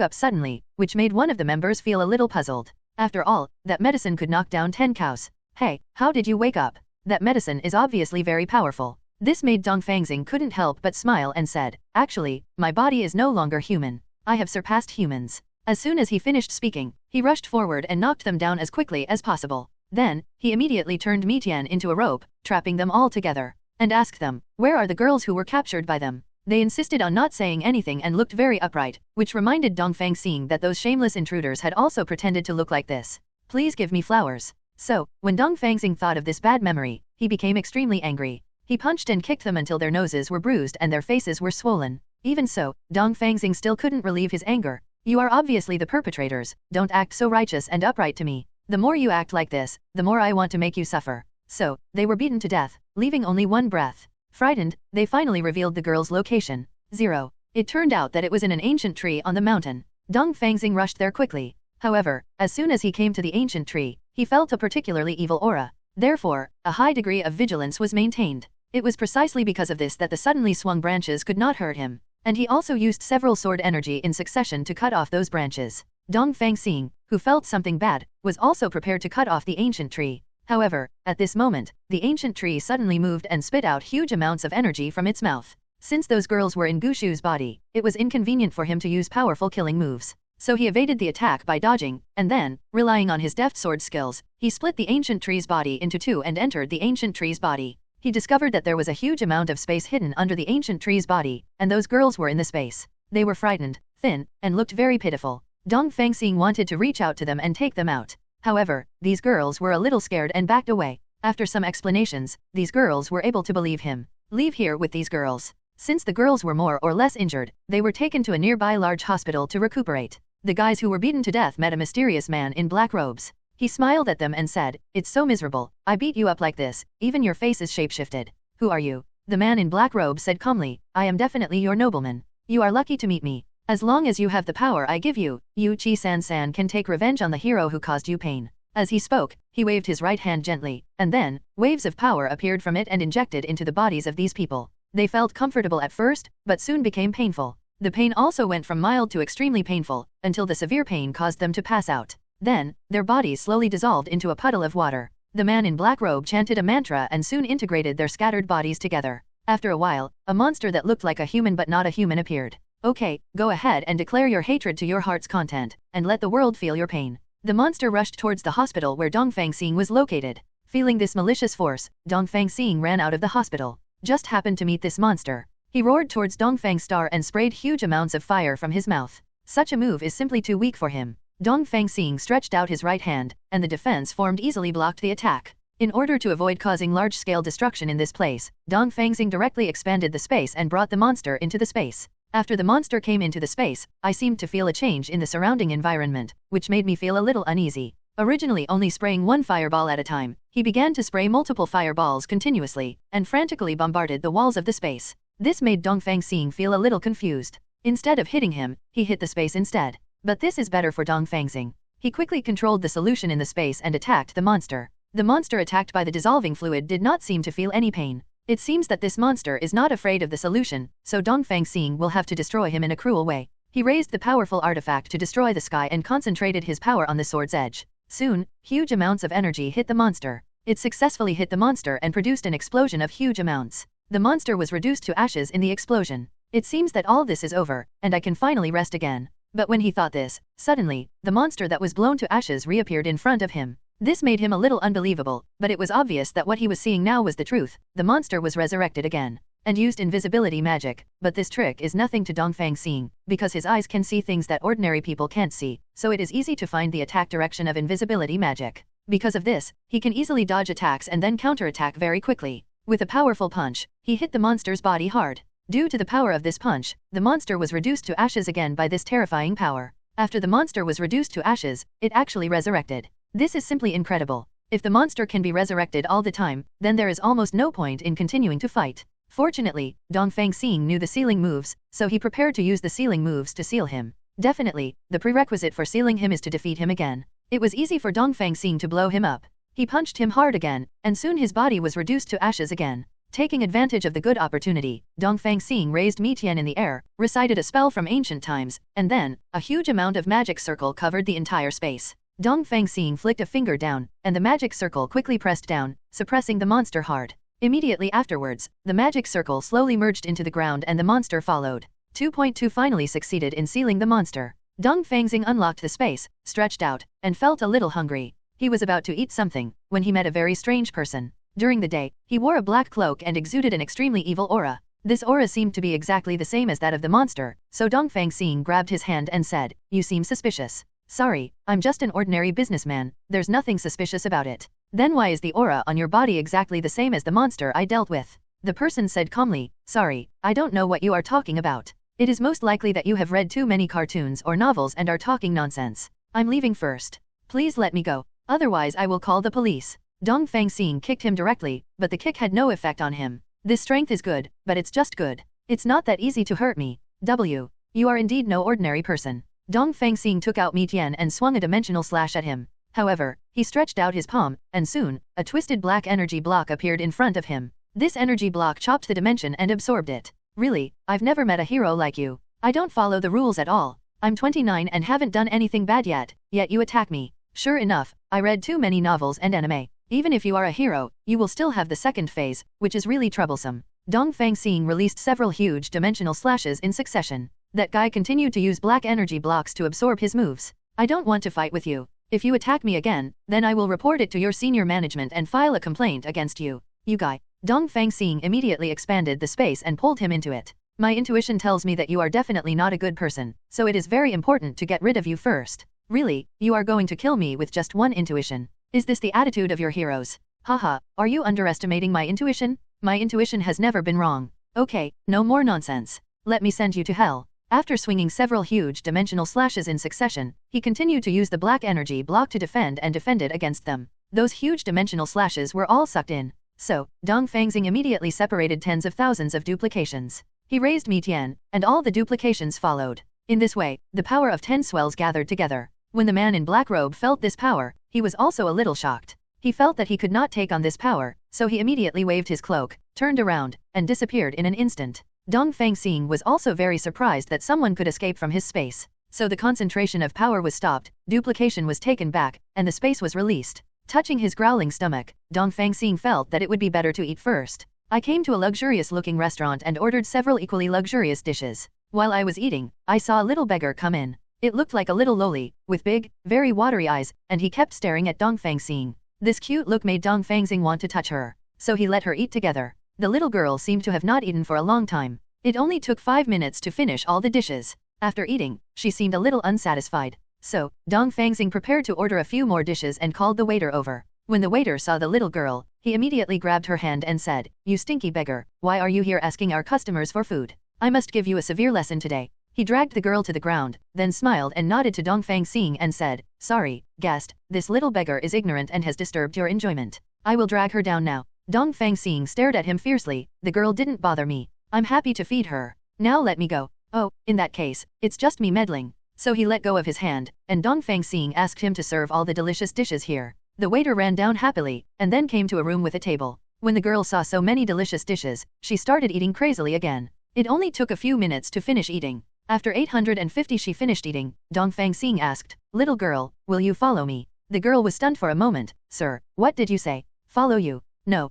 up suddenly, which made one of the members feel a little puzzled. After all, that medicine could knock down 10 cows. Hey, how did you wake up? That medicine is obviously very powerful. This made Dongfang Xing couldn't help but smile and said, actually, my body is no longer human. I have surpassed humans. As soon as he finished speaking, he rushed forward and knocked them down as quickly as possible. Then, he immediately turned Mitian into a rope, trapping them all together, and asked them, where are the girls who were captured by them? They insisted on not saying anything and looked very upright, which reminded Dongfang Xing that those shameless intruders had also pretended to look like this. Please give me flowers. So, when Dongfang Xing thought of this bad memory, he became extremely angry. He punched and kicked them until their noses were bruised and their faces were swollen. Even so, Dongfang Xing still couldn't relieve his anger. You are obviously the perpetrators, don't act so righteous and upright to me. The more you act like this, the more I want to make you suffer. So, they were beaten to death, leaving only one breath. Frightened, they finally revealed the girl's location. 0. It turned out that it was in an ancient tree on the mountain. Dongfang Xing rushed there quickly. However, as soon as he came to the ancient tree, he felt a particularly evil aura. Therefore, a high degree of vigilance was maintained. It was precisely because of this that the suddenly swung branches could not hurt him, and he also used several sword energy in succession to cut off those branches. Dongfang Xing, who felt something bad, was also prepared to cut off the ancient tree. However, at this moment, the ancient tree suddenly moved and spit out huge amounts of energy from its mouth. Since those girls were in Gushu's body, it was inconvenient for him to use powerful killing moves. So he evaded the attack by dodging, and then, relying on his deft sword skills, he split the ancient tree's body into 2 and entered the ancient tree's body. He discovered that there was a huge amount of space hidden under the ancient tree's body, and those girls were in the space. They were frightened, thin, and looked very pitiful. Dongfang Xing wanted to reach out to them and take them out. However, these girls were a little scared and backed away. After some explanations, these girls were able to believe him. Leave here with these girls. Since the girls were more or less injured, they were taken to a nearby large hospital to recuperate. The guys who were beaten to death met a mysterious man in black robes. He smiled at them and said, it's so miserable, I beat you up like this, even your face is shapeshifted. Who are you? The man in black robe said calmly, I am definitely your nobleman. You are lucky to meet me. As long as you have the power I give you, Yu Chi-san can take revenge on the hero who caused you pain. As he spoke, he waved his right hand gently, and then, waves of power appeared from it and injected into the bodies of these people. They felt comfortable at first, but soon became painful. The pain also went from mild to extremely painful, until the severe pain caused them to pass out. Then, their bodies slowly dissolved into a puddle of water. The man in black robe chanted a mantra and soon integrated their scattered bodies together. After a while, a monster that looked like a human but not a human appeared. Okay, go ahead and declare your hatred to your heart's content, and let the world feel your pain. The monster rushed towards the hospital where Dongfang Xing was located. Feeling this malicious force, Dongfang Xing ran out of the hospital. Just happened to meet this monster. He roared towards Dongfang Star and sprayed huge amounts of fire from his mouth. Such a move is simply too weak for him. Dongfang Xing stretched out his right hand, and the defense formed easily blocked the attack. In order to avoid causing large-scale destruction in this place, Dongfang Xing directly expanded the space and brought the monster into the space. After the monster came into the space, I seemed to feel a change in the surrounding environment, which made me feel a little uneasy. Originally only spraying one fireball at a time, he began to spray multiple fireballs continuously, and frantically bombarded the walls of the space. This made Dongfang Xing feel a little confused. Instead of hitting him, he hit the space instead. But this is better for Dongfang Xing. He quickly controlled the solution in the space and attacked the monster. The monster attacked by the dissolving fluid did not seem to feel any pain. It seems that this monster is not afraid of the solution, so Dongfang Xing will have to destroy him in a cruel way. He raised the powerful artifact to destroy the sky and concentrated his power on the sword's edge. Soon, huge amounts of energy hit the monster. It successfully hit the monster and produced an explosion of huge amounts. The monster was reduced to ashes in the explosion. It seems that all this is over, and I can finally rest again. But when he thought this, suddenly, the monster that was blown to ashes reappeared in front of him. This made him a little unbelievable, but it was obvious that what he was seeing now was the truth. The monster was resurrected again, and used invisibility magic, but this trick is nothing to Dongfang Xing, because his eyes can see things that ordinary people can't see, so it is easy to find the attack direction of invisibility magic. Because of this, he can easily dodge attacks and then counterattack very quickly. With a powerful punch, he hit the monster's body hard. Due to the power of this punch, the monster was reduced to ashes again by this terrifying power. After the monster was reduced to ashes, it actually resurrected. This is simply incredible. If the monster can be resurrected all the time, then there is almost no point in continuing to fight. Fortunately, Dongfang Xing knew the sealing moves, so he prepared to use the sealing moves to seal him. Definitely, the prerequisite for sealing him is to defeat him again. It was easy for Dongfang Xing to blow him up. He punched him hard again, and soon his body was reduced to ashes again. Taking advantage of the good opportunity, Dongfang Xing raised Mitian in the air, recited a spell from ancient times, and then, a huge amount of magic circle covered the entire space. Dongfang Xing flicked a finger down, and the magic circle quickly pressed down, suppressing the monster hard. Immediately afterwards, the magic circle slowly merged into the ground and the monster followed. 2.2 finally succeeded in sealing the monster. Dongfang Xing unlocked the space, stretched out, and felt a little hungry. He was about to eat something, when he met a very strange person. During the day, he wore a black cloak and exuded an extremely evil aura. This aura seemed to be exactly the same as that of the monster, so Dongfang Xing grabbed his hand and said, "You seem suspicious." "Sorry, I'm just an ordinary businessman, there's nothing suspicious about it." "Then why is the aura on your body exactly the same as the monster I dealt with?" The person said calmly, "Sorry, I don't know what you are talking about. It is most likely that you have read too many cartoons or novels and are talking nonsense. I'm leaving first. Please let me go, otherwise I will call the police." Dongfang Xing kicked him directly, but the kick had no effect on him. "This strength is good, but it's just good. It's not that easy to hurt me. You are indeed no ordinary person." Dongfang Xing took out Mitian and swung a dimensional slash at him. However, he stretched out his palm, and soon, a twisted black energy block appeared in front of him. This energy block chopped the dimension and absorbed it. "Really, I've never met a hero like you. I don't follow the rules at all. I'm 29 and haven't done anything bad yet you attack me. Sure enough, I read too many novels and anime. Even if you are a hero, you will still have the second phase, which is really troublesome." Dongfang Xing released several huge dimensional slashes in succession. That guy continued to use black energy blocks to absorb his moves. "I don't want to fight with you. If you attack me again, then I will report it to your senior management and file a complaint against you. You guy." Dongfang Xing immediately expanded the space and pulled him into it. "My intuition tells me that you are definitely not a good person, so it is very important to get rid of you first. Really, you are going to kill me with just one intuition? Is this the attitude of your heroes? Haha, are you underestimating my intuition? My intuition has never been wrong. Okay, no more nonsense. Let me send you to hell." After swinging several huge dimensional slashes in succession, he continued to use the black energy block to defend and defended against them. Those huge dimensional slashes were all sucked in. So, Dongfang Xing immediately separated tens of thousands of duplications. He raised Mi Tian, and all the duplications followed. In this way, the power of 10 swells gathered together. When the man in black robe felt this power, he was also a little shocked. He felt that he could not take on this power, so he immediately waved his cloak, turned around, and disappeared in an instant. Dongfang Xing was also very surprised that someone could escape from his space. So the concentration of power was stopped, duplication was taken back, and the space was released. Touching his growling stomach, Dongfang Xing felt that it would be better to eat first. I came to a luxurious-looking restaurant and ordered several equally luxurious dishes. While I was eating, I saw a little beggar come in. It looked like a little loli, with big, very watery eyes, and he kept staring at Dongfang Xing. This cute look made Dongfang Xing want to touch her, so he let her eat together. The little girl seemed to have not eaten for a long time. It only took 5 minutes to finish all the dishes. After eating, she seemed a little unsatisfied. So, Dongfang Xing prepared to order a few more dishes and called the waiter over. When the waiter saw the little girl, he immediately grabbed her hand and said, "You stinky beggar, why are you here asking our customers for food? I must give you a severe lesson today." He dragged the girl to the ground, then smiled and nodded to Dongfang Xing and said, "Sorry, guest, this little beggar is ignorant and has disturbed your enjoyment. I will drag her down now." Dongfang Xing stared at him fiercely. "The girl didn't bother me. I'm happy to feed her. Now let me go." "Oh, in that case, it's just me meddling." So he let go of his hand, and Dongfang Xing asked him to serve all the delicious dishes here. The waiter ran down happily, and then came to a room with a table. When the girl saw so many delicious dishes, she started eating crazily again. It only took a few minutes to finish eating. After 850 she finished eating, Dongfang Xing asked, "Little girl, will you follow me?" The girl was stunned for a moment. "Sir, what did you say? Follow you? No,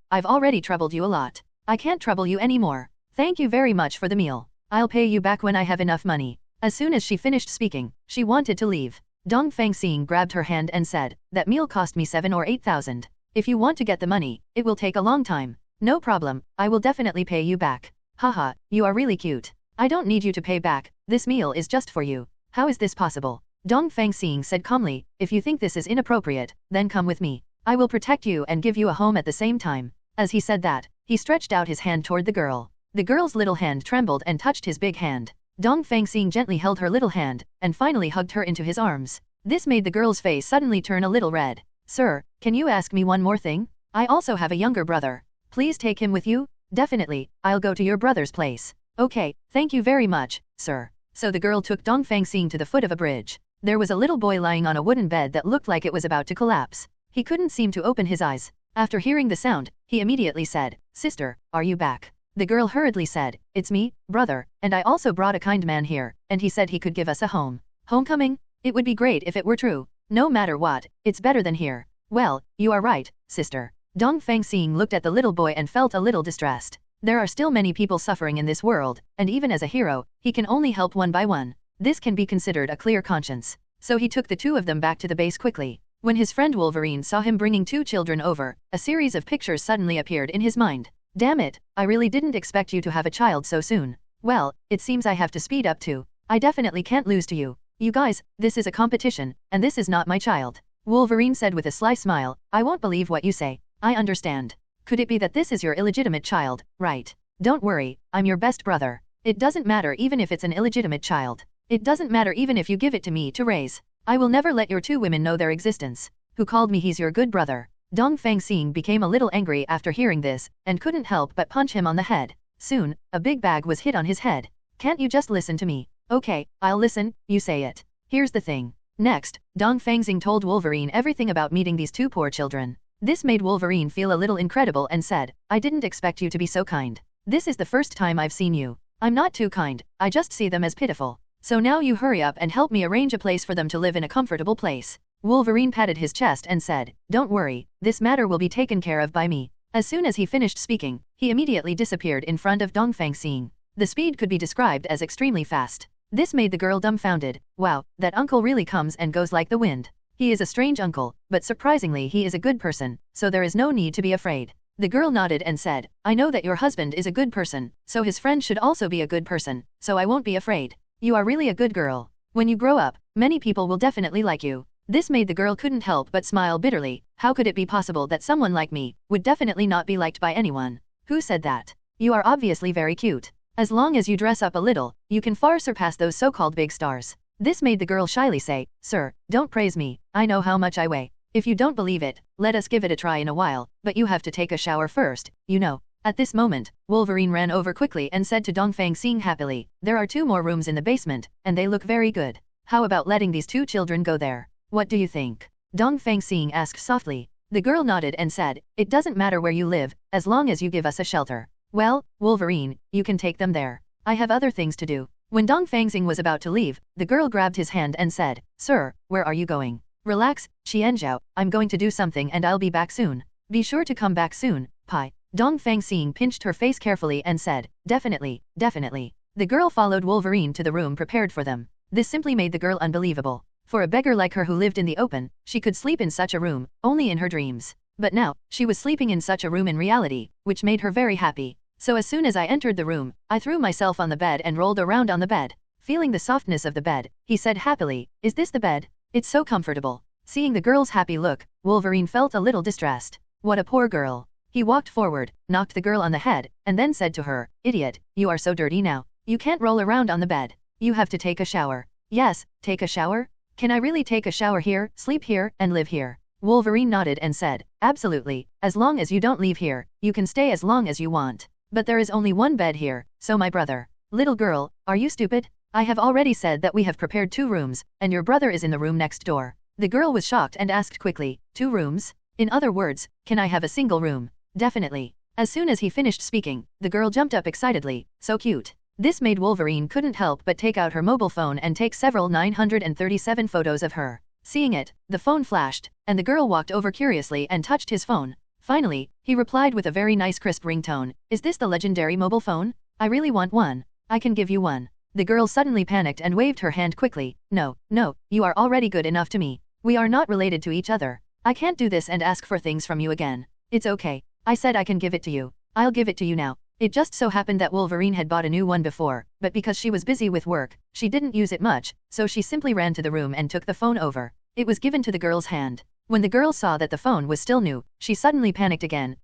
I've already troubled you a lot. I can't trouble you anymore. Thank you very much for the meal. I'll pay you back when I have enough money." As soon as she finished speaking, she wanted to leave. Dongfang Xing grabbed her hand and said, "That meal cost me 7 or 8,000. If you want to get the money, it will take a long time." "No problem, I will definitely pay you back." "Haha, you are really cute. I don't need you to pay back, this meal is just for you." "How is this possible?" Dongfang Xing said calmly, "If you think this is inappropriate, then come with me. I will protect you and give you a home at the same time." As he said that, he stretched out his hand toward the girl. The girl's little hand trembled and touched his big hand. Dongfang Xing gently held her little hand, and finally hugged her into his arms. This made the girl's face suddenly turn a little red. "Sir, can you ask me one more thing? I also have a younger brother. Please take him with you?" "Definitely, I'll go to your brother's place." "Okay, thank you very much, sir." So the girl took Dongfang Xing to the foot of a bridge. There was a little boy lying on a wooden bed that looked like it was about to collapse. He couldn't seem to open his eyes. After hearing the sound, he immediately said, "Sister, are you back?" The girl hurriedly said, "It's me, brother, and I also brought a kind man here, and he said he could give us a home." "Homecoming? It would be great if it were true. No matter what, it's better than here." "Well, you are right, sister." Dongfang Xing looked at the little boy and felt a little distressed. There are still many people suffering in this world, and even as a hero, he can only help one by one. This can be considered a clear conscience. So he took the two of them back to the base quickly. When his friend Wolverine saw him bringing 2 children over, a series of pictures suddenly appeared in his mind. "Damn it, I really didn't expect you to have a child so soon. Well, it seems I have to speed up too. I definitely can't lose to you. You guys, this is a competition, and this is not my child." Wolverine said with a sly smile, "I won't believe what you say. I understand. Could it be that this is your illegitimate child, right? Don't worry, I'm your best brother. It doesn't matter even if it's an illegitimate child. It doesn't matter even if you give it to me to raise. I will never let your 2 women know their existence. Who called me he's your good brother?" Dongfang Xing became a little angry after hearing this, and couldn't help but punch him on the head. Soon, a big bag was hit on his head. "Can't you just listen to me?" "Okay, I'll listen, you say it. Here's the thing." Next, Dongfang Xing told Wolverine everything about meeting these 2 poor children. This made Wolverine feel a little incredible and said, "I didn't expect you to be so kind. This is the first time I've seen you. I'm not too kind, I just see them as pitiful. So now you hurry up and help me arrange a place for them to live in a comfortable place." Wolverine patted his chest and said, "Don't worry, this matter will be taken care of by me." As soon as he finished speaking, he immediately disappeared in front of Dongfang Xing. The speed could be described as extremely fast. This made the girl dumbfounded. Wow, that uncle really comes and goes like the wind. He is a strange uncle, but surprisingly he is a good person, so there is no need to be afraid. The girl nodded and said, "I know that your husband is a good person, so his friend should also be a good person, so I won't be afraid. You are really a good girl. When you grow up, many people will definitely like you." This made the girl couldn't help but smile bitterly. How could it be possible that someone like me would definitely not be liked by anyone? Who said that? You are obviously very cute. As long as you dress up a little, you can far surpass those so-called big stars. This made the girl shyly say, "Sir, don't praise me, I know how much I weigh. If you don't believe it, let us give it a try in a while, but you have to take a shower first, you know. At this moment, Wolverine ran over quickly and said to Dongfang Xing happily, there are 2 more rooms in the basement, and they look very good. How about letting these 2 children go there? What do you think? Dongfang Xing asked softly. The girl nodded and said, it doesn't matter where you live, as long as you give us a shelter. Well, Wolverine, you can take them there. I have other things to do. When Dongfang Xing was about to leave, the girl grabbed his hand and said, sir, where are you going? Relax, Qianzhao, I'm going to do something and I'll be back soon. Be sure to come back soon, Pai. Dongfang Xing pinched her face carefully and said, definitely, definitely. The girl followed Wolverine to the room prepared for them. This simply made the girl unbelievable. For a beggar like her who lived in the open, she could sleep in such a room, only in her dreams. But now, she was sleeping in such a room in reality, which made her very happy. So as soon as I entered the room, I threw myself on the bed and rolled around on the bed. Feeling the softness of the bed, he said happily, is this the bed? It's so comfortable. Seeing the girl's happy look, Wolverine felt a little distressed. What a poor girl. He walked forward, knocked the girl on the head, and then said to her, idiot, you are so dirty now. You can't roll around on the bed. You have to take a shower. Yes, take a shower? Can I really take a shower here, sleep here, and live here? Wolverine nodded and said, absolutely, as long as you don't leave here, you can stay as long as you want. But there is only 1 bed here, so my brother. Little girl, are you stupid? I have already said that we have prepared 2 rooms, and your brother is in the room next door. The girl was shocked and asked quickly, 2 rooms? In other words, can I have a single room? Definitely. As soon as he finished speaking, the girl jumped up excitedly, so cute. This made Wolverine couldn't help but take out her mobile phone and take several 937 photos of her. Seeing it, the phone flashed, and the girl walked over curiously and touched his phone. Finally, he replied with a very nice crisp ringtone, is this the legendary mobile phone? I really want one. I can give you one. The girl suddenly panicked and waved her hand quickly, no, no, you are already good enough to me. We are not related to each other. I can't do this and ask for things from you again. It's okay. I said I can give it to you. I'll give it to you now. It just so happened that Wolverine had bought a new one before, but because she was busy with work, she didn't use it much, so she simply ran to the room and took the phone over. It was given to the girl's hand. When the girl saw that the phone was still new, she suddenly panicked again.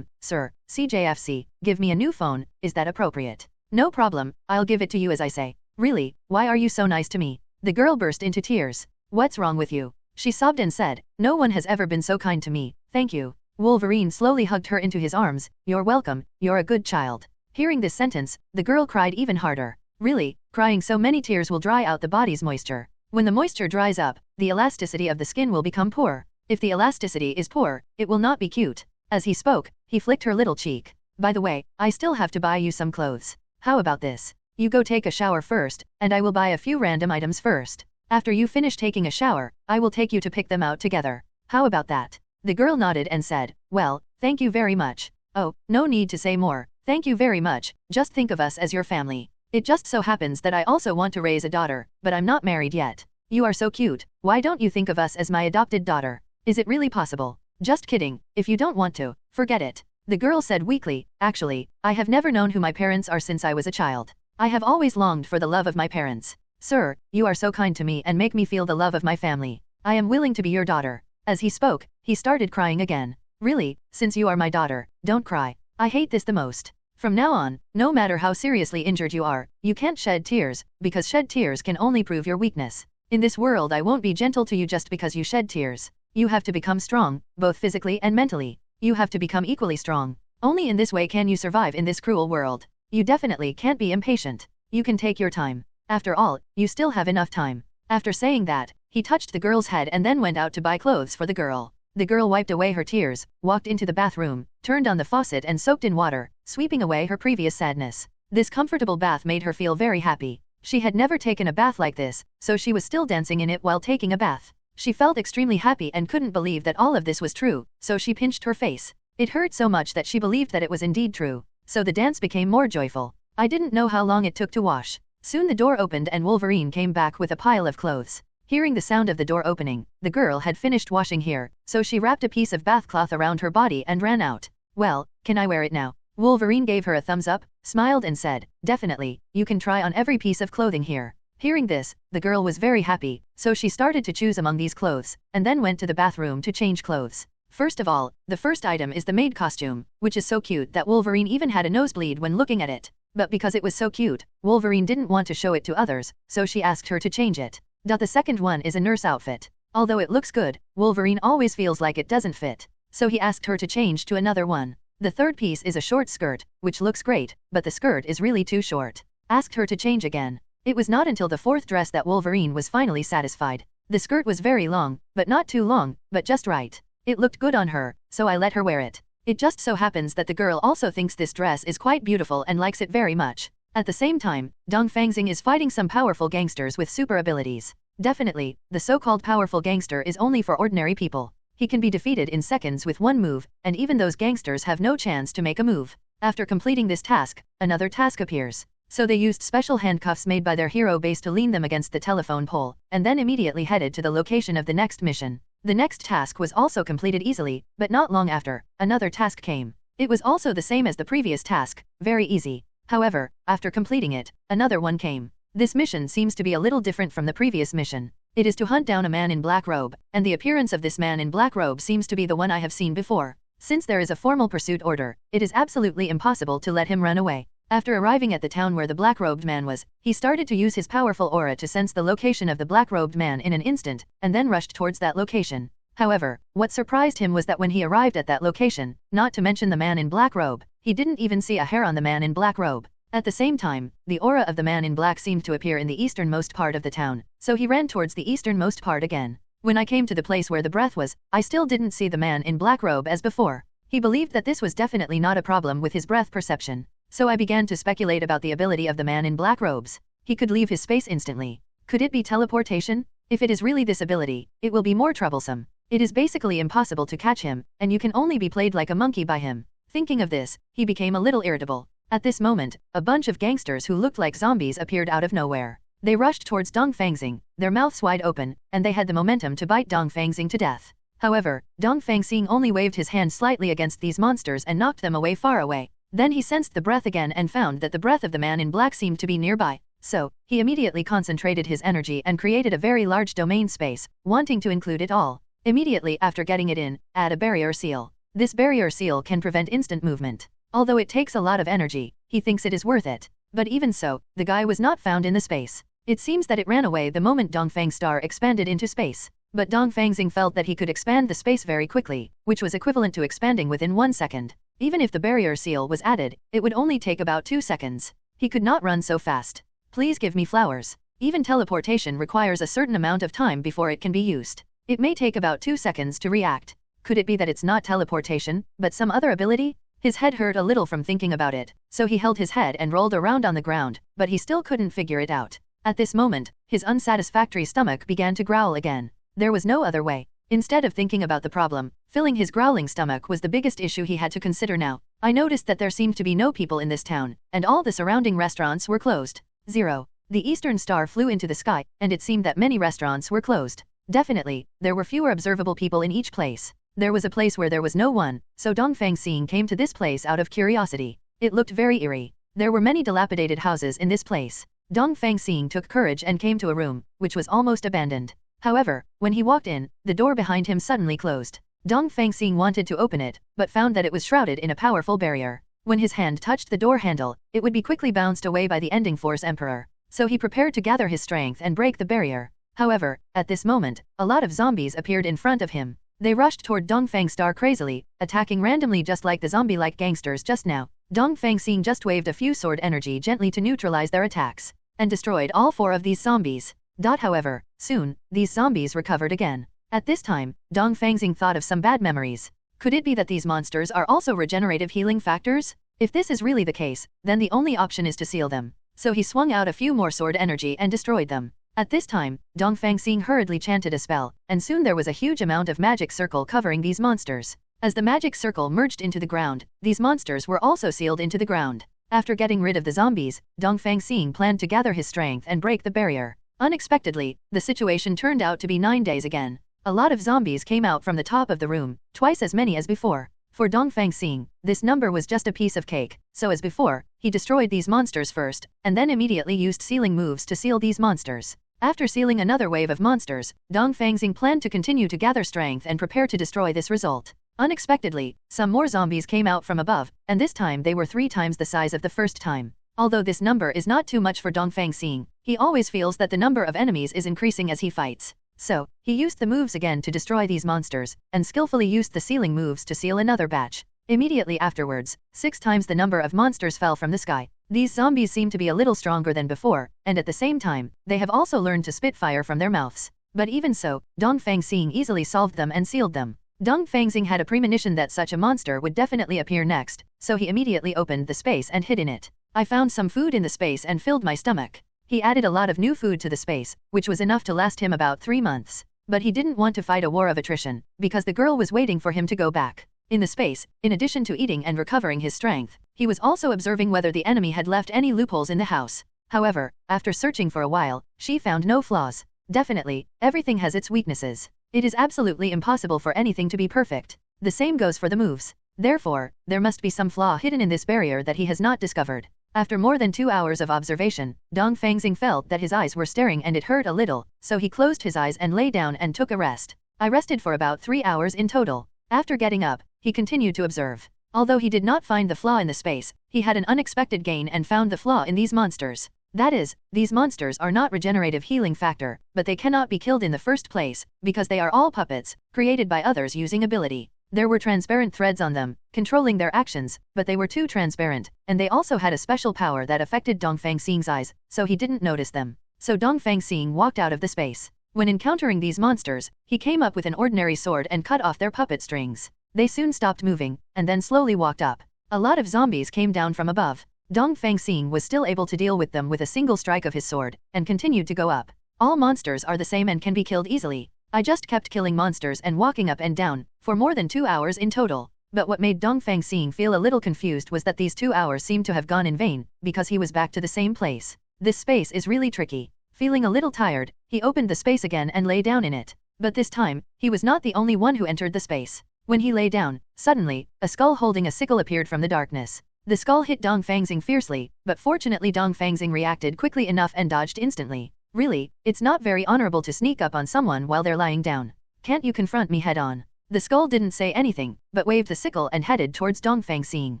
Sir, CJFC, give me a new phone, is that appropriate? No problem, I'll give it to you as I say. Really, why are you so nice to me? The girl burst into tears. What's wrong with you? She sobbed and said, no one has ever been so kind to me, thank you. Wolverine slowly hugged her into his arms, you're welcome, you're a good child. Hearing this sentence, the girl cried even harder. Really, crying so many tears will dry out the body's moisture. When the moisture dries up, the elasticity of the skin will become poor. If the elasticity is poor, it will not be cute. As he spoke, he flicked her little cheek. By the way, I still have to buy you some clothes. How about this? You go take a shower first, and I will buy a few random items first. After you finish taking a shower, I will take you to pick them out together. How about that? The girl nodded and said, well, thank you very much. Oh, no need to say more, thank you very much, just think of us as your family. It just so happens that I also want to raise a daughter, but I'm not married yet. You are so cute, why don't you think of us as my adopted daughter? Is it really possible? Just kidding, if you don't want to, forget it. The girl said weakly, actually, I have never known who my parents are since I was a child. I have always longed for the love of my parents. Sir, you are so kind to me and make me feel the love of my family. I am willing to be your daughter. As he spoke, he started crying again. Really, since you are my daughter, don't cry. I hate this the most. From now on, no matter how seriously injured you are, you can't shed tears, because shed tears can only prove your weakness. In this world I won't be gentle to you just because you shed tears. You have to become strong, both physically and mentally. You have to become equally strong. Only in this way can you survive in this cruel world. You definitely can't be impatient. You can take your time. After all, you still have enough time. After saying that, he touched the girl's head and then went out to buy clothes for the girl. The girl wiped away her tears, walked into the bathroom, turned on the faucet and soaked in water, sweeping away her previous sadness. This comfortable bath made her feel very happy. She had never taken a bath like this, so she was still dancing in it while taking a bath. She felt extremely happy and couldn't believe that all of this was true, so she pinched her face. It hurt so much that she believed that it was indeed true, so the dance became more joyful. I didn't know how long it took to wash. Soon the door opened and Wolverine came back with a pile of clothes. Hearing the sound of the door opening, the girl had finished washing here, so she wrapped a piece of bath cloth around her body and ran out. Well, can I wear it now? Wolverine gave her a thumbs up, smiled and said, definitely, you can try on every piece of clothing here. Hearing this, the girl was very happy, so she started to choose among these clothes, and then went to the bathroom to change clothes. First of all, the first item is the maid costume, which is so cute that Wolverine even had a nosebleed when looking at it. But because it was so cute, Wolverine didn't want to show it to others, so she asked her to change it. The second one is a nurse outfit. Although it looks good, Wolverine always feels like it doesn't fit. So he asked her to change to another one. The third piece is a short skirt, which looks great, but the skirt is really too short. Asked her to change again. It was not until the fourth dress that Wolverine was finally satisfied. The skirt was very long, but not too long, but just right. It looked good on her, so I let her wear it. It just so happens that the girl also thinks this dress is quite beautiful and likes it very much. At the same time, Dongfang Xing is fighting some powerful gangsters with super abilities. Definitely, the so-called powerful gangster is only for ordinary people. He can be defeated in seconds with one move, and even those gangsters have no chance to make a move. After completing this task, another task appears. So they used special handcuffs made by their hero base to lean them against the telephone pole, and then immediately headed to the location of the next mission. The next task was also completed easily, but not long after, another task came. It was also the same as the previous task, very easy. However, after completing it, another one came. This mission seems to be a little different from the previous mission. It is to hunt down a man in black robe, and the appearance of this man in black robe seems to be the one I have seen before. Since there is a formal pursuit order, it is absolutely impossible to let him run away. After arriving at the town where the black-robed man was, he started to use his powerful aura to sense the location of the black-robed man in an instant, and then rushed towards that location. However, what surprised him was that when he arrived at that location, not to mention the man in black robe, he didn't even see a hair on the man in black robe. At the same time, the aura of the man in black seemed to appear in the easternmost part of the town, so he ran towards the easternmost part again. When I came to the place where the breath was, I still didn't see the man in black robe as before. He believed that this was definitely not a problem with his breath perception. So I began to speculate about the ability of the man in black robes. He could leave his space instantly. Could it be teleportation? If it is really this ability, it will be more troublesome. It is basically impossible to catch him, and you can only be played like a monkey by him. Thinking of this, he became a little irritable. At this moment, a bunch of gangsters who looked like zombies appeared out of nowhere. They rushed towards Dongfang Xing, their mouths wide open, and they had the momentum to bite Dongfang Xing to death. However, Dongfang Xing only waved his hand slightly against these monsters and knocked them away far away. Then he sensed the breath again and found that the breath of the man in black seemed to be nearby. So, he immediately concentrated his energy and created a very large domain space, wanting to include it all. Immediately after getting it in, add a barrier seal. This barrier seal can prevent instant movement. Although it takes a lot of energy, he thinks it is worth it. But even so, the guy was not found in the space. It seems that it ran away the moment Dongfang Star expanded into space. But Dongfang Xing felt that he could expand the space very quickly, which was equivalent to expanding within 1 second. Even if the barrier seal was added, it would only take about 2 seconds. He could not run so fast. Please give me flowers. Even teleportation requires a certain amount of time before it can be used. It may take about 2 seconds to react. Could it be that it's not teleportation, but some other ability? His head hurt a little from thinking about it, so he held his head and rolled around on the ground, but he still couldn't figure it out. At this moment, his unsatisfactory stomach began to growl again. There was no other way. Instead of thinking about the problem, filling his growling stomach was the biggest issue he had to consider now. I noticed that there seemed to be no people in this town, and all the surrounding restaurants were closed. 0. The Eastern Star flew into the sky, and it seemed that many restaurants were closed. Definitely, there were fewer observable people in each place. There was a place where there was no one, so Dongfang Xing came to this place out of curiosity. It looked very eerie. There were many dilapidated houses in this place. Dongfang Xing took courage and came to a room, which was almost abandoned. However, when he walked in, the door behind him suddenly closed. Dongfang Xing wanted to open it, but found that it was shrouded in a powerful barrier. When his hand touched the door handle, it would be quickly bounced away by the Ending Force Emperor. So he prepared to gather his strength and break the barrier. However, at this moment, a lot of zombies appeared in front of him. They rushed toward Dongfang Star crazily, attacking randomly just like the zombie-like gangsters just now. Dongfang Xing just waved a few sword energy gently to neutralize their attacks, and destroyed all 4 of these zombies. However, soon, these zombies recovered again. At this time, Dongfang Xing thought of some bad memories. Could it be that these monsters are also regenerative healing factors? If this is really the case, then the only option is to seal them. So he swung out a few more sword energy and destroyed them. At this time, Dongfang Xing hurriedly chanted a spell, and soon there was a huge amount of magic circle covering these monsters. As the magic circle merged into the ground, these monsters were also sealed into the ground. After getting rid of the zombies, Dongfang Xing planned to gather his strength and break the barrier. Unexpectedly, the situation turned out to be 9 days again. A lot of zombies came out from the top of the room, twice as many as before. For Dongfang Xing, this number was just a piece of cake, so as before, he destroyed these monsters first, and then immediately used sealing moves to seal these monsters. After sealing another wave of monsters, Dongfang Xing planned to continue to gather strength and prepare to destroy this result. Unexpectedly, some more zombies came out from above, and this time they were 3 times the size of the first time. Although this number is not too much for Dongfang Xing, he always feels that the number of enemies is increasing as he fights. So, he used the moves again to destroy these monsters, and skillfully used the sealing moves to seal another batch. Immediately afterwards, 6 times the number of monsters fell from the sky. These zombies seem to be a little stronger than before, and at the same time, they have also learned to spit fire from their mouths. But even so, Dongfang Xing easily solved them and sealed them. Dongfang Xing had a premonition that such a monster would definitely appear next, so he immediately opened the space and hid in it. I found some food in the space and filled my stomach. He added a lot of new food to the space, which was enough to last him about 3 months. But he didn't want to fight a war of attrition, because the girl was waiting for him to go back. In the space, in addition to eating and recovering his strength, he was also observing whether the enemy had left any loopholes in the house. However, after searching for a while, she found no flaws. Definitely, everything has its weaknesses. It is absolutely impossible for anything to be perfect. The same goes for the moves. Therefore, there must be some flaw hidden in this barrier that he has not discovered. After more than 2 hours of observation, Dongfang Xing felt that his eyes were staring and it hurt a little, so he closed his eyes and lay down and took a rest. I rested for about 3 hours in total. After getting up, he continued to observe. Although he did not find the flaw in the space, he had an unexpected gain and found the flaw in these monsters. That is, these monsters are not regenerative healing factor, but they cannot be killed in the first place, because they are all puppets, created by others using ability. There were transparent threads on them, controlling their actions, but they were too transparent, and they also had a special power that affected Dongfang Xing's eyes, so he didn't notice them. So Dongfang Xing walked out of the space. When encountering these monsters, he came up with an ordinary sword and cut off their puppet strings. They soon stopped moving, and then slowly walked up. A lot of zombies came down from above. Dongfang Xing was still able to deal with them with a single strike of his sword, and continued to go up. All monsters are the same and can be killed easily. I just kept killing monsters and walking up and down, for more than 2 hours in total. But what made Dongfang Xing feel a little confused was that these 2 hours seemed to have gone in vain, because he was back to the same place. This space is really tricky. Feeling a little tired, he opened the space again and lay down in it. But this time, he was not the only one who entered the space. When he lay down, suddenly, a skull holding a sickle appeared from the darkness. The skull hit Dongfang Xing fiercely, but fortunately Dongfang Xing reacted quickly enough and dodged instantly. Really, it's not very honorable to sneak up on someone while they're lying down. Can't you confront me head-on? The skull didn't say anything, but waved the sickle and headed towards Dongfang Xing.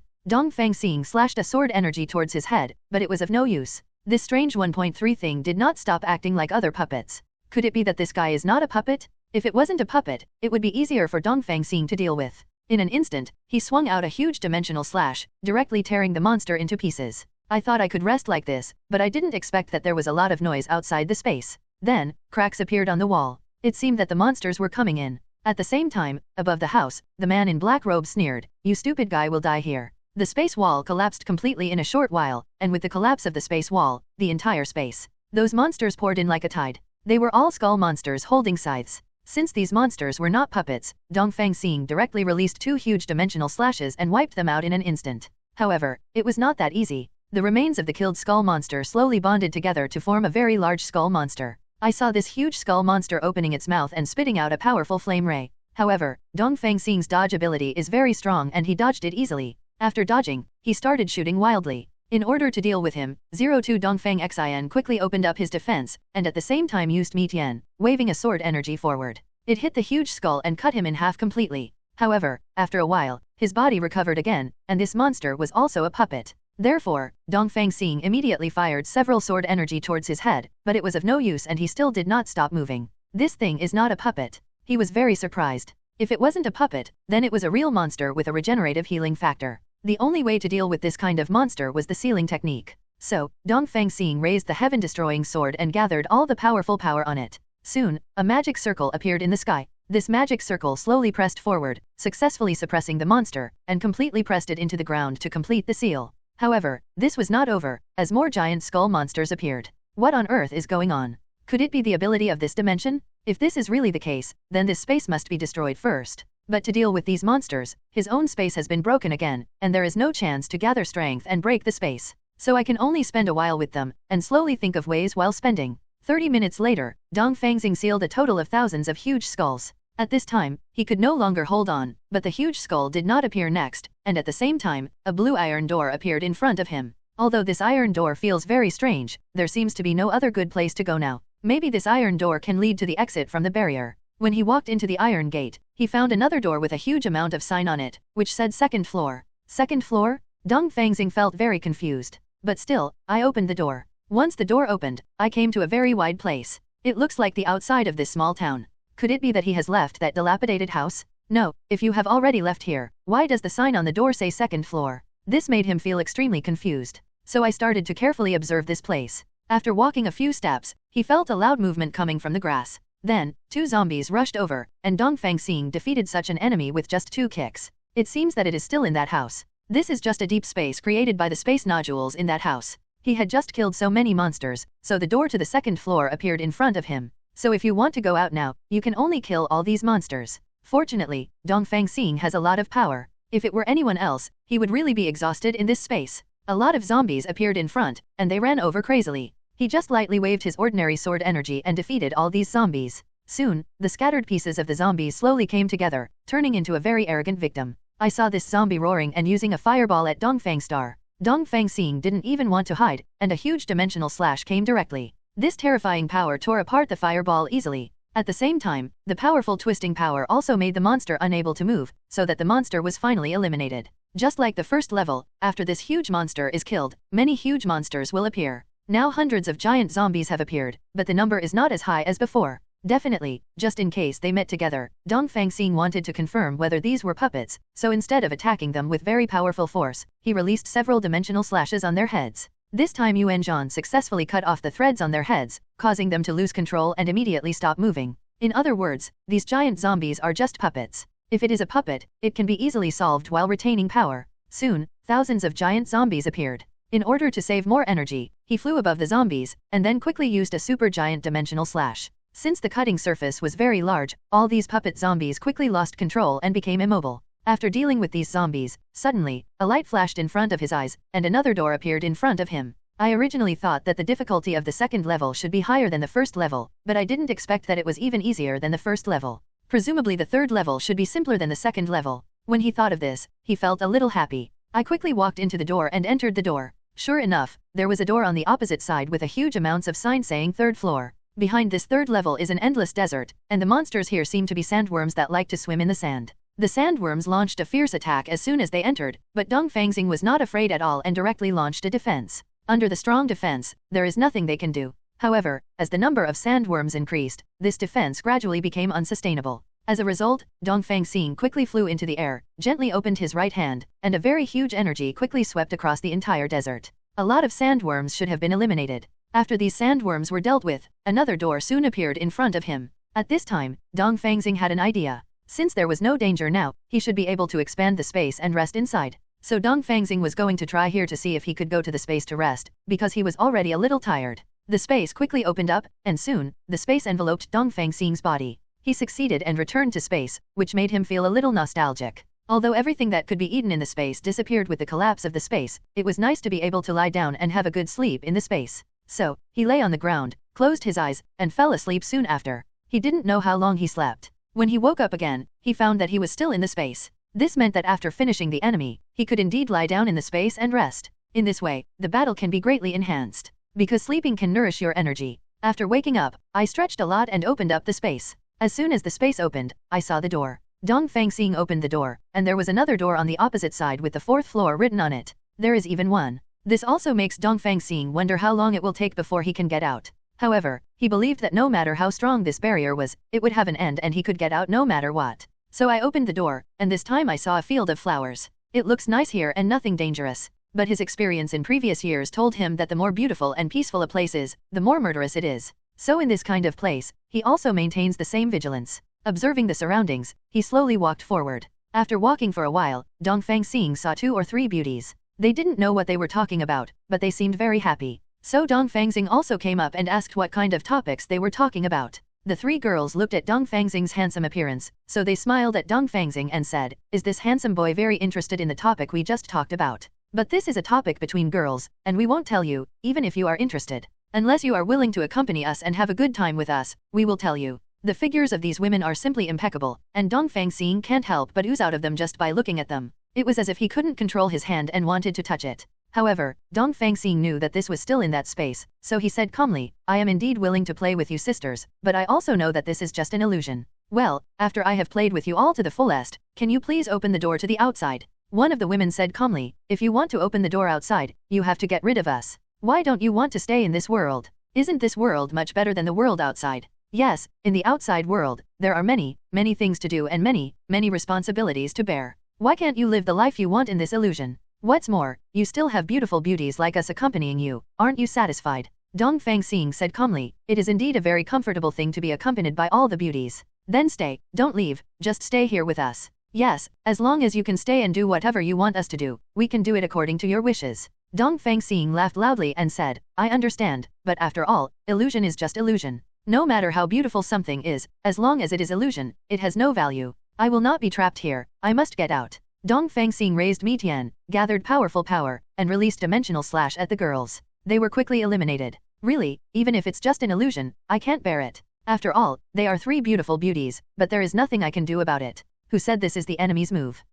Dongfang Xing slashed a sword energy towards his head, but it was of no use. This strange 1.3 thing did not stop acting like other puppets. Could it be that this guy is not a puppet? If it wasn't a puppet, it would be easier for Dongfang Xing to deal with. In an instant, he swung out a huge dimensional slash, directly tearing the monster into pieces. I thought I could rest like this, but I didn't expect that there was a lot of noise outside the space. Then, cracks appeared on the wall. It seemed that the monsters were coming in. At the same time, above the house, the man in black robe sneered, "You stupid guy will die here." The space wall collapsed completely in a short while, and with the collapse of the space wall, the entire space. Those monsters poured in like a tide. They were all skull monsters holding scythes. Since these monsters were not puppets, Dongfang Xing directly released 2 huge dimensional slashes and wiped them out in an instant. However, it was not that easy. The remains of the killed skull monster slowly bonded together to form a very large skull monster. I saw this huge skull monster opening its mouth and spitting out a powerful flame ray. However, Dongfang Xing's dodge ability is very strong and he dodged it easily. After dodging, he started shooting wildly. In order to deal with him, 02 Dongfang Xing quickly opened up his defense, and at the same time used Mi Tian, waving a sword energy forward. It hit the huge skull and cut him in half completely. However, after a while, his body recovered again, and this monster was also a puppet. Therefore, Dongfang Xing immediately fired several sword energy towards his head, but it was of no use and he still did not stop moving. This thing is not a puppet. He was very surprised. If it wasn't a puppet, then it was a real monster with a regenerative healing factor. The only way to deal with this kind of monster was the sealing technique. So, Dongfang Xing raised the heaven-destroying sword and gathered all the powerful power on it. Soon, a magic circle appeared in the sky. This magic circle slowly pressed forward, successfully suppressing the monster, and completely pressed it into the ground to complete the seal. However, this was not over, as more giant skull monsters appeared. What on earth is going on? Could it be the ability of this dimension? If this is really the case, then this space must be destroyed first. But to deal with these monsters, his own space has been broken again, and there is no chance to gather strength and break the space. So I can only spend a while with them, and slowly think of ways while spending. 30 minutes later, Dongfang Xing sealed a total of thousands of huge skulls. At this time, he could no longer hold on, but the huge skull did not appear next, and at the same time, a blue iron door appeared in front of him. Although this iron door feels very strange, there seems to be no other good place to go now. Maybe this iron door can lead to the exit from the barrier. When he walked into the iron gate, he found another door with a huge amount of sign on it, which said second floor. Second floor? Dongfang Xing felt very confused. But still, I opened the door. Once the door opened, I came to a very wide place. It looks like the outside of this small town. Could it be that he has left that dilapidated house? No, if you have already left here, why does the sign on the door say second floor? This made him feel extremely confused. So I started to carefully observe this place. After walking a few steps, he felt a loud movement coming from the grass. Then, 2 zombies rushed over, and Dongfang Xing defeated such an enemy with just 2 kicks. It seems that it is still in that house. This is just a deep space created by the space nodules in that house. He had just killed so many monsters, so the door to the second floor appeared in front of him. So if you want to go out now, you can only kill all these monsters. Fortunately, Dongfang Xing has a lot of power. If it were anyone else, he would really be exhausted in this space. A lot of zombies appeared in front, and they ran over crazily. He just lightly waved his ordinary sword energy and defeated all these zombies. Soon, the scattered pieces of the zombies slowly came together, turning into a very arrogant victim. I saw this zombie roaring and using a fireball at Dongfang Star. Dongfang Xing didn't even want to hide, and a huge dimensional slash came directly. This terrifying power tore apart the fireball easily. At the same time, the powerful twisting power also made the monster unable to move, so that the monster was finally eliminated. Just like the first level, after this huge monster is killed, many huge monsters will appear. Now hundreds of giant zombies have appeared, but the number is not as high as before. Definitely, just in case they met together, Dongfang Xing wanted to confirm whether these were puppets, so instead of attacking them with very powerful force, he released several dimensional slashes on their heads. This time Yuan Zhan successfully cut off the threads on their heads, causing them to lose control and immediately stop moving. In other words, these giant zombies are just puppets. If it is a puppet, it can be easily solved while retaining power. Soon, thousands of giant zombies appeared. In order to save more energy, he flew above the zombies, and then quickly used a super giant dimensional slash. Since the cutting surface was very large, all these puppet zombies quickly lost control and became immobile. After dealing with these zombies, suddenly, a light flashed in front of his eyes, and another door appeared in front of him. I originally thought that the difficulty of the second level should be higher than the first level, but I didn't expect that it was even easier than the first level. Presumably the third level should be simpler than the second level. When he thought of this, he felt a little happy. I quickly walked into the door and entered the door. Sure enough, there was a door on the opposite side with a huge amounts of sign saying third floor. Behind this third level is an endless desert, and the monsters here seem to be sandworms that like to swim in the sand. The sandworms launched a fierce attack as soon as they entered, but Dongfang Xing was not afraid at all and directly launched a defense. Under the strong defense, there is nothing they can do. However, as the number of sandworms increased, this defense gradually became unsustainable. As a result, Dongfang Xing quickly flew into the air, gently opened his right hand, and a very huge energy quickly swept across the entire desert. A lot of sandworms should have been eliminated. After these sandworms were dealt with, another door soon appeared in front of him. At this time, Dongfang Xing had an idea. Since there was no danger now, he should be able to expand the space and rest inside. So Dongfang Xing was going to try here to see if he could go to the space to rest, because he was already a little tired. The space quickly opened up, and soon, the space enveloped Dongfang Xing's body. He succeeded and returned to space, which made him feel a little nostalgic. Although everything that could be eaten in the space disappeared with the collapse of the space, it was nice to be able to lie down and have a good sleep in the space. So, he lay on the ground, closed his eyes, and fell asleep soon after. He didn't know how long he slept. When he woke up again, he found that he was still in the space. This meant that after finishing the enemy, he could indeed lie down in the space and rest. In this way, the battle can be greatly enhanced. Because sleeping can nourish your energy. After waking up, I stretched a lot and opened up the space. As soon as the space opened, I saw the door. Dongfang Xing opened the door, and there was another door on the opposite side with the 4th floor written on it. There is even one. This also makes Dongfang Xing wonder how long it will take before he can get out. However, he believed that no matter how strong this barrier was, it would have an end and he could get out no matter what. So I opened the door, and this time I saw a field of flowers. It looks nice here and nothing dangerous. But his experience in previous years told him that the more beautiful and peaceful a place is, the more murderous it is. So in this kind of place, he also maintains the same vigilance. Observing the surroundings, he slowly walked forward. After walking for a while, Dongfang Xing saw 2 or 3 beauties. They didn't know what they were talking about, but they seemed very happy. So Dongfang Xing also came up and asked what kind of topics they were talking about. The 3 girls looked at Dongfang Xing's handsome appearance, so they smiled at Dongfang Xing and said, "Is this handsome boy very interested in the topic we just talked about? But this is a topic between girls, and we won't tell you, even if you are interested. Unless you are willing to accompany us and have a good time with us, we will tell you." The figures of these women are simply impeccable, and Dongfang Xing can't help but ooze out of them just by looking at them. It was as if he couldn't control his hand and wanted to touch it. However, Dongfang Xing knew that this was still in that space, so he said calmly, "I am indeed willing to play with you sisters, but I also know that this is just an illusion. Well, after I have played with you all to the fullest, can you please open the door to the outside?" One of the women said calmly, "If you want to open the door outside, you have to get rid of us. Why don't you want to stay in this world?" Isn't this world much better than the world outside? Yes, in the outside world, there are many, many things to do and many, many responsibilities to bear. Why can't you live the life you want in this illusion? What's more, you still have beautiful beauties like us accompanying you, aren't you satisfied? Dongfang Xing said calmly, it is indeed a very comfortable thing to be accompanied by all the beauties. Then stay, don't leave, just stay here with us. Yes, as long as you can stay and do whatever you want us to do, we can do it according to your wishes. Dongfang Xing laughed loudly and said, I understand, but after all, illusion is just illusion. No matter how beautiful something is, as long as it is illusion, it has no value. I will not be trapped here, I must get out. Dongfang Xing raised Mitian, gathered powerful power, and released dimensional slash at the girls. They were quickly eliminated. Really, even if it's just an illusion, I can't bear it. After all, they are 3 beautiful beauties, but there is nothing I can do about it. Who said this is the enemy's move?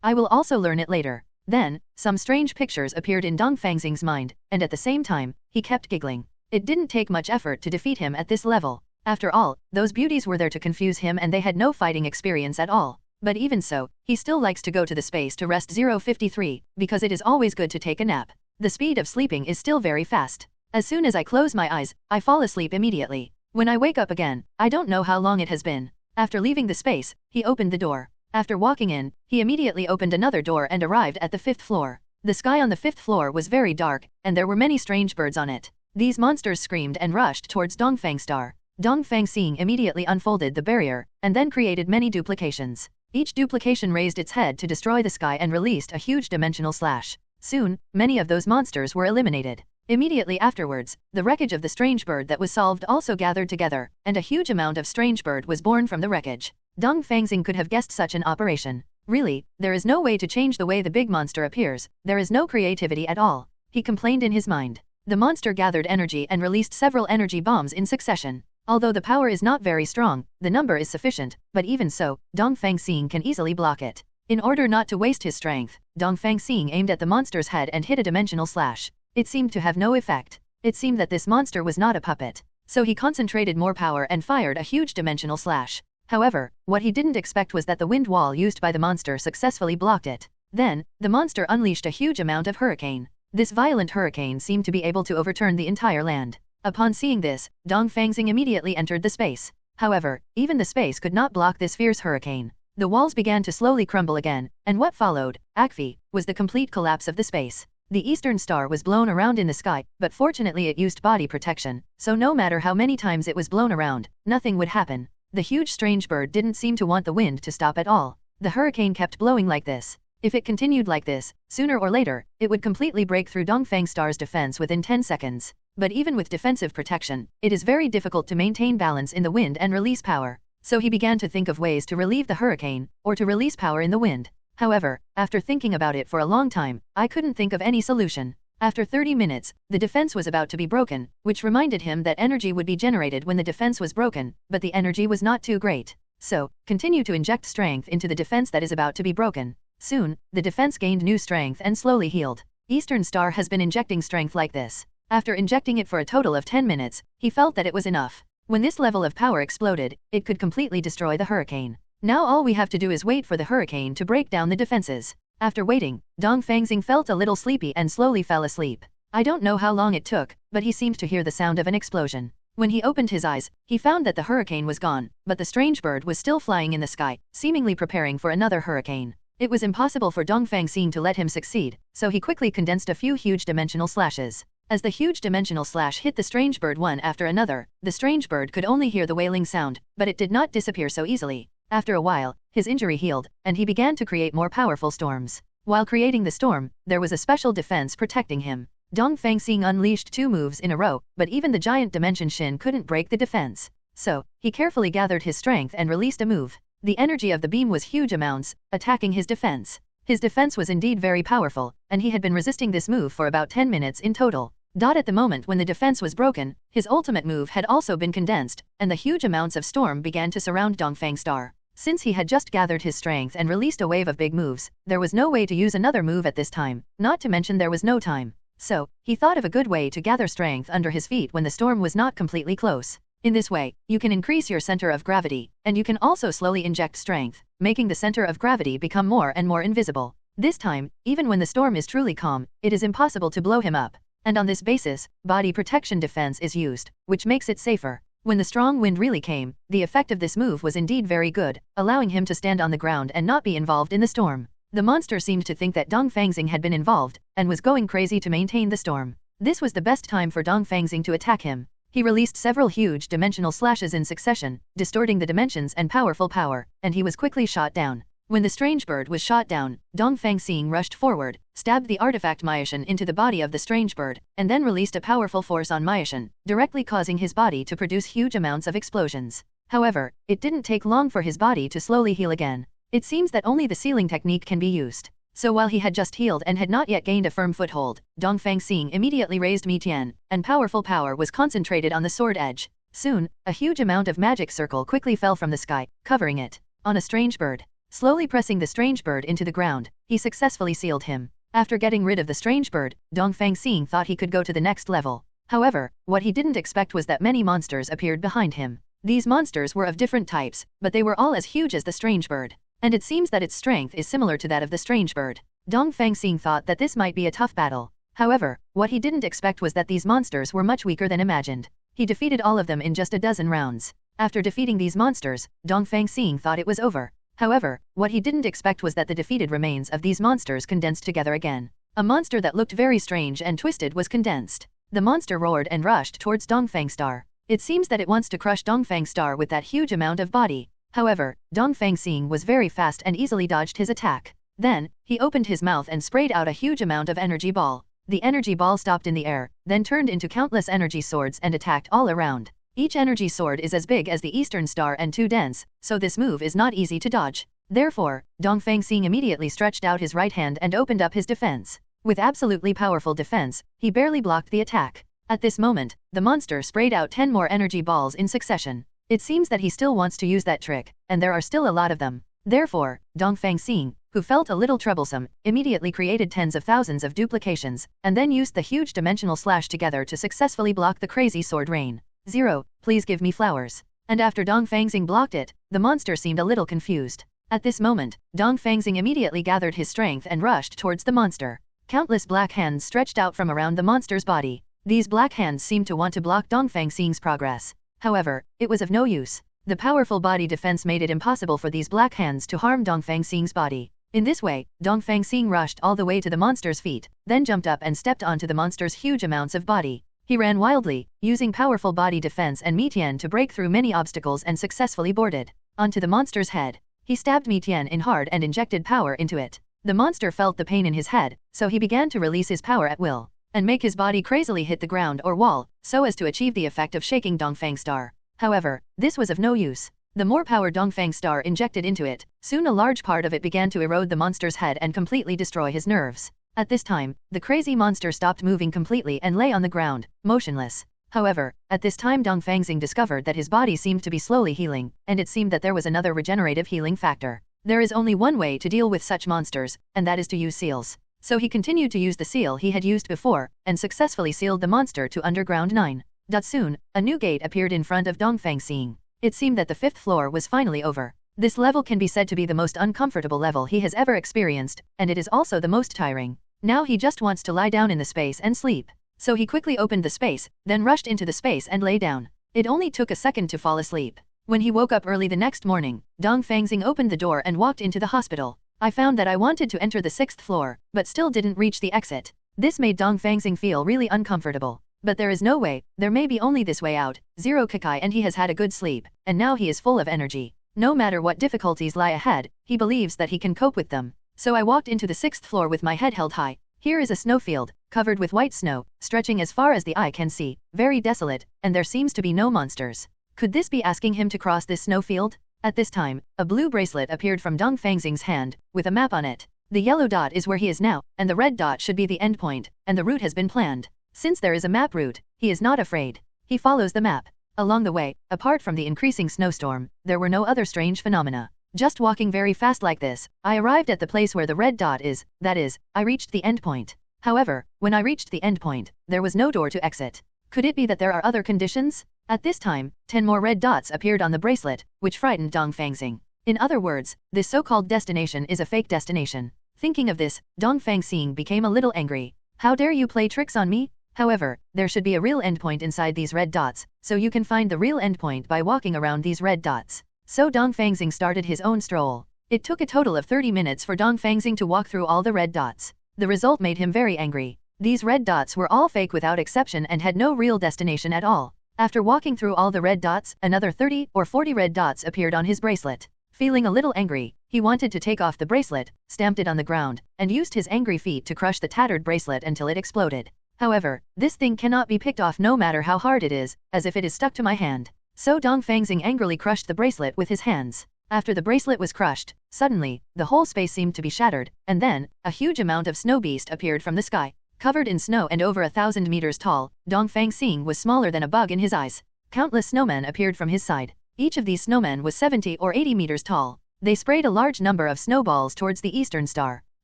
I will also learn it later. Then, some strange pictures appeared in Dongfang Xing's mind, and at the same time, he kept giggling. It didn't take much effort to defeat him at this level. After all, those beauties were there to confuse him and they had no fighting experience at all. But even so, he still likes to go to the space to rest 053, because it is always good to take a nap. The speed of sleeping is still very fast. As soon as I close my eyes, I fall asleep immediately. When I wake up again, I don't know how long it has been. After leaving the space, he opened the door. After walking in, he immediately opened another door and arrived at the 5th floor. The sky on the 5th floor was very dark, and there were many strange birds on it. These monsters screamed and rushed towards Dongfang Star. Dongfang Xing immediately unfolded the barrier, and then created many duplications. Each duplication raised its head to destroy the sky and released a huge dimensional slash. Soon, many of those monsters were eliminated. Immediately afterwards, the wreckage of the strange bird that was solved also gathered together, and a huge amount of strange bird was born from the wreckage. Dongfang Xing could have guessed such an operation. Really, there is no way to change the way the big monster appears, there is no creativity at all. He complained in his mind. The monster gathered energy and released several energy bombs in succession. Although the power is not very strong, the number is sufficient, but even so, Dongfang Xing can easily block it. In order not to waste his strength, Dongfang Xing aimed at the monster's head and hit a dimensional slash. It seemed to have no effect. It seemed that this monster was not a puppet. So he concentrated more power and fired a huge dimensional slash. However, what he didn't expect was that the wind wall used by the monster successfully blocked it. Then, the monster unleashed a huge amount of hurricane. This violent hurricane seemed to be able to overturn the entire land. Upon seeing this, Dongfang Xing immediately entered the space. However, even the space could not block this fierce hurricane. The walls began to slowly crumble again, and what followed, Akfi, was the complete collapse of the space. The eastern star was blown around in the sky, but fortunately it used body protection, so no matter how many times it was blown around, nothing would happen. The huge strange bird didn't seem to want the wind to stop at all. The hurricane kept blowing like this. If it continued like this, sooner or later, it would completely break through Dongfang Star's defense within 10 seconds. But even with defensive protection, it is very difficult to maintain balance in the wind and release power. So he began to think of ways to relieve the hurricane, or to release power in the wind. However, after thinking about it for a long time, I couldn't think of any solution. After 30 minutes, the defense was about to be broken, which reminded him that energy would be generated when the defense was broken, but the energy was not too great. So, continue to inject strength into the defense that is about to be broken. Soon, the defense gained new strength and slowly healed. Eastern Star has been injecting strength like this. After injecting it for a total of 10 minutes, he felt that it was enough. When this level of power exploded, it could completely destroy the hurricane. Now all we have to do is wait for the hurricane to break down the defenses. After waiting, Dongfang Xing felt a little sleepy and slowly fell asleep. I don't know how long it took, but he seemed to hear the sound of an explosion. When he opened his eyes, he found that the hurricane was gone, but the strange bird was still flying in the sky, seemingly preparing for another hurricane. It was impossible for Dongfang Xing to let him succeed, so he quickly condensed a few huge dimensional slashes. As the huge dimensional slash hit the strange bird one after another, the strange bird could only hear the wailing sound, but it did not disappear so easily. After a while, his injury healed, and he began to create more powerful storms. While creating the storm, there was a special defense protecting him. Dongfang Xing unleashed 2 moves in a row, but even the giant dimension Shin couldn't break the defense. So, he carefully gathered his strength and released a move. The energy of the beam was huge amounts, attacking his defense. His defense was indeed very powerful, and he had been resisting this move for about 10 minutes in total. At the moment when the defense was broken, his ultimate move had also been condensed, and the huge amounts of storm began to surround Dongfang Star. Since he had just gathered his strength and released a wave of big moves, there was no way to use another move at this time, not to mention there was no time. So, he thought of a good way to gather strength under his feet when the storm was not completely close. In this way, you can increase your center of gravity, and you can also slowly inject strength, making the center of gravity become more and more invisible. This time, even when the storm is truly calm, it is impossible to blow him up. and on this basis, body protection defense is used, which makes it safer. When the strong wind really came, the effect of this move was indeed very good, allowing him to stand on the ground and not be involved in the storm. The monster seemed to think that Dongfang Xing had been involved, and was going crazy to maintain the storm. This was the best time for Dongfang Xing to attack him. He released several huge dimensional slashes in succession, distorting the dimensions and powerful power, and he was quickly shot down. When the strange bird was shot down, Dongfang Xing rushed forward, stabbed the artifact Myashan into the body of the strange bird, and then released a powerful force on Myashan, directly causing his body to produce huge amounts of explosions. However, it didn't take long for his body to slowly heal again. It seems that only the sealing technique can be used. So while he had just healed and had not yet gained a firm foothold, Dongfang Xing immediately raised Mitian, and powerful power was concentrated on the sword edge. Soon, a huge amount of magic circle quickly fell from the sky, covering it. On a strange bird. Slowly pressing the strange bird into the ground, he successfully sealed him. After getting rid of the strange bird, Dongfang Xing thought he could go to the next level. However, what he didn't expect was that many monsters appeared behind him. These monsters were of different types, but they were all as huge as the strange bird. And it seems that its strength is similar to that of the strange bird. Dongfang Xing thought that this might be a tough battle. However, what he didn't expect was that these monsters were much weaker than imagined. He defeated all of them in just a dozen rounds. After defeating these monsters, Dongfang Xing thought it was over. However, what he didn't expect was that the defeated remains of these monsters condensed together again. A monster that looked very strange and twisted was condensed. The monster roared and rushed towards Dongfang Star. It seems that it wants to crush Dongfang Star with that huge amount of body. However, Dongfang Xing was very fast and easily dodged his attack. Then, he opened his mouth and sprayed out a huge amount of energy ball. The energy ball stopped in the air, then turned into countless energy swords and attacked all around. Each energy sword is as big as the Eastern Star and too dense, so this move is not easy to dodge. Therefore, Dongfang Xing immediately stretched out his right hand and opened up his defense. With absolutely powerful defense, he barely blocked the attack. At this moment, the monster sprayed out 10 more energy balls in succession. It seems that he still wants to use that trick, and there are still a lot of them. Therefore, Dongfang Xing, who felt a little troublesome, immediately created tens of thousands of duplications, and then used the huge dimensional slash together to successfully block the crazy sword rain. 0, please give me flowers. And after Dongfang Xing blocked it, the monster seemed a little confused. At this moment, Dongfang Xing immediately gathered his strength and rushed towards the monster. Countless black hands stretched out from around the monster's body. These black hands seemed to want to block Dongfang Xing's progress. However, it was of no use. The powerful body defense made it impossible for these black hands to harm Dongfang Xing's body. In this way, Dongfang Xing rushed all the way to the monster's feet, then jumped up and stepped onto the monster's huge amounts of body. He ran wildly, using powerful body defense and Mitian to break through many obstacles and successfully boarded onto the monster's head. He stabbed Mitian in hard and injected power into it. The monster felt the pain in his head, so he began to release his power at will, and make his body crazily hit the ground or wall, so as to achieve the effect of shaking Dongfang Star. However, this was of no use. The more power Dongfang Star injected into it, soon a large part of it began to erode the monster's head and completely destroy his nerves. At this time, the crazy monster stopped moving completely and lay on the ground, motionless. However, at this time Dongfang Xing discovered that his body seemed to be slowly healing, and it seemed that there was another regenerative healing factor. There is only one way to deal with such monsters, and that is to use seals. So he continued to use the seal he had used before, and successfully sealed the monster to underground 9. Soon, a new gate appeared in front of Dongfang Xing. It seemed that the 5th floor was finally over. This level can be said to be the most uncomfortable level he has ever experienced, and it is also the most tiring. Now he just wants to lie down in the space and sleep. So he quickly opened the space, then rushed into the space and lay down. It only took a second to fall asleep. When he woke up early the next morning, Dongfang Xing opened the door and walked into the hospital. I found that I wanted to enter the 6th floor, but still didn't reach the exit. This made Dongfang Xing feel really uncomfortable. But there is no way, there may be only this way out. 0 Kakai, and he has had a good sleep, and now he is full of energy. No matter what difficulties lie ahead, he believes that he can cope with them. So I walked into the 6th floor with my head held high. Here is a snowfield, covered with white snow, stretching as far as the eye can see, very desolate, and there seems to be no monsters. Could this be asking him to cross this snowfield? At this time, a blue bracelet appeared from Dongfang Xing's hand, with a map on it. The yellow dot is where he is now, and the red dot should be the endpoint, and the route has been planned. Since there is a map route, he is not afraid. He follows the map. Along the way, apart from the increasing snowstorm, there were no other strange phenomena. Just walking very fast like this, I arrived at the place where the red dot is, that is, I reached the endpoint. However, when I reached the endpoint, there was no door to exit. Could it be that there are other conditions? At this time, 10 more red dots appeared on the bracelet, which frightened Dongfang Xing. In other words, this so-called destination is a fake destination. Thinking of this, Dongfang Xing became a little angry. How dare you play tricks on me? However, there should be a real endpoint inside these red dots, so you can find the real endpoint by walking around these red dots. So Dongfang Xing started his own stroll. It took a total of 30 minutes for Dongfang Xing to walk through all the red dots. The result made him very angry. These red dots were all fake without exception and had no real destination at all. After walking through all the red dots, another 30 or 40 red dots appeared on his bracelet. Feeling a little angry, he wanted to take off the bracelet, stamped it on the ground, and used his angry feet to crush the tattered bracelet until it exploded. However, this thing cannot be picked off no matter how hard it is, as if it is stuck to my hand. So Dongfang Xing angrily crushed the bracelet with his hands. After the bracelet was crushed, suddenly, the whole space seemed to be shattered, and then, a huge amount of snow beast appeared from the sky. Covered in snow and over 1,000 meters tall, Dongfang Xing was smaller than a bug in his eyes. Countless snowmen appeared from his side. Each of these snowmen was 70 or 80 meters tall. They sprayed a large number of snowballs towards the eastern star.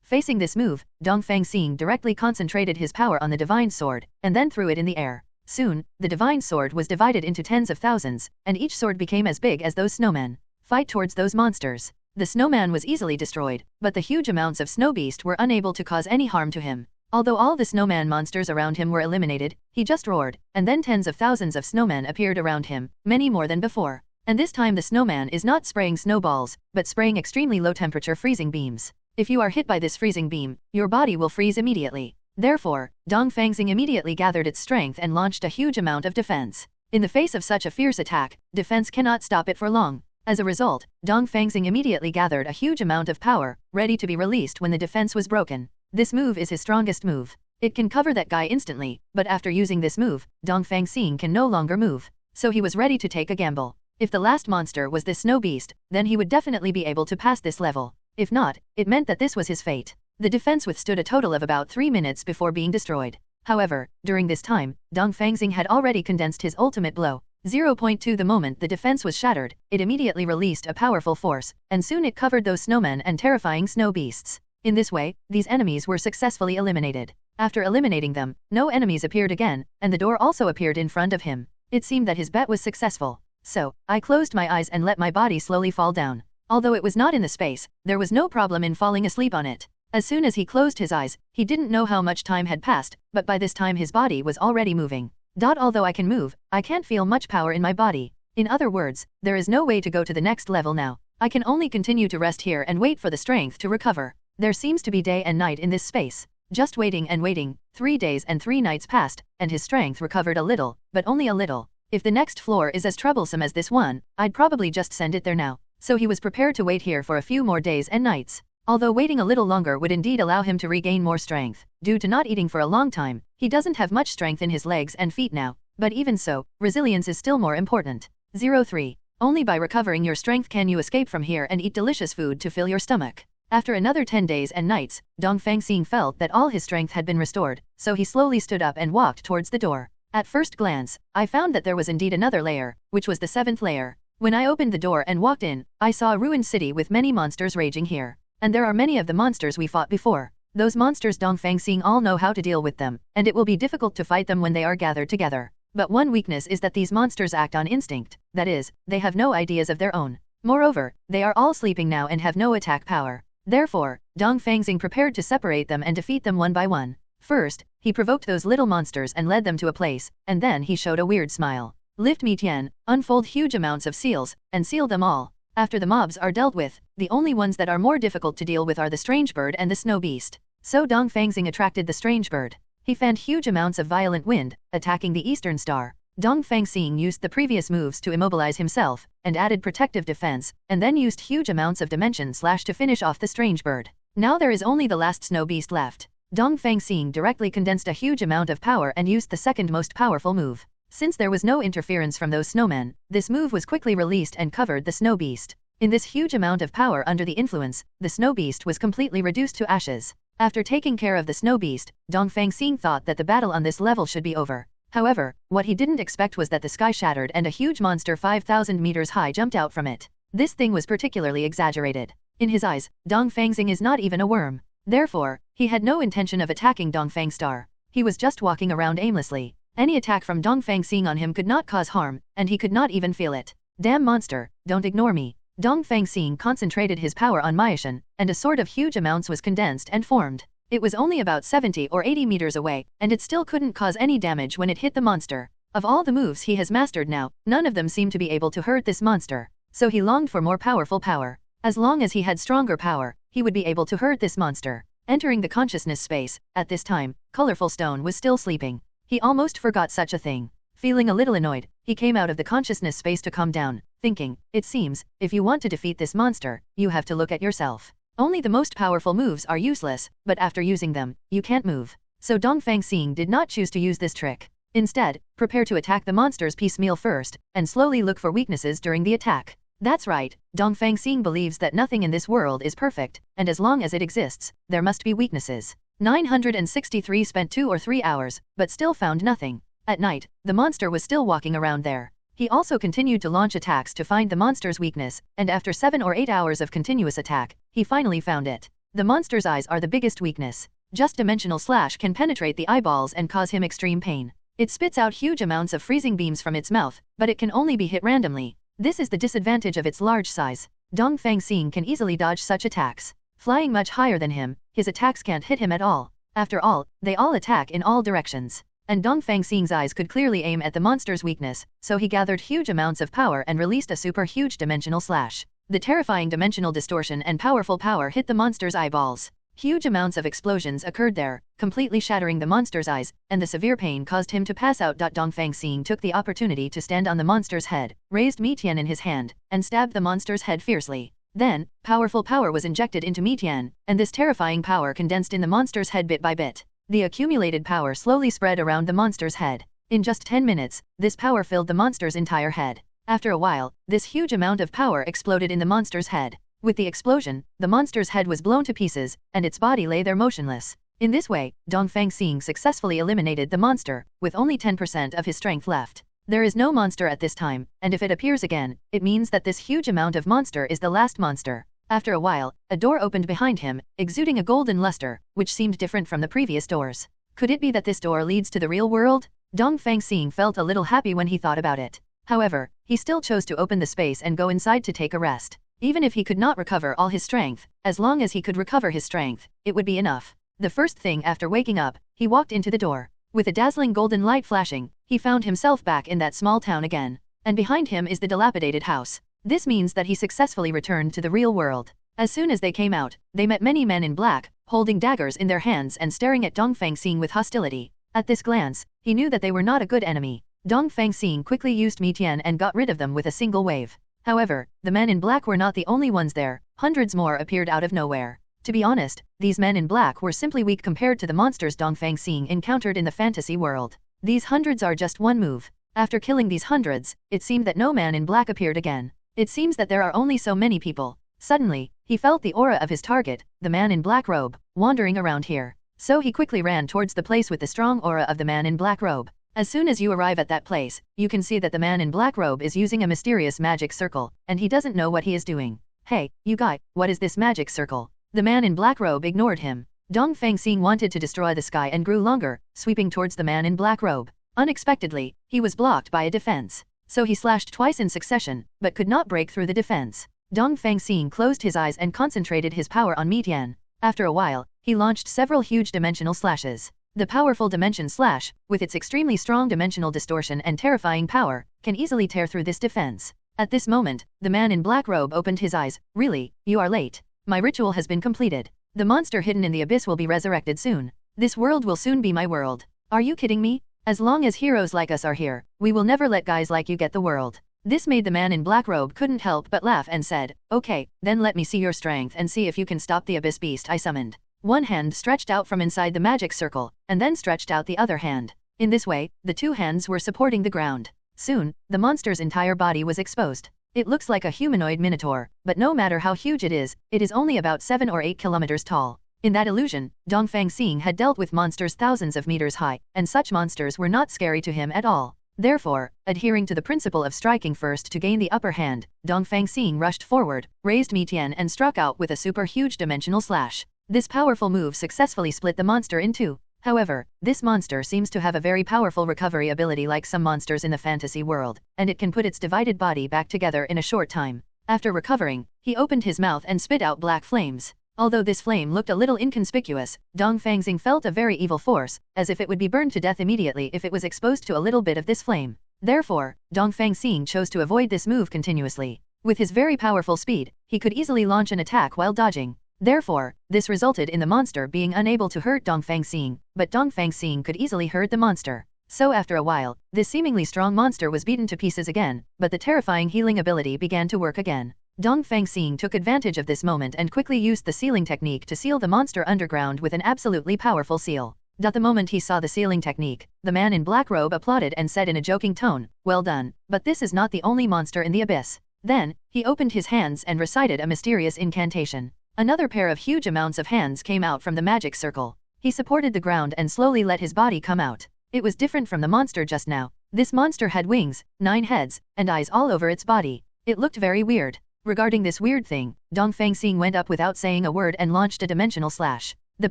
Facing this move, Dongfang Xing directly concentrated his power on the divine sword, and then threw it in the air. Soon, the divine sword was divided into tens of thousands, and each sword became as big as those snowmen. Fight towards those monsters. The snowman was easily destroyed, but the huge amounts of snow beast were unable to cause any harm to him. Although all the snowman monsters around him were eliminated, he just roared, and then tens of thousands of snowmen appeared around him, many more than before. And this time the snowman is not spraying snowballs, but spraying extremely low temperature freezing beams. If you are hit by this freezing beam, your body will freeze immediately. Therefore, Dongfang Xing immediately gathered its strength and launched a huge amount of defense. In the face of such a fierce attack, defense cannot stop it for long. As a result, Dongfang Xing immediately gathered a huge amount of power, ready to be released when the defense was broken. This move is his strongest move. It can cover that guy instantly, but after using this move, Dongfang Xing can no longer move. So he was ready to take a gamble. If the last monster was this snow beast, then he would definitely be able to pass this level. If not, it meant that this was his fate. The defense withstood a total of about 3 minutes before being destroyed. However, during this time, Dongfang Xing had already condensed his ultimate blow. 0.2 The moment the defense was shattered, it immediately released a powerful force, and soon it covered those snowmen and terrifying snow beasts. In this way, these enemies were successfully eliminated. After eliminating them, no enemies appeared again, and the door also appeared in front of him. It seemed that his bet was successful. So, I closed my eyes and let my body slowly fall down. Although it was not in the space, there was no problem in falling asleep on it. As soon as he closed his eyes, he didn't know how much time had passed, but by this time his body was already moving. Although I can move, I can't feel much power in my body. In other words, there is no way to go to the next level now. I can only continue to rest here and wait for the strength to recover. There seems to be day and night in this space. Just waiting and waiting, 3 days and 3 nights passed, and his strength recovered a little, but only a little. If the next floor is as troublesome as this one, I'd probably just send it there now. So he was prepared to wait here for a few more days and nights. Although waiting a little longer would indeed allow him to regain more strength, due to not eating for a long time, he doesn't have much strength in his legs and feet now. But even so, resilience is still more important. 03. Only by recovering your strength can you escape from here and eat delicious food to fill your stomach. After another 10 days and nights, Dongfang Xing felt that all his strength had been restored, so he slowly stood up and walked towards the door. At first glance, I found that there was indeed another layer, which was the 7th layer. When I opened the door and walked in, I saw a ruined city with many monsters raging here. And there are many of the monsters we fought before. Those monsters Dongfang Xing all know how to deal with them, and it will be difficult to fight them when they are gathered together. But one weakness is that these monsters act on instinct, that is, they have no ideas of their own. Moreover, they are all sleeping now and have no attack power. Therefore, Dongfang Xing prepared to separate them and defeat them one by one. First, he provoked those little monsters and led them to a place, and then he showed a weird smile. Lift me Tian, unfold huge amounts of seals, and seal them all. After the mobs are dealt with, the only ones that are more difficult to deal with are the strange bird and the snow beast. So Dongfang Xing attracted the strange bird. He fanned huge amounts of violent wind, attacking the eastern star. Dongfang Xing used the previous moves to immobilize himself, and added protective defense, and then used huge amounts of dimension slash to finish off the strange bird. Now there is only the last snow beast left. Dongfang Xing directly condensed a huge amount of power and used the second most powerful move. Since there was no interference from those snowmen, this move was quickly released and covered the snow beast. In this huge amount of power under the influence, the snow beast was completely reduced to ashes. After taking care of the snow beast, Dongfang Xing thought that the battle on this level should be over. However, what he didn't expect was that the sky shattered and a huge monster 5,000 meters high jumped out from it. This thing was particularly exaggerated. In his eyes, Dongfang Xing is not even a worm. Therefore, he had no intention of attacking Dongfang Star. He was just walking around aimlessly. Any attack from Dongfang Xing on him could not cause harm, and he could not even feel it. Damn monster, don't ignore me. Dongfang Xing concentrated his power on Myashan, and a sword of huge amounts was condensed and formed. It was only about 70 or 80 meters away, and it still couldn't cause any damage when it hit the monster. Of all the moves he has mastered now, none of them seemed to be able to hurt this monster. So he longed for more powerful power. As long as he had stronger power, he would be able to hurt this monster. Entering the consciousness space, at this time, Colorful Stone was still sleeping. He almost forgot such a thing. Feeling a little annoyed, he came out of the consciousness space to calm down, thinking, it seems, if you want to defeat this monster, you have to look at yourself. Only the most powerful moves are useless, but after using them, you can't move. So Dongfang Xing did not choose to use this trick. Instead, prepare to attack the monsters piecemeal first, and slowly look for weaknesses during the attack. That's right, Dongfang Xing believes that nothing in this world is perfect, and as long as it exists, there must be weaknesses. 963 spent 2 or 3 hours, but still found nothing. At night, the monster was still walking around there. He also continued to launch attacks to find the monster's weakness, and after 7 or 8 hours of continuous attack, he finally found it. The monster's eyes are the biggest weakness. Just dimensional slash can penetrate the eyeballs and cause him extreme pain. It spits out huge amounts of freezing beams from its mouth, but it can only be hit randomly. This is the disadvantage of its large size. Dongfang Xing can easily dodge such attacks. Flying much higher than him, his attacks can't hit him at all. After all, they all attack in all directions. And Dongfang Xing's eyes could clearly aim at the monster's weakness, so he gathered huge amounts of power and released a super huge dimensional slash. The terrifying dimensional distortion and powerful power hit the monster's eyeballs. Huge amounts of explosions occurred there, completely shattering the monster's eyes, and the severe pain caused him to pass out. Dongfang Xing took the opportunity to stand on the monster's head, raised Mitian in his hand, and stabbed the monster's head fiercely. Then, powerful power was injected into Mitian, and this terrifying power condensed in the monster's head bit by bit. The accumulated power slowly spread around the monster's head. In just 10 minutes, this power filled the monster's entire head. After a while, this huge amount of power exploded in the monster's head. With the explosion, the monster's head was blown to pieces, and its body lay there motionless. In this way, Dongfang Xing successfully eliminated the monster, with only 10% of his strength left. There is no monster at this time, and if it appears again, it means that this huge amount of monster is the last monster. After a while, a door opened behind him, exuding a golden luster, which seemed different from the previous doors. Could it be that this door leads to the real world? Dongfang Xing felt a little happy when he thought about it. However, he still chose to open the space and go inside to take a rest. Even if he could not recover all his strength, as long as he could recover his strength, it would be enough. The first thing after waking up, he walked into the door. With a dazzling golden light flashing, he found himself back in that small town again. And behind him is the dilapidated house. This means that he successfully returned to the real world. As soon as they came out, they met many men in black, holding daggers in their hands and staring at Dongfang Xing with hostility. At this glance, he knew that they were not a good enemy. Dongfang Xing quickly used Mitian and got rid of them with a single wave. However, the men in black were not the only ones there. Hundreds more appeared out of nowhere. To be honest, these men in black were simply weak compared to the monsters Dongfang Xing encountered in the fantasy world. These hundreds are just one move. After killing these hundreds, it seemed that no man in black appeared again. It seems that there are only so many people. Suddenly, he felt the aura of his target, the man in black robe, wandering around here. So he quickly ran towards the place with the strong aura of the man in black robe. As soon as you arrive at that place, you can see that the man in black robe is using a mysterious magic circle, and he doesn't know what he is doing. Hey, you guy, what is this magic circle? The man in black robe ignored him. Dongfang Xing wanted to destroy the sky and grew longer, sweeping towards the man in black robe. Unexpectedly, he was blocked by a defense. So he slashed twice in succession, but could not break through the defense. Dongfang Xing closed his eyes and concentrated his power on Mitian. After a while, he launched several huge dimensional slashes. The powerful dimension slash, with its extremely strong dimensional distortion and terrifying power, can easily tear through this defense. At this moment, the man in black robe opened his eyes. Really, you are late. My ritual has been completed. The monster hidden in the abyss will be resurrected soon. This world will soon be my world. Are you kidding me? As long as heroes like us are here, we will never let guys like you get the world. This made the man in black robe couldn't help but laugh and said, okay, then let me see your strength and see if you can stop the abyss beast I summoned. One hand stretched out from inside the magic circle, and then stretched out the other hand. In this way, the two hands were supporting the ground. Soon, the monster's entire body was exposed. It looks like a humanoid minotaur, but no matter how huge it is only about 7 or 8 kilometers tall. In that illusion, Dongfang Xing had dealt with monsters thousands of meters high, and such monsters were not scary to him at all. Therefore, adhering to the principle of striking first to gain the upper hand, Dongfang Xing rushed forward, raised Mitian and struck out with a super huge dimensional slash. This powerful move successfully split the monster in two. However, this monster seems to have a very powerful recovery ability like some monsters in the fantasy world, and it can put its divided body back together in a short time. After recovering, he opened his mouth and spit out black flames. Although this flame looked a little inconspicuous, Dongfang Xing felt a very evil force, as if it would be burned to death immediately if it was exposed to a little bit of this flame. Therefore, Dongfang Xing chose to avoid this move continuously. With his very powerful speed, he could easily launch an attack while dodging. Therefore, this resulted in the monster being unable to hurt Dongfang Xing, but Dongfang Xing could easily hurt the monster. So after a while, this seemingly strong monster was beaten to pieces again, but the terrifying healing ability began to work again. Dongfang Xing took advantage of this moment and quickly used the sealing technique to seal the monster underground with an absolutely powerful seal. The moment he saw the sealing technique, the man in black robe applauded and said in a joking tone, "Well done, but this is not the only monster in the abyss." Then, he opened his hands and recited a mysterious incantation. Another pair of huge amounts of hands came out from the magic circle. He supported the ground and slowly let his body come out. It was different from the monster just now. This monster had wings, 9 heads, and eyes all over its body. It looked very weird. Regarding this weird thing, Dongfang Xing went up without saying a word and launched a dimensional slash. The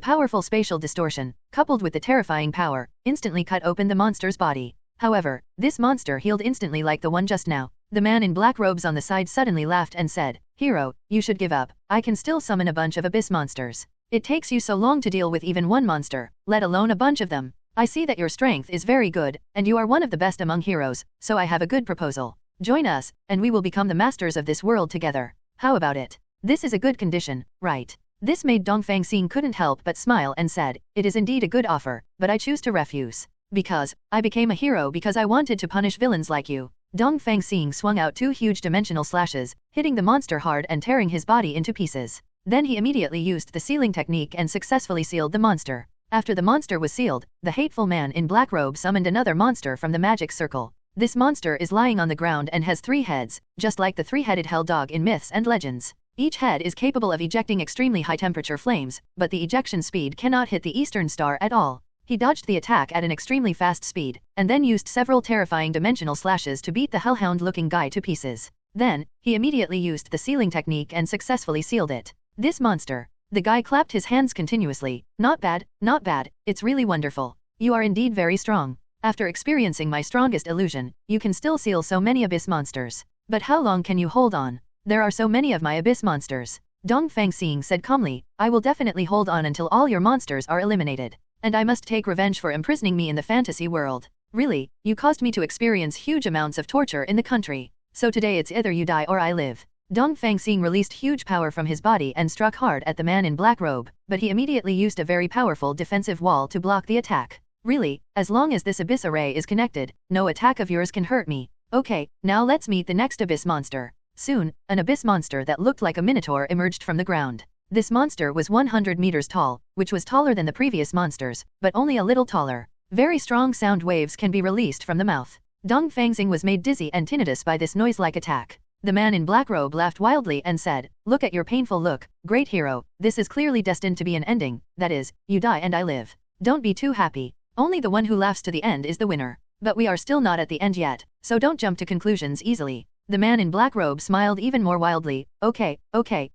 powerful spatial distortion, coupled with the terrifying power, instantly cut open the monster's body. However, this monster healed instantly like the one just now. The man in black robes on the side suddenly laughed and said, "Hero, you should give up. I can still summon a bunch of abyss monsters. It takes you so long to deal with even one monster, let alone a bunch of them. I see that your strength is very good, and you are one of the best among heroes, so I have a good proposal. Join us, and we will become the masters of this world together. How about it? This is a good condition, right?" This made Dongfang Xing couldn't help but smile and said, "It is indeed a good offer, but I choose to refuse. Because, I became a hero because I wanted to punish villains like you." Dongfang Xing swung out 2 huge dimensional slashes, hitting the monster hard and tearing his body into pieces. Then he immediately used the sealing technique and successfully sealed the monster. After the monster was sealed, the hateful man in black robe summoned another monster from the magic circle. This monster is lying on the ground and has 3 heads, just like the 3-headed hell dog in myths and legends. Each head is capable of ejecting extremely high-temperature flames, but the ejection speed cannot hit the Eastern Star at all. He dodged the attack at an extremely fast speed, and then used several terrifying dimensional slashes to beat the hellhound-looking guy to pieces. Then, he immediately used the sealing technique and successfully sealed it. This monster. The guy clapped his hands continuously. Not bad, it's really wonderful. You are indeed very strong. After experiencing my strongest illusion, you can still seal so many abyss monsters. But how long can you hold on? There are so many of my abyss monsters. Dongfang Xing said calmly, "I will definitely hold on until all your monsters are eliminated. And I must take revenge for imprisoning me in the fantasy world. Really, you caused me to experience huge amounts of torture in the country. So today it's either you die or I live." Dongfang Xing released huge power from his body and struck hard at the man in black robe, but he immediately used a very powerful defensive wall to block the attack. "Really, as long as this abyss array is connected, no attack of yours can hurt me. Okay, now let's meet the next abyss monster." Soon, an abyss monster that looked like a minotaur emerged from the ground. This monster was 100 meters tall, which was taller than the previous monsters, but only a little taller. Very strong sound waves can be released from the mouth. Dongfang Xing was made dizzy and tinnitus by this noise-like attack. The man in black robe laughed wildly and said, "Look at your painful look, great hero, this is clearly destined to be an ending, that is, you die and I live. Don't be too happy. Only the one who laughs to the end is the winner. But we are still not at the end yet, so don't jump to conclusions easily." The man in black robe smiled even more wildly. Okay,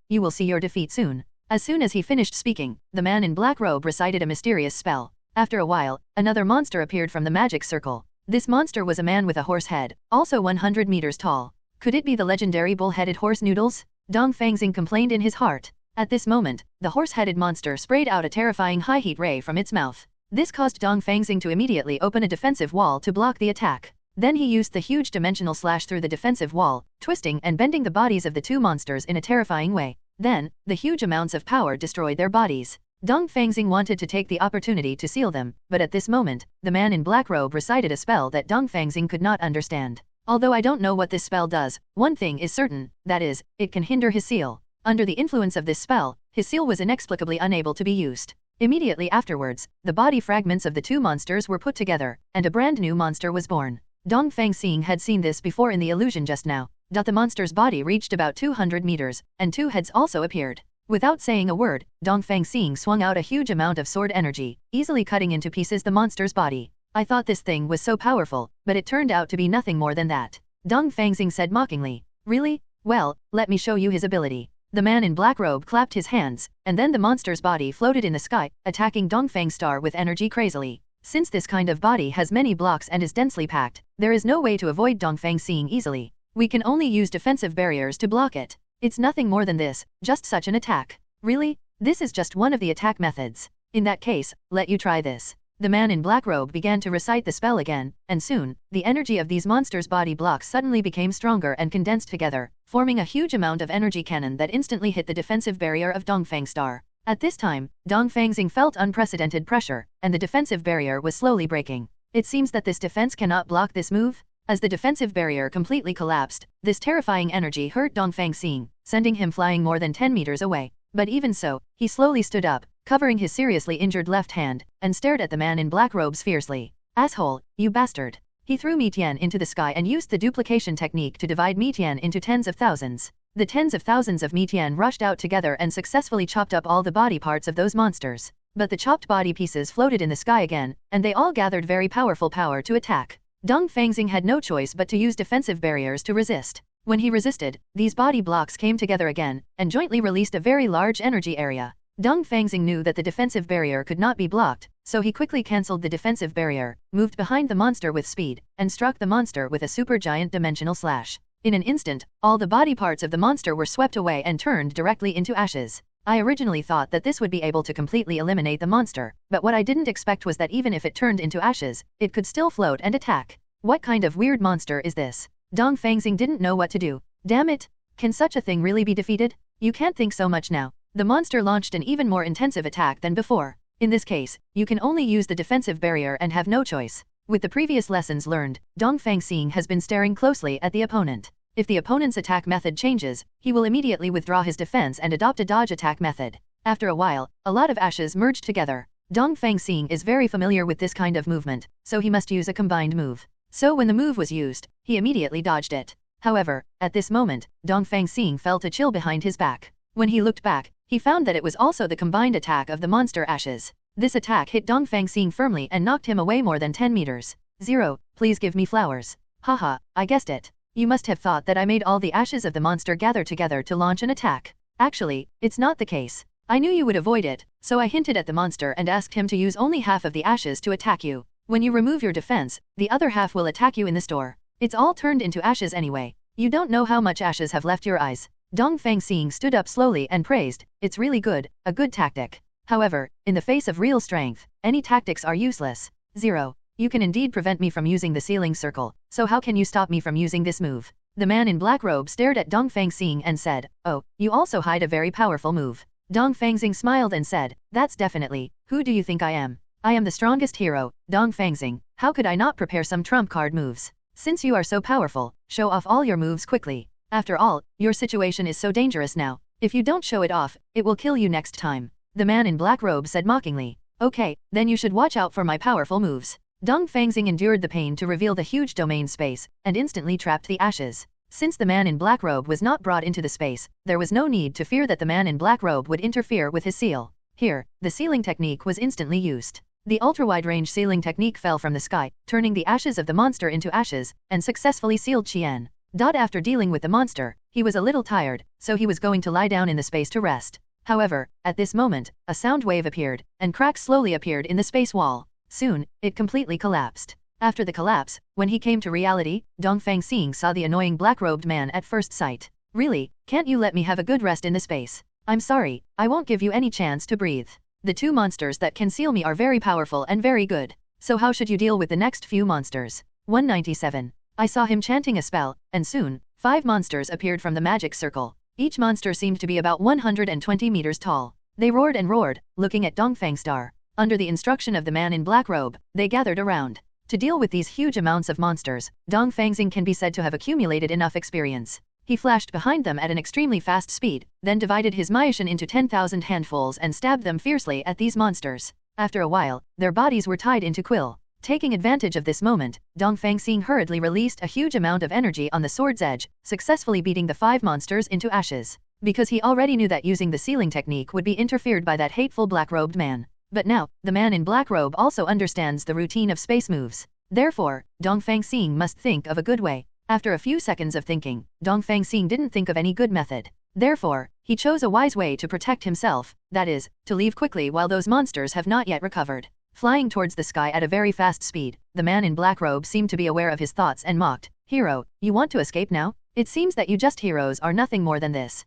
you will see your defeat soon." As soon as he finished speaking, the man in black robe recited a mysterious spell. After a while, another monster appeared from the magic circle. This monster was a man with a horse head, also 100 meters tall. Could it be the legendary bull-headed horse Noodles? Dongfang Xing complained in his heart. At this moment, the horse-headed monster sprayed out a terrifying high-heat ray from its mouth. This caused Dongfang Xing to immediately open a defensive wall to block the attack. Then he used the huge dimensional slash through the defensive wall, twisting and bending the bodies of the 2 monsters in a terrifying way. Then, the huge amounts of power destroyed their bodies. Dongfang Xing wanted to take the opportunity to seal them, but at this moment, the man in black robe recited a spell that Dongfang Xing could not understand. Although I don't know what this spell does, one thing is certain, that is, it can hinder his seal. Under the influence of this spell, his seal was inexplicably unable to be used. Immediately afterwards, the body fragments of the 2 monsters were put together, and a brand new monster was born. Dongfang Xing had seen this before in the illusion just now. The monster's body reached about 200 meters, and 2 heads also appeared. Without saying a word, Dongfang Xing swung out a huge amount of sword energy, easily cutting into pieces the monster's body. "I thought this thing was so powerful, but it turned out to be nothing more than that." Dongfang Xing said mockingly. "Really? Well, let me show you his ability." The man in black robe clapped his hands, and then the monster's body floated in the sky, attacking Dongfang's star with energy crazily. Since this kind of body has many blocks and is densely packed, there is no way to avoid Dongfang Xing easily. We can only use defensive barriers to block it. It's nothing more than this, just such an attack. Really? This is just one of the attack methods. In that case, let you try this. The man in black robe began to recite the spell again, and soon, the energy of these monsters' body blocks suddenly became stronger and condensed together, forming a huge amount of energy cannon that instantly hit the defensive barrier of Dongfang Star. At this time, Dongfang Xing felt unprecedented pressure, and the defensive barrier was slowly breaking. It seems that this defense cannot block this move. As the defensive barrier completely collapsed, this terrifying energy hurt Dongfang Xing, sending him flying more than 10 meters away. But even so, he slowly stood up, covering his seriously injured left hand, and stared at the man in black robes fiercely. Asshole, you bastard. He threw Mitian into the sky and used the duplication technique to divide Mitian into tens of thousands. The tens of thousands of Mitian rushed out together and successfully chopped up all the body parts of those monsters. But the chopped body pieces floated in the sky again, and they all gathered very powerful power to attack. Dongfang Xing had no choice but to use defensive barriers to resist. When he resisted, these body blocks came together again, and jointly released a very large energy area. Dongfang Xing knew that the defensive barrier could not be blocked, so he quickly cancelled the defensive barrier, moved behind the monster with speed, and struck the monster with a super giant dimensional slash. In an instant, all the body parts of the monster were swept away and turned directly into ashes. I originally thought that this would be able to completely eliminate the monster, but what I didn't expect was that even if it turned into ashes, it could still float and attack. What kind of weird monster is this? Dongfang Xing didn't know what to do. Damn it! Can such a thing really be defeated? You can't think so much now. The monster launched an even more intensive attack than before. In this case, you can only use the defensive barrier and have no choice. With the previous lessons learned, Dongfang Xing has been staring closely at the opponent. If the opponent's attack method changes, he will immediately withdraw his defense and adopt a dodge attack method. After a while, a lot of ashes merged together. Dongfang Xing is very familiar with this kind of movement, so he must use a combined move. So when the move was used, he immediately dodged it. However, at this moment, Dongfang Xing felt a chill behind his back. When he looked back, he found that it was also the combined attack of the monster ashes. This attack hit Dongfang Xing firmly and knocked him away more than 10 meters. 0, please give me flowers. Haha, I guessed it. You must have thought that I made all the ashes of the monster gather together to launch an attack. Actually, it's not the case. I knew you would avoid it, so I hinted at the monster and asked him to use only half of the ashes to attack you. When you remove your defense, the other half will attack you in the store. It's all turned into ashes anyway. You don't know how much ashes have left your eyes. Dongfang Xing stood up slowly and praised, it's really good, a good tactic. However, in the face of real strength, any tactics are useless. 0. You can indeed prevent me from using the ceiling circle, so how can you stop me from using this move? The man in black robe stared at Dongfang Xing and said, oh, you also hide a very powerful move. Dongfang Xing smiled and said, that's definitely, who do you think I am? I am the strongest hero, Dongfang Xing. How could I not prepare some trump card moves? Since you are so powerful, show off all your moves quickly. After all, your situation is so dangerous now. If you don't show it off, it will kill you next time. The man in black robe said mockingly. Okay, then you should watch out for my powerful moves. Dongfang Xing endured the pain to reveal the huge domain space, and instantly trapped the ashes. Since the man in black robe was not brought into the space, there was no need to fear that the man in black robe would interfere with his seal. Here, the sealing technique was instantly used. The ultra-wide-range sealing technique fell from the sky, turning the ashes of the monster into ashes, and successfully sealed Qian. After dealing with the monster, he was a little tired, so he was going to lie down in the space to rest. However, at this moment, a sound wave appeared, and cracks slowly appeared in the space wall. Soon, it completely collapsed. After the collapse, when he came to reality, Dongfang Xing saw the annoying black-robed man at first sight. Really, can't you let me have a good rest in the space? I'm sorry, I won't give you any chance to breathe. The two monsters that can seal me are very powerful and very good. So how should you deal with the next few monsters? 197. I saw him chanting a spell, and soon, 5 monsters appeared from the magic circle. Each monster seemed to be about 120 meters tall. They roared and roared, looking at Dongfang Star. Under the instruction of the man in black robe, they gathered around. To deal with these huge amounts of monsters, Dongfang Xing can be said to have accumulated enough experience. He flashed behind them at an extremely fast speed, then divided his Myashin into 10,000 handfuls and stabbed them fiercely at these monsters. After a while, their bodies were tied into quill. Taking advantage of this moment, Dongfang Xing hurriedly released a huge amount of energy on the sword's edge, successfully beating the 5 monsters into ashes. Because he already knew that using the sealing technique would be interfered by that hateful black-robed man. But now, the man in black robe also understands the routine of space moves. Therefore, Dongfang Xing must think of a good way. After a few seconds of thinking, Dongfang Xing didn't think of any good method. Therefore, he chose a wise way to protect himself, that is, to leave quickly while those monsters have not yet recovered. Flying towards the sky at a very fast speed, the man in black robe seemed to be aware of his thoughts and mocked, "Hero, you want to escape now? It seems that you just heroes are nothing more than this.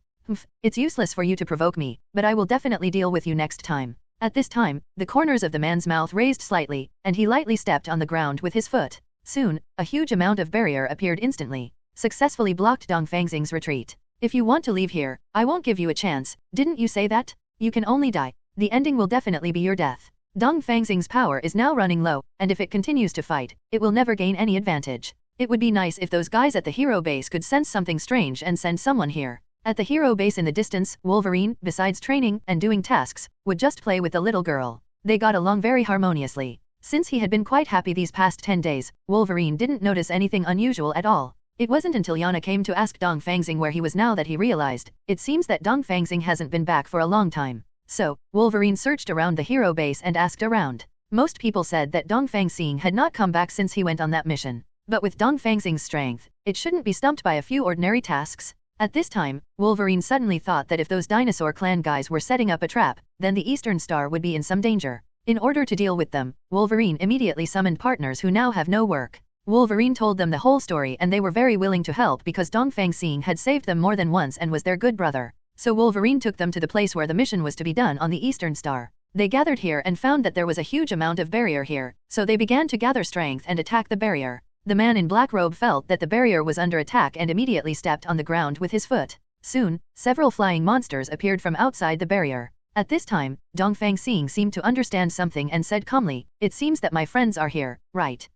It's useless for you to provoke me, but I will definitely deal with you next time. At this time, the corners of the man's mouth raised slightly, and he lightly stepped on the ground with his foot. Soon, a huge amount of barrier appeared instantly, successfully blocked Dongfang Xing's retreat. If you want to leave here, I won't give you a chance, didn't you say that? You can only die. The ending will definitely be your death. Dongfang Xing's power is now running low, and if it continues to fight, it will never gain any advantage. It would be nice if those guys at the hero base could sense something strange and send someone here. At the hero base in the distance, Wolverine, besides training and doing tasks, would just play with the little girl. They got along very harmoniously. Since he had been quite happy these past 10 days, Wolverine didn't notice anything unusual at all. It wasn't until Yana came to ask Dongfang Xing where he was now that he realized, it seems that Dongfang Xing hasn't been back for a long time. So, Wolverine searched around the hero base and asked around. Most people said that Dongfang Xing had not come back since he went on that mission. But with Dongfang Xing's strength, it shouldn't be stumped by a few ordinary tasks. At this time, Wolverine suddenly thought that if those dinosaur clan guys were setting up a trap, then the Eastern Star would be in some danger. In order to deal with them, Wolverine immediately summoned partners who now have no work. Wolverine told them the whole story and they were very willing to help because Dongfang Xing had saved them more than once and was their good brother. So Wolverine took them to the place where the mission was to be done on the Eastern Star. They gathered here and found that there was a huge amount of barrier here, so they began to gather strength and attack the barrier. The man in black robe felt that the barrier was under attack and immediately stepped on the ground with his foot. Soon, several flying monsters appeared from outside the barrier. At this time, Dongfang Xing seemed to understand something and said calmly, "It seems that my friends are here, right?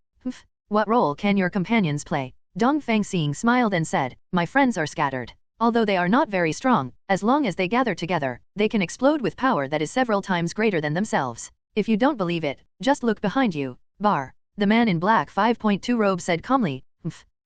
What role can your companions play?" Dongfang Xing smiled and said, "My friends are scattered. Although they are not very strong, as long as they gather together, they can explode with power that is several times greater than themselves. If you don't believe it, just look behind you." Bar. The man in black 5.2 robe said calmly,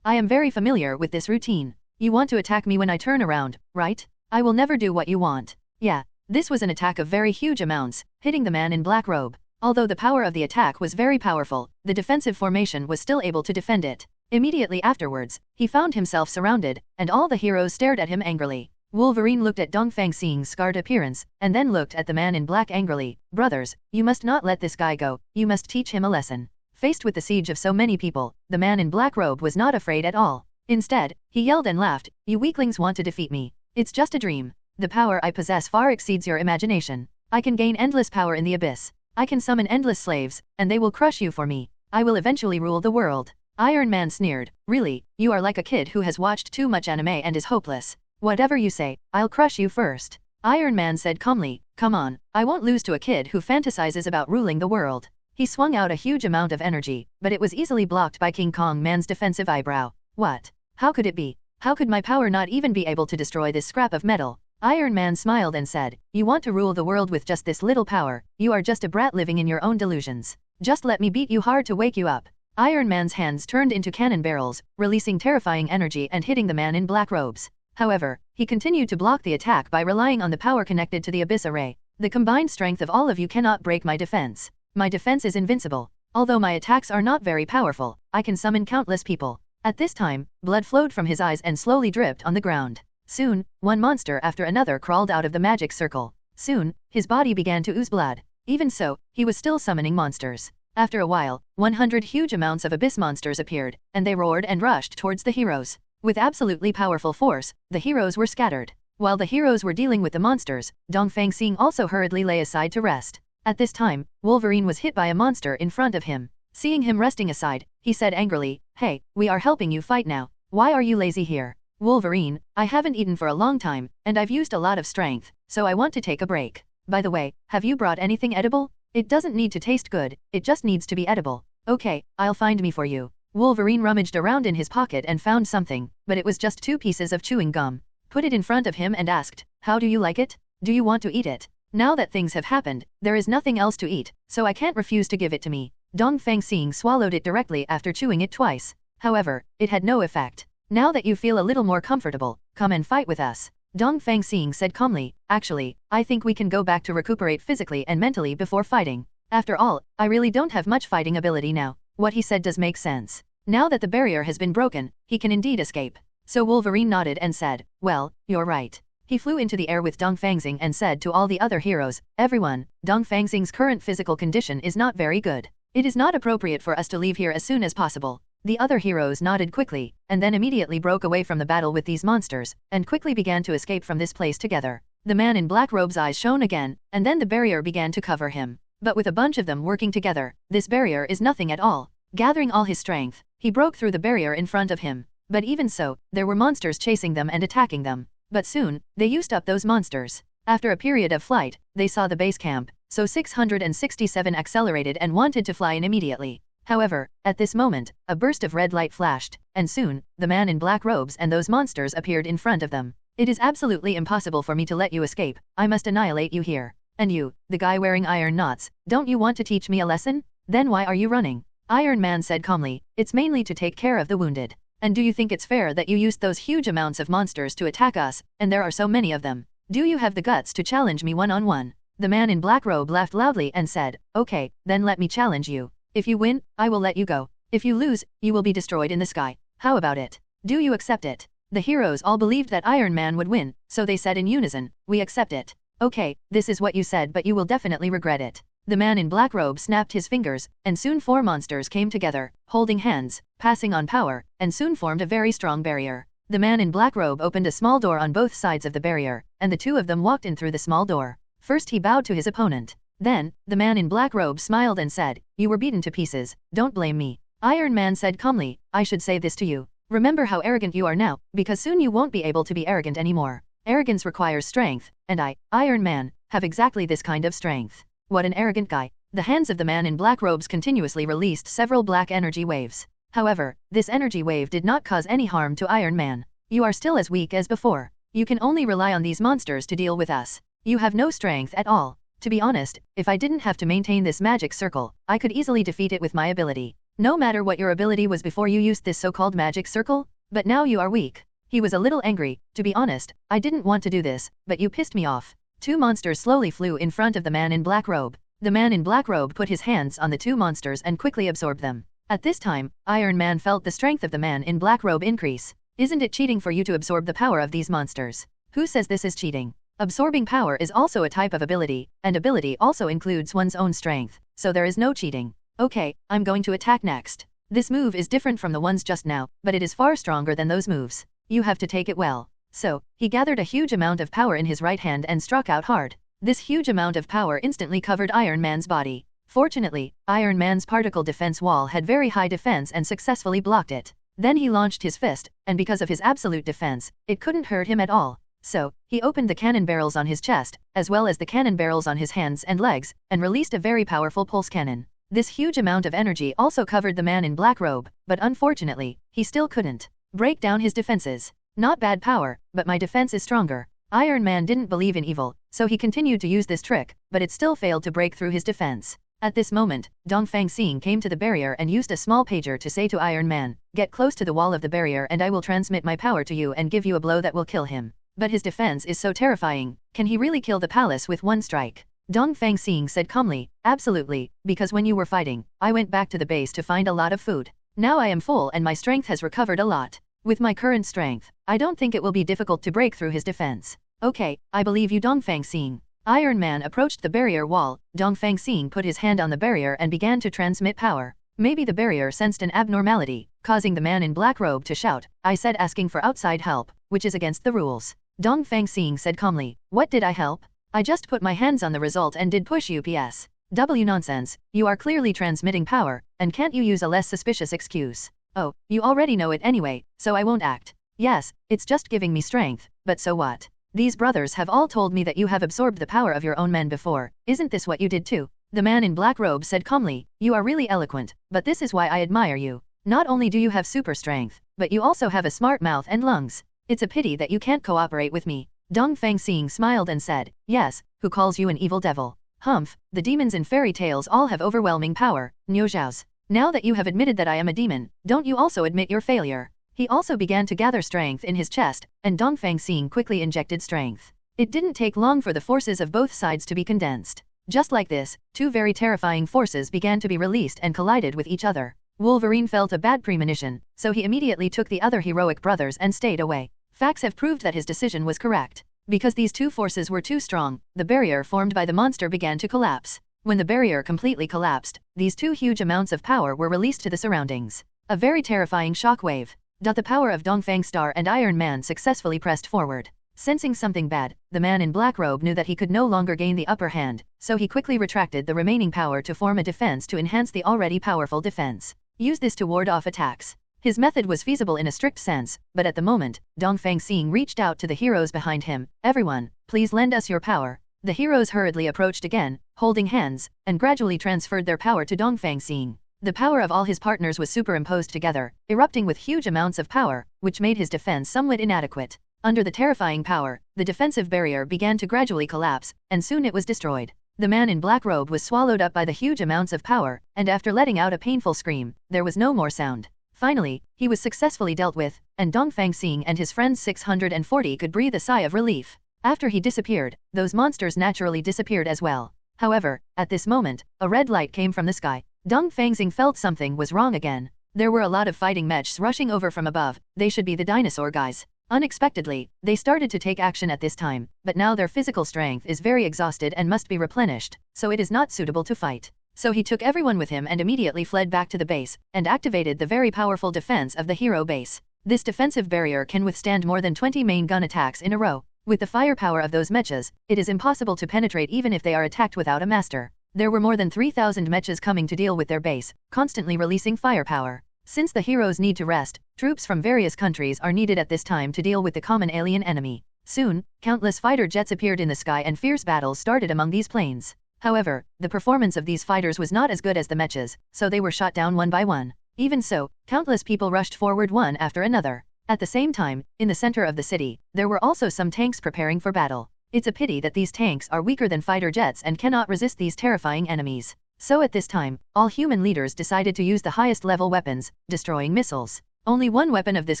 "I am very familiar with this routine. You want to attack me when I turn around, right? I will never do what you want." Yeah, this was an attack of very huge amounts, hitting the man in black robe. Although the power of the attack was very powerful, the defensive formation was still able to defend it. Immediately afterwards, he found himself surrounded, and all the heroes stared at him angrily. Wolverine looked at Dongfang Xing's scarred appearance, and then looked at the man in black angrily. "Brothers, you must not let this guy go, you must teach him a lesson." Faced with the siege of so many people, the man in black robe was not afraid at all. Instead, he yelled and laughed, "You weaklings want to defeat me. It's just a dream. The power I possess far exceeds your imagination. I can gain endless power in the abyss. I can summon endless slaves, and they will crush you for me. I will eventually rule the world." Iron Man sneered, "Really, you are like a kid who has watched too much anime and is hopeless. Whatever you say, I'll crush you first." Iron Man said calmly, "Come on, I won't lose to a kid who fantasizes about ruling the world." He swung out a huge amount of energy, but it was easily blocked by King Kong Man's defensive eyebrow. "What? How could it be? How could my power not even be able to destroy this scrap of metal?" Iron Man smiled and said, "You want to rule the world with just this little power, you are just a brat living in your own delusions. Just let me beat you hard to wake you up." Iron Man's hands turned into cannon barrels, releasing terrifying energy and hitting the man in black robes. However, he continued to block the attack by relying on the power connected to the Abyss Array. "The combined strength of all of you cannot break my defense. My defense is invincible. Although my attacks are not very powerful, I can summon countless people." At this time, blood flowed from his eyes and slowly dripped on the ground. Soon, one monster after another crawled out of the magic circle. Soon, his body began to ooze blood. Even so, he was still summoning monsters. After a while, 100 huge amounts of abyss monsters appeared, and they roared and rushed towards the heroes. With absolutely powerful force, the heroes were scattered. While the heroes were dealing with the monsters, Dongfang Xing also hurriedly lay aside to rest. At this time, Wolverine was hit by a monster in front of him. Seeing him resting aside, he said angrily, "Hey, we are helping you fight now. Why are you lazy here?" "Wolverine, I haven't eaten for a long time, and I've used a lot of strength, so I want to take a break. By the way, have you brought anything edible? It doesn't need to taste good, it just needs to be edible." "Okay, I'll find me for you." Wolverine rummaged around in his pocket and found something, but it was just 2 pieces of chewing gum. Put it in front of him and asked, "How do you like it? Do you want to eat it?" "Now that things have happened, there is nothing else to eat, so I can't refuse to give it to me." Dongfang Xing swallowed it directly after chewing it twice. However, it had no effect. "Now that you feel a little more comfortable, come and fight with us." Dongfang Xing said calmly, "Actually, I think we can go back to recuperate physically and mentally before fighting. After all, I really don't have much fighting ability now." What he said does make sense. Now that the barrier has been broken, he can indeed escape. So Wolverine nodded and said, "Well, you're right." He flew into the air with Dongfang Xing and said to all the other heroes, "Everyone, Dongfang Xing's current physical condition is not very good. It is not appropriate for us to leave here as soon as possible. The other heroes nodded quickly, and then immediately broke away from the battle with these monsters, and quickly began to escape from this place together. The man in black robe's eyes shone again, and then the barrier began to cover him. But with a bunch of them working together, this barrier is nothing at all. Gathering all his strength, he broke through the barrier in front of him. But even so, there were monsters chasing them and attacking them. But soon, they used up those monsters. After a period of flight, they saw the base camp, so 667 accelerated and wanted to fly in immediately. However, at this moment, a burst of red light flashed, and soon, the man in black robes and those monsters appeared in front of them. It is absolutely impossible for me to let you escape, I must annihilate you here. And you, the guy wearing iron knots, don't you want to teach me a lesson? Then why are you running? Iron Man said calmly, it's mainly to take care of the wounded. And do you think it's fair that you used those huge amounts of monsters to attack us, and there are so many of them? Do you have the guts to challenge me one-on-one? The man in black robe laughed loudly and said, okay, then let me challenge you. If you win, I will let you go. If you lose, you will be destroyed in the sky. How about it? Do you accept it? The heroes all believed that Iron Man would win, so they said in unison, we accept it. Okay, this is what you said, but you will definitely regret it. The man in black robe snapped his fingers, and soon 4 monsters came together, holding hands, passing on power, and soon formed a very strong barrier. The man in black robe opened a small door on both sides of the barrier, and the two of them walked in through the small door. First he bowed to his opponent. Then, the man in black robe smiled and said, you were beaten to pieces, don't blame me. Iron Man said calmly, I should say this to you. Remember how arrogant you are now, because soon you won't be able to be arrogant anymore. Arrogance requires strength, and I, Iron Man, have exactly this kind of strength. What an arrogant guy. The hands of the man in black robes continuously released several black energy waves. However, this energy wave did not cause any harm to Iron Man. You are still as weak as before. You can only rely on these monsters to deal with us. You have no strength at all. To be honest, if I didn't have to maintain this magic circle, I could easily defeat it with my ability. No matter what your ability was before you used this so-called magic circle, but now you are weak. He was a little angry. To be honest, I didn't want to do this, but you pissed me off. 2 monsters slowly flew in front of the man in black robe. The man in black robe put his hands on the 2 monsters and quickly absorbed them. At this time, Iron Man felt the strength of the man in black robe increase. Isn't it cheating for you to absorb the power of these monsters? Who says this is cheating? Absorbing power is also a type of ability, and ability also includes one's own strength, so there is no cheating. Okay, I'm going to attack next. This move is different from the ones just now, but it is far stronger than those moves. You have to take it well. So, he gathered a huge amount of power in his right hand and struck out hard. This huge amount of power instantly covered Iron Man's body. Fortunately, Iron Man's particle defense wall had very high defense and successfully blocked it. Then he launched his fist, and because of his absolute defense, it couldn't hurt him at all. So, he opened the cannon barrels on his chest, as well as the cannon barrels on his hands and legs, and released a very powerful pulse cannon. This huge amount of energy also covered the man in black robe, but unfortunately, he still couldn't break down his defenses. Not bad power, but my defense is stronger. Iron Man didn't believe in evil, so he continued to use this trick, but it still failed to break through his defense. At this moment, Dongfang Xing came to the barrier and used a small pager to say to Iron Man, get close to the wall of the barrier and I will transmit my power to you and give you a blow that will kill him. But his defense is so terrifying, can he really kill the palace with one strike? Dongfang Xing said calmly, absolutely, because when you were fighting, I went back to the base to find a lot of food. Now I am full and my strength has recovered a lot. With my current strength, I don't think it will be difficult to break through his defense. Okay, I believe you Dongfang Xing. Iron Man approached the barrier wall. Dongfang Xing put his hand on the barrier and began to transmit power. Maybe the barrier sensed an abnormality, causing the man in black robe to shout, I said asking for outside help, which is against the rules. Dongfang Xing said calmly, what did I help? I just put my hands on the result and did push UPS. W nonsense, you are clearly transmitting power, and can't you use a less suspicious excuse? Oh, you already know it anyway, so I won't act. Yes, it's just giving me strength, but so what? These brothers have all told me that you have absorbed the power of your own men before, isn't this what you did too? The man in black robe said calmly, you are really eloquent, but this is why I admire you. Not only do you have super strength, but you also have a smart mouth and lungs. It's a pity that you can't cooperate with me. Dongfang Xing smiled and said, yes, who calls you an evil devil? Humph, the demons in fairy tales all have overwhelming power, Niu Zhao's. Now that you have admitted that I am a demon, don't you also admit your failure? He also began to gather strength in his chest, and Dongfang Xing quickly injected strength. It didn't take long for the forces of both sides to be condensed. Just like this, 2 very terrifying forces began to be released and collided with each other. Wolverine felt a bad premonition, so he immediately took the other heroic brothers and stayed away. Facts have proved that his decision was correct. Because these 2 forces were too strong, the barrier formed by the monster began to collapse. When the barrier completely collapsed, these 2 huge amounts of power were released to the surroundings. A very terrifying shockwave. The power of Dongfang Star and Iron Man successfully pressed forward. Sensing something bad, the man in black robe knew that he could no longer gain the upper hand, so he quickly retracted the remaining power to form a defense to enhance the already powerful defense. Use this to ward off attacks. His method was feasible in a strict sense, but at the moment, Dongfang Xing reached out to the heroes behind him. Everyone, please lend us your power. The heroes hurriedly approached again, holding hands, and gradually transferred their power to Dongfang Xing. The power of all his partners was superimposed together, erupting with huge amounts of power, which made his defense somewhat inadequate. Under the terrifying power, the defensive barrier began to gradually collapse, and soon it was destroyed. The man in black robe was swallowed up by the huge amounts of power, and after letting out a painful scream, there was no more sound. Finally, he was successfully dealt with, and Dongfang Xing and his friends 640 could breathe a sigh of relief. After he disappeared, those monsters naturally disappeared as well. However, at this moment, a red light came from the sky. Dongfang Xing felt something was wrong again. There were a lot of fighting mechs rushing over from above. They should be the dinosaur guys. Unexpectedly, they started to take action at this time, but now their physical strength is very exhausted and must be replenished, so it is not suitable to fight. So he took everyone with him and immediately fled back to the base, and activated the very powerful defense of the hero base. This defensive barrier can withstand more than 20 main gun attacks in a row. With the firepower of those mechas, it is impossible to penetrate even if they are attacked without a master. There were more than 3,000 mechas coming to deal with their base, constantly releasing firepower. Since the heroes need to rest, troops from various countries are needed at this time to deal with the common alien enemy. Soon, countless fighter jets appeared in the sky and fierce battles started among these planes. However, the performance of these fighters was not as good as the mechas, so they were shot down one by one. Even so, countless people rushed forward one after another. At the same time, in the center of the city, there were also some tanks preparing for battle. It's a pity that these tanks are weaker than fighter jets and cannot resist these terrifying enemies. So at this time, all human leaders decided to use the highest level weapons, destroying missiles. Only one weapon of this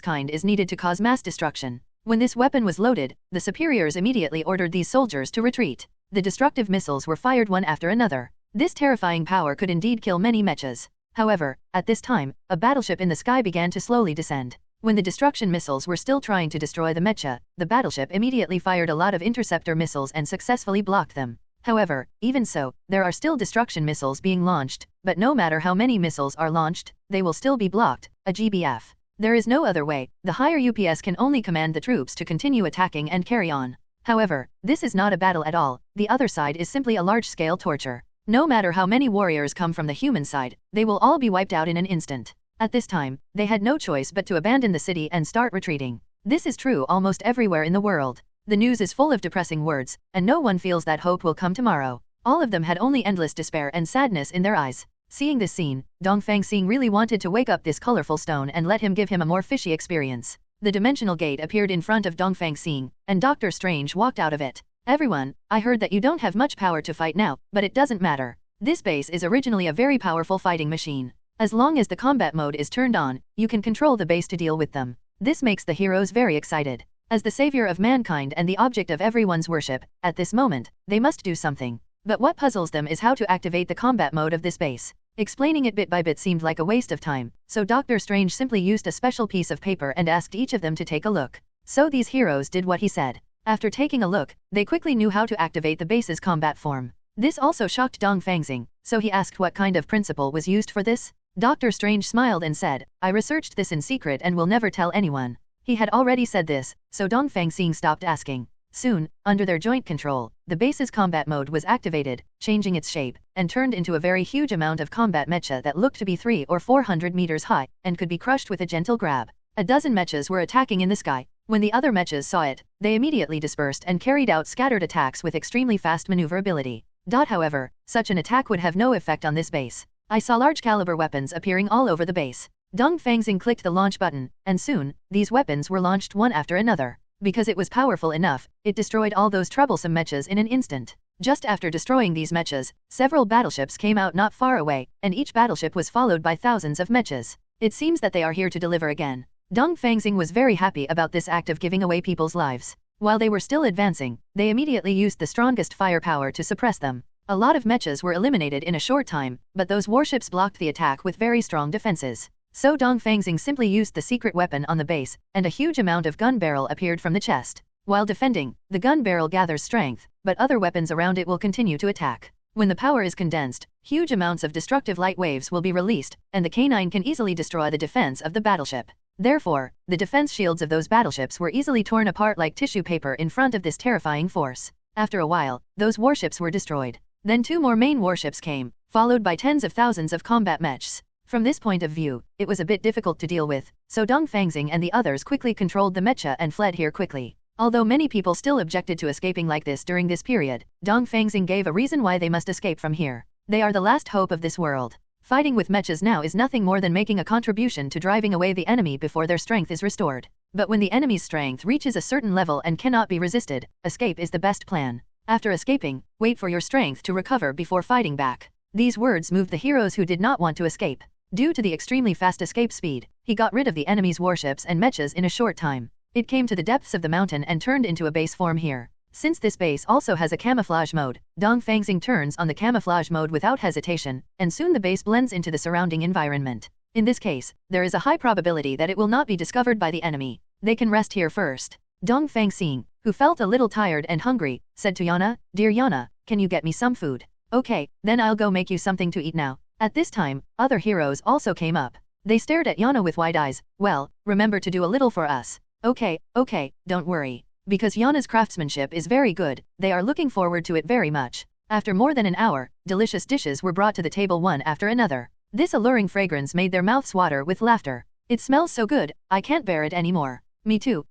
kind is needed to cause mass destruction. When this weapon was loaded, the superiors immediately ordered these soldiers to retreat. The destructive missiles were fired one after another. This terrifying power could indeed kill many mechas. However, at this time, a battleship in the sky began to slowly descend. When the destruction missiles were still trying to destroy the mecha, the battleship immediately fired a lot of interceptor missiles and successfully blocked them. However, even so, there are still destruction missiles being launched, but no matter how many missiles are launched, they will still be blocked, a GBF. There is no other way. The higher UPS can only command the troops to continue attacking and carry on. However, this is not a battle at all. The other side is simply a large-scale torture. No matter how many warriors come from the human side, they will all be wiped out in an instant. At this time, they had no choice but to abandon the city and start retreating. This is true almost everywhere in the world. The news is full of depressing words, and no one feels that hope will come tomorrow. All of them had only endless despair and sadness in their eyes. Seeing this scene, Dongfang Xing really wanted to wake up this colorful stone and let him give him a more fishy experience. The dimensional gate appeared in front of Dongfang Xing, and Doctor Strange walked out of it. Everyone, I heard that you don't have much power to fight now, but it doesn't matter. This base is originally a very powerful fighting machine. As long as the combat mode is turned on, you can control the base to deal with them. This makes the heroes very excited. As the savior of mankind and the object of everyone's worship, at this moment, they must do something. But what puzzles them is how to activate the combat mode of this base. Explaining it bit by bit seemed like a waste of time, so Doctor Strange simply used a special piece of paper and asked each of them to take a look. So these heroes did what he said. After taking a look, they quickly knew how to activate the base's combat form. This also shocked Dongfang Xing, so he asked what kind of principle was used for this. Doctor Strange smiled and said, I researched this in secret and will never tell anyone. He had already said this, so Dongfang Xing stopped asking. Soon, under their joint control, the base's combat mode was activated, changing its shape, and turned into a very huge amount of combat mecha that looked to be 300 or 400 meters high, and could be crushed with a gentle grab. A dozen mechas were attacking in the sky. When the other mechas saw it, they immediately dispersed and carried out scattered attacks with extremely fast maneuverability. However, such an attack would have no effect on this base. I saw large caliber weapons appearing all over the base. Dongfang Xing clicked the launch button, and soon, these weapons were launched one after another. Because it was powerful enough, it destroyed all those troublesome mechas in an instant. Just after destroying these mechas, several battleships came out not far away, and each battleship was followed by thousands of mechas. It seems that they are here to deliver again. Dongfang Xing was very happy about this act of giving away people's lives. While they were still advancing, they immediately used the strongest firepower to suppress them. A lot of mechas were eliminated in a short time, but those warships blocked the attack with very strong defenses. So Dongfang Xing simply used the secret weapon on the base, and a huge amount of gun barrel appeared from the chest. While defending, the gun barrel gathers strength, but other weapons around it will continue to attack. When the power is condensed, huge amounts of destructive light waves will be released, and the K9 can easily destroy the defense of the battleship. Therefore, the defense shields of those battleships were easily torn apart like tissue paper in front of this terrifying force. After a while, those warships were destroyed. Then 2 more main warships came, followed by tens of thousands of combat mechs. From this point of view, it was a bit difficult to deal with, so Dongfang Xing and the others quickly controlled the mecha and fled here quickly. Although many people still objected to escaping like this during this period, Dongfang Xing gave a reason why they must escape from here. They are the last hope of this world. Fighting with mechas now is nothing more than making a contribution to driving away the enemy before their strength is restored. But when the enemy's strength reaches a certain level and cannot be resisted, escape is the best plan. After escaping, wait for your strength to recover before fighting back. These words moved the heroes who did not want to escape. Due to the extremely fast escape speed, he got rid of the enemy's warships and mechas in a short time. It came to the depths of the mountain and turned into a base form here. Since this base also has a camouflage mode, Dongfang Xing turns on the camouflage mode without hesitation, and soon the base blends into the surrounding environment. In this case, there is a high probability that it will not be discovered by the enemy. They can rest here first. Dongfang Xing, who felt a little tired and hungry, said to Yana, "Dear Yana, can you get me some food?" "Okay, then I'll go make you something to eat now." At this time, other heroes also came up. They stared at Yana with wide eyes. "Well, remember to do a little for us." Okay, don't worry. Because Yana's craftsmanship is very good, they are looking forward to it very much. After more than an hour, delicious dishes were brought to the table one after another. This alluring fragrance made their mouths water with laughter. "It smells so good, I can't bear it anymore." Me too.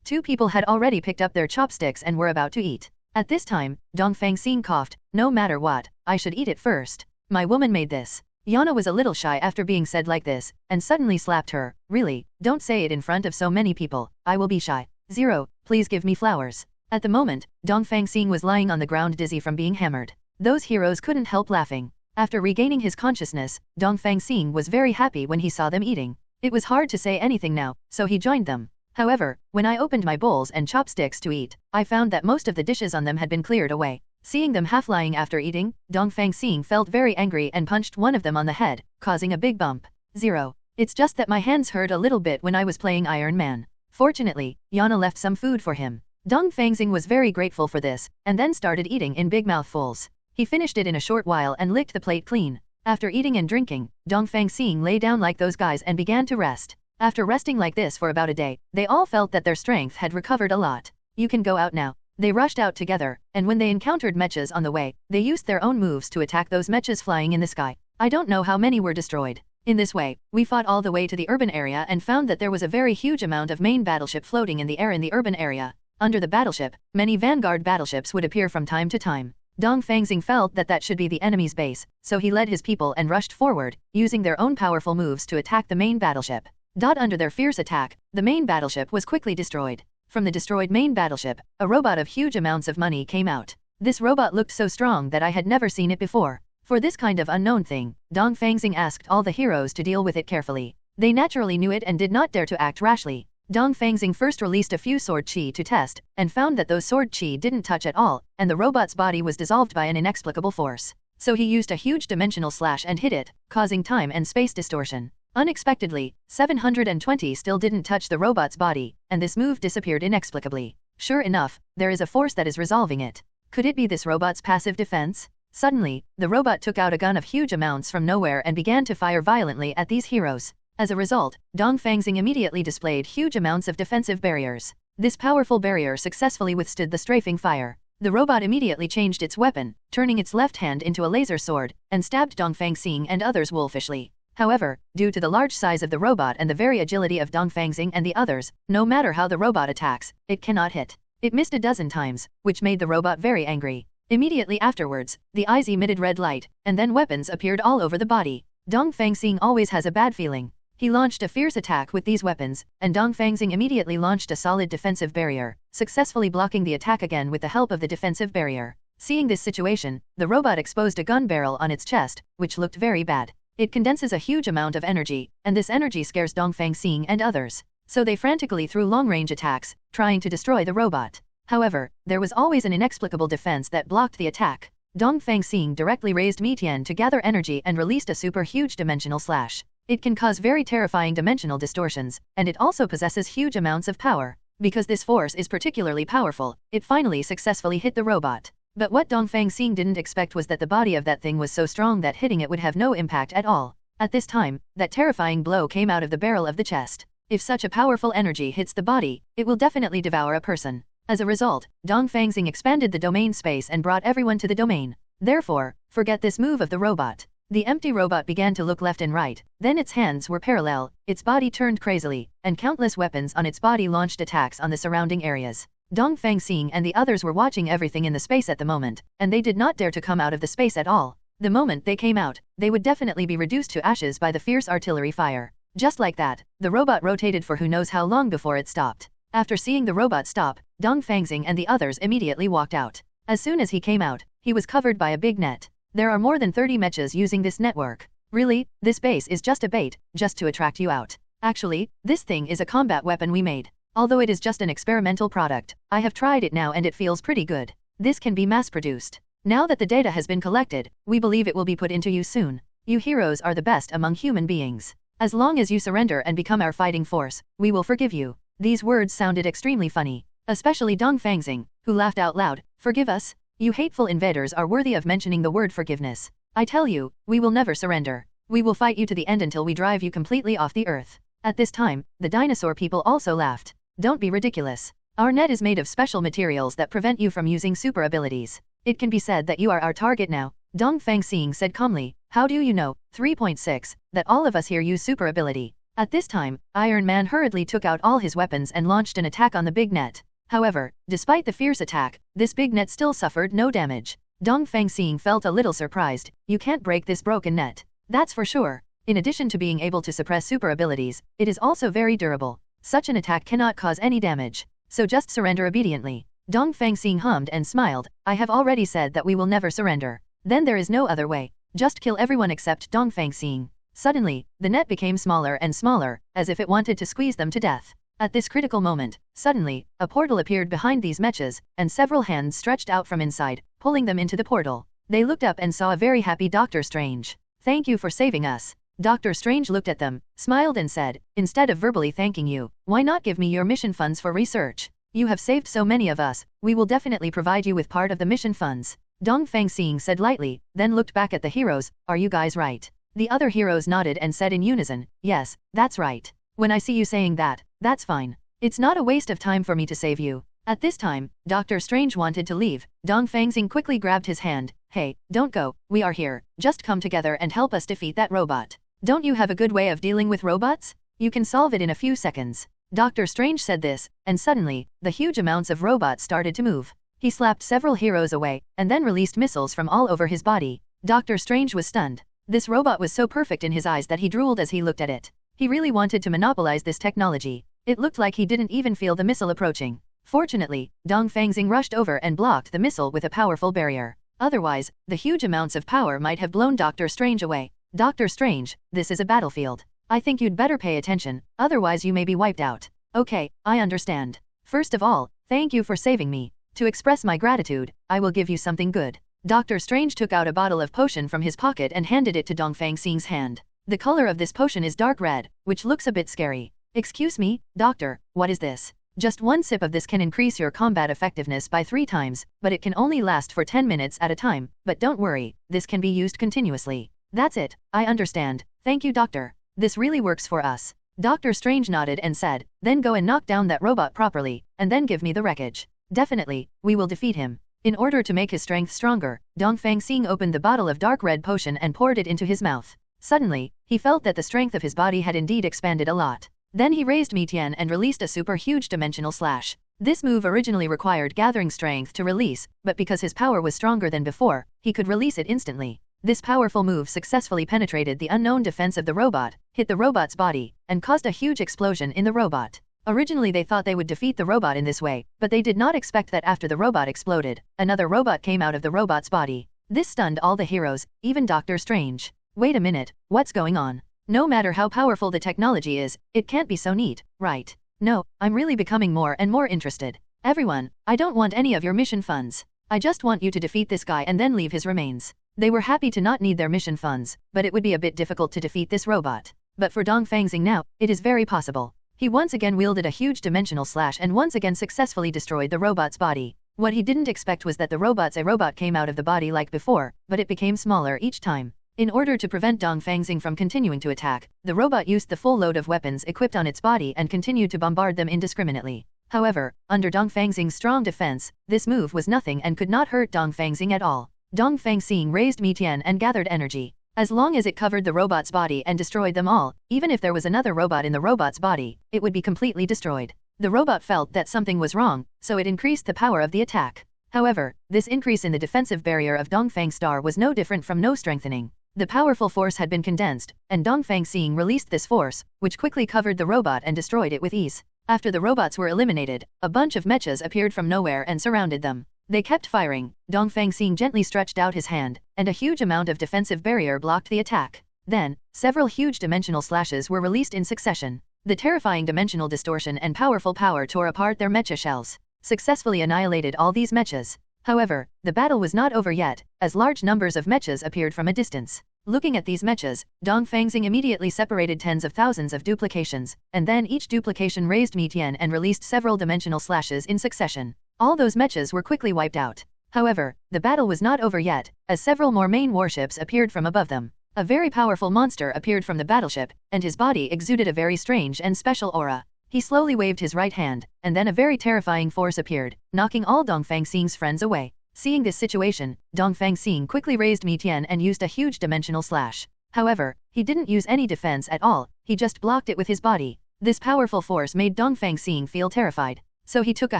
2 people had already picked up their chopsticks and were about to eat. At this time, Dongfang Xing coughed, "No matter what, I should eat it first. My woman made this." Yana was a little shy after being said like this, and suddenly slapped her. "Really, don't say it in front of so many people, I will be shy. 0, please give me flowers." At the moment, Dongfang Xing was lying on the ground dizzy from being hammered. Those heroes couldn't help laughing. After regaining his consciousness, Dongfang Xing was very happy when he saw them eating. It was hard to say anything now, so he joined them. However, when I opened my bowls and chopsticks to eat, I found that most of the dishes on them had been cleared away. Seeing them half lying after eating, Dongfang Xing felt very angry and punched one of them on the head, causing a big bump. 0. It's just that my hands hurt a little bit when I was playing Iron Man. Fortunately, Yana left some food for him. Dongfang Xing was very grateful for this, and then started eating in big mouthfuls. He finished it in a short while and licked the plate clean. After eating and drinking, Dongfang Xing lay down like those guys and began to rest. After resting like this for about a day, they all felt that their strength had recovered a lot. "You can go out now." They rushed out together, and when they encountered mechas on the way, they used their own moves to attack those mechas flying in the sky. I don't know how many were destroyed. In this way, we fought all the way to the urban area and found that there was a very huge amount of main battleship floating in the air in the urban area. Under the battleship, many vanguard battleships would appear from time to time. Dongfang Xing felt that that should be the enemy's base, so he led his people and rushed forward, using their own powerful moves to attack the main battleship. Under their fierce attack, the main battleship was quickly destroyed. From the destroyed main battleship, a robot of huge amounts of money came out. This robot looked so strong that I had never seen it before. For this kind of unknown thing, Dongfang Xing asked all the heroes to deal with it carefully. They naturally knew it and did not dare to act rashly. Dongfang Xing first released a few sword chi to test, and found that those sword chi didn't touch at all, and the robot's body was dissolved by an inexplicable force. So he used a huge dimensional slash and hit it, causing time and space distortion. Unexpectedly, 720 still didn't touch the robot's body, and this move disappeared inexplicably. Sure enough, there is a force that is resolving it. Could it be this robot's passive defense? Suddenly, the robot took out a gun of huge amounts from nowhere and began to fire violently at these heroes. As a result, Dongfang Xing immediately displayed huge amounts of defensive barriers. This powerful barrier successfully withstood the strafing fire. The robot immediately changed its weapon, turning its left hand into a laser sword, and stabbed Dongfang Xing and others wolfishly. However, due to the large size of the robot and the very agility of Dongfang Xing and the others, no matter how the robot attacks, it cannot hit. It missed a dozen times, which made the robot very angry. Immediately afterwards, the eyes emitted red light, and then weapons appeared all over the body. Dongfang Xing always has a bad feeling. He launched a fierce attack with these weapons, and Dongfang Xing immediately launched a solid defensive barrier, successfully blocking the attack again with the help of the defensive barrier. Seeing this situation, the robot exposed a gun barrel on its chest, which looked very bad. It condenses a huge amount of energy, and this energy scares Dongfang Xing and others. So they frantically threw long-range attacks, trying to destroy the robot. However, there was always an inexplicable defense that blocked the attack. Dongfang Xing directly raised Mitian to gather energy and released a super huge dimensional slash. It can cause very terrifying dimensional distortions, and it also possesses huge amounts of power. Because this force is particularly powerful, it finally successfully hit the robot. But what Dongfang Xing didn't expect was that the body of that thing was so strong that hitting it would have no impact at all. At this time, that terrifying blow came out of the barrel of the chest. If such a powerful energy hits the body, it will definitely devour a person. As a result, Dongfang Xing expanded the domain space and brought everyone to the domain. Therefore, forget this move of the robot. The empty robot began to look left and right, then its hands were parallel, its body turned crazily, and countless weapons on its body launched attacks on the surrounding areas. Dongfang Xing and the others were watching everything in the space at the moment, and they did not dare to come out of the space at all. The moment they came out, they would definitely be reduced to ashes by the fierce artillery fire. Just like that, the robot rotated for who knows how long before it stopped. After seeing the robot stop, Dongfang Xing and the others immediately walked out. As soon as he came out, he was covered by a big net. There are more than 30 mechas using this network. Really, this base is just a bait, just to attract you out. Actually, this thing is a combat weapon we made. Although it is just an experimental product, I have tried it now and it feels pretty good. This can be mass-produced. Now that the data has been collected, we believe it will be put into use soon. You heroes are the best among human beings. As long as you surrender and become our fighting force, we will forgive you. These words sounded extremely funny. Especially Dongfang Xing, who laughed out loud. Forgive us? You hateful invaders are worthy of mentioning the word forgiveness. I tell you, we will never surrender. We will fight you to the end until we drive you completely off the earth. At this time, the dinosaur people also laughed. Don't be ridiculous. Our net is made of special materials that prevent you from using super abilities. It can be said that you are our target now. Dongfang Xing said calmly. How do you know, 3.6, that all of us here use super ability? At this time, Iron Man hurriedly took out all his weapons and launched an attack on the big net. However, despite the fierce attack, this big net still suffered no damage. Dongfang Xing felt a little surprised. You can't break this broken net. That's for sure. In addition to being able to suppress super abilities, it is also very durable. Such an attack cannot cause any damage. So just surrender obediently. Dongfang Xing hummed and smiled. I have already said that we will never surrender. Then there is no other way. Just kill everyone except Dongfang Xing. Suddenly, the net became smaller and smaller, as if it wanted to squeeze them to death. At this critical moment, suddenly, a portal appeared behind these mechas, and several hands stretched out from inside, pulling them into the portal. They looked up and saw a very happy Doctor Strange. Thank you for saving us. Doctor Strange looked at them, smiled and said, instead of verbally thanking you, why not give me your mission funds for research? You have saved so many of us, we will definitely provide you with part of the mission funds. Dongfang Xing said lightly, then looked back at the heroes. Are you guys right? The other heroes nodded and said in unison, yes, that's right. When I see you saying that, that's fine. It's not a waste of time for me to save you. At this time, Doctor Strange wanted to leave. Dongfang Xing quickly grabbed his hand. Hey, don't go, we are here. Just come together and help us defeat that robot. Don't you have a good way of dealing with robots? You can solve it in a few seconds. Doctor Strange said this, and suddenly, the huge amounts of robots started to move. He slapped several heroes away, and then released missiles from all over his body. Doctor Strange was stunned. This robot was so perfect in his eyes that he drooled as he looked at it. He really wanted to monopolize this technology. It looked like he didn't even feel the missile approaching. Fortunately, Dongfang Xing rushed over and blocked the missile with a powerful barrier. Otherwise, the huge amounts of power might have blown Doctor Strange away. Doctor Strange, this is a battlefield. I think you'd better pay attention, otherwise you may be wiped out. Okay, I understand. First of all, thank you for saving me. To express my gratitude, I will give you something good. Doctor Strange took out a bottle of potion from his pocket and handed it to Dongfang Xing's hand. The color of this potion is dark red, which looks a bit scary. Excuse me, doctor, what is this? Just one sip of this can increase your combat effectiveness by 3 times, but it can only last for 10 minutes at a time. But don't worry, this can be used continuously. That's it, I understand. Thank you, doctor. This really works for us. Doctor Strange nodded and said, then go and knock down that robot properly, and then give me the wreckage. Definitely, we will defeat him. In order to make his strength stronger, Dongfang Xing opened the bottle of dark red potion and poured it into his mouth. Suddenly, he felt that the strength of his body had indeed expanded a lot. Then he raised Mitian and released a super huge dimensional slash. This move originally required gathering strength to release, but because his power was stronger than before, he could release it instantly. This powerful move successfully penetrated the unknown defense of the robot, hit the robot's body, and caused a huge explosion in the robot. Originally they thought they would defeat the robot in this way, but they did not expect that after the robot exploded, another robot came out of the robot's body. This stunned all the heroes, even Doctor Strange. Wait a minute, what's going on? No matter how powerful the technology is, it can't be so neat, right? No, I'm really becoming more and more interested. Everyone, I don't want any of your mission funds. I just want you to defeat this guy and then leave his remains. They were happy to not need their mission funds, but it would be a bit difficult to defeat this robot. But for Dongfang Xing now, it is very possible. He once again wielded a huge dimensional slash and once again successfully destroyed the robot's body. What he didn't expect was that the robot came out of the body like before, but it became smaller each time. In order to prevent Dongfang Xing from continuing to attack, the robot used the full load of weapons equipped on its body and continued to bombard them indiscriminately. However, under Dongfang Xing's strong defense, this move was nothing and could not hurt Dongfang Xing at all. Dongfang Xing raised Mitian and gathered energy. As long as it covered the robot's body and destroyed them all, even if there was another robot in the robot's body, it would be completely destroyed. The robot felt that something was wrong, so it increased the power of the attack. However, this increase in the defensive barrier of Dongfang Star was no different from no strengthening. The powerful force had been condensed, and Dongfang Xing released this force, which quickly covered the robot and destroyed it with ease. After the robots were eliminated, a bunch of mechas appeared from nowhere and surrounded them. They kept firing. Dongfang Xing gently stretched out his hand, and a huge amount of defensive barrier blocked the attack. Then, several huge dimensional slashes were released in succession. The terrifying dimensional distortion and powerful power tore apart their mecha shells, successfully annihilated all these mechas. However, the battle was not over yet, as large numbers of mechas appeared from a distance. Looking at these mechas, Dongfang Xing immediately separated tens of thousands of duplications, and then each duplication raised Mitian and released several dimensional slashes in succession. All those mechas were quickly wiped out. However, the battle was not over yet, as several more main warships appeared from above them. A very powerful monster appeared from the battleship, and his body exuded a very strange and special aura. He slowly waved his right hand, and then a very terrifying force appeared, knocking all Dongfang Xing's friends away. Seeing this situation, Dongfang Xing quickly raised Mitian and used a huge dimensional slash. However, he didn't use any defense at all, he just blocked it with his body. This powerful force made Dongfang Xing feel terrified. So he took a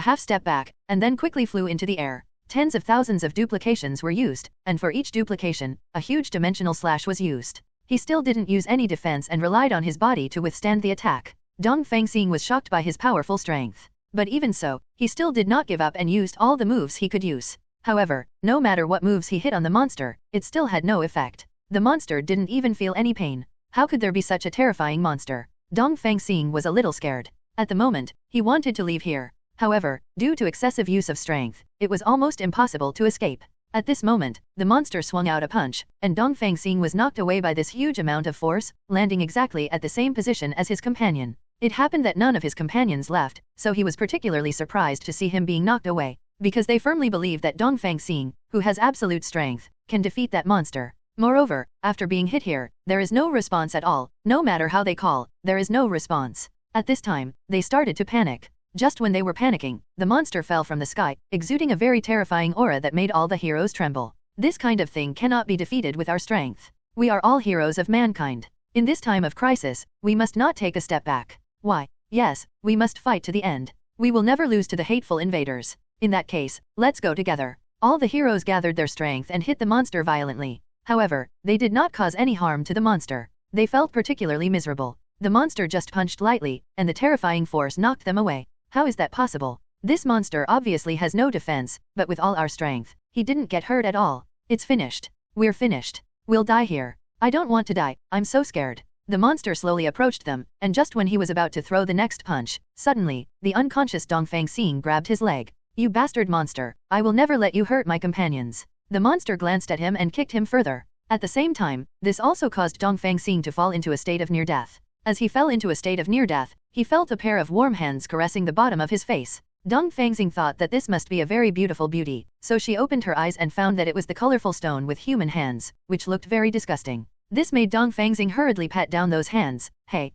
half step back, and then quickly flew into the air. Tens of thousands of duplications were used, and for each duplication, a huge dimensional slash was used. He still didn't use any defense and relied on his body to withstand the attack. Dongfang Xing was shocked by his powerful strength. But even so, he still did not give up and used all the moves he could use. However, no matter what moves he hit on the monster, it still had no effect. The monster didn't even feel any pain. How could there be such a terrifying monster? Dongfang Xing was a little scared. At the moment, he wanted to leave here. However, due to excessive use of strength, it was almost impossible to escape. At this moment, the monster swung out a punch, and Dongfang Xing was knocked away by this huge amount of force, landing exactly at the same position as his companion. It happened that none of his companions left, so he was particularly surprised to see him being knocked away, because they firmly believe that Dongfang Xing, who has absolute strength, can defeat that monster. Moreover, after being hit here, there is no response at all. No matter how they call, there is no response. At this time, they started to panic. Just when they were panicking, the monster fell from the sky, exuding a very terrifying aura that made all the heroes tremble. This kind of thing cannot be defeated with our strength. We are all heroes of mankind. In this time of crisis, we must not take a step back. Why? Yes, we must fight to the end. We will never lose to the hateful invaders. In that case, let's go together. All the heroes gathered their strength and hit the monster violently. However, they did not cause any harm to the monster. They felt particularly miserable. The monster just punched lightly, and the terrifying force knocked them away. How is that possible? This monster obviously has no defense, but with all our strength, he didn't get hurt at all. It's finished. We're finished. We'll die here. I don't want to die, I'm so scared. The monster slowly approached them, and just when he was about to throw the next punch, suddenly, the unconscious Dongfang Xing grabbed his leg. You bastard monster, I will never let you hurt my companions. The monster glanced at him and kicked him further. At the same time, this also caused Dongfang Xing to fall into a state of near death. As he fell into a state of near death, he felt a pair of warm hands caressing the bottom of his face. Dongfang Xing thought that this must be a very beautiful beauty, so she opened her eyes and found that it was the colorful stone with human hands, which looked very disgusting. This made Dongfang Xing hurriedly pat down those hands. Hey,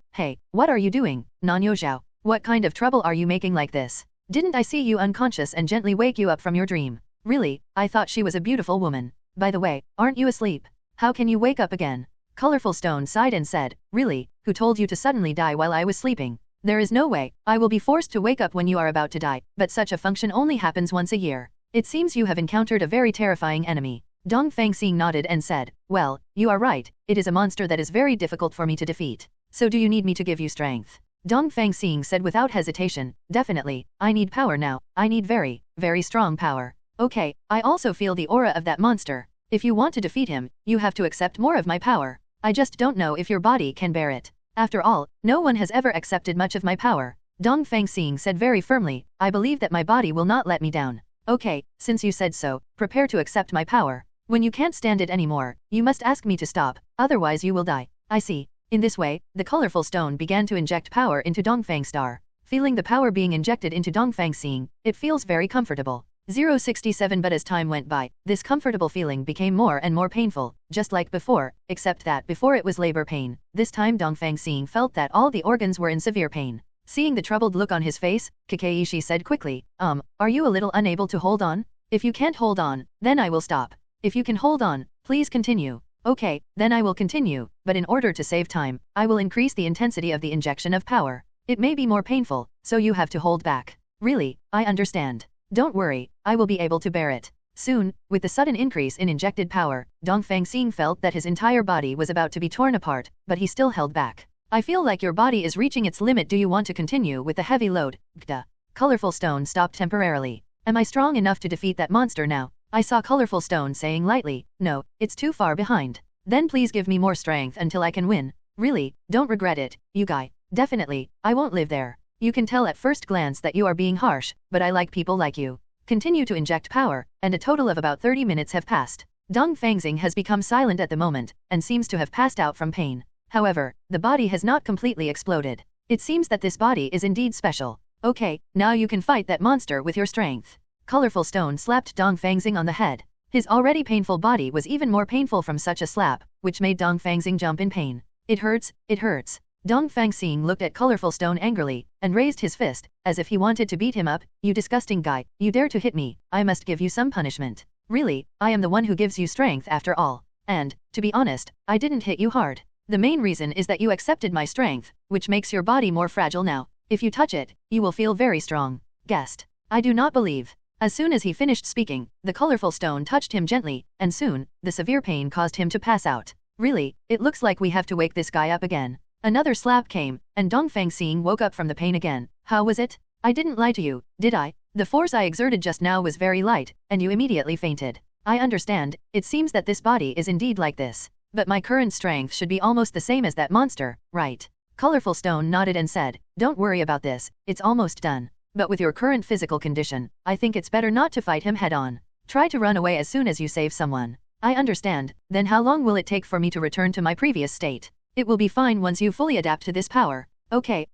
what are you doing, Nanyo Zhao? What kind of trouble are you making like this? Didn't I see you unconscious and gently wake you up from your dream? Really, I thought she was a beautiful woman. By the way, aren't you asleep? How can you wake up again? Colorful Stone sighed and said, really, who told you to suddenly die while I was sleeping? There is no way, I will be forced to wake up when you are about to die, but such a function only happens once a year. It seems you have encountered a very terrifying enemy. Dongfang Xing nodded and said, well, you are right, it is a monster that is very difficult for me to defeat. So do you need me to give you strength? Dongfang Xing said without hesitation, definitely, I need power now, I need very, very strong power. Okay, I also feel the aura of that monster. If you want to defeat him, you have to accept more of my power. I just don't know if your body can bear it. After all, no one has ever accepted much of my power. Dongfang Xing said very firmly, I believe that my body will not let me down. Okay, since you said so, prepare to accept my power. When you can't stand it anymore, you must ask me to stop, otherwise you will die. I see. In this way, the colorful stone began to inject power into Dongfang Star. Feeling the power being injected into Dongfang Xing, it feels very comfortable. 067. But as time went by, this comfortable feeling became more and more painful, just like before, except that before it was labor pain. This time Dongfang Xing felt that all the organs were in severe pain. Seeing the troubled look on his face, Kakeishi said quickly, are you a little unable to hold on? If you can't hold on, then I will stop. If you can hold on, please continue. Okay, then I will continue, but in order to save time, I will increase the intensity of the injection of power. It may be more painful, so you have to hold back. Really, I understand. Don't worry, I will be able to bear it. Soon, with the sudden increase in injected power, Dongfang Xing felt that his entire body was about to be torn apart, but he still held back. I feel like your body is reaching its limit. Do you want to continue with the heavy load? Gda. Colorful Stone stopped temporarily. Am I strong enough to defeat that monster now? I saw Colorful Stone saying lightly, no, it's too far behind. Then please give me more strength until I can win. Really, don't regret it, you guy. Definitely, I won't live there. You can tell at first glance that you are being harsh, but I like people like you. Continue to inject power, and a total of about 30 minutes have passed. Dongfang Xing has become silent at the moment, and seems to have passed out from pain. However, the body has not completely exploded. It seems that this body is indeed special. Okay, now you can fight that monster with your strength. Colorful Stone slapped Dongfang Xing on the head. His already painful body was even more painful from such a slap, which made Dongfang Xing jump in pain. It hurts, it hurts. Dongfang Xing looked at Colorful Stone angrily, and raised his fist, as if he wanted to beat him up. You disgusting guy, you dare to hit me, I must give you some punishment. Really, I am the one who gives you strength after all. And, to be honest, I didn't hit you hard. The main reason is that you accepted my strength, which makes your body more fragile now. If you touch it, you will feel very strong. Guessed. I do not believe. As soon as he finished speaking, the Colorful Stone touched him gently, and soon, the severe pain caused him to pass out. Really, it looks like we have to wake this guy up again. Another slap came, and Dongfang Xing woke up from the pain again. How was it? I didn't lie to you, did I? The force I exerted just now was very light, and you immediately fainted. I understand, it seems that this body is indeed like this. But my current strength should be almost the same as that monster, right? Colorful Stone nodded and said, don't worry about this, it's almost done. But with your current physical condition, I think it's better not to fight him head-on. Try to run away as soon as you save someone. I understand, then how long will it take for me to return to my previous state? It will be fine once you fully adapt to this power. Okay,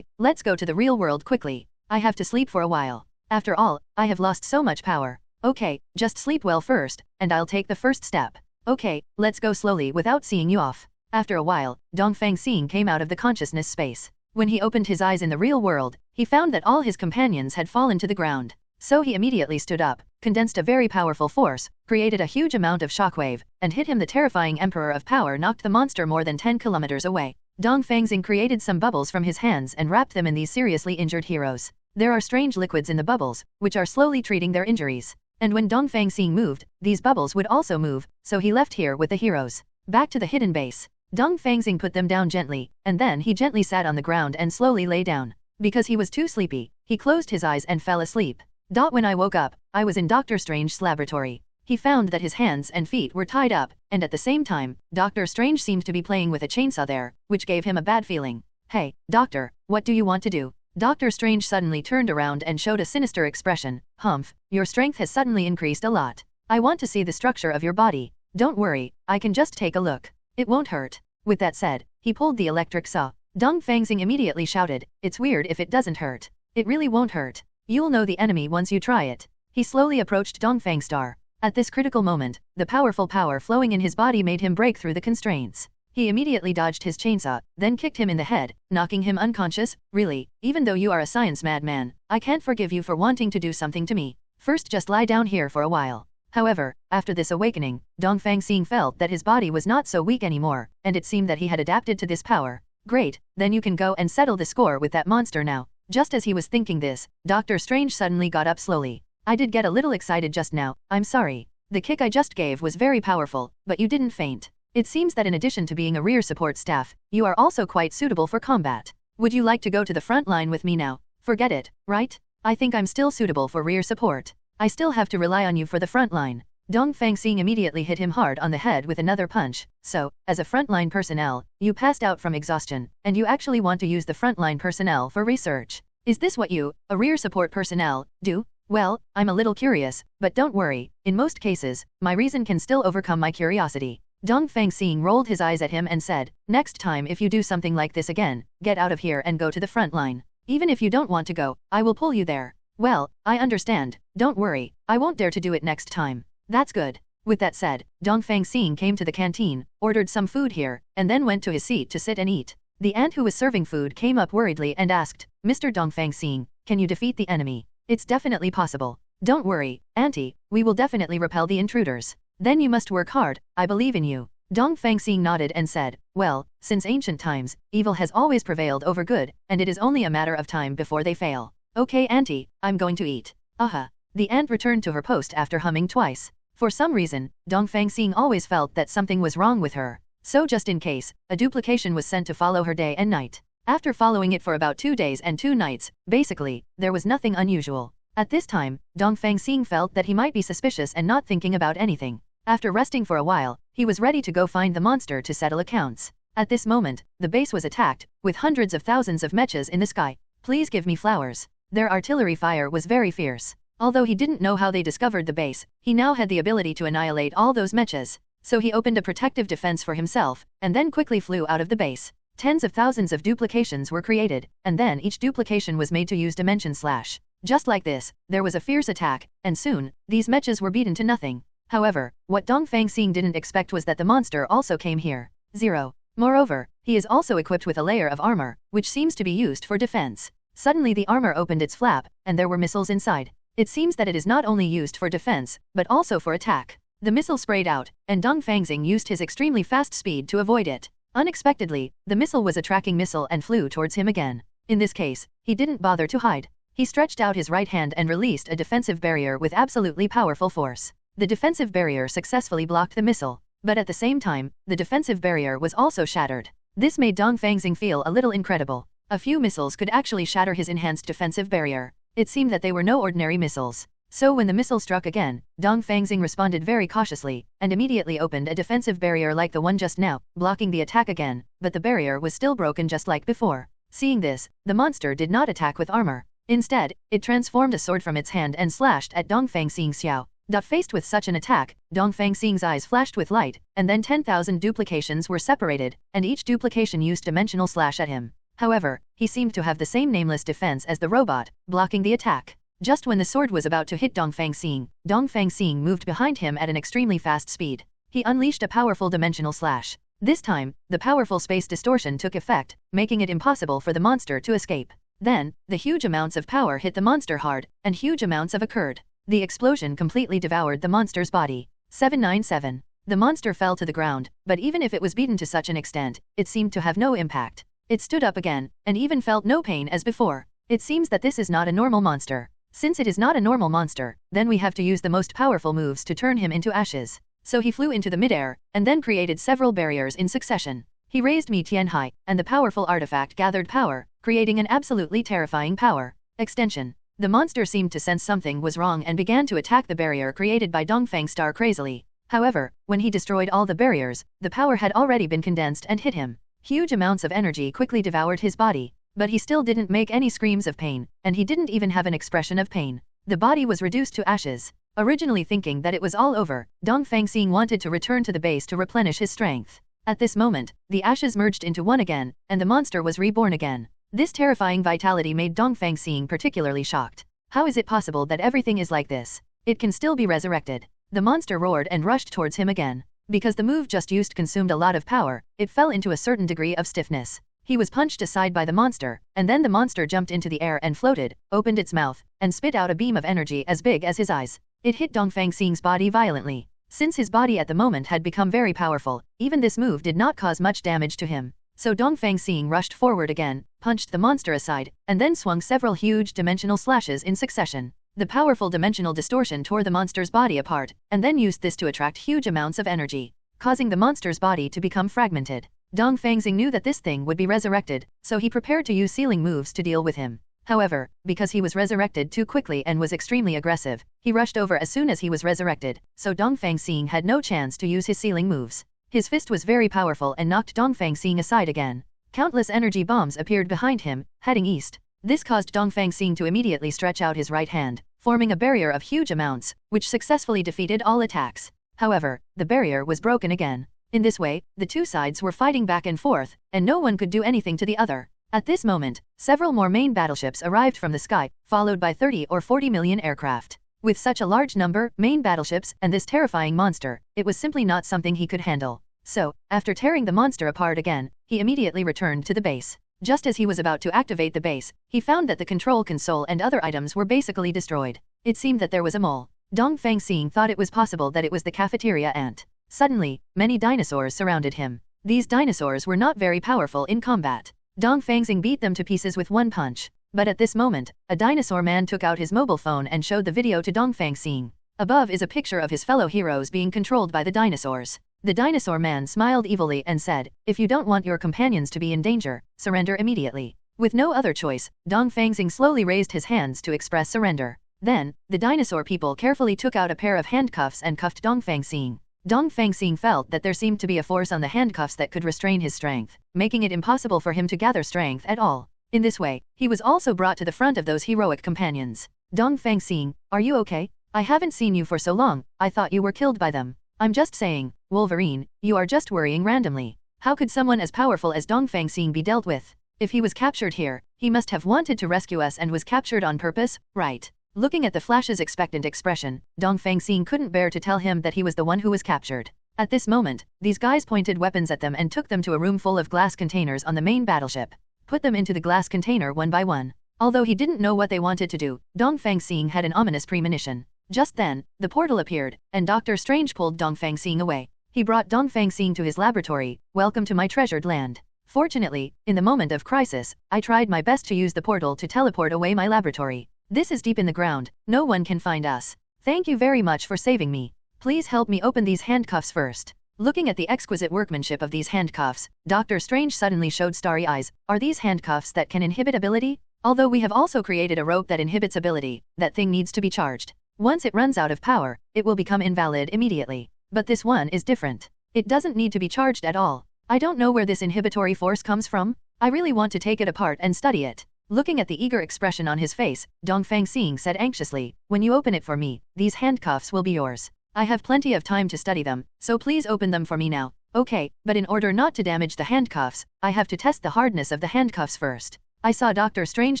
let's go to the real world quickly. I have to sleep for a while. After all, I have lost so much power. Okay, just sleep well first, and I'll take the first step. Okay, let's go slowly without seeing you off. After a while, Dongfang Xing came out of the consciousness space. When he opened his eyes in the real world, he found that all his companions had fallen to the ground. So he immediately stood up, condensed a very powerful force, created a huge amount of shockwave, and hit him. The terrifying Emperor of Power knocked the monster more than 10 kilometers away. Dongfang Xing created some bubbles from his hands and wrapped them in these seriously injured heroes. There are strange liquids in the bubbles, which are slowly treating their injuries. And when Dongfang Xing moved, these bubbles would also move, so he left here with the heroes. Back to the hidden base. Dongfang Xing put them down gently, and then he gently sat on the ground and slowly lay down. Because he was too sleepy, he closed his eyes and fell asleep. When I woke up, I was in Dr. Strange's laboratory. He found that his hands and feet were tied up, and at the same time, Dr. Strange seemed to be playing with a chainsaw there, which gave him a bad feeling. Hey, doctor, what do you want to do? Dr. Strange suddenly turned around and showed a sinister expression. Humph, your strength has suddenly increased a lot. I want to see the structure of your body. Don't worry, I can just take a look. It won't hurt. With that said, he pulled the electric saw. Dongfang Xing immediately shouted, it's weird if it doesn't hurt. It really won't hurt. You'll know the enemy once you try it. He slowly approached Dongfang Star. At this critical moment, the powerful power flowing in his body made him break through the constraints. He immediately dodged his chainsaw, then kicked him in the head, knocking him unconscious. Really, even though you are a science madman, I can't forgive you for wanting to do something to me. First just lie down here for a while. However, after this awakening, Dongfang Xing felt that his body was not so weak anymore, and it seemed that he had adapted to this power. Great, then you can go and settle the score with that monster now. Just as he was thinking this, Dr. Strange suddenly got up slowly. I did get a little excited just now, I'm sorry. The kick I just gave was very powerful, but you didn't faint. It seems that in addition to being a rear support staff, you are also quite suitable for combat. Would you like to go to the front line with me now? Forget it, right? I think I'm still suitable for rear support. I still have to rely on you for the front line. Dongfang Xing immediately hit him hard on the head with another punch. So, as a frontline personnel, you passed out from exhaustion, and you actually want to use the frontline personnel for research. Is this what you, a rear support personnel, do? Well, I'm a little curious, but don't worry, in most cases, my reason can still overcome my curiosity. Dongfang Xing rolled his eyes at him and said, next time if you do something like this again, get out of here and go to the front line. Even if you don't want to go, I will pull you there. Well, I understand, don't worry, I won't dare to do it next time. That's good. With that said, Dongfang Xing came to the canteen, ordered some food here, and then went to his seat to sit and eat. The ant who was serving food came up worriedly and asked, Mr. Dongfang Xing, can you defeat the enemy? It's definitely possible. Don't worry, Auntie, we will definitely repel the intruders. Then you must work hard, I believe in you. Dongfang Xing nodded and said, well, since ancient times, evil has always prevailed over good, and it is only a matter of time before they fail. Okay Auntie, I'm going to eat. Aha. The ant returned to her post after humming twice. For some reason, Dongfang Xing always felt that something was wrong with her. So just in case, a duplication was sent to follow her day and night. After following it for about 2 days and 2 nights, basically, there was nothing unusual. At this time, Dongfang Xing felt that he might be suspicious and not thinking about anything. After resting for a while, he was ready to go find the monster to settle accounts. At this moment, the base was attacked, with hundreds of thousands of mechas in the sky. Please give me flowers. Their artillery fire was very fierce. Although he didn't know how they discovered the base, he now had the ability to annihilate all those mechas. So he opened a protective defense for himself, and then quickly flew out of the base. Tens of thousands of duplications were created, and then each duplication was made to use dimension slash. Just like this, there was a fierce attack, and soon, these mechas were beaten to nothing. However, what Dongfang Xing didn't expect was that the monster also came here. 0. Moreover, he is also equipped with a layer of armor, which seems to be used for defense. Suddenly the armor opened its flap, and there were missiles inside. It seems that it is not only used for defense, but also for attack. The missile sprayed out, and Dongfang Xing used his extremely fast speed to avoid it. Unexpectedly, the missile was a tracking missile and flew towards him again. In this case, he didn't bother to hide. He stretched out his right hand and released a defensive barrier with absolutely powerful force. The defensive barrier successfully blocked the missile, but at the same time, the defensive barrier was also shattered. This made Dongfang Xing feel a little incredible. A few missiles could actually shatter his enhanced defensive barrier. It seemed that they were no ordinary missiles. So when the missile struck again, Dongfang Xing responded very cautiously, and immediately opened a defensive barrier like the one just now, blocking the attack again, but the barrier was still broken just like before. Seeing this, the monster did not attack with armor. Instead, it transformed a sword from its hand and slashed at Dongfang Xing's xiao. Faced with such an attack, Dongfang Xing's eyes flashed with light, and then 10,000 duplications were separated, and each duplication used dimensional slash at him. However, he seemed to have the same nameless defense as the robot, blocking the attack. Just when the sword was about to hit Dongfang Xing moved behind him at an extremely fast speed. He unleashed a powerful dimensional slash. This time, the powerful space distortion took effect, making it impossible for the monster to escape. Then, the huge amounts of power hit the monster hard, and huge amounts of occurred. The explosion completely devoured the monster's body. 797. The monster fell to the ground, but even if it was beaten to such an extent, it seemed to have no impact. It stood up again, and even felt no pain as before. It seems that this is not a normal monster. Since it is not a normal monster, then we have to use the most powerful moves to turn him into ashes. So he flew into the midair, and then created several barriers in succession. He raised Mi Tian high, and the powerful artifact gathered power, creating an absolutely terrifying power. Extension. The monster seemed to sense something was wrong and began to attack the barrier created by Dongfang Star crazily. However, when he destroyed all the barriers, the power had already been condensed and hit him. Huge amounts of energy quickly devoured his body. But he still didn't make any screams of pain, and he didn't even have an expression of pain. The body was reduced to ashes. Originally thinking that it was all over, Dongfang Xing wanted to return to the base to replenish his strength. At this moment, the ashes merged into one again, and the monster was reborn again. This terrifying vitality made Dongfang Xing particularly shocked. How is it possible that everything is like this? It can still be resurrected. The monster roared and rushed towards him again. Because the move just used consumed a lot of power, it fell into a certain degree of stiffness. He was punched aside by the monster, and then the monster jumped into the air and floated, opened its mouth, and spit out a beam of energy as big as his eyes. It hit Dongfang Xing's body violently. Since his body at the moment had become very powerful, even this move did not cause much damage to him. So Dongfang Xing rushed forward again, punched the monster aside, and then swung several huge dimensional slashes in succession. The powerful dimensional distortion tore the monster's body apart, and then used this to attract huge amounts of energy, causing the monster's body to become fragmented. Dongfang Xing knew that this thing would be resurrected, so he prepared to use sealing moves to deal with him. However, because he was resurrected too quickly and was extremely aggressive, he rushed over as soon as he was resurrected, so Dongfang Xing had no chance to use his sealing moves. His fist was very powerful and knocked Dongfang Xing aside again. Countless energy bombs appeared behind him, heading east. This caused Dongfang Xing to immediately stretch out his right hand, forming a barrier of huge amounts, which successfully defeated all attacks. However, the barrier was broken again. In this way, the two sides were fighting back and forth, and no one could do anything to the other. At this moment, several more main battleships arrived from the sky, followed by 30 or 40 million aircraft. With such a large number, main battleships, and this terrifying monster, it was simply not something he could handle. So, after tearing the monster apart again, he immediately returned to the base. Just as he was about to activate the base, he found that the control console and other items were basically destroyed. It seemed that there was a mole. Dongfang Xing thought it was possible that it was the cafeteria ant. Suddenly, many dinosaurs surrounded him. These dinosaurs were not very powerful in combat. Dongfang Xing beat them to pieces with one punch. But at this moment, a dinosaur man took out his mobile phone and showed the video to Dongfang Xing. Above is a picture of his fellow heroes being controlled by the dinosaurs. The dinosaur man smiled evilly and said, "If you don't want your companions to be in danger, surrender immediately." With no other choice, Dongfang Xing slowly raised his hands to express surrender. Then, the dinosaur people carefully took out a pair of handcuffs and cuffed Dongfang Xing. Dongfang Xing felt that there seemed to be a force on the handcuffs that could restrain his strength, making it impossible for him to gather strength at all. In this way, he was also brought to the front of those heroic companions. "Dongfang Xing, are you okay? I haven't seen you for so long, I thought you were killed by them." "I'm just saying, Wolverine, you are just worrying randomly. How could someone as powerful as Dongfang Xing be dealt with? If he was captured here, he must have wanted to rescue us and was captured on purpose, right?" Looking at the Flash's expectant expression, Dongfang Xing couldn't bear to tell him that he was the one who was captured. At this moment, these guys pointed weapons at them and took them to a room full of glass containers on the main battleship. Put them into the glass container one by one. Although he didn't know what they wanted to do, Dongfang Xing had an ominous premonition. Just then, the portal appeared, and Dr. Strange pulled Dongfang Xing away. He brought Dongfang Xing to his laboratory. "Welcome to my treasured land. Fortunately, in the moment of crisis, I tried my best to use the portal to teleport away my laboratory. This is deep in the ground, no one can find us. Thank you very much for saving me. Please help me open these handcuffs first." Looking at the exquisite workmanship of these handcuffs, Dr. Strange suddenly showed starry eyes. "Are these handcuffs that can inhibit ability? Although we have also created a rope that inhibits ability, that thing needs to be charged. Once it runs out of power, it will become invalid immediately. But this one is different. It doesn't need to be charged at all. I don't know where this inhibitory force comes from. I really want to take it apart and study it." Looking at the eager expression on his face, Dongfang Xing said anxiously, "When you open it for me, these handcuffs will be yours. I have plenty of time to study them, so please open them for me now." "Okay, but in order not to damage the handcuffs, I have to test the hardness of the handcuffs first." I saw Dr. Strange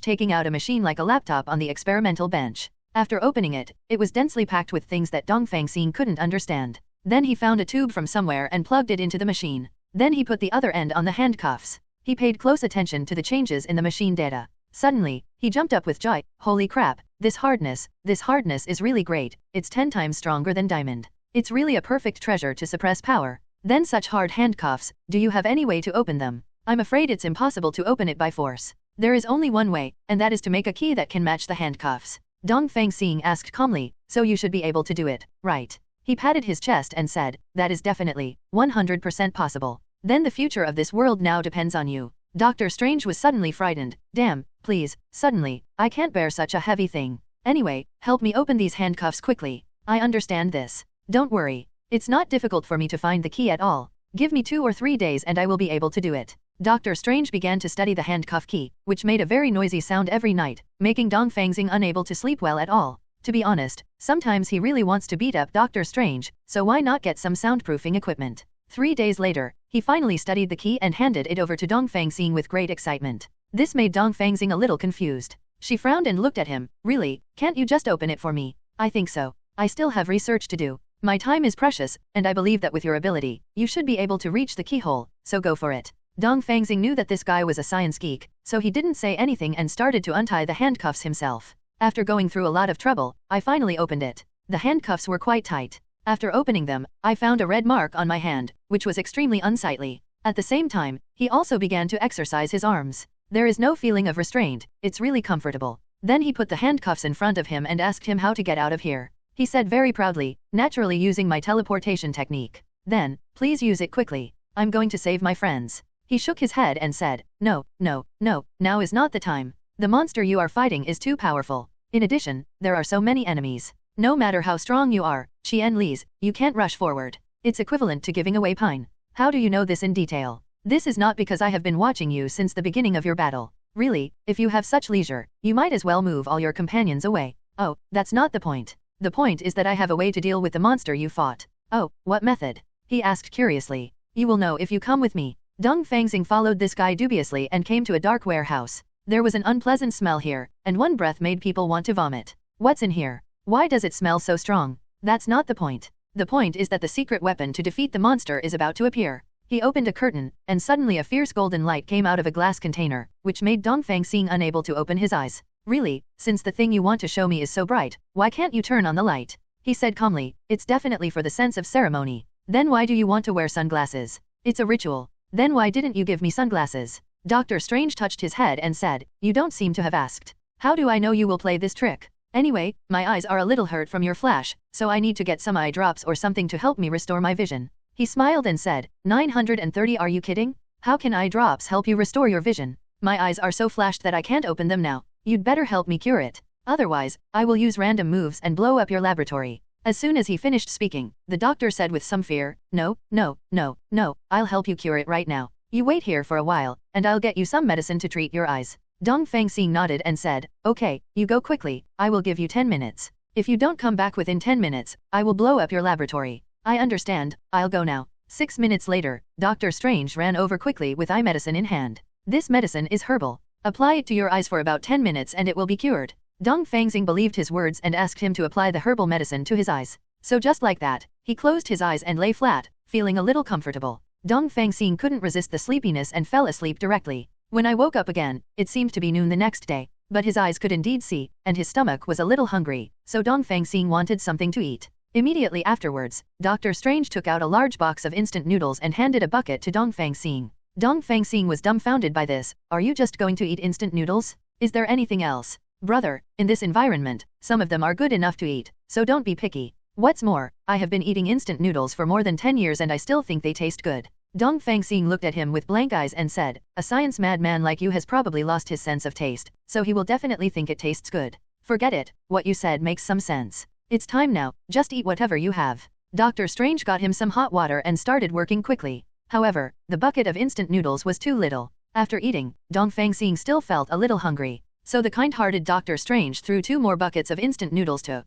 taking out a machine like a laptop on the experimental bench. After opening it, it was densely packed with things that Dongfang Xing couldn't understand. Then he found a tube from somewhere and plugged it into the machine. Then he put the other end on the handcuffs. He paid close attention to the changes in the machine data. Suddenly, he jumped up with joy. "Holy crap, this hardness is really great, it's 10 times stronger than diamond. It's really a perfect treasure to suppress power. Then such hard handcuffs, do you have any way to open them?" "I'm afraid it's impossible to open it by force. There is only one way, and that is to make a key that can match the handcuffs." Dongfang Xing asked calmly, "So you should be able to do it, right?" He patted his chest and said, "That is definitely 100% possible. Then the future of this world now depends on you." Dr. Strange was suddenly frightened. "Damn, please, suddenly, I can't bear such a heavy thing. Anyway, help me open these handcuffs quickly. I understand this. Don't worry. It's not difficult for me to find the key at all. Give me 2 or 3 days and I will be able to do it." Dr. Strange began to study the handcuff key, which made a very noisy sound every night, making Dongfang Xing unable to sleep well at all. To be honest, sometimes he really wants to beat up Dr. Strange, so why not get some soundproofing equipment? 3 days later, he finally studied the key and handed it over to Dongfang Xing with great excitement. This made Dongfang Xing a little confused. She frowned and looked at him. "Really, can't you just open it for me?" "I think so. I still have research to do. My time is precious, and I believe that with your ability, you should be able to reach the keyhole, so go for it." Dongfang Xing knew that this guy was a science geek, so he didn't say anything and started to untie the handcuffs himself. After going through a lot of trouble, I finally opened it. The handcuffs were quite tight. After opening them, I found a red mark on my hand, which was extremely unsightly. At the same time, he also began to exercise his arms. There is no feeling of restraint, it's really comfortable. Then he put the handcuffs in front of him and asked him how to get out of here. He said very proudly, "Naturally using my teleportation technique." "Then, please use it quickly. I'm going to save my friends." He shook his head and said, No, now is not the time. The monster you are fighting is too powerful. In addition, there are so many enemies. No matter how strong you are, Qianlis, you can't rush forward. It's equivalent to giving away pine. How do you know this in detail? This is not because I have been watching you since the beginning of your battle. Really, if you have such leisure, you might as well move all your companions away. Oh, that's not the point. The point is that I have a way to deal with the monster you fought. Oh, what method? He asked curiously. You will know if you come with me. Dongfang Xing followed this guy dubiously and came to a dark warehouse. There was an unpleasant smell here, and one breath made people want to vomit. What's in here? Why does it smell so strong? That's not the point. The point is that the secret weapon to defeat the monster is about to appear. He opened a curtain, and suddenly a fierce golden light came out of a glass container, which made Dongfang Xing unable to open his eyes. Really, since the thing you want to show me is so bright, why can't you turn on the light? He said calmly, it's definitely for the sense of ceremony. Then why do you want to wear sunglasses? It's a ritual. Then why didn't you give me sunglasses? Doctor Strange touched his head and said, you don't seem to have asked. How do I know you will play this trick? Anyway, my eyes are a little hurt from your flash, so I need to get some eye drops or something to help me restore my vision. He smiled and said, 930 are you kidding? How can eye drops help you restore your vision? My eyes are so flashed that I can't open them now. You'd better help me cure it. Otherwise, I will use random moves and blow up your laboratory. As soon as he finished speaking, the doctor said with some fear, no, I'll help you cure it right now. You wait here for a while, and I'll get you some medicine to treat your eyes. Dongfang Xing nodded and said, okay, you go quickly, I will give you 10 minutes. If you don't come back within 10 minutes, I will blow up your laboratory. I understand, I'll go now. 6 minutes later, Doctor Strange ran over quickly with eye medicine in hand. This medicine is herbal. Apply it to your eyes for about 10 minutes and it will be cured. Dongfang Xing believed his words and asked him to apply the herbal medicine to his eyes. So just like that, he closed his eyes and lay flat, feeling a little comfortable. Dongfang Xing couldn't resist the sleepiness and fell asleep directly. When I woke up again, it seemed to be noon the next day, but his eyes could indeed see, and his stomach was a little hungry, so Dongfang Xing wanted something to eat. Immediately afterwards, Doctor Strange took out a large box of instant noodles and handed a bucket to Dongfang Xing. Dongfang Xing was dumbfounded by this. Are you just going to eat instant noodles? Is there anything else? Brother, in this environment, some of them are good enough to eat, so don't be picky. What's more, I have been eating instant noodles for more than 10 years and I still think they taste good. Dongfang Xing looked at him with blank eyes and said, a science madman like you has probably lost his sense of taste, so he will definitely think it tastes good. Forget it, what you said makes some sense. It's time now, just eat whatever you have. Doctor Strange got him some hot water and started working quickly. However, the bucket of instant noodles was too little. After eating, Dongfang Xing still felt a little hungry. So the kind-hearted Doctor Strange threw 2 more buckets of instant noodles to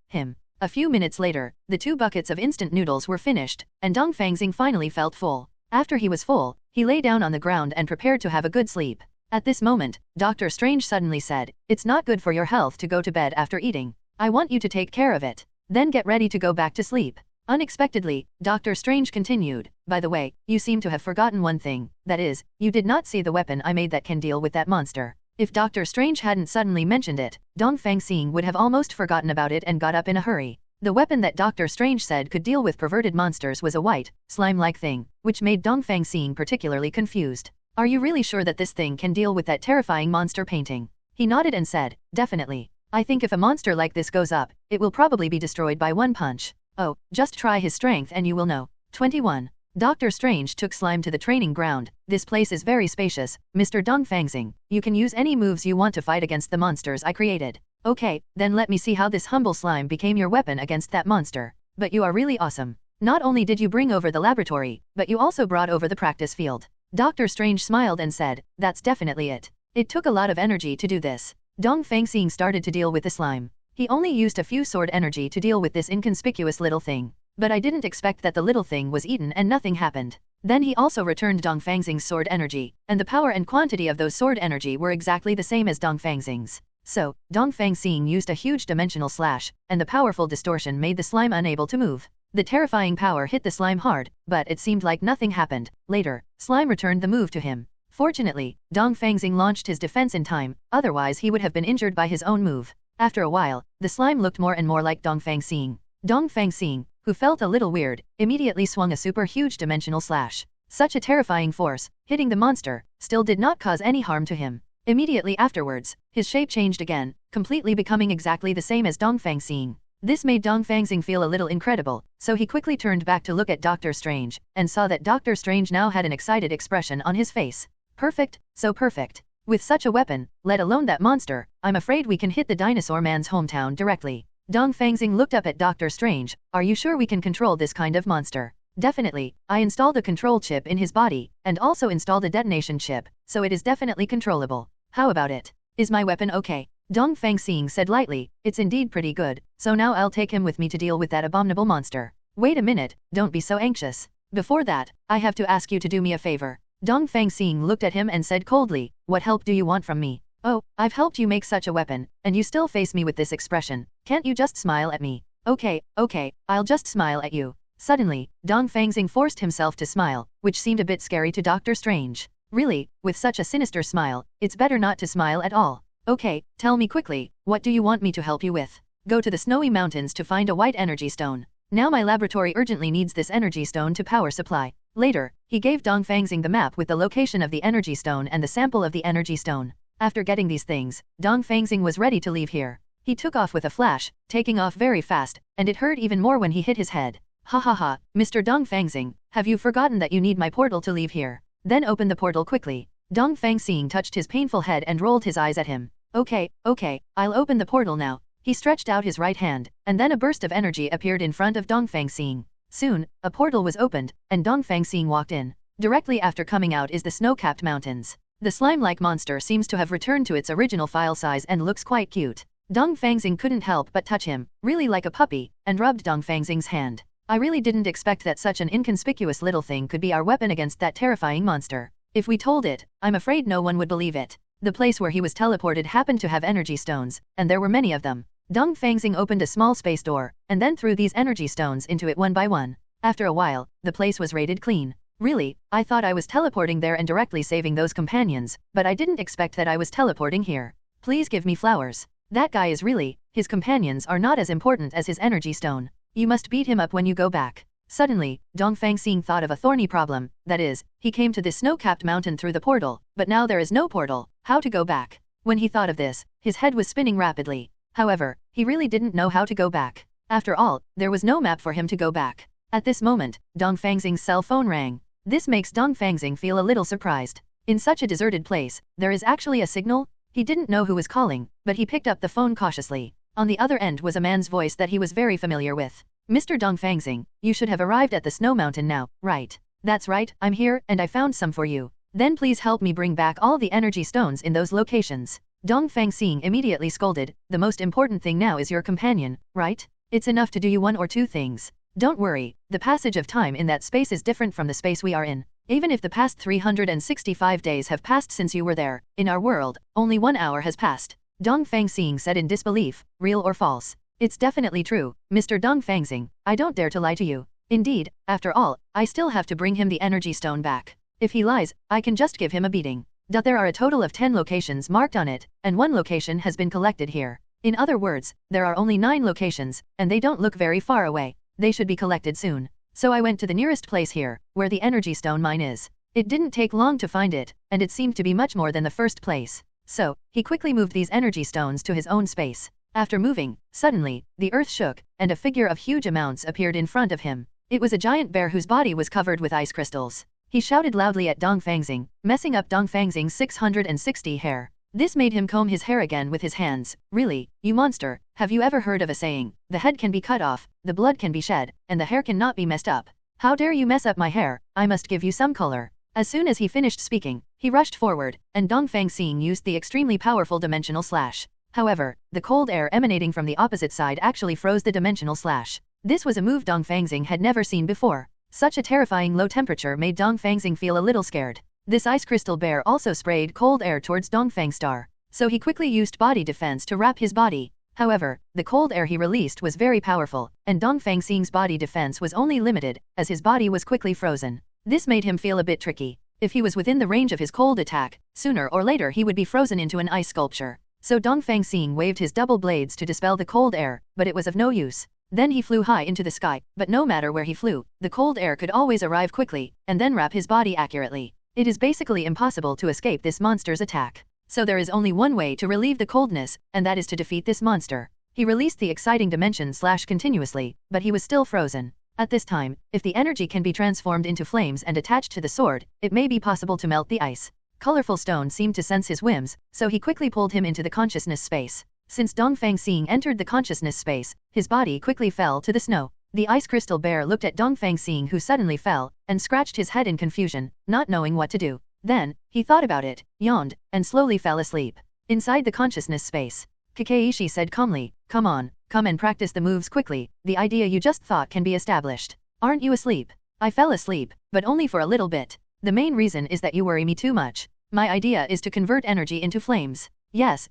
him. A few minutes later, the 2 buckets of instant noodles were finished, and Dongfang Xing finally felt full. After he was full, he lay down on the ground and prepared to have a good sleep. At this moment, Doctor Strange suddenly said, it's not good for your health to go to bed after eating. I want you to take care of it. Then get ready to go back to sleep. Unexpectedly, Doctor Strange continued, by the way, you seem to have forgotten one thing, that is, you did not see the weapon I made that can deal with that monster. If Doctor Strange hadn't suddenly mentioned it, Dongfang Xing would have almost forgotten about it and got up in a hurry. The weapon that Doctor Strange said could deal with perverted monsters was a white, slime-like thing, which made Dongfang Xing particularly confused. Are you really sure that this thing can deal with that terrifying monster painting? He nodded and said, definitely. I think if a monster like this goes up, it will probably be destroyed by one punch. Oh, just try his strength and you will know. 21. Doctor Strange took Slime to the training ground. This place is very spacious, Mr. Dongfang Xing. You can use any moves you want to fight against the monsters I created. Okay, then let me see how this humble slime became your weapon against that monster. But you are really awesome. Not only did you bring over the laboratory, but you also brought over the practice field. Doctor Strange smiled and said, that's definitely it. It took a lot of energy to do this. Dongfang Xing started to deal with the slime. He only used a few sword energy to deal with this inconspicuous little thing. But I didn't expect that the little thing was eaten and nothing happened. Then he also returned Dongfang Xing's sword energy, and the power and quantity of those sword energy were exactly the same as Dongfang Xing's. So, Dongfang Xing used a huge dimensional slash, and the powerful distortion made the slime unable to move. The terrifying power hit the slime hard, but it seemed like nothing happened. Later, Slime returned the move to him. Fortunately, Dongfang Xing launched his defense in time, otherwise he would have been injured by his own move. After a while, the slime looked more and more like Dongfang Xing. Dongfang Xing, who felt a little weird, immediately swung a super huge dimensional slash. Such a terrifying force, hitting the monster, still did not cause any harm to him. Immediately afterwards, his shape changed again, completely becoming exactly the same as Dongfang Xing. This made Dongfang Xing feel a little incredible, so he quickly turned back to look at Doctor Strange, and saw that Doctor Strange now had an excited expression on his face. Perfect, so perfect. With such a weapon, let alone that monster, I'm afraid we can hit the dinosaur man's hometown directly. Dongfang Xing looked up at Doctor Strange. Are you sure we can control this kind of monster? Definitely. I installed a control chip in his body, and also installed a detonation chip, so it is definitely controllable. How about it? Is my weapon okay? Dongfang Xing said lightly, it's indeed pretty good, so now I'll take him with me to deal with that abominable monster. Wait a minute, don't be so anxious. Before that, I have to ask you to do me a favor. Dongfang Xing looked at him and said coldly, what help do you want from me? Oh, I've helped you make such a weapon, and you still face me with this expression. Can't you just smile at me? Okay, I'll just smile at you. Suddenly, Dongfang Xing forced himself to smile, which seemed a bit scary to Dr. Strange. Really, with such a sinister smile, it's better not to smile at all. Okay, tell me quickly, what do you want me to help you with? Go to the snowy mountains to find a white energy stone. Now my laboratory urgently needs this energy stone to power supply. Later, he gave Dongfang Xing the map with the location of the energy stone and the sample of the energy stone. After getting these things, Dongfang Xing was ready to leave here. He took off with a flash, taking off very fast, and it hurt even more when he hit his head. Ha ha ha, Mr. Dongfang Xing, have you forgotten that you need my portal to leave here? Then open the portal quickly. Dongfang Xing touched his painful head and rolled his eyes at him. Okay, I'll open the portal now. He stretched out his right hand, and then a burst of energy appeared in front of Dongfang Xing. Soon, a portal was opened, and Dongfang Xing walked in. Directly after coming out is the snow-capped mountains. The slime-like monster seems to have returned to its original file size and looks quite cute. Dongfang Xing couldn't help but touch him, really like a puppy, and rubbed Dongfang Xing's hand. I really didn't expect that such an inconspicuous little thing could be our weapon against that terrifying monster. If we told it, I'm afraid no one would believe it. The place where he was teleported happened to have energy stones, and there were many of them. Dongfang Xing opened a small space door, and then threw these energy stones into it one by one. After a while, the place was raided clean. Really, I thought I was teleporting there and directly saving those companions, but I didn't expect that I was teleporting here. Please give me flowers. That guy is really, his companions are not as important as his energy stone. You must beat him up when you go back. Suddenly, Dongfang Xing thought of a thorny problem, that is, he came to this snow-capped mountain through the portal, but now there is no portal. How to go back? When he thought of this, his head was spinning rapidly. However, he really didn't know how to go back. After all, there was no map for him to go back. At this moment, Dongfang Xing's cell phone rang. This makes Dongfang Xing feel a little surprised. In such a deserted place, there is actually a signal? He didn't know who was calling, but he picked up the phone cautiously. On the other end was a man's voice that he was very familiar with. Mr. Dongfang Xing, you should have arrived at the snow mountain now, right? That's right, I'm here, and I found some for you. Then please help me bring back all the energy stones in those locations. Dongfang Xing immediately scolded, the most important thing now is your companion, right? It's enough to do you one or two things. Don't worry, the passage of time in that space is different from the space we are in. Even if the past 365 days have passed since you were there, in our world, only 1 hour has passed. Dongfang Xing said in disbelief, real or false? It's definitely true, Mr. Dongfang Xing, I don't dare to lie to you. Indeed, after all, I still have to bring him the energy stone back. If he lies, I can just give him a beating. There are a total of 10 locations marked on it, and 1 location has been collected here. In other words, there are only 9 locations, and they don't look very far away. They should be collected soon. So I went to the nearest place here, where the energy stone mine is. It didn't take long to find it, and it seemed to be much more than the first place. So, he quickly moved these energy stones to his own space. After moving, suddenly, the earth shook, and a figure of huge amounts appeared in front of him. It was a giant bear whose body was covered with ice crystals. He shouted loudly at Dongfang Xing, messing up Dongfang Xing's 660 hair. This made him comb his hair again with his hands. Really, you monster, have you ever heard of a saying, the head can be cut off, the blood can be shed, and the hair cannot be messed up? How dare you mess up my hair, I must give you some color. As soon as he finished speaking, he rushed forward, and Dongfang Xing used the extremely powerful dimensional slash. However, the cold air emanating from the opposite side actually froze the dimensional slash. This was a move Dongfang Xing had never seen before. Such a terrifying low temperature made Dongfang Xing feel a little scared. This ice crystal bear also sprayed cold air towards Dongfang Star, so he quickly used body defense to wrap his body. However, the cold air he released was very powerful, and Dongfang Xing's body defense was only limited, as his body was quickly frozen. This made him feel a bit tricky. If he was within the range of his cold attack, sooner or later he would be frozen into an ice sculpture. So Dongfang Xing waved his double blades to dispel the cold air, but it was of no use. Then he flew high into the sky, but no matter where he flew, the cold air could always arrive quickly, and then wrap his body accurately. It is basically impossible to escape this monster's attack. So there is only one way to relieve the coldness, and that is to defeat this monster. He released the exciting dimension slash continuously, but he was still frozen. At this time, if the energy can be transformed into flames and attached to the sword, it may be possible to melt the ice. Colorful Stone seemed to sense his whims, so he quickly pulled him into the consciousness space. Since Dongfang Xing entered the consciousness space, his body quickly fell to the snow. The ice crystal bear looked at Dongfang Xing, who suddenly fell, and scratched his head in confusion, not knowing what to do. Then, he thought about it, yawned, and slowly fell asleep. Inside the consciousness space, Kakeishi said calmly, come on, come and practice the moves quickly, the idea you just thought can be established. Aren't you asleep? I fell asleep, but only for a little bit. The main reason is that you worry me too much. My idea is to convert energy into flames. Yes,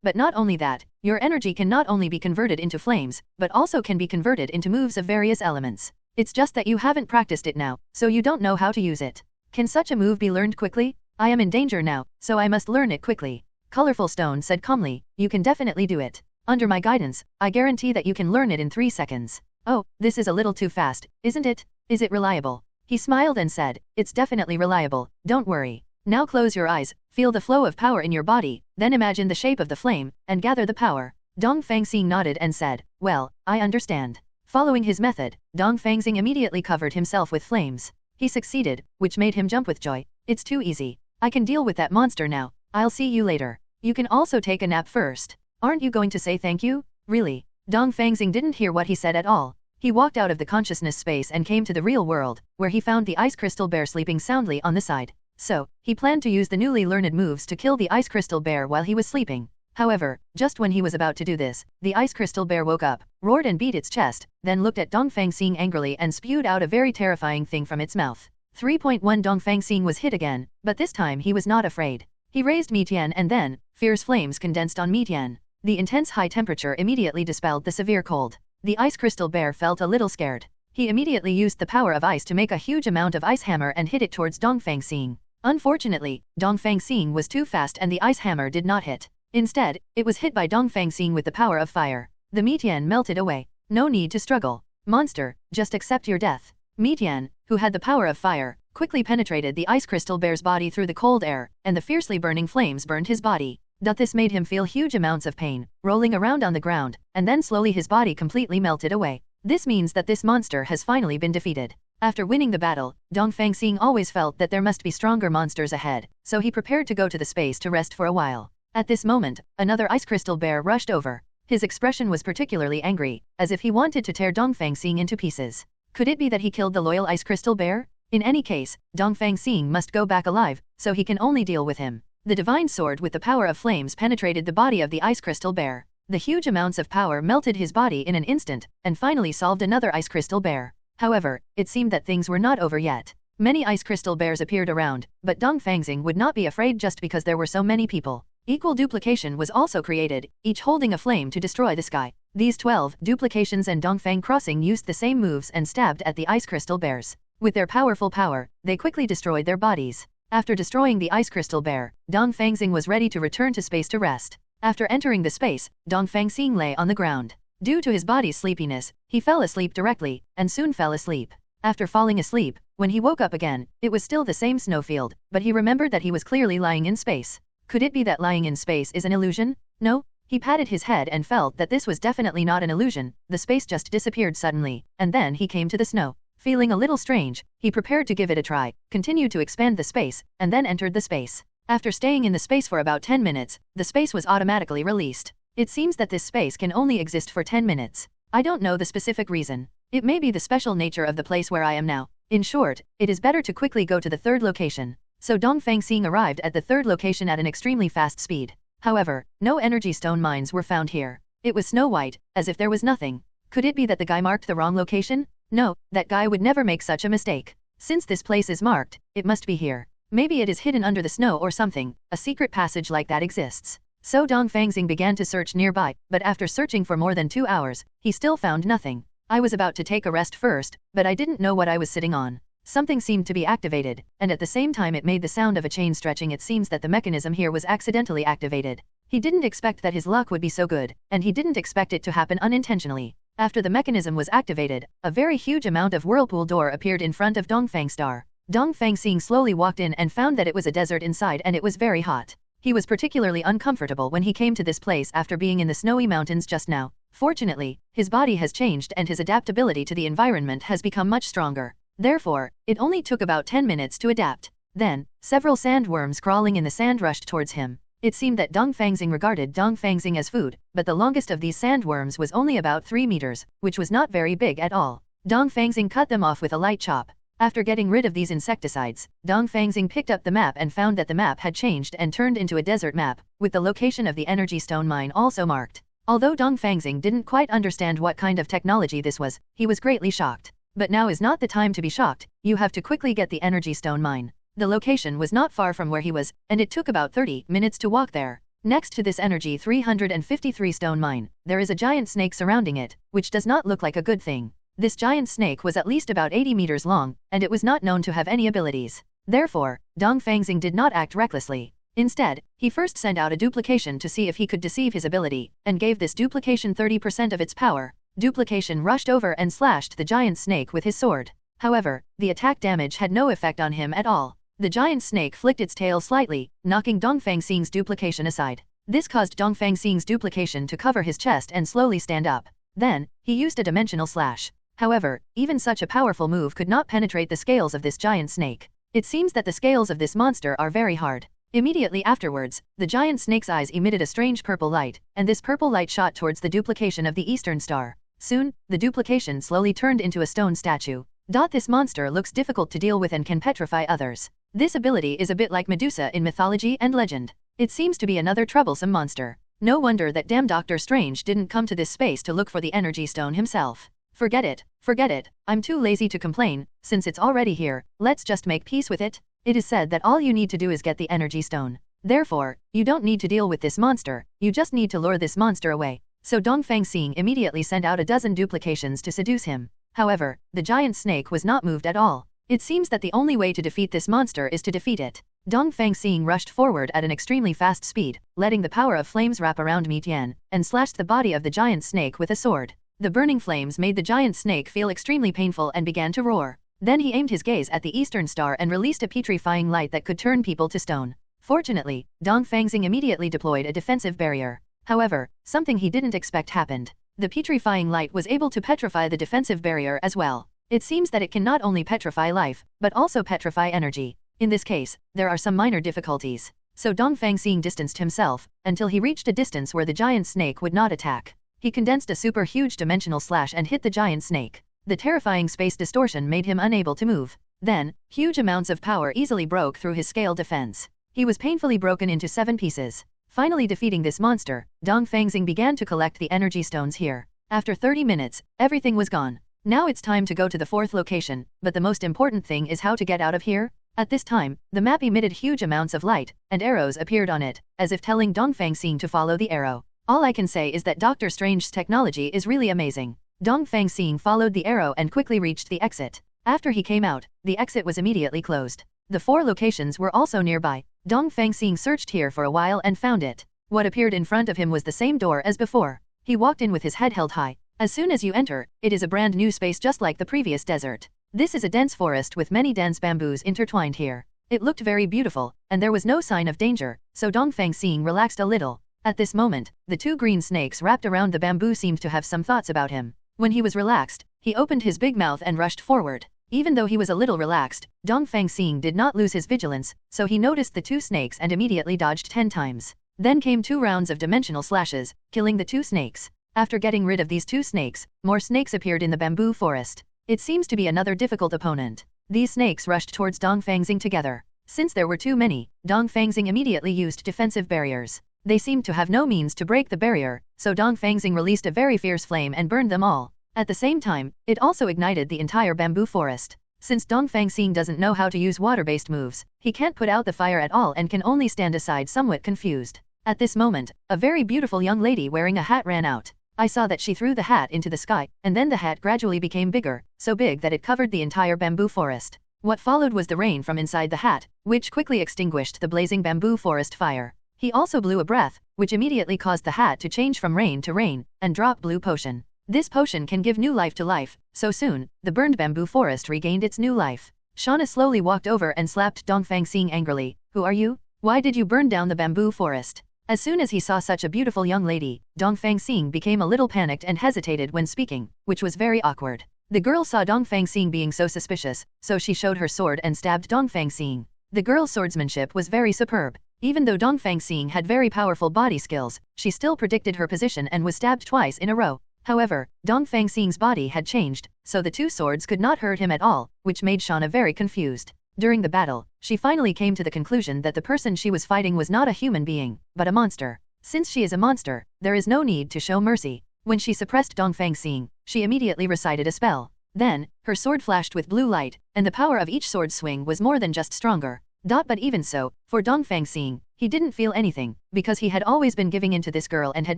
but not only that, your energy can not only be converted into flames, but also can be converted into moves of various elements. It's just that you haven't practiced it now, so you don't know how to use it. Can such a move be learned quickly? I am in danger now, so I must learn it quickly. Colorful Stone said calmly, you can definitely do it. Under my guidance, I guarantee that you can learn it in 3 seconds. Oh, this is a little too fast, isn't it? Is it reliable? He smiled and said, it's definitely reliable, don't worry. Now close your eyes, feel the flow of power in your body, then imagine the shape of the flame, and gather the power. Dongfang Xing nodded and said, well, I understand. Following his method, Dongfang Xing immediately covered himself with flames. He succeeded, which made him jump with joy. It's too easy. I can deal with that monster now. I'll see you later. You can also take a nap first. Aren't you going to say thank you? Really? Dongfang Xing didn't hear what he said at all. He walked out of the consciousness space and came to the real world, where he found the ice crystal bear sleeping soundly on the side. So, he planned to use the newly learned moves to kill the ice crystal bear while he was sleeping. However, just when he was about to do this, the ice crystal bear woke up, roared and beat its chest, then looked at Dongfang Xing angrily and spewed out a very terrifying thing from its mouth. 3.1 Dongfang Xing was hit again, but this time he was not afraid. He raised Mitian and then, fierce flames condensed on Mitian. The intense high temperature immediately dispelled the severe cold. The ice crystal bear felt a little scared. He immediately used the power of ice to make a huge amount of ice hammer and hit it towards Dongfang Xing. Unfortunately, Dongfang Xing was too fast and the ice hammer did not hit. Instead, it was hit by Dongfang Xing with the power of fire. The Mitian melted away. No need to struggle. Monster, just accept your death. Mitian, who had the power of fire, quickly penetrated the ice crystal bear's body through the cold air, and the fiercely burning flames burned his body. This made him feel huge amounts of pain, rolling around on the ground, and then slowly his body completely melted away. This means that this monster has finally been defeated. After winning the battle, Dongfang Xing always felt that there must be stronger monsters ahead, so he prepared to go to the space to rest for a while. At this moment, another ice crystal bear rushed over. His expression was particularly angry, as if he wanted to tear Dongfang Xing into pieces. Could it be that he killed the loyal ice crystal bear? In any case, Dongfang Xing must go back alive, so he can only deal with him. The divine sword with the power of flames penetrated the body of the ice crystal bear. The huge amounts of power melted his body in an instant, and finally solved another ice crystal bear. However, it seemed that things were not over yet. Many ice crystal bears appeared around, but Dongfang Xing would not be afraid just because there were so many people. Equal duplication was also created, each holding a flame to destroy the sky. These 12 duplications and Dongfang Crossing used the same moves and stabbed at the ice crystal bears. With their powerful power, they quickly destroyed their bodies. After destroying the ice crystal bear, Dongfang Xing was ready to return to space to rest. After entering the space, Dongfang Xing lay on the ground. Due to his body's sleepiness, he fell asleep directly, and soon fell asleep. After falling asleep, when he woke up again, it was still the same snowfield, but he remembered that he was clearly lying in space. Could it be that lying in space is an illusion? No? He patted his head and felt that this was definitely not an illusion. The space just disappeared suddenly, and then he came to the snow. Feeling a little strange, he prepared to give it a try, continued to expand the space, and then entered the space. After staying in the space for about 10 minutes, the space was automatically released. It seems that this space can only exist for 10 minutes. I don't know the specific reason. It may be the special nature of the place where I am now. In short, it is better to quickly go to the third location. So Dongfang Xing arrived at the third location at an extremely fast speed. However, no energy stone mines were found here. It was snow white, as if there was nothing. Could it be that the guy marked the wrong location? No, that guy would never make such a mistake. Since this place is marked, it must be here. Maybe it is hidden under the snow or something. A secret passage like that exists. So Dongfang Xing began to search nearby, but after searching for more than 2 hours, he still found nothing. I was about to take a rest first, but I didn't know what I was sitting on. Something seemed to be activated, and at the same time it made the sound of a chain stretching. It seems that the mechanism here was accidentally activated. He didn't expect that his luck would be so good, and he didn't expect it to happen unintentionally. After the mechanism was activated, a very huge amount of whirlpool door appeared in front of Dongfang Star. Dongfang Xing slowly walked in and found that it was a desert inside and it was very hot. He was particularly uncomfortable when he came to this place after being in the snowy mountains just now. Fortunately, his body has changed and his adaptability to the environment has become much stronger. Therefore, it only took about 10 minutes to adapt. Then, several sandworms crawling in the sand rushed towards him. It seemed that Dongfang Xing regarded Dongfang Xing as food, but the longest of these sandworms was only about 3 meters, which was not very big at all. Dongfang Xing cut them off with a light chop. After getting rid of these insecticides, Dongfang Xing picked up the map and found that the map had changed and turned into a desert map, with the location of the energy stone mine also marked. Although Dongfang Xing didn't quite understand what kind of technology this was, he was greatly shocked. But now is not the time to be shocked, you have to quickly get the energy stone mine. The location was not far from where he was, and it took about 30 minutes to walk there. Next to this energy 353 stone mine, there is a giant snake surrounding it, which does not look like a good thing. This giant snake was at least about 80 meters long, and it was not known to have any abilities. Therefore, Dongfang Xing did not act recklessly. Instead, he first sent out a duplication to see if he could deceive his ability, and gave this duplication 30% of its power. Duplication rushed over and slashed the giant snake with his sword. However, the attack damage had no effect on him at all. The giant snake flicked its tail slightly, knocking Dongfang Xing's duplication aside. This caused Dongfang Xing's duplication to cover his chest and slowly stand up. Then, he used a dimensional slash. However, even such a powerful move could not penetrate the scales of this giant snake. It seems that the scales of this monster are very hard. Immediately afterwards, the giant snake's eyes emitted a strange purple light, and this purple light shot towards the duplication of the Eastern Star. Soon, the duplication slowly turned into a stone statue. This monster looks difficult to deal with and can petrify others. This ability is a bit like Medusa in mythology and legend. It seems to be another troublesome monster. No wonder that damn Doctor Strange didn't come to this space to look for the energy stone himself. Forget it, I'm too lazy to complain, since it's already here, let's just make peace with it. It is said that all you need to do is get the energy stone. Therefore, you don't need to deal with this monster, you just need to lure this monster away. So Dongfang Xing immediately sent out a dozen duplications to seduce him. However, the giant snake was not moved at all. It seems that the only way to defeat this monster is to defeat it. Dongfang Xing rushed forward at an extremely fast speed, letting the power of flames wrap around Mi Tian, and slashed the body of the giant snake with a sword. The burning flames made the giant snake feel extremely painful and began to roar. Then he aimed his gaze at the Eastern Star and released a petrifying light that could turn people to stone. Fortunately, Dongfang Xing immediately deployed a defensive barrier. However, something he didn't expect happened. The petrifying light was able to petrify the defensive barrier as well. It seems that it can not only petrify life, but also petrify energy. In this case, there are some minor difficulties. So Dongfang Xing distanced himself, until he reached a distance where the giant snake would not attack. He condensed a super huge dimensional slash and hit the giant snake. The terrifying space distortion made him unable to move. Then, huge amounts of power easily broke through his scale defense. He was painfully broken into 7 pieces. Finally defeating this monster, Dongfang Xing began to collect the energy stones here. After 30 minutes, everything was gone. Now it's time to go to the 4th location, but the most important thing is how to get out of here. At this time, the map emitted huge amounts of light, and arrows appeared on it, as if telling Dongfang Xing to follow the arrow. All I can say is that Doctor Strange's technology is really amazing. Dongfang Xing followed the arrow and quickly reached the exit. After he came out, the exit was immediately closed. The 4 locations were also nearby. Dongfang Xing searched here for a while and found it. What appeared in front of him was the same door as before. He walked in with his head held high. As soon as you enter, it is a brand new space just like the previous desert. This is a dense forest with many dense bamboos intertwined here. It looked very beautiful, and there was no sign of danger, so Dongfang Xing relaxed a little. At this moment, the 2 green snakes wrapped around the bamboo seemed to have some thoughts about him. When he was relaxed, he opened his big mouth and rushed forward. Even though he was a little relaxed, Dongfang Xing did not lose his vigilance, so he noticed the 2 snakes and immediately dodged 10 times. Then came 2 rounds of dimensional slashes, killing the 2 snakes. After getting rid of these 2 snakes, more snakes appeared in the bamboo forest. It seems to be another difficult opponent. These snakes rushed towards Dongfang Xing together. Since there were too many, Dongfang Xing immediately used defensive barriers. They seemed to have no means to break the barrier, so Dongfang Xing released a very fierce flame and burned them all. At the same time, it also ignited the entire bamboo forest. Since Dongfang Xing doesn't know how to use water-based moves, he can't put out the fire at all and can only stand aside somewhat confused. At this moment, a very beautiful young lady wearing a hat ran out. I saw that she threw the hat into the sky, and then the hat gradually became bigger, so big that it covered the entire bamboo forest. What followed was the rain from inside the hat, which quickly extinguished the blazing bamboo forest fire. He also blew a breath, which immediately caused the hat to change from rain to rain, and drop blue potion. This potion can give new life to life, so soon, the burned bamboo forest regained its new life. Shauna slowly walked over and slapped Dongfang Xing angrily. Who are you? Why did you burn down the bamboo forest? As soon as he saw such a beautiful young lady, Dongfang Xing became a little panicked and hesitated when speaking, which was very awkward. The girl saw Dongfang Xing being so suspicious, so she showed her sword and stabbed Dongfang Xing. The girl's swordsmanship was very superb. Even though Dongfang Xing had very powerful body skills, she still predicted her position and was stabbed twice in a row. However, Dongfang Xing's body had changed, so the 2 swords could not hurt him at all, which made Shauna very confused. During the battle, she finally came to the conclusion that the person she was fighting was not a human being, but a monster. Since she is a monster, there is no need to show mercy. When she suppressed Dongfang Xing, she immediately recited a spell. Then, her sword flashed with blue light, and the power of each sword swing was more than just stronger. But even so, for Dongfang Xing, he didn't feel anything, because he had always been giving in to this girl and had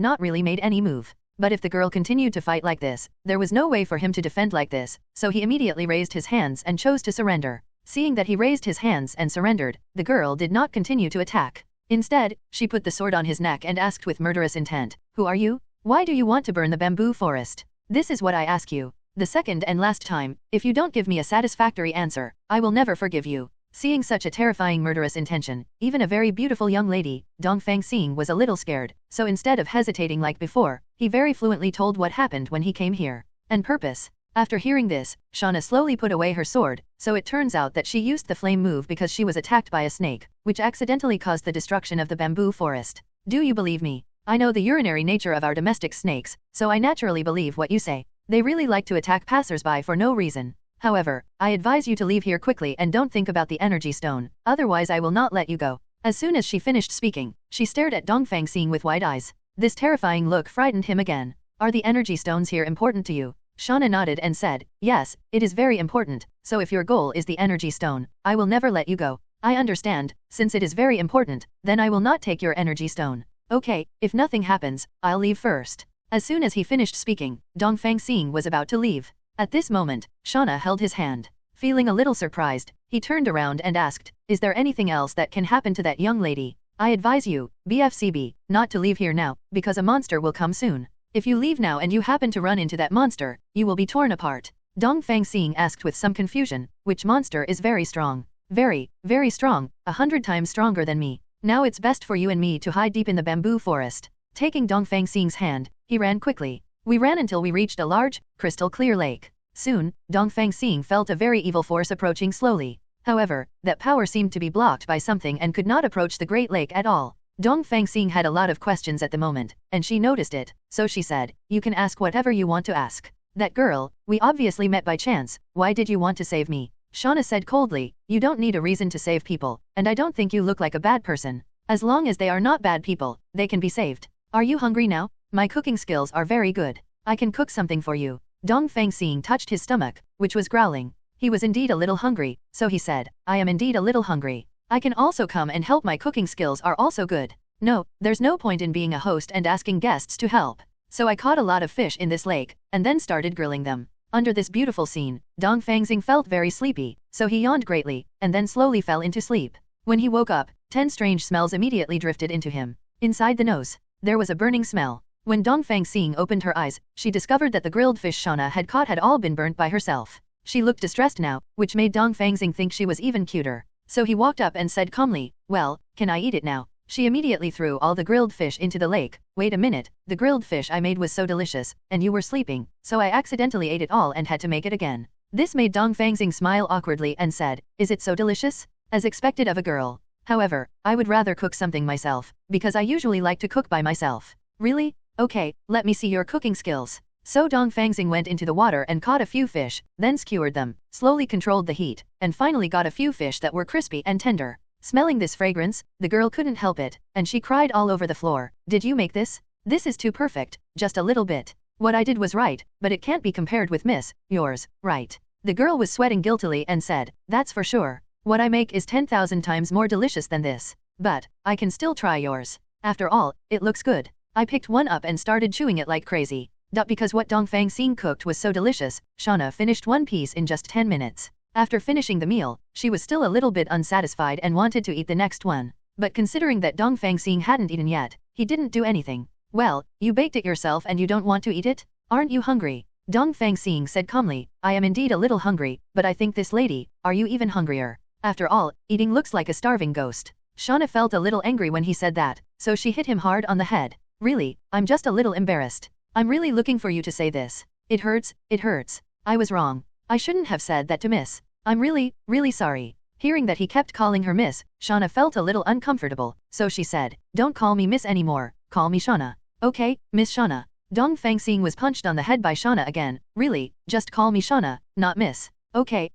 not really made any move. But if the girl continued to fight like this, there was no way for him to defend like this, so he immediately raised his hands and chose to surrender. Seeing that he raised his hands and surrendered, the girl did not continue to attack. Instead, she put the sword on his neck and asked with murderous intent, "Who are you? Why do you want to burn the bamboo forest? This is what I ask you. The second and last time, if you don't give me a satisfactory answer, I will never forgive you." Seeing such a terrifying murderous intention, even a very beautiful young lady, Dongfang Xing was a little scared, so instead of hesitating like before, he very fluently told what happened when he came here. And purpose. After hearing this, Shauna slowly put away her sword, so it turns out that she used the flame move because she was attacked by a snake, which accidentally caused the destruction of the bamboo forest. Do you believe me? I know the urinary nature of our domestic snakes, so I naturally believe what you say. They really like to attack passersby for no reason. However, I advise you to leave here quickly and don't think about the energy stone, otherwise I will not let you go. As soon as she finished speaking, she stared at Dongfang Xing with wide eyes. This terrifying look frightened him again. Are the energy stones here important to you? Shauna nodded and said, yes, it is very important, so if your goal is the energy stone, I will never let you go. I understand, since it is very important, then I will not take your energy stone. Okay, if nothing happens, I'll leave first. As soon as he finished speaking, Dongfang Xing was about to leave. At this moment, Shauna held his hand. Feeling a little surprised, he turned around and asked, is there anything else that can happen to that young lady? I advise you, BFCB, not to leave here now, because a monster will come soon. If you leave now and you happen to run into that monster, you will be torn apart. Dongfang Xing asked with some confusion, which monster is very strong? Very, very strong, 100 times stronger than me. Now it's best for you and me to hide deep in the bamboo forest. Taking Dongfang Xing's hand, he ran quickly. We ran until we reached a large, crystal clear lake. Soon, Dongfang Xing felt a very evil force approaching slowly. However, that power seemed to be blocked by something and could not approach the Great Lake at all. Dongfang Xing had a lot of questions at the moment, and she noticed it, so she said, you can ask whatever you want to ask. That girl, we obviously met by chance, why did you want to save me? Shauna said coldly, you don't need a reason to save people, and I don't think you look like a bad person. As long as they are not bad people, they can be saved. Are you hungry now? My cooking skills are very good. I can cook something for you. Dongfang Xing touched his stomach, which was growling. He was indeed a little hungry, so he said, I am indeed a little hungry. I can also come and help, my cooking skills are also good. No, there's no point in being a host and asking guests to help. So I caught a lot of fish in this lake, and then started grilling them. Under this beautiful scene, Dongfang Xing felt very sleepy, so he yawned greatly, and then slowly fell into sleep. When he woke up, 10 strange smells immediately drifted into him. Inside the nose, there was a burning smell. When Dongfang Xing opened her eyes, she discovered that the grilled fish Shauna had caught had all been burnt by herself. She looked distressed now, which made Dongfang Xing think she was even cuter. So he walked up and said calmly, well, can I eat it now? She immediately threw all the grilled fish into the lake. Wait a minute, the grilled fish I made was so delicious, and you were sleeping, so I accidentally ate it all and had to make it again. This made Dongfang Xing smile awkwardly and said, is it so delicious? As expected of a girl. However, I would rather cook something myself, because I usually like to cook by myself. Really? Okay, let me see your cooking skills. So Dongfang Xing went into the water and caught a few fish, then skewered them, slowly controlled the heat, and finally got a few fish that were crispy and tender. Smelling this fragrance, the girl couldn't help it, and she cried all over the floor. Did you make this? This is too perfect, just a little bit. What I did was right, but it can't be compared with yours, right? The girl was sweating guiltily and said, that's for sure. What I make is 10,000 times more delicious than this. But, I can still try yours. After all, it looks good. I picked one up and started chewing it like crazy. Because what Dongfang Xing cooked was so delicious, Shauna finished one piece in just 10 minutes. After finishing the meal, she was still a little bit unsatisfied and wanted to eat the next one. But considering that Dongfang Xing hadn't eaten yet, he didn't do anything. Well, you baked it yourself and you don't want to eat it? Aren't you hungry? Dongfang Xing said calmly, I am indeed a little hungry, but I think this lady, are you even hungrier? After all, eating looks like a starving ghost. Shauna felt a little angry when he said that, so she hit him hard on the head. Really, I'm just a little embarrassed. I'm really looking for you to say this. It hurts, it hurts. I was wrong. I shouldn't have said that to Miss. I'm really, really sorry. Hearing that he kept calling her Miss, Shauna felt a little uncomfortable, so she said, don't call me Miss anymore, call me Shauna. Okay, Miss Shauna. Dongfang Xing was punched on the head by Shauna again. Really, just call me Shauna, not Miss. Okay,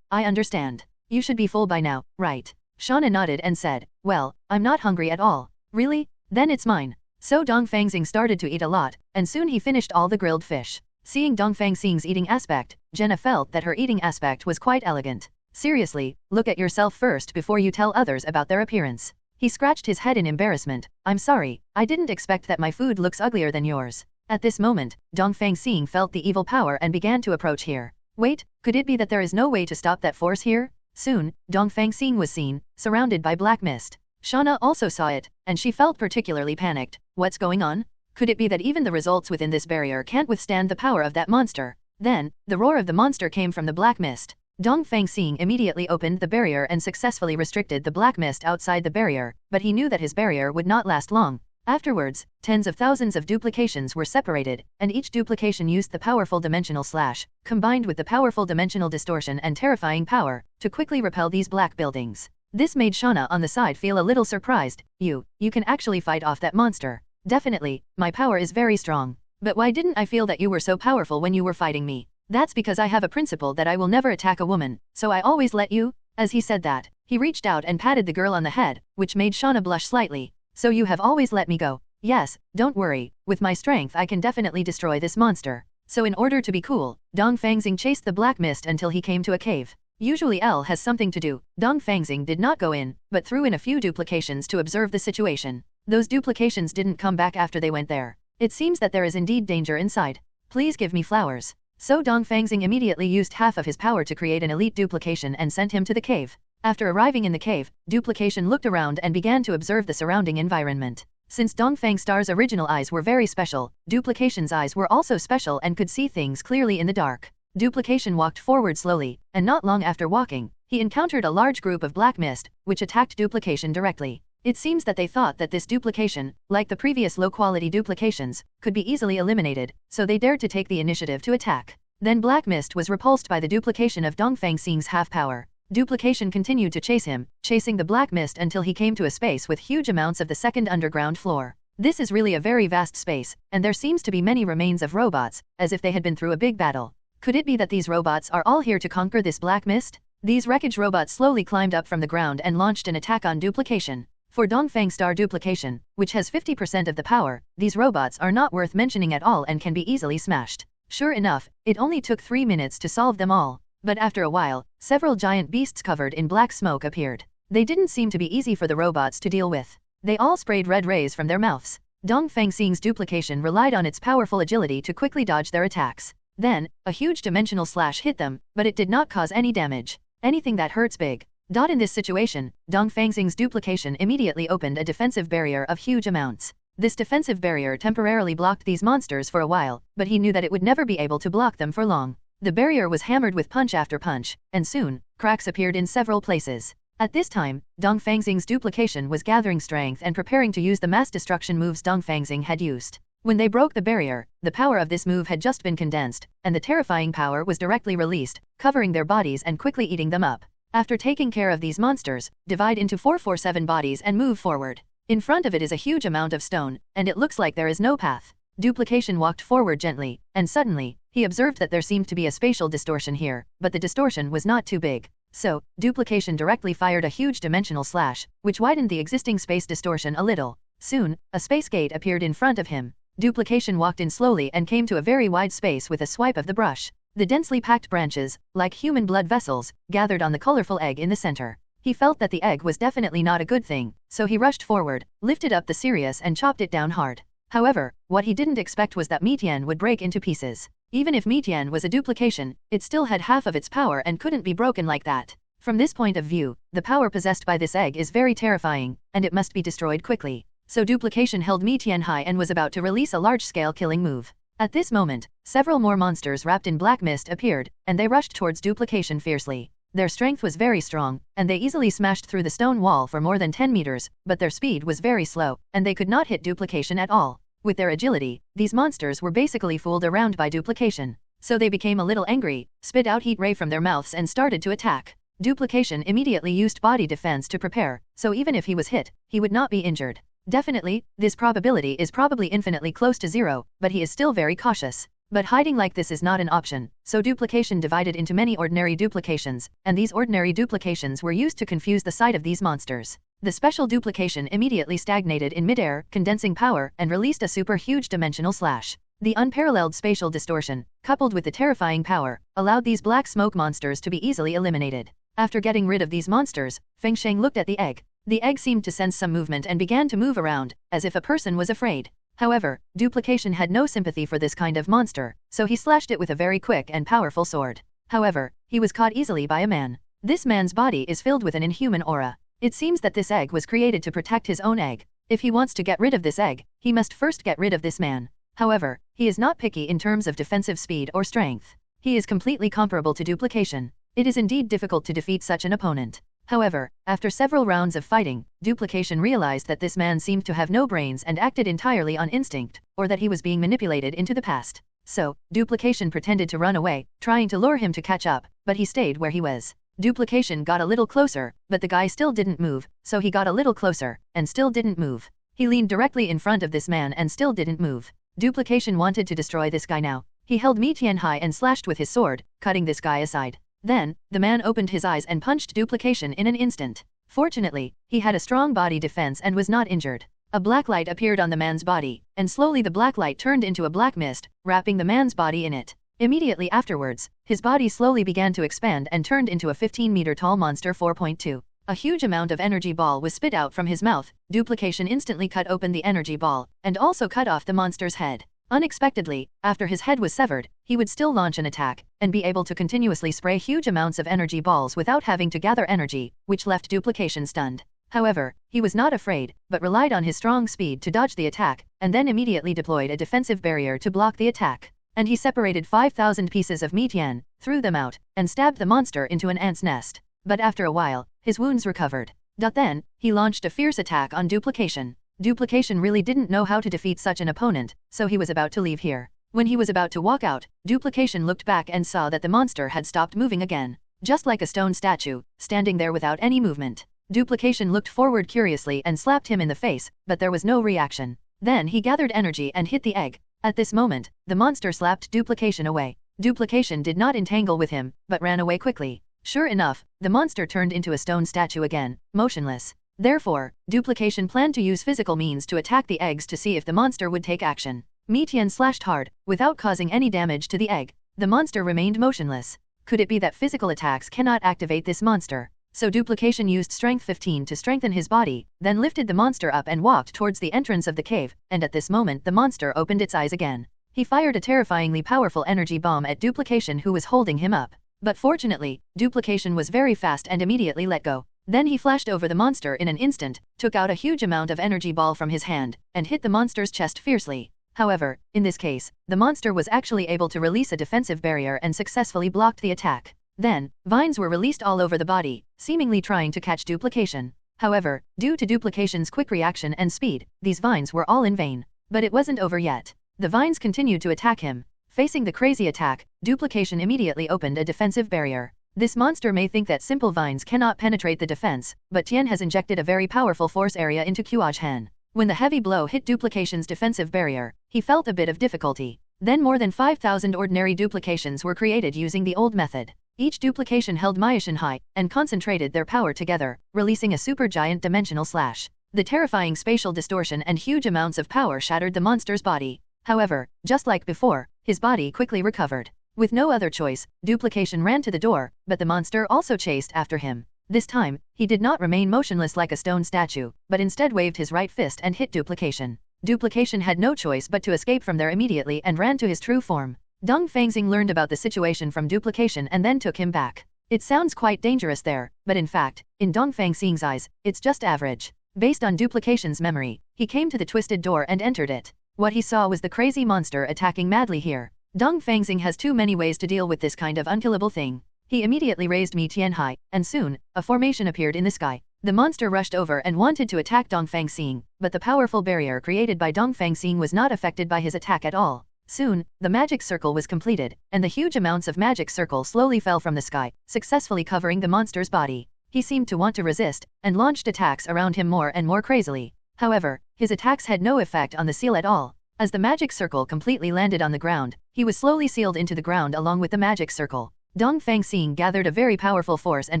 I understand. You should be full by now, right? Shauna nodded and said, well, I'm not hungry at all. Really? Then it's mine. So Dongfang Xing started to eat a lot, and soon he finished all the grilled fish. Seeing Dongfang Xing's eating aspect, Jenna felt that her eating aspect was quite elegant. Seriously, look at yourself first before you tell others about their appearance. He scratched his head in embarrassment. I'm sorry, I didn't expect that my food looks uglier than yours. At this moment, Dongfang Xing felt the evil power and began to approach here. Wait, could it be that there is no way to stop that force here? Soon, Dongfang Xing was seen, surrounded by black mist. Shauna also saw it, and she felt particularly panicked. What's going on? Could it be that even the results within this barrier can't withstand the power of that monster? Then, the roar of the monster came from the black mist. Dongfang Xing immediately opened the barrier and successfully restricted the black mist outside the barrier, but he knew that his barrier would not last long. Afterwards, tens of thousands of duplications were separated, and each duplication used the powerful dimensional slash, combined with the powerful dimensional distortion and terrifying power, to quickly repel these black buildings. This made Shauna on the side feel a little surprised. You can actually fight off that monster. Definitely, my power is very strong. But why didn't I feel that you were so powerful when you were fighting me? That's because I have a principle that I will never attack a woman, so I always let you. As he said that, he reached out and patted the girl on the head, which made Shauna blush slightly. So you have always let me go. Yes, don't worry, with my strength I can definitely destroy this monster. So in order to be cool, Dongfang Xing chased the black mist until he came to a cave. Usually L has something to do. Dongfang Xing did not go in, but threw in a few duplications to observe the situation. Those duplications didn't come back after they went there. It seems that there is indeed danger inside. Please give me flowers. So Dongfang Xing immediately used half of his power to create an elite duplication and sent him to the cave. After arriving in the cave, duplication looked around and began to observe the surrounding environment. Since Dongfang Star's original eyes were very special, duplication's eyes were also special and could see things clearly in the dark. Duplication walked forward slowly, and not long after walking, he encountered a large group of black mist, which attacked duplication directly. It seems that they thought that this duplication, like the previous low-quality duplications, could be easily eliminated, so they dared to take the initiative to attack. Then Black Mist was repulsed by the duplication of Dongfang Xing's half-power. Duplication continued to chase him, chasing the Black Mist until he came to a space with huge amounts of the second underground floor. This is really a very vast space, and there seems to be many remains of robots, as if they had been through a big battle. Could it be that these robots are all here to conquer this Black Mist? These wreckage robots slowly climbed up from the ground and launched an attack on duplication. For Dongfang Star duplication, which has 50% of the power, these robots are not worth mentioning at all and can be easily smashed. Sure enough, it only took 3 minutes to solve them all. But after a while, several giant beasts covered in black smoke appeared. They didn't seem to be easy for the robots to deal with. They all sprayed red rays from their mouths. Dongfang Xing's duplication relied on its powerful agility to quickly dodge their attacks. Then, a huge dimensional slash hit them, but it did not cause any damage. Anything that hurts big. In this situation, Dongfang Xing's duplication immediately opened a defensive barrier of huge amounts. This defensive barrier temporarily blocked these monsters for a while, but he knew that it would never be able to block them for long. The barrier was hammered with punch after punch, and soon, cracks appeared in several places. At this time, Dongfang Xing's duplication was gathering strength and preparing to use the mass destruction moves Dongfang Xing had used. When they broke the barrier, the power of this move had just been condensed, and the terrifying power was directly released, covering their bodies and quickly eating them up. After taking care of these monsters, divide into 447 bodies and move forward. In front of it is a huge amount of stone, and it looks like there is no path. Duplication walked forward gently, and suddenly, he observed that there seemed to be a spatial distortion here, but the distortion was not too big. So, duplication directly fired a huge dimensional slash, which widened the existing space distortion a little. Soon, a space gate appeared in front of him. Duplication walked in slowly and came to a very wide space with a swipe of the brush. The densely packed branches, like human blood vessels, gathered on the colorful egg in the center. He felt that the egg was definitely not a good thing, so he rushed forward, lifted up the Sirius and chopped it down hard. However, what he didn't expect was that Mitian would break into pieces. Even if Mitian was a duplication, it still had half of its power and couldn't be broken like that. From this point of view, the power possessed by this egg is very terrifying, and it must be destroyed quickly. So duplication held Mitian high and was about to release a large-scale killing move. At this moment, several more monsters wrapped in black mist appeared, and they rushed towards duplication fiercely. Their strength was very strong, and they easily smashed through the stone wall for more than 10 meters, but their speed was very slow, and they could not hit duplication at all. With their agility, these monsters were basically fooled around by duplication. So they became a little angry, spit out heat ray from their mouths and started to attack. Duplication immediately used body defense to prepare, so even if he was hit, he would not be injured. Definitely, this probability is probably infinitely close to 0, but he is still very cautious. But hiding like this is not an option, so duplication divided into many ordinary duplications, and these ordinary duplications were used to confuse the sight of these monsters. The special duplication immediately stagnated in midair, condensing power, and released a super huge dimensional slash. The unparalleled spatial distortion, coupled with the terrifying power, allowed these black smoke monsters to be easily eliminated. After getting rid of these monsters, Fengsheng looked at the egg. The egg seemed to sense some movement and began to move around, as if a person was afraid. However, Duplication had no sympathy for this kind of monster, so he slashed it with a very quick and powerful sword. However, he was caught easily by a man. This man's body is filled with an inhuman aura. It seems that this egg was created to protect his own egg. If he wants to get rid of this egg, he must first get rid of this man. However, he is not picky in terms of defensive speed or strength. He is completely comparable to Duplication. It is indeed difficult to defeat such an opponent. However, after several rounds of fighting, Duplication realized that this man seemed to have no brains and acted entirely on instinct, or that he was being manipulated into the past. So, Duplication pretended to run away, trying to lure him to catch up, but he stayed where he was. Duplication got a little closer, but the guy still didn't move, so he got a little closer, and still didn't move. He leaned directly in front of this man and still didn't move. Duplication wanted to destroy this guy now. He held Mi Tian high and slashed with his sword, cutting this guy aside. Then, the man opened his eyes and punched Duplication in an instant. Fortunately, he had a strong body defense and was not injured. A black light appeared on the man's body, and slowly the black light turned into a black mist, wrapping the man's body in it. Immediately afterwards, his body slowly began to expand and turned into a 15-meter-tall monster 4.2. A huge amount of energy ball was spit out from his mouth. Duplication instantly cut open the energy ball, and also cut off the monster's head. Unexpectedly, after his head was severed, he would still launch an attack, and be able to continuously spray huge amounts of energy balls without having to gather energy, which left Duplication stunned. However, he was not afraid, but relied on his strong speed to dodge the attack, and then immediately deployed a defensive barrier to block the attack. And he separated 5,000 pieces of Mi Tian, threw them out, and stabbed the monster into an ant's nest. But after a while, his wounds recovered. Then, he launched a fierce attack on Duplication. Duplication really didn't know how to defeat such an opponent, so he was about to leave here. When he was about to walk out, Duplication looked back and saw that the monster had stopped moving again. Just like a stone statue, standing there without any movement. Duplication looked forward curiously and slapped him in the face, but there was no reaction. Then he gathered energy and hit the egg. At this moment, the monster slapped Duplication away. Duplication did not entangle with him, but ran away quickly. Sure enough, the monster turned into a stone statue again, motionless. Therefore, Duplication planned to use physical means to attack the eggs to see if the monster would take action. Mi Tian slashed hard, without causing any damage to the egg. The monster remained motionless. Could it be that physical attacks cannot activate this monster? So Duplication used Strength 15 to strengthen his body, then lifted the monster up and walked towards the entrance of the cave, and at this moment the monster opened its eyes again. He fired a terrifyingly powerful energy bomb at Duplication who was holding him up. But fortunately, Duplication was very fast and immediately let go. Then he flashed over the monster in an instant, took out a huge amount of energy ball from his hand, and hit the monster's chest fiercely. However, in this case, the monster was actually able to release a defensive barrier and successfully blocked the attack. Then, vines were released all over the body, seemingly trying to catch Duplication. However, due to Duplication's quick reaction and speed, these vines were all in vain. But it wasn't over yet. The vines continued to attack him. Facing the crazy attack, Duplication immediately opened a defensive barrier. This monster may think that simple vines cannot penetrate the defense, but Tian has injected a very powerful force area into Quajhan. When the heavy blow hit Duplication's defensive barrier, he felt a bit of difficulty. Then more than 5,000 ordinary duplications were created using the old method. Each duplication held Myashan high, and concentrated their power together, releasing a super giant dimensional slash. The terrifying spatial distortion and huge amounts of power shattered the monster's body. However, just like before, his body quickly recovered. With no other choice, Duplication ran to the door, but the monster also chased after him. This time, he did not remain motionless like a stone statue, but instead waved his right fist and hit Duplication. Duplication had no choice but to escape from there immediately and ran to his true form. Dongfang Xing learned about the situation from Duplication and then took him back. It sounds quite dangerous there, but in fact, in Dongfang Xing's eyes, it's just average. Based on Duplication's memory, he came to the twisted door and entered it. What he saw was the crazy monster attacking madly here. Dongfang Xing has too many ways to deal with this kind of unkillable thing. He immediately raised Mi Tian high, and soon, a formation appeared in the sky. The monster rushed over and wanted to attack Dongfang Xing, but the powerful barrier created by Dongfang Xing was not affected by his attack at all. Soon, the magic circle was completed, and the huge amounts of magic circle slowly fell from the sky, successfully covering the monster's body. He seemed to want to resist, and launched attacks around him more and more crazily. However, his attacks had no effect on the seal at all. As the magic circle completely landed on the ground, he was slowly sealed into the ground along with the magic circle. Dongfang Xing gathered a very powerful force and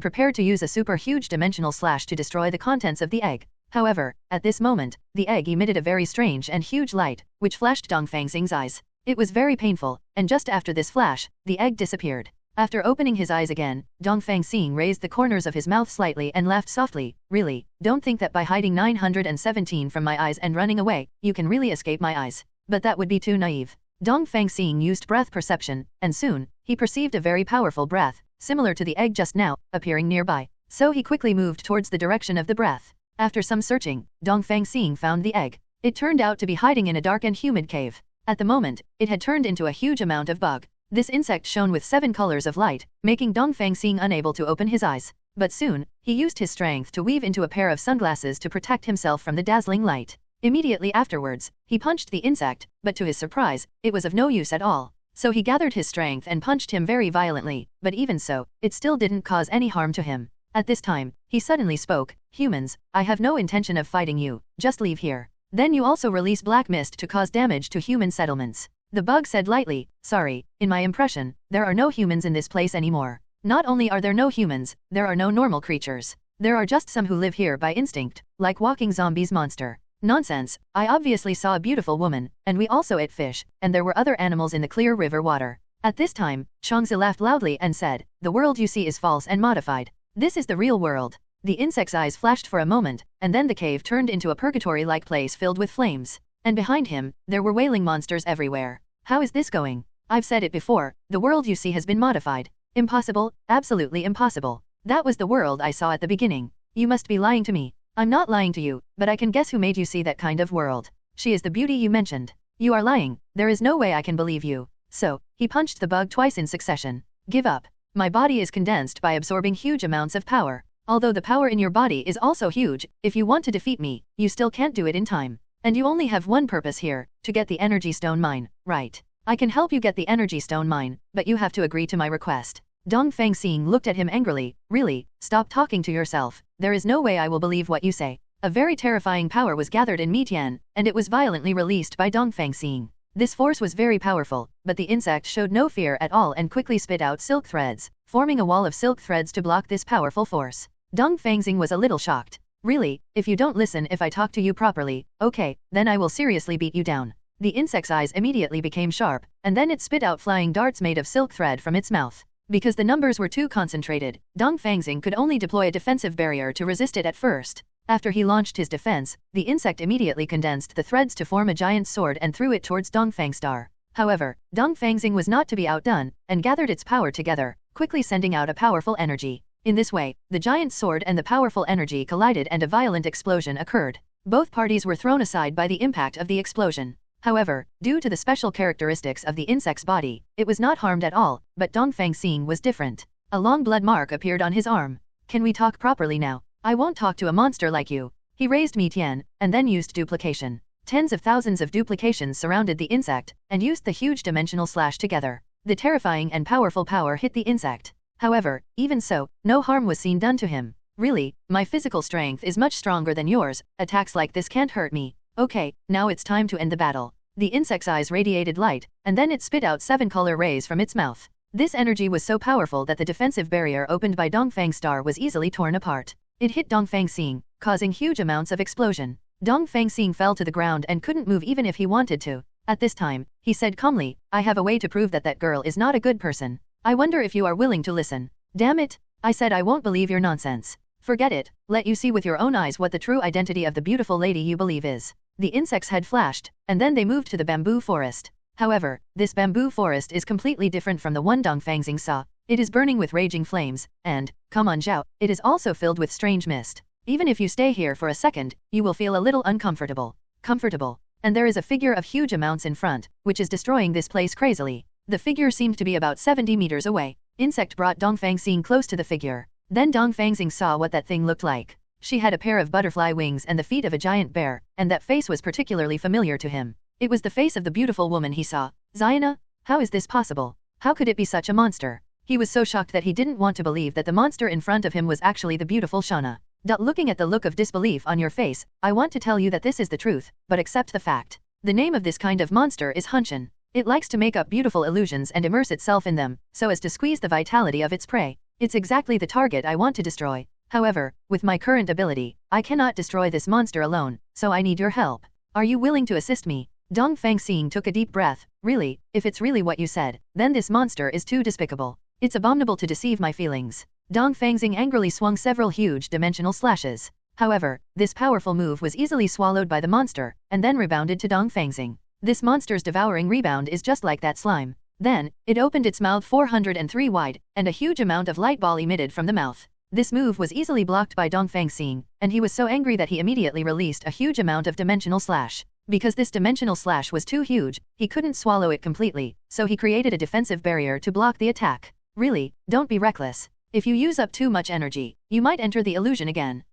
prepared to use a super huge dimensional slash to destroy the contents of the egg. However, at this moment, the egg emitted a very strange and huge light, which flashed Dongfang Xing's eyes. It was very painful, and just after this flash, the egg disappeared. After opening his eyes again, Dongfang Xing raised the corners of his mouth slightly and laughed softly. Really, don't think that by hiding 917 from my eyes and running away, you can really escape my eyes. But that would be too naive. Dongfang Xing used breath perception, and soon, he perceived a very powerful breath, similar to the egg just now, appearing nearby. So he quickly moved towards the direction of the breath. After some searching, Dongfang Xing found the egg. It turned out to be hiding in a dark and humid cave. At the moment, it had turned into a huge amount of bug. This insect shone with 7 colors of light, making Dongfang Xing unable to open his eyes. But soon, he used his strength to weave into a pair of sunglasses to protect himself from the dazzling light. Immediately afterwards, he punched the insect, but to his surprise, it was of no use at all. So he gathered his strength and punched him very violently, but even so, it still didn't cause any harm to him. At this time, he suddenly spoke, "Humans, I have no intention of fighting you, just leave here. Then you also release black mist to cause damage to human settlements." The bug said lightly, "Sorry, in my impression, there are no humans in this place anymore. Not only are there no humans, there are no normal creatures. There are just some who live here by instinct, like walking zombies monster." "Nonsense, I obviously saw a beautiful woman, and we also ate fish, and there were other animals in the clear river water." At this time, Changzi laughed loudly and said, "The world you see is false and modified. This is the real world." The insect's eyes flashed for a moment, and then the cave turned into a purgatory-like place filled with flames. And behind him, there were wailing monsters everywhere. "How is this going? I've said it before, the world you see has been modified. Impossible, absolutely impossible. That was the world I saw at the beginning. You must be lying to me." "I'm not lying to you, but I can guess who made you see that kind of world. She is the beauty you mentioned." "You are lying, there is no way I can believe you." So, he punched the bug twice in succession. "Give up. My body is condensed by absorbing huge amounts of power. Although the power in your body is also huge, if you want to defeat me, you still can't do it in time. And you only have one purpose here, to get the energy stone mine, right? I can help you get the energy stone mine, but you have to agree to my request." Dongfang Xing looked at him angrily. "Really, stop talking to yourself. There is no way I will believe what you say." A very terrifying power was gathered in Mitian, and it was violently released by Dongfang Xing. This force was very powerful, but the insect showed no fear at all and quickly spit out silk threads, forming a wall of silk threads to block this powerful force. Dongfang Xing was a little shocked. "Really, if you don't listen if I talk to you properly, okay, then I will seriously beat you down." The insect's eyes immediately became sharp, and then it spit out flying darts made of silk thread from its mouth. Because the numbers were too concentrated, Dongfang Xing could only deploy a defensive barrier to resist it at first. After he launched his defense, the insect immediately condensed the threads to form a giant sword and threw it towards Dongfang Star. However, Dongfang Xing was not to be outdone, and gathered its power together, quickly sending out a powerful energy. In this way, the giant sword and the powerful energy collided and a violent explosion occurred. Both parties were thrown aside by the impact of the explosion. However, due to the special characteristics of the insect's body, it was not harmed at all, but Dongfang Xing was different. A long blood mark appeared on his arm. "Can we talk properly now? I won't talk to a monster like you." He raised Mitian, and then used duplication. Tens of thousands of duplications surrounded the insect, and used the huge dimensional slash together. The terrifying and powerful power hit the insect. However, even so, no harm was seen done to him. "Really, my physical strength is much stronger than yours, attacks like this can't hurt me. Okay, now it's time to end the battle." The insect's eyes radiated light, and then it spit out 7 color rays from its mouth. This energy was so powerful that the defensive barrier opened by Dongfang Star was easily torn apart. It hit Dongfang Xing, causing huge amounts of explosion. Dongfang Xing fell to the ground and couldn't move even if he wanted to. At this time, he said calmly, "I have a way to prove that that girl is not a good person. I wonder if you are willing to listen." "Damn it! I said I won't believe your nonsense." "Forget it, let you see with your own eyes what the true identity of the beautiful lady you believe is." The insect's head flashed, and then they moved to the bamboo forest. However, this bamboo forest is completely different from the one Dongfang Xing saw. It is burning with raging flames, and, come on Zhao, it is also filled with strange mist. Even if you stay here for a second, you will feel a little uncomfortable. Comfortable. And there is a figure of huge amounts in front, which is destroying this place crazily. The figure seemed to be about 70 meters away. Insect brought Dongfang Xing close to the figure. Then Dongfang Xing saw what that thing looked like. She had a pair of butterfly wings and the feet of a giant bear, and that face was particularly familiar to him. It was the face of the beautiful woman he saw. "Xiana? How is this possible? How could it be such a monster?" He was so shocked that he didn't want to believe that the monster in front of him was actually the beautiful Shana. Looking at the look of disbelief on your face, I want to tell you that this is the truth, but accept the fact. The name of this kind of monster is Hunshin. It likes to make up beautiful illusions and immerse itself in them, so as to squeeze the vitality of its prey. It's exactly the target I want to destroy. However, with my current ability, I cannot destroy this monster alone, so I need your help. Are you willing to assist me? Dongfang Xing took a deep breath. Really, if it's really what you said, then this monster is too despicable. It's abominable to deceive my feelings. Dongfang Xing angrily swung several huge dimensional slashes. However, this powerful move was easily swallowed by the monster, and then rebounded to Dongfang Xing. This monster's devouring rebound is just like that slime. Then, it opened its mouth 403 wide, and a huge amount of light ball emitted from the mouth. This move was easily blocked by Dongfang Xing, and he was so angry that he immediately released a huge amount of dimensional slash. Because this dimensional slash was too huge, he couldn't swallow it completely, so he created a defensive barrier to block the attack. Really, don't be reckless. If you use up too much energy, you might enter the illusion again.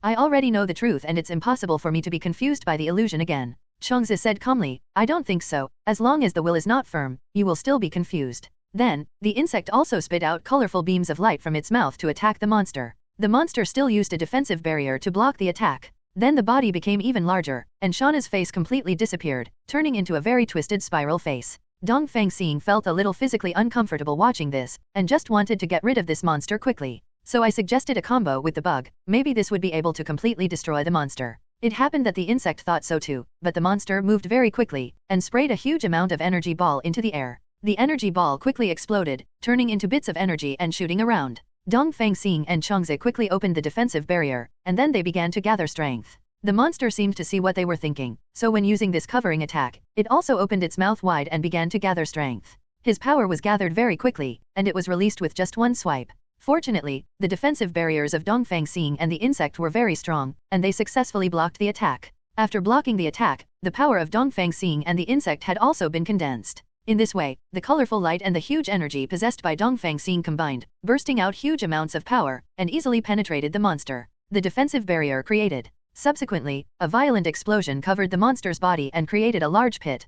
I already know the truth and it's impossible for me to be confused by the illusion again. Changzi said calmly, I don't think so, as long as the will is not firm, you will still be confused. Then, the insect also spit out colorful beams of light from its mouth to attack the monster. The monster still used a defensive barrier to block the attack. Then the body became even larger, and Shauna's face completely disappeared, turning into a very twisted spiral face. Dongfang Xing felt a little physically uncomfortable watching this, and just wanted to get rid of this monster quickly. So I suggested a combo with the bug, maybe this would be able to completely destroy the monster. It happened that the insect thought so too, but the monster moved very quickly, and sprayed a huge amount of energy ball into the air. The energy ball quickly exploded, turning into bits of energy and shooting around. Dongfang Xing and Changzi quickly opened the defensive barrier, and then they began to gather strength. The monster seemed to see what they were thinking, so when using this covering attack, it also opened its mouth wide and began to gather strength. His power was gathered very quickly, and it was released with just one swipe. Fortunately, the defensive barriers of Dongfang Xing and the insect were very strong, and they successfully blocked the attack. After blocking the attack, the power of Dongfang Xing and the insect had also been condensed. In this way, the colorful light and the huge energy possessed by Dongfang Xing combined, bursting out huge amounts of power, and easily penetrated the monster. The defensive barrier created. Subsequently, a violent explosion covered the monster's body and created a large pit,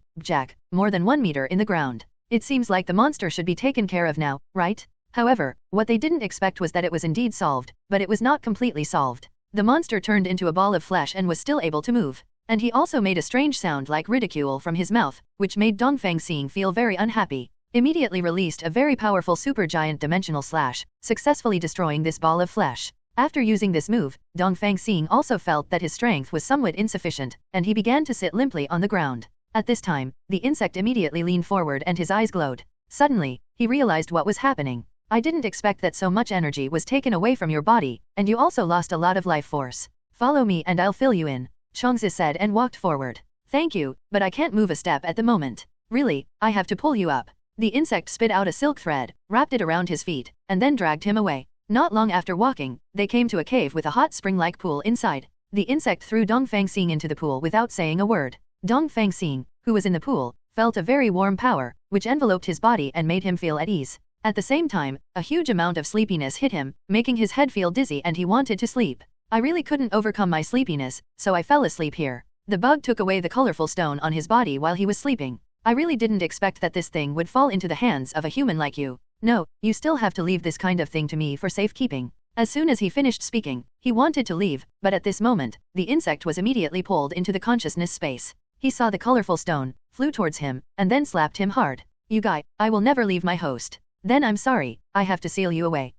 more than 1 meter in the ground. It seems like the monster should be taken care of now, right? However, what they didn't expect was that it was indeed solved, but it was not completely solved. The monster turned into a ball of flesh and was still able to move. And he also made a strange sound like ridicule from his mouth, which made Dongfang Xing feel very unhappy. Immediately released a very powerful supergiant dimensional slash, successfully destroying this ball of flesh. After using this move, Dongfang Xing also felt that his strength was somewhat insufficient, and he began to sit limply on the ground. At this time, the insect immediately leaned forward and his eyes glowed. Suddenly, he realized what was happening. I didn't expect that so much energy was taken away from your body, and you also lost a lot of life force. Follow me and I'll fill you in, Changzi said and walked forward. Thank you, but I can't move a step at the moment. Really, I have to pull you up. The insect spit out a silk thread, wrapped it around his feet, and then dragged him away. Not long after walking, they came to a cave with a hot spring-like pool inside. The insect threw Dongfang Xing into the pool without saying a word. Dongfang Xing, who was in the pool, felt a very warm power, which enveloped his body and made him feel at ease. At the same time, a huge amount of sleepiness hit him, making his head feel dizzy and he wanted to sleep. I really couldn't overcome my sleepiness, so I fell asleep here. The bug took away the colorful stone on his body while he was sleeping. I really didn't expect that this thing would fall into the hands of a human like you. No, you still have to leave this kind of thing to me for safekeeping. As soon as he finished speaking, he wanted to leave, but at this moment, the insect was immediately pulled into the consciousness space. He saw the colorful stone, flew towards him, and then slapped him hard. You guy, I will never leave my host. Then I'm sorry, I have to seal you away.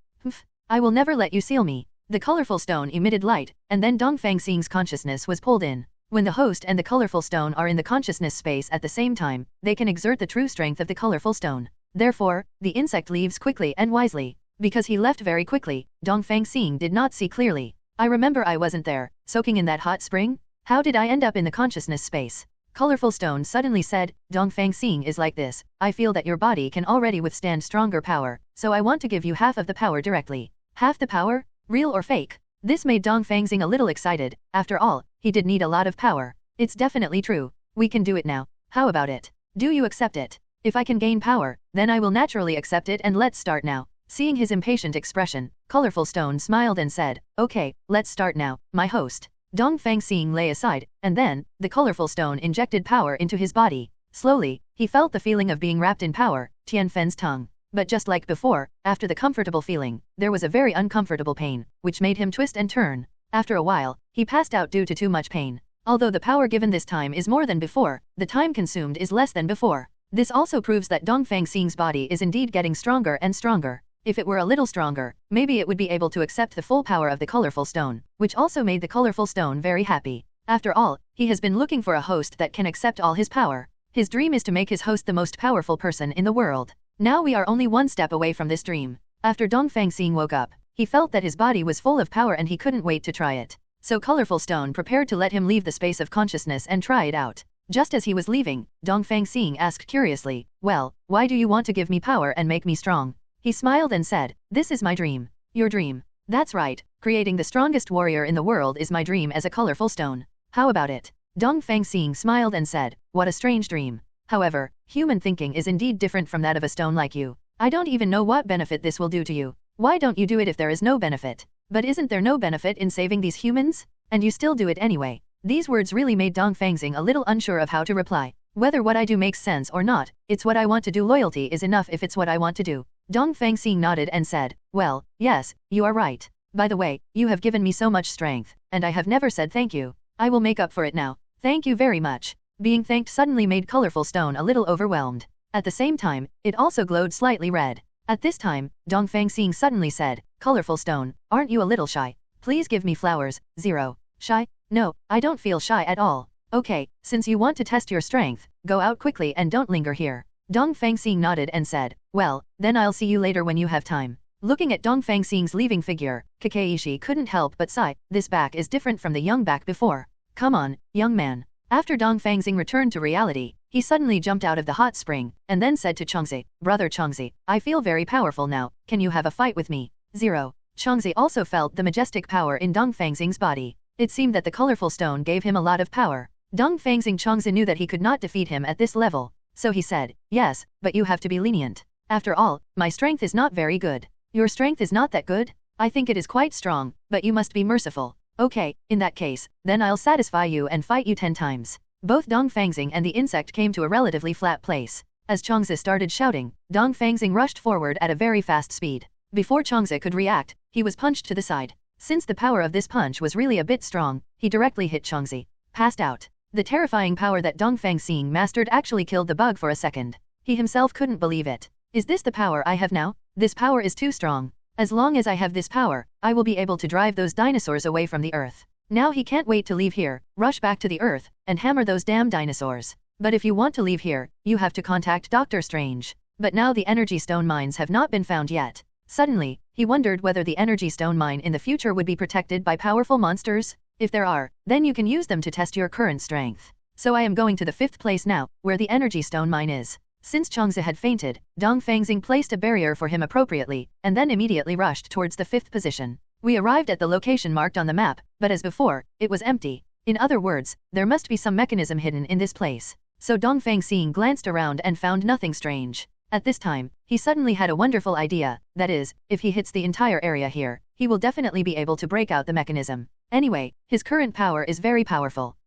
I will never let you seal me. The colorful stone emitted light, and then Dongfang Xing's consciousness was pulled in. When the host and the colorful stone are in the consciousness space at the same time, they can exert the true strength of the colorful stone. Therefore, the insect leaves quickly and wisely. Because he left very quickly, Dongfang Xing did not see clearly. I remember I wasn't there, soaking in that hot spring? How did I end up in the consciousness space? Colorful Stone suddenly said, Dongfang Xing is like this, I feel that your body can already withstand stronger power, so I want to give you half of the power directly. Half the power? Real or fake? This made Dongfang Xing a little excited. After all, he did need a lot of power. It's definitely true. We can do it now. How about it? Do you accept it? If I can gain power, then I will naturally accept it and let's start now. Seeing his impatient expression, Colorful Stone smiled and said, okay, let's start now, my host. Dongfang Xing lay aside, and then, the colorful stone injected power into his body. Slowly, he felt the feeling of being wrapped in power, Tianfen's tongue. But just like before, after the comfortable feeling, there was a very uncomfortable pain, which made him twist and turn. After a while, he passed out due to too much pain. Although the power given this time is more than before, the time consumed is less than before. This also proves that Dongfang Xing's body is indeed getting stronger and stronger. If it were a little stronger, maybe it would be able to accept the full power of the colorful stone, which also made the colorful stone very happy. After all, he has been looking for a host that can accept all his power. His dream is to make his host the most powerful person in the world. Now we are only one step away from this dream. After Dongfang Xing woke up, he felt that his body was full of power and he couldn't wait to try it. So Colorful Stone prepared to let him leave the space of consciousness and try it out. Just as he was leaving, Dongfang Xing asked curiously, "Well, why do you want to give me power and make me strong?" He smiled and said, "This is my dream." "Your dream?" "That's right, creating the strongest warrior in the world is my dream as a colorful stone. How about it?" Dongfang Xing smiled and said, "What a strange dream. However, human thinking is indeed different from that of a stone like you. I don't even know what benefit this will do to you. Why don't you do it if there is no benefit? But isn't there no benefit in saving these humans? And you still do it anyway." These words really made Dongfang Xing a little unsure of how to reply. Whether what I do makes sense or not, it's what I want to do. Loyalty is enough if it's what I want to do. Dongfang Xing nodded and said, "Well, yes, you are right. By the way, you have given me so much strength, and I have never said thank you. I will make up for it now. Thank you very much." Being thanked suddenly made Colorful Stone a little overwhelmed. At the same time, it also glowed slightly red. At this time, Dongfang Xing suddenly said, "Colorful Stone, aren't you a little shy? Please give me flowers." 0. Shy? No, I don't feel shy at all. Okay, since you want to test your strength, go out quickly and don't linger here. Dongfang Xing nodded and said, "Well, then I'll see you later when you have time." Looking at Dongfang Xing's leaving figure, Kakeishi couldn't help but sigh. This back is different from the young back before. Come on, young man. After Dongfang Xing returned to reality, he suddenly jumped out of the hot spring, and then said to Changzi, "Brother Changzi, I feel very powerful now, can you have a fight with me?" 0. Changzi also felt the majestic power in Dongfang Xing's body. It seemed that the colorful stone gave him a lot of power. Dongfang Xing Changzi knew that he could not defeat him at this level, so he said, "Yes, but you have to be lenient. After all, my strength is not very good." "Your strength is not that good? I think it is quite strong, but you must be merciful." "Okay, in that case, then I'll satisfy you and fight you 10 times. Both Dongfang Xing and the insect came to a relatively flat place. As Changzi started shouting, Dongfang Xing rushed forward at a very fast speed. Before Changzi could react, he was punched to the side. Since the power of this punch was really a bit strong, he directly hit Changzi. Passed out. The terrifying power that Dongfang Xing mastered actually killed the bug for a second. He himself couldn't believe it. "Is this the power I have now? This power is too strong. As long as I have this power, I will be able to drive those dinosaurs away from the earth." Now he can't wait to leave here, rush back to the earth, and hammer those damn dinosaurs. But if you want to leave here, you have to contact Dr. Strange. But now the energy stone mines have not been found yet. Suddenly, he wondered whether the energy stone mine in the future would be protected by powerful monsters. If there are, then you can use them to test your current strength. So I am going to the 5th place now, where the energy stone mine is. Since Changzi had fainted, Dongfang Xing placed a barrier for him appropriately, and then immediately rushed towards the 5th position. We arrived at the location marked on the map, but as before, it was empty. In other words, there must be some mechanism hidden in this place. So Dongfang Xing glanced around and found nothing strange. At this time, he suddenly had a wonderful idea, that is, if he hits the entire area here, he will definitely be able to break out the mechanism. Anyway, his current power is very powerful.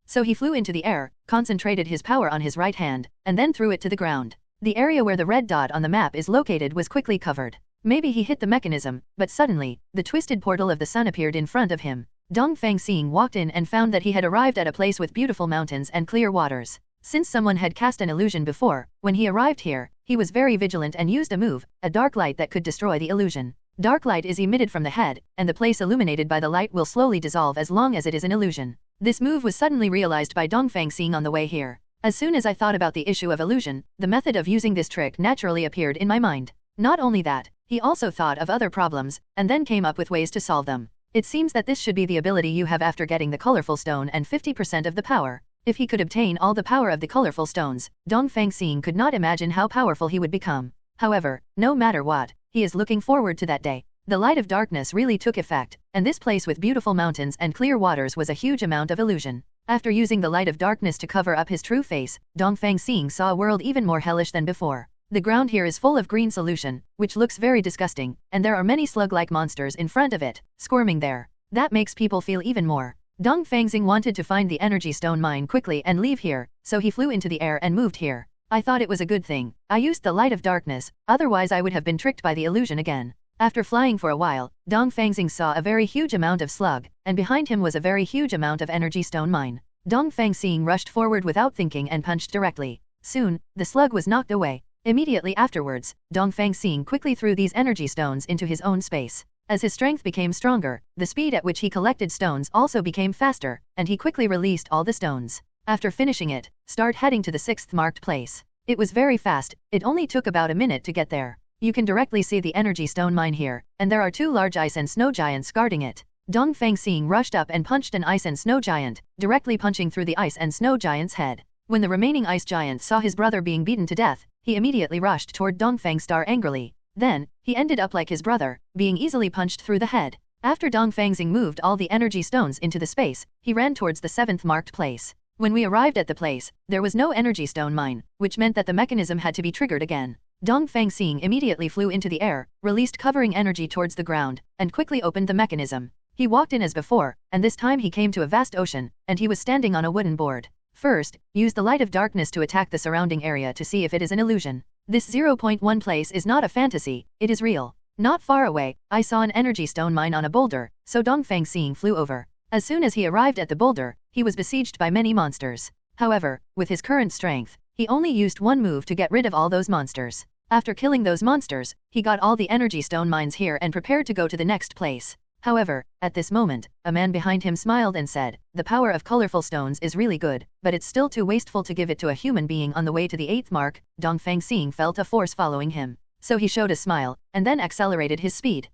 So he flew into the air, concentrated his power on his right hand, and then threw it to the ground. The area where the red dot on the map is located was quickly covered. Maybe he hit the mechanism, but suddenly, the twisted portal of the sun appeared in front of him. Dongfang Xing walked in and found that he had arrived at a place with beautiful mountains and clear waters. Since someone had cast an illusion before, when he arrived here, he was very vigilant and used a move, a dark light that could destroy the illusion. Dark light is emitted from the head, and the place illuminated by the light will slowly dissolve as long as it is an illusion. This move was suddenly realized by Dongfang Xing on the way here. As soon as I thought about the issue of illusion, the method of using this trick naturally appeared in my mind. Not only that, he also thought of other problems, and then came up with ways to solve them. It seems that this should be the ability you have after getting the colorful stone and 50% of the power. If he could obtain all the power of the colorful stones, Dongfang Xing could not imagine how powerful he would become. However, no matter what, he is looking forward to that day. The light of darkness really took effect, and this place with beautiful mountains and clear waters was a huge amount of illusion. After using the light of darkness to cover up his true face, Dongfang Xing saw a world even more hellish than before. The ground here is full of green solution, which looks very disgusting, and there are many slug-like monsters in front of it, squirming there. That makes people feel even more. Dongfang Xing wanted to find the energy stone mine quickly and leave here, so he flew into the air and moved here. I thought it was a good thing. I used the light of darkness, otherwise I would have been tricked by the illusion again. After flying for a while, Dongfang Xing saw a very huge amount of slug, and behind him was a very huge amount of energy stone mine. Dongfang Xing rushed forward without thinking and punched directly. Soon, the slug was knocked away. Immediately afterwards, Dongfang Xing quickly threw these energy stones into his own space. As his strength became stronger, the speed at which he collected stones also became faster, and he quickly released all the stones. After finishing it, start heading to the 6th marked place. It was very fast, it only took about a minute to get there. You can directly see the energy stone mine here, and there are 2 large ice and snow giants guarding it. Dongfang Xing rushed up and punched an ice and snow giant, directly punching through the ice and snow giant's head. When the remaining ice giant saw his brother being beaten to death, he immediately rushed toward Dongfang Star angrily. Then, he ended up like his brother, being easily punched through the head. After Dongfang Xing moved all the energy stones into the space, he ran towards the 7th marked place. When we arrived at the place, there was no energy stone mine, which meant that the mechanism had to be triggered again. Dongfang Xing immediately flew into the air, released covering energy towards the ground, and quickly opened the mechanism. He walked in as before, and this time he came to a vast ocean, and he was standing on a wooden board. First, use the light of darkness to attack the surrounding area to see if it is an illusion. This 0.1 place is not a fantasy, it is real. Not far away, I saw an energy stone mine on a boulder, so Dongfang Xing flew over. As soon as he arrived at the boulder, he was besieged by many monsters. However, with his current strength, he only used one move to get rid of all those monsters. After killing those monsters, he got all the energy stone mines here and prepared to go to the next place. However, at this moment, a man behind him smiled and said, "The power of colorful stones is really good, but it's still too wasteful to give it to a human being." On the way to the 8th mark, Dongfang Xing felt a force following him. So he showed a smile, and then accelerated his speed.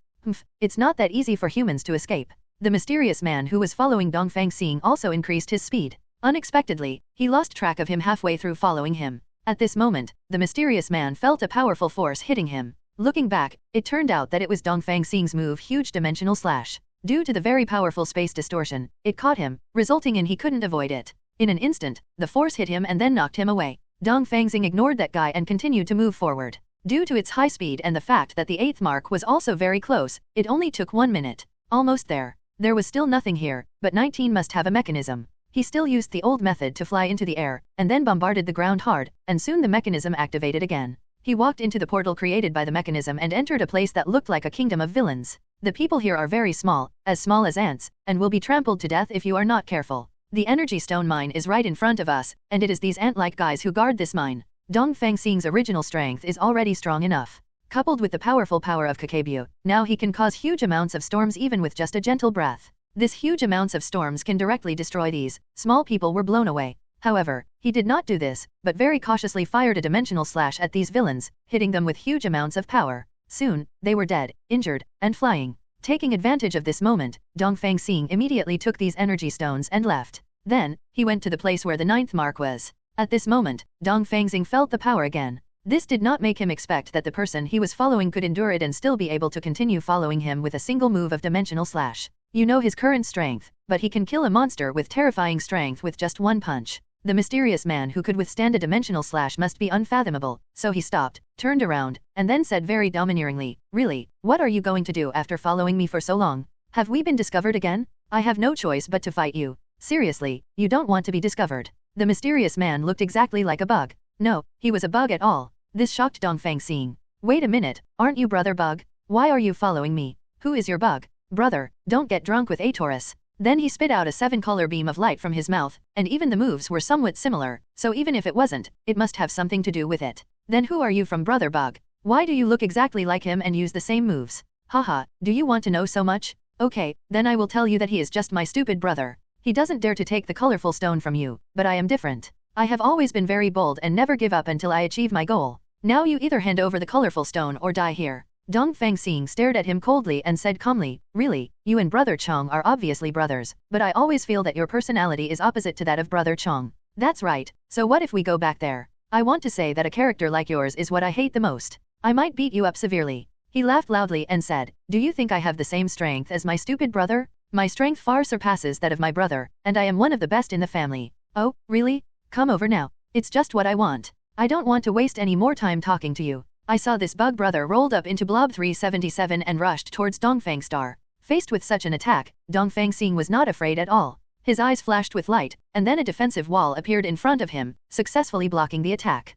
It's not that easy for humans to escape. The mysterious man who was following Dongfang Xing also increased his speed. Unexpectedly, he lost track of him halfway through following him. At this moment, the mysterious man felt a powerful force hitting him. Looking back, it turned out that it was Dongfang Xing's move Huge Dimensional Slash. Due to the very powerful space distortion, it caught him, resulting in he couldn't avoid it. In an instant, the force hit him and then knocked him away. Dongfang Xing ignored that guy and continued to move forward. Due to its high speed and the fact that the 8th mark was also very close, it only took 1 minute. Almost there. There was still nothing here, but 19 must have a mechanism. He still used the old method to fly into the air, and then bombarded the ground hard, and soon the mechanism activated again. He walked into the portal created by the mechanism and entered a place that looked like a kingdom of villains. The people here are very small as ants, and will be trampled to death if you are not careful. The energy stone mine is right in front of us, and it is these ant-like guys who guard this mine. Dongfang Xing's original strength is already strong enough. Coupled with the powerful power of Kakebyu, now he can cause huge amounts of storms even with just a gentle breath. This huge amounts of storms can directly destroy these. Small people were blown away. However, he did not do this, but very cautiously fired a dimensional slash at these villains, hitting them with huge amounts of power. Soon, they were dead, injured, and flying. Taking advantage of this moment, Dongfang Xing immediately took these energy stones and left. Then, he went to the place where the 9th mark was. At this moment, Dongfang Xing felt the power again. This did not make him expect that the person he was following could endure it and still be able to continue following him with a single move of dimensional slash. You know his current strength, but he can kill a monster with terrifying strength with just one punch. The mysterious man who could withstand a dimensional slash must be unfathomable, so he stopped, turned around, and then said very domineeringly, "Really, what are you going to do after following me for so long? Have we been discovered again? I have no choice but to fight you. Seriously, you don't want to be discovered." The mysterious man looked exactly like a bug. No, he was a bug at all. This shocked Dongfang Xing. "Wait a minute, aren't you Brother Bug? Why are you following me? Who is your bug? Brother, don't get drunk with a Taurus." Then he spit out a 7-color beam of light from his mouth, and even the moves were somewhat similar, so even if it wasn't, it must have something to do with it. "Then who are you from Brother Bug? Why do you look exactly like him and use the same moves? Haha, do you want to know so much? Okay, then I will tell you that he is just my stupid brother. He doesn't dare to take the colorful stone from you, but I am different. I have always been very bold and never give up until I achieve my goal. Now you either hand over the colorful stone or die here." Dongfang Xing stared at him coldly and said calmly, "Really, you and Brother Chong are obviously brothers, but I always feel that your personality is opposite to that of Brother Chong." "That's right, so what if we go back there? I want to say that a character like yours is what I hate the most. I might beat you up severely." He laughed loudly and said, "Do you think I have the same strength as my stupid brother? My strength far surpasses that of my brother, and I am one of the best in the family." "Oh, really? Come over now. It's just what I want. I don't want to waste any more time talking to you." I saw this bug brother rolled up into Blob 377 and rushed towards Dongfang Star. Faced with such an attack, Dongfang Xing was not afraid at all. His eyes flashed with light, and then a defensive wall appeared in front of him, successfully blocking the attack.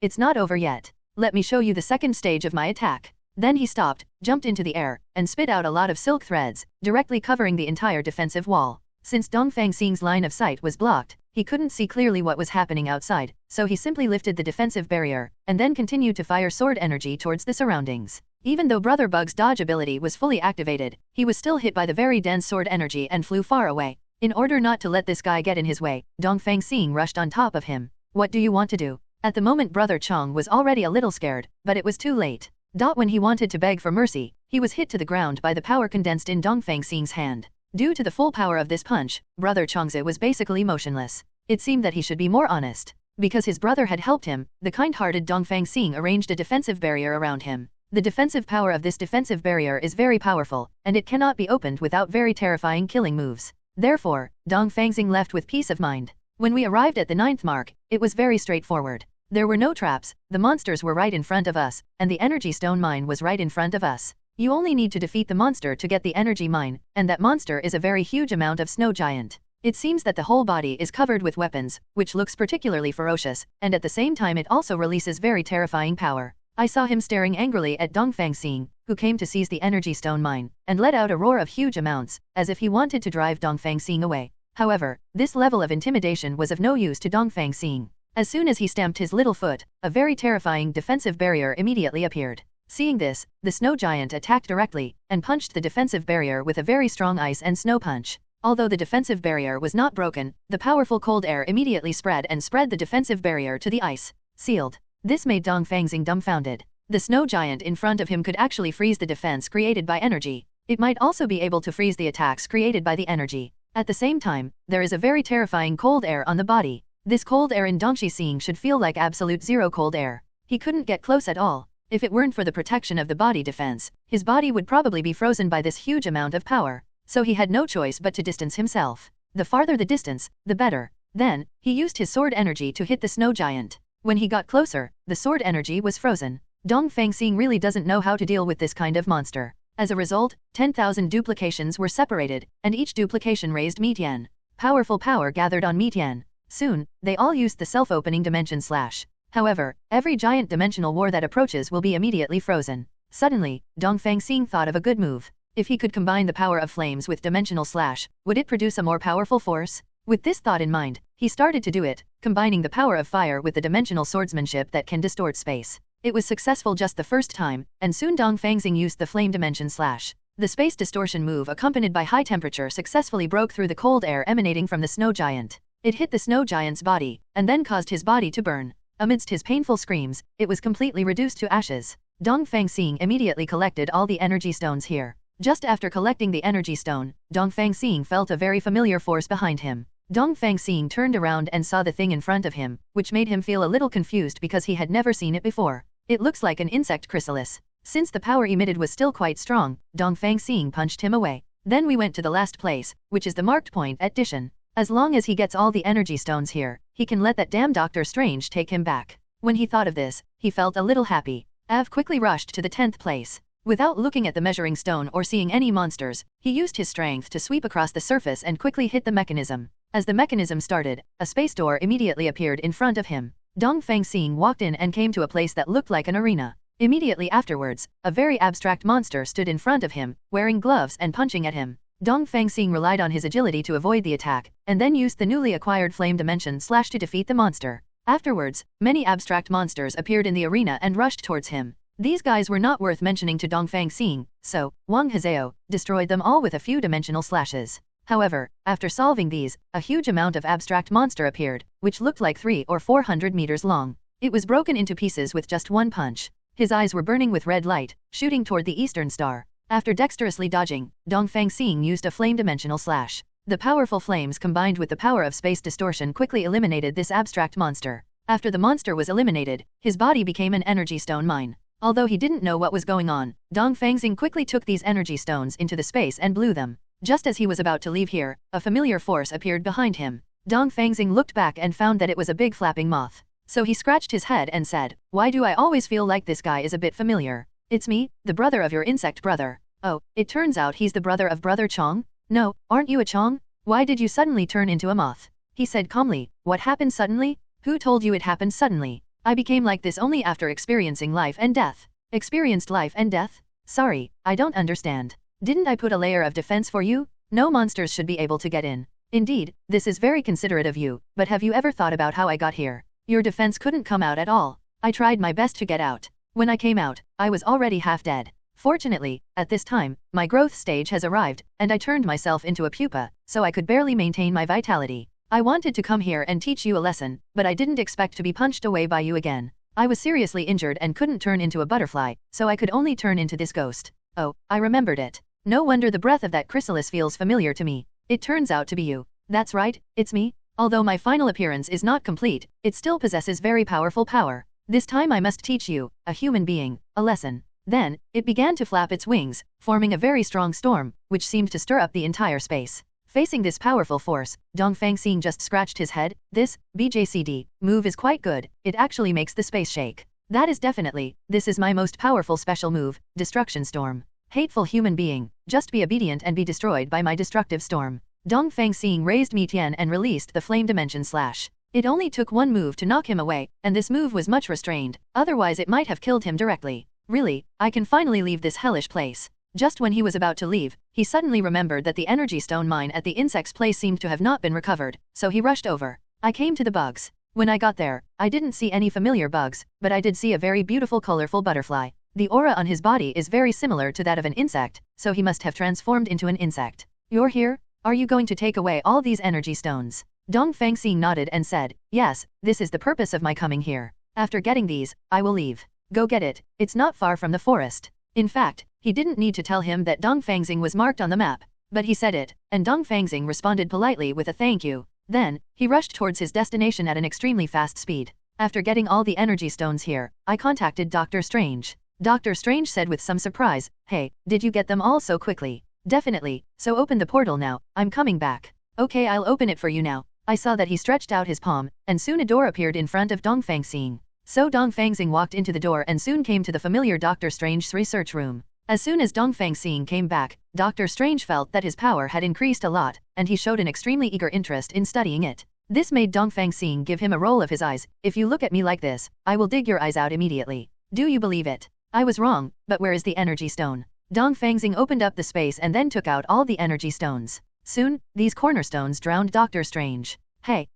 It's not over yet. Let me show you the second stage of my attack." Then he stopped, jumped into the air, and spit out a lot of silk threads, directly covering the entire defensive wall. Since Dongfang Xing's line of sight was blocked, he couldn't see clearly what was happening outside, so he simply lifted the defensive barrier, and then continued to fire sword energy towards the surroundings. Even though Brother Bug's dodge ability was fully activated, he was still hit by the very dense sword energy and flew far away. In order not to let this guy get in his way, Dongfang Xing rushed on top of him. What do you want to do? At the moment Brother Chong was already a little scared, but it was too late. When he wanted to beg for mercy, he was hit to the ground by the power condensed in Dongfang Xing's hand. Due to the full power of this punch, Brother Chongzi was basically motionless. It seemed that he should be more honest. Because his brother had helped him, the kind-hearted Dongfang Xing arranged a defensive barrier around him. The defensive power of this defensive barrier is very powerful, and it cannot be opened without very terrifying killing moves. Therefore, Dongfang Xing left with peace of mind. When we arrived at the 9th mark, it was very straightforward. There were no traps, the monsters were right in front of us, and the energy stone mine was right in front of us. You only need to defeat the monster to get the energy mine, and that monster is a very huge amount of snow giant. It seems that the whole body is covered with weapons, which looks particularly ferocious, and at the same time it also releases very terrifying power. I saw him staring angrily at Dongfang Xing, who came to seize the energy stone mine, and let out a roar of huge amounts, as if he wanted to drive Dongfang Xing away. However, this level of intimidation was of no use to Dongfang Xing. As soon as he stamped his little foot, a very terrifying defensive barrier immediately appeared. Seeing this, the snow giant attacked directly, and punched the defensive barrier with a very strong ice and snow punch. Although the defensive barrier was not broken, the powerful cold air immediately spread the defensive barrier to the ice. Sealed. This made Dongfang Xing dumbfounded. The snow giant in front of him could actually freeze the defense created by energy. It might also be able to freeze the attacks created by the energy. At the same time, there is a very terrifying cold air on the body. This cold air in Dongfang Xing should feel like absolute zero cold air. He couldn't get close at all. If it weren't for the protection of the body defense, his body would probably be frozen by this huge amount of power. So he had no choice but to distance himself. The farther the distance, the better. Then, he used his sword energy to hit the snow giant. When he got closer, the sword energy was frozen. Dongfang Xing really doesn't know how to deal with this kind of monster. As a result, 10,000 duplications were separated, and each duplication raised Miitian. Powerful power gathered on Miitian. Soon, they all used the self-opening dimension slash. However, every giant dimensional war that approaches will be immediately frozen. Suddenly, Dongfang Xing thought of a good move. If he could combine the power of flames with dimensional slash, would it produce a more powerful force? With this thought in mind, he started to do it, combining the power of fire with the dimensional swordsmanship that can distort space. It was successful just the first time, and soon Dongfang Xing used the flame dimension slash. The space distortion move accompanied by high temperature successfully broke through the cold air emanating from the snow giant. It hit the snow giant's body, and then caused his body to burn. Amidst his painful screams, it was completely reduced to ashes. Dongfang Xing immediately collected all the energy stones here. Just after collecting the energy stone, Dongfang Xing felt a very familiar force behind him. Dongfang Xing turned around and saw the thing in front of him, which made him feel a little confused because he had never seen it before. It looks like an insect chrysalis. Since the power emitted was still quite strong, Dongfang Xing punched him away. Then we went to the last place, which is the marked point at Dishan. As long as he gets all the energy stones here, he can let that damn Doctor Strange take him back. When he thought of this, he felt a little happy. Av quickly rushed to the 10th place. Without looking at the measuring stone or seeing any monsters, he used his strength to sweep across the surface and quickly hit the mechanism. As the mechanism started, a space door immediately appeared in front of him. Dongfang Xing walked in and came to a place that looked like an arena. Immediately afterwards, a very abstract monster stood in front of him, wearing gloves and punching at him. Dongfang Xing relied on his agility to avoid the attack, and then used the newly acquired flame dimension slash to defeat the monster. Afterwards, many abstract monsters appeared in the arena and rushed towards him. These guys were not worth mentioning to Dongfang Xing, so Wang Hazeo destroyed them all with a few dimensional slashes. However, after solving these, a huge amount of abstract monster appeared, which looked like 300 or 400 meters long. It was broken into pieces with just one punch. His eyes were burning with red light, shooting toward the eastern star. After dexterously dodging, Dongfang Xing used a flame dimensional slash. The powerful flames combined with the power of space distortion quickly eliminated this abstract monster. After the monster was eliminated, his body became an energy stone mine. Although he didn't know what was going on, Dongfang Xing quickly took these energy stones into the space and blew them. Just as he was about to leave here, a familiar force appeared behind him. Dongfang Xing looked back and found that it was a big flapping moth. So he scratched his head and said, "Why do I always feel like this guy is a bit familiar? It's me, the brother of your insect brother. Oh, it turns out he's the brother of Brother Chong? No, aren't you a Chong? Why did you suddenly turn into a moth?" He said calmly, "What happened suddenly? Who told you it happened suddenly? I became like this only after experiencing life and death." Experienced life and death? Sorry, I don't understand. Didn't I put a layer of defense for you? No monsters should be able to get in. Indeed, this is very considerate of you, but have you ever thought about how I got here? Your defense couldn't come out at all. I tried my best to get out. When I came out, I was already half dead. Fortunately, at this time, my growth stage has arrived, and I turned myself into a pupa, so I could barely maintain my vitality. I wanted to come here and teach you a lesson, but I didn't expect to be punched away by you again. I was seriously injured and couldn't turn into a butterfly, so I could only turn into this ghost. Oh, I remembered it. No wonder the breath of that chrysalis feels familiar to me. It turns out to be you. That's right, it's me. Although my final appearance is not complete, it still possesses very powerful power. This time I must teach you, a human being, a lesson. Then, it began to flap its wings, forming a very strong storm, which seemed to stir up the entire space. Facing this powerful force, Dongfang Xing just scratched his head. This BJCD move is quite good, it actually makes the space shake. That is definitely, this is my most powerful special move, Destruction Storm. Hateful human being, just be obedient and be destroyed by my destructive storm. Dongfang Xing raised Tian and released the flame dimension slash. It only took one move to knock him away, and this move was much restrained, otherwise it might have killed him directly. Really, I can finally leave this hellish place. Just when he was about to leave, he suddenly remembered that the energy stone mine at the insect's place seemed to have not been recovered, so he rushed over. I came to the bugs. When I got there, I didn't see any familiar bugs, but I did see a very beautiful colorful butterfly. The aura on his body is very similar to that of an insect, so he must have transformed into an insect. You're here? Are you going to take away all these energy stones? Dongfang Xing nodded and said, yes, this is the purpose of my coming here. After getting these, I will leave. Go get it, it's not far from the forest. In fact, he didn't need to tell him that Dongfang Xing was marked on the map. But he said it, and Dongfang Xing responded politely with a thank you. Then, he rushed towards his destination at an extremely fast speed. After getting all the energy stones here, I contacted Dr. Strange. Dr. Strange said with some surprise, hey, did you get them all so quickly? Definitely, so open the portal now, I'm coming back. Okay, I'll open it for you now. I saw that he stretched out his palm, and soon a door appeared in front of Dongfang Xing. So Dongfang Xing walked into the door and soon came to the familiar Dr. Strange's research room. As soon as Dongfang Xing came back, Dr. Strange felt that his power had increased a lot, and he showed an extremely eager interest in studying it. This made Dongfang Xing give him a roll of his eyes. If you look at me like this, I will dig your eyes out immediately. Do you believe it? I was wrong, but where is the energy stone? Dongfang Xing opened up the space and then took out all the energy stones. Soon, these cornerstones drowned Dr. Strange. Hey,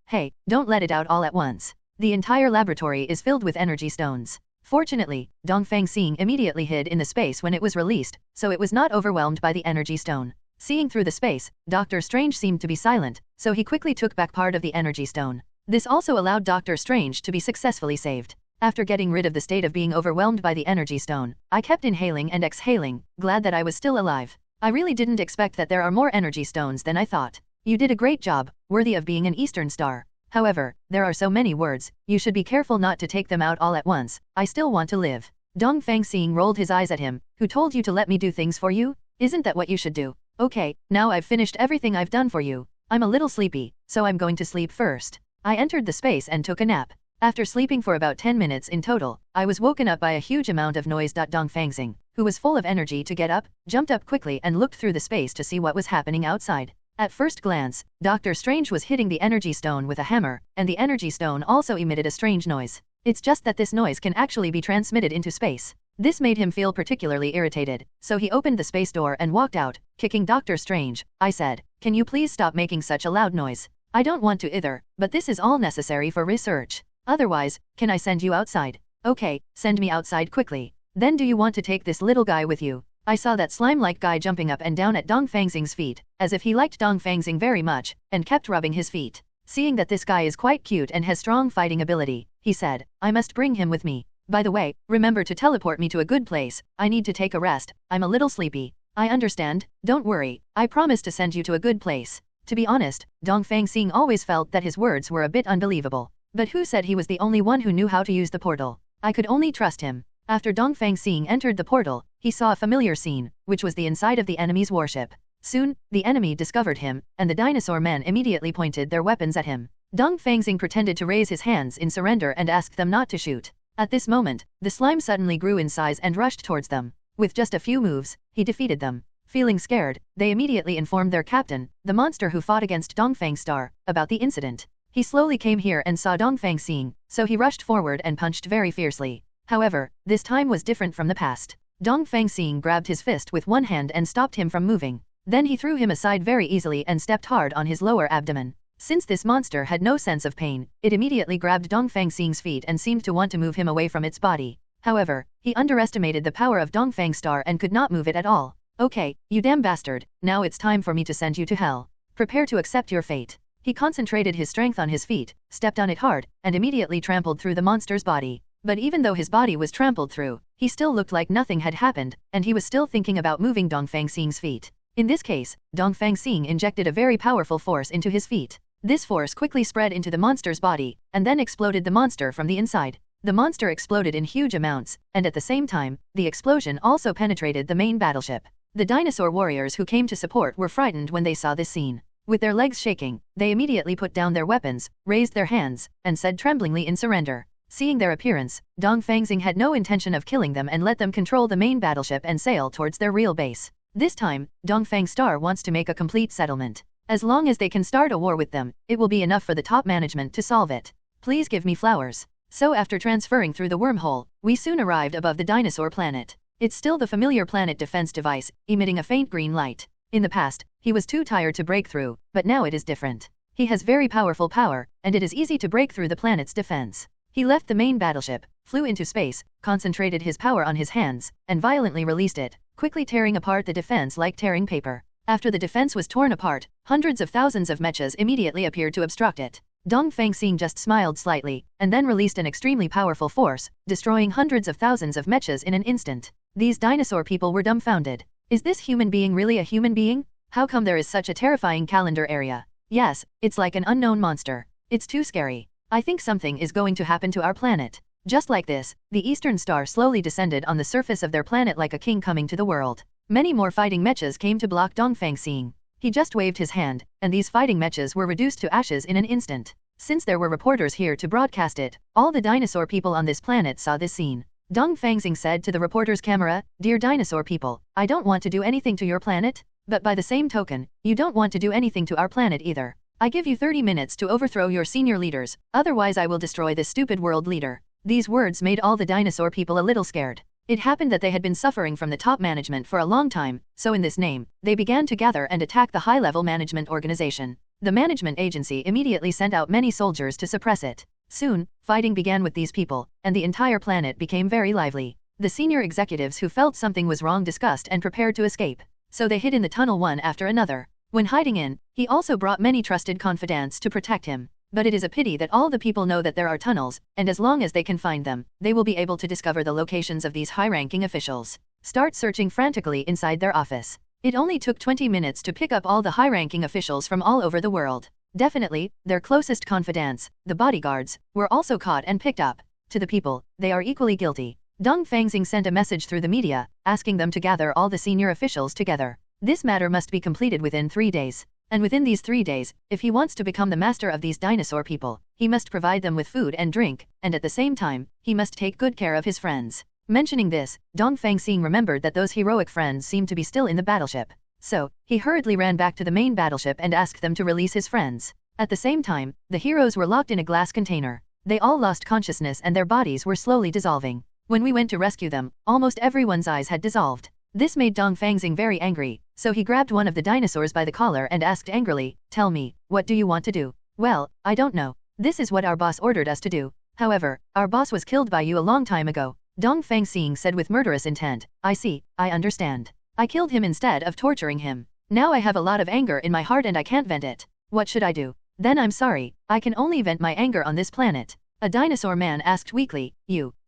don't let it out all at once. The entire laboratory is filled with energy stones. Fortunately, Dongfang Xing immediately hid in the space when it was released, so it was not overwhelmed by the energy stone. Seeing through the space, Dr. Strange seemed to be silent, so he quickly took back part of the energy stone. This also allowed Dr. Strange to be successfully saved. After getting rid of the state of being overwhelmed by the energy stone, I kept inhaling and exhaling, glad that I was still alive. I really didn't expect that there are more energy stones than I thought. You did a great job, worthy of being an Eastern Star. However, there are so many words, you should be careful not to take them out all at once. I still want to live. Dongfang Xing rolled his eyes at him. Who told you to let me do things for you? Isn't that what you should do? Okay, now I've finished everything I've done for you. I'm a little sleepy, so I'm going to sleep first. I entered the space and took a nap. After sleeping for about 10 minutes in total, I was woken up by a huge amount of noise. Dongfang Xing, who was full of energy to get up, jumped up quickly and looked through the space to see what was happening outside. At first glance, Dr. Strange was hitting the energy stone with a hammer, and the energy stone also emitted a strange noise. It's just that this noise can actually be transmitted into space. This made him feel particularly irritated, so he opened the space door and walked out, kicking Dr. Strange. I said, can you please stop making such a loud noise? I don't want to either, but this is all necessary for research. Otherwise, can I send you outside? Okay, send me outside quickly. Then do you want to take this little guy with you? I saw that slime-like guy jumping up and down at Dongfang Xing's feet, as if he liked Dongfang Xing very much, and kept rubbing his feet. Seeing that this guy is quite cute and has strong fighting ability, he said, I must bring him with me. By the way, remember to teleport me to a good place. I need to take a rest. I'm a little sleepy. I understand, don't worry. I promise to send you to a good place. To be honest, Dongfang Xing always felt that his words were a bit unbelievable. But who said he was the only one who knew how to use the portal? I could only trust him. After Dongfang Xing entered the portal, he saw a familiar scene, which was the inside of the enemy's warship. Soon, the enemy discovered him, and the dinosaur men immediately pointed their weapons at him. Dongfang Xing pretended to raise his hands in surrender and asked them not to shoot. At this moment, the slime suddenly grew in size and rushed towards them. With just a few moves, he defeated them. Feeling scared, they immediately informed their captain, the monster who fought against Dongfang Star, about the incident. He slowly came here and saw Dongfang Xing, so he rushed forward and punched very fiercely. However, this time was different from the past. Dongfang Xing grabbed his fist with one hand and stopped him from moving. Then he threw him aside very easily and stepped hard on his lower abdomen. Since this monster had no sense of pain, it immediately grabbed Dongfang Xing's feet and seemed to want to move him away from its body. However, He underestimated the power of Dongfang Star and could not move it at all. Okay, you damn bastard, now it's time for me to send you to hell. Prepare to accept your fate. He concentrated his strength on his feet, stepped on it hard, and immediately trampled through the monster's body. But even though his body was trampled through, he still looked like nothing had happened, and he was still thinking about moving Dongfang Xing's feet. In this case, Dongfang Xing injected a very powerful force into his feet. This force quickly spread into the monster's body, and then exploded the monster from the inside. The monster exploded in huge amounts, and at the same time, the explosion also penetrated the main battleship. The dinosaur warriors who came to support were frightened when they saw this scene. With their legs shaking, they immediately put down their weapons, raised their hands, and said tremblingly in surrender. Seeing their appearance, Dongfang Xing had no intention of killing them and let them control the main battleship and sail towards their real base. This time, Dongfang Star wants to make a complete settlement. As long as they can start a war with them, it will be enough for the top management to solve it. Please give me flowers. So after transferring through the wormhole, we soon arrived above the dinosaur planet. It's still the familiar planet defense device, emitting a faint green light. In the past, he was too tired to break through, but now it is different. He has very powerful power, and it is easy to break through the planet's defense. He left the main battleship, flew into space, concentrated his power on his hands, and violently released it, quickly tearing apart the defense like tearing paper. After the defense was torn apart, hundreds of thousands of mechas immediately appeared to obstruct it. Dongfang Xing just smiled slightly, and then released an extremely powerful force, destroying hundreds of thousands of mechas in an instant. These dinosaur people were dumbfounded. Is this human being really a human being? How come there is such a terrifying calendar area? Yes, it's like an unknown monster. It's too scary. I think something is going to happen to our planet. Just like this, the Eastern Star slowly descended on the surface of their planet like a king coming to the world. Many more fighting mechas came to block Dongfang Xing. He just waved his hand, and these fighting mechas were reduced to ashes in an instant. Since there were reporters here to broadcast it, all the dinosaur people on this planet saw this scene. Dongfang Xing said to the reporter's camera, "Dear dinosaur people, I don't want to do anything to your planet, but by the same token, you don't want to do anything to our planet either. I give you 30 minutes to overthrow your senior leaders, otherwise I will destroy this stupid world leader." These words made all the dinosaur people a little scared. It happened that they had been suffering from the top management for a long time, so in this name, they began to gather and attack the high-level management organization. The management agency immediately sent out many soldiers to suppress it. Soon, fighting began with these people, and the entire planet became very lively. The senior executives who felt something was wrong discussed and prepared to escape. So they hid in the tunnel one after another. When hiding in, he also brought many trusted confidants to protect him. But it is a pity that all the people know that there are tunnels, and as long as they can find them, they will be able to discover the locations of these high-ranking officials. Start searching frantically inside their office. It only took 20 minutes to pick up all the high-ranking officials from all over the world. Definitely, their closest confidants, the bodyguards, were also caught and picked up. To the people, they are equally guilty. Dongfang Xing sent a message through the media, asking them to gather all the senior officials together. This matter must be completed within 3 days. And within these 3 days, if he wants to become the master of these dinosaur people, he must provide them with food and drink, and at the same time, he must take good care of his friends. Mentioning this, Dongfang Xing remembered that those heroic friends seemed to be still in the battleship. So, he hurriedly ran back to the main battleship and asked them to release his friends. At the same time, the heroes were locked in a glass container. They all lost consciousness and their bodies were slowly dissolving. When we went to rescue them, almost everyone's eyes had dissolved. This made Dongfang Xing very angry, so he grabbed one of the dinosaurs by the collar and asked angrily, "Tell me, what do you want to do?" "Well, I don't know. This is what our boss ordered us to do. However, our boss was killed by you a long time ago." Dongfang Xing said with murderous intent, "I see, I understand. I killed him instead of torturing him. Now I have a lot of anger in my heart and I can't vent it. What should I do?" "Then I'm sorry, I can only vent my anger on this planet." A dinosaur man asked weakly,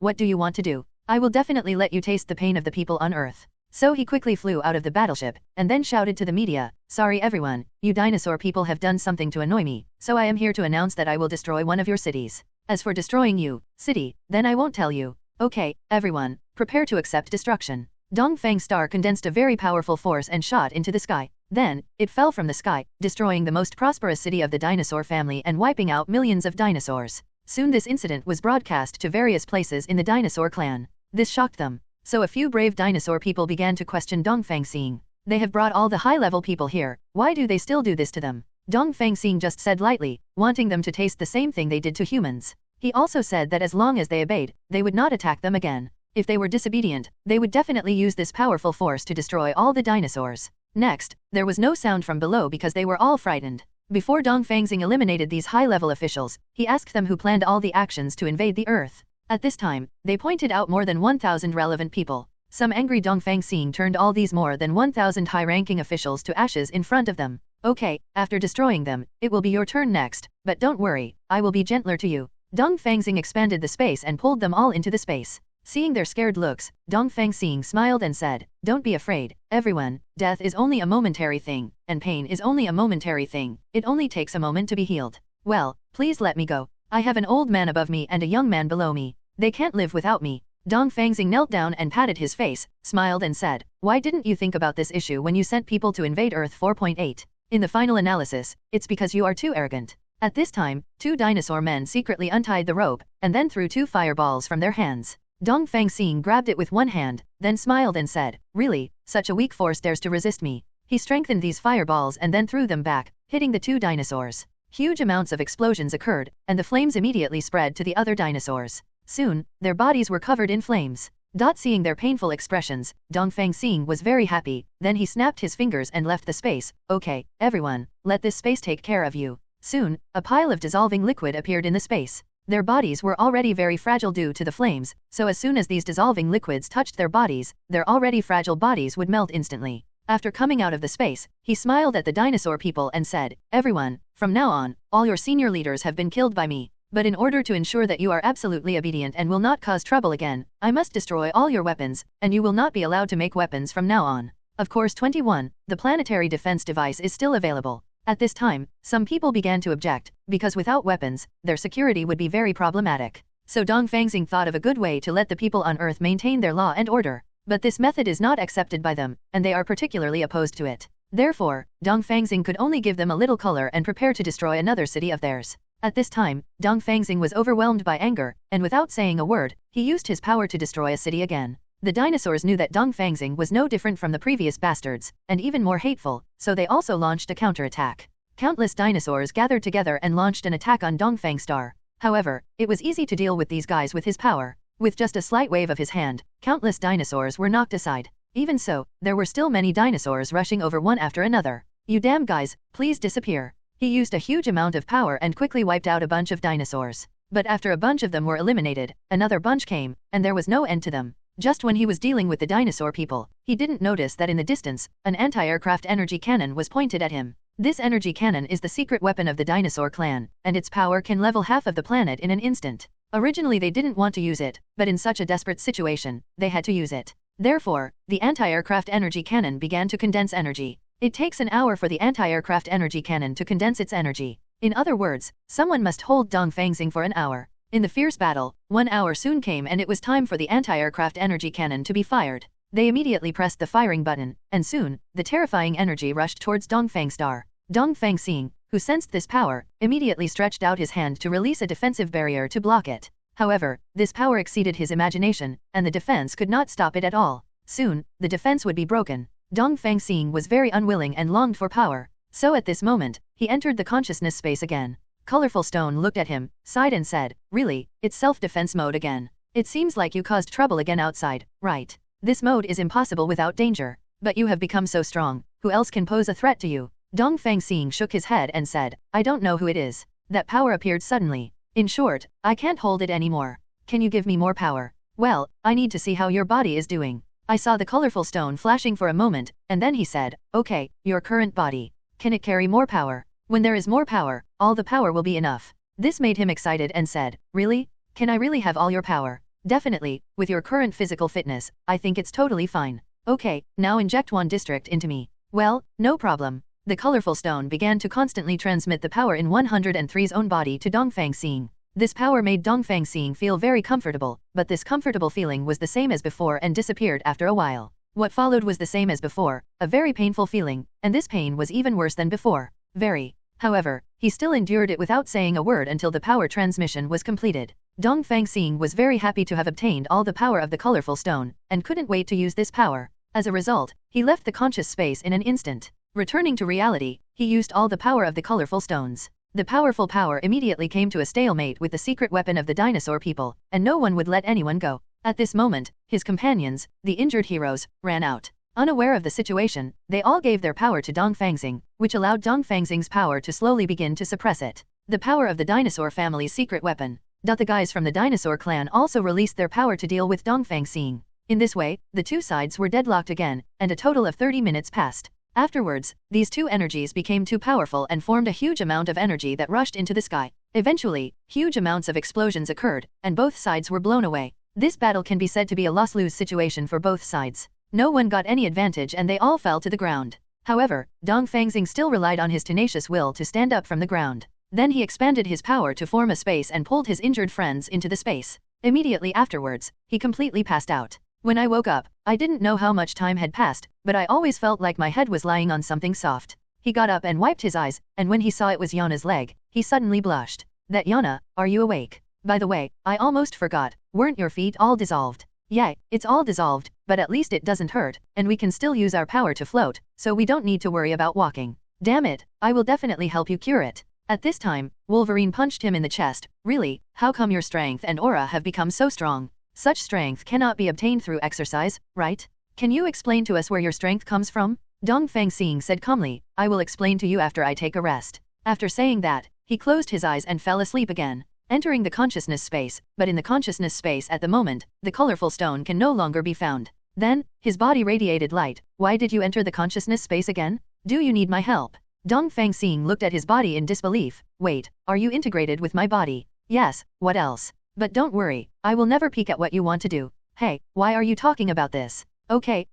"What do you want to do?" "I will definitely let you taste the pain of the people on Earth." So he quickly flew out of the battleship, and then shouted to the media, "Sorry everyone, you dinosaur people have done something to annoy me, so I am here to announce that I will destroy one of your cities. As for destroying you, city, then I won't tell you. Okay, everyone, prepare to accept destruction." Dongfang Star condensed a very powerful force and shot into the sky. Then, it fell from the sky, destroying the most prosperous city of the dinosaur family and wiping out millions of dinosaurs. Soon this incident was broadcast to various places in the dinosaur clan. This shocked them. So a few brave dinosaur people began to question Dongfang Xing. "They have brought all the high-level people here, why do they still do this to them?" Dongfang Xing just said lightly, wanting them to taste the same thing they did to humans. He also said that as long as they obeyed, they would not attack them again. If they were disobedient, they would definitely use this powerful force to destroy all the dinosaurs. Next, there was no sound from below because they were all frightened. Before Dongfang Xing eliminated these high-level officials, he asked them who planned all the actions to invade the Earth. At this time, they pointed out more than 1,000 relevant people. Some angry Dongfang Xing turned all these more than 1,000 high-ranking officials to ashes in front of them. Okay, after destroying them, it will be your turn next, but don't worry, I will be gentler to you. Dongfang Xing expanded the space and pulled them all into the space. Seeing their scared looks, Dongfang Xing smiled and said, "Don't be afraid, everyone, death is only a momentary thing, and pain is only a momentary thing, it only takes a moment to be healed. Well, please let me go. I have an old man above me and a young man below me. They can't live without me." Dongfang Xing knelt down and patted his face, smiled and said, "Why didn't you think about this issue when you sent people to invade Earth 4.8? In the final analysis, it's because you are too arrogant." At this time, 2 dinosaur men secretly untied the rope, and then threw 2 fireballs from their hands. Dongfang Xing grabbed it with one hand, then smiled and said, "Really, such a weak force dares to resist me." He strengthened these fireballs and then threw them back, hitting the 2 dinosaurs. Huge amounts of explosions occurred, and the flames immediately spread to the other dinosaurs. Soon, their bodies were covered in flames. Seeing their painful expressions, Dongfang Xing was very happy, then he snapped his fingers and left the space. "Okay, everyone, let this space take care of you." Soon, a pile of dissolving liquid appeared in the space. Their bodies were already very fragile due to the flames, so as soon as these dissolving liquids touched their bodies, their already fragile bodies would melt instantly. After coming out of the space, he smiled at the dinosaur people and said, "Everyone, from now on, all your senior leaders have been killed by me. But in order to ensure that you are absolutely obedient and will not cause trouble again, I must destroy all your weapons, and you will not be allowed to make weapons from now on." Of course 21, the planetary defense device is still available. At this time, some people began to object, because without weapons, their security would be very problematic. So Dongfang Xing thought of a good way to let the people on Earth maintain their law and order. But this method is not accepted by them, and they are particularly opposed to it. Therefore, Dongfang Xing could only give them a little color and prepare to destroy another city of theirs. At this time, Dongfang Xing was overwhelmed by anger, and without saying a word, he used his power to destroy a city again. The dinosaurs knew that Dongfang Xing was no different from the previous bastards, and even more hateful, so they also launched a counterattack. Countless dinosaurs gathered together and launched an attack on Dongfang Star. However, it was easy to deal with these guys with his power. With just a slight wave of his hand, countless dinosaurs were knocked aside. Even so, there were still many dinosaurs rushing over one after another. "You damn guys, please disappear." He used a huge amount of power and quickly wiped out a bunch of dinosaurs. But after a bunch of them were eliminated, another bunch came, and there was no end to them. Just when he was dealing with the dinosaur people, he didn't notice that in the distance, an anti-aircraft energy cannon was pointed at him. This energy cannon is the secret weapon of the dinosaur clan, and its power can level half of the planet in an instant. Originally they didn't want to use it, but in such a desperate situation, they had to use it. Therefore, the anti-aircraft energy cannon began to condense energy. It takes an hour for the anti-aircraft energy cannon to condense its energy. In other words, someone must hold Dongfang Xing for an hour. In the fierce battle, 1 hour soon came and it was time for the anti-aircraft energy cannon to be fired. They immediately pressed the firing button, and soon, the terrifying energy rushed towards Dongfang Star. Dongfang Xing, who sensed this power, immediately stretched out his hand to release a defensive barrier to block it. However, this power exceeded his imagination, and the defense could not stop it at all. Soon, the defense would be broken. Dongfang Xing was very unwilling and longed for power. So at this moment, he entered the consciousness space again. Colorful Stone looked at him, sighed and said, "Really, it's self-defense mode again. It seems like you caused trouble again outside, right? This mode is impossible without danger. But you have become so strong, who else can pose a threat to you?" Dongfang Xing shook his head and said, "I don't know who it is. That power appeared suddenly. In short, I can't hold it anymore. Can you give me more power? Well, I need to see how your body is doing." I saw the colorful stone flashing for a moment, and then he said, "Okay, your current body. Can it carry more power? When there is more power, all the power will be enough." This made him excited and said, "Really? Can I really have all your power?" "Definitely, with your current physical fitness, I think it's totally fine." "Okay, now inject one district into me." "Well, no problem." The colorful stone began to constantly transmit the power in 103's own body to Dongfang Xing. This power made Dongfang Xing feel very comfortable, but this comfortable feeling was the same as before and disappeared after a while. What followed was the same as before, a very painful feeling, and this pain was even worse than before. Very. However, he still endured it without saying a word until the power transmission was completed. Dongfang Xing was very happy to have obtained all the power of the colorful stone, and couldn't wait to use this power. As a result, he left the conscious space in an instant. Returning to reality, he used all the power of the colorful stones. The powerful power immediately came to a stalemate with the secret weapon of the dinosaur people, and no one would let anyone go. At this moment, his companions, the injured heroes, ran out. Unaware of the situation, they all gave their power to Dongfang Xing, which allowed Dongfang Xing's power to slowly begin to suppress it. The power of the dinosaur family's secret weapon. The guys from the dinosaur clan also released their power to deal with Dongfang Xing. In this way, the two sides were deadlocked again, and a total of 30 minutes passed. Afterwards, these two energies became too powerful and formed a huge amount of energy that rushed into the sky. Eventually, huge amounts of explosions occurred, and both sides were blown away. This battle can be said to be a loss-lose situation for both sides. No one got any advantage and they all fell to the ground. However, Dongfang Xing still relied on his tenacious will to stand up from the ground. Then he expanded his power to form a space and pulled his injured friends into the space. Immediately afterwards, he completely passed out. When I woke up, I didn't know how much time had passed, but I always felt like my head was lying on something soft. He got up and wiped his eyes, and when he saw it was Yana's leg, he suddenly blushed. That Yana, are you awake? By the way, I almost forgot, weren't your feet all dissolved? Yeah, it's all dissolved, but at least it doesn't hurt, and we can still use our power to float, so we don't need to worry about walking. Damn it, I will definitely help you cure it. At this time, Wolverine punched him in the chest. Really, how come your strength and aura have become so strong? Such strength cannot be obtained through exercise, right? Can you explain to us where your strength comes from? Dongfang Xing said calmly, I will explain to you after I take a rest. After saying that, he closed his eyes and fell asleep again, entering the consciousness space, but in the consciousness space at the moment, the colorful stone can no longer be found. Then, his body radiated light. Why did you enter the consciousness space again? Do you need my help? Dongfang Xing looked at his body in disbelief. Wait, are you integrated with my body? Yes, what else? But don't worry, I will never peek at what you want to do. Hey, why are you talking about this? Okay,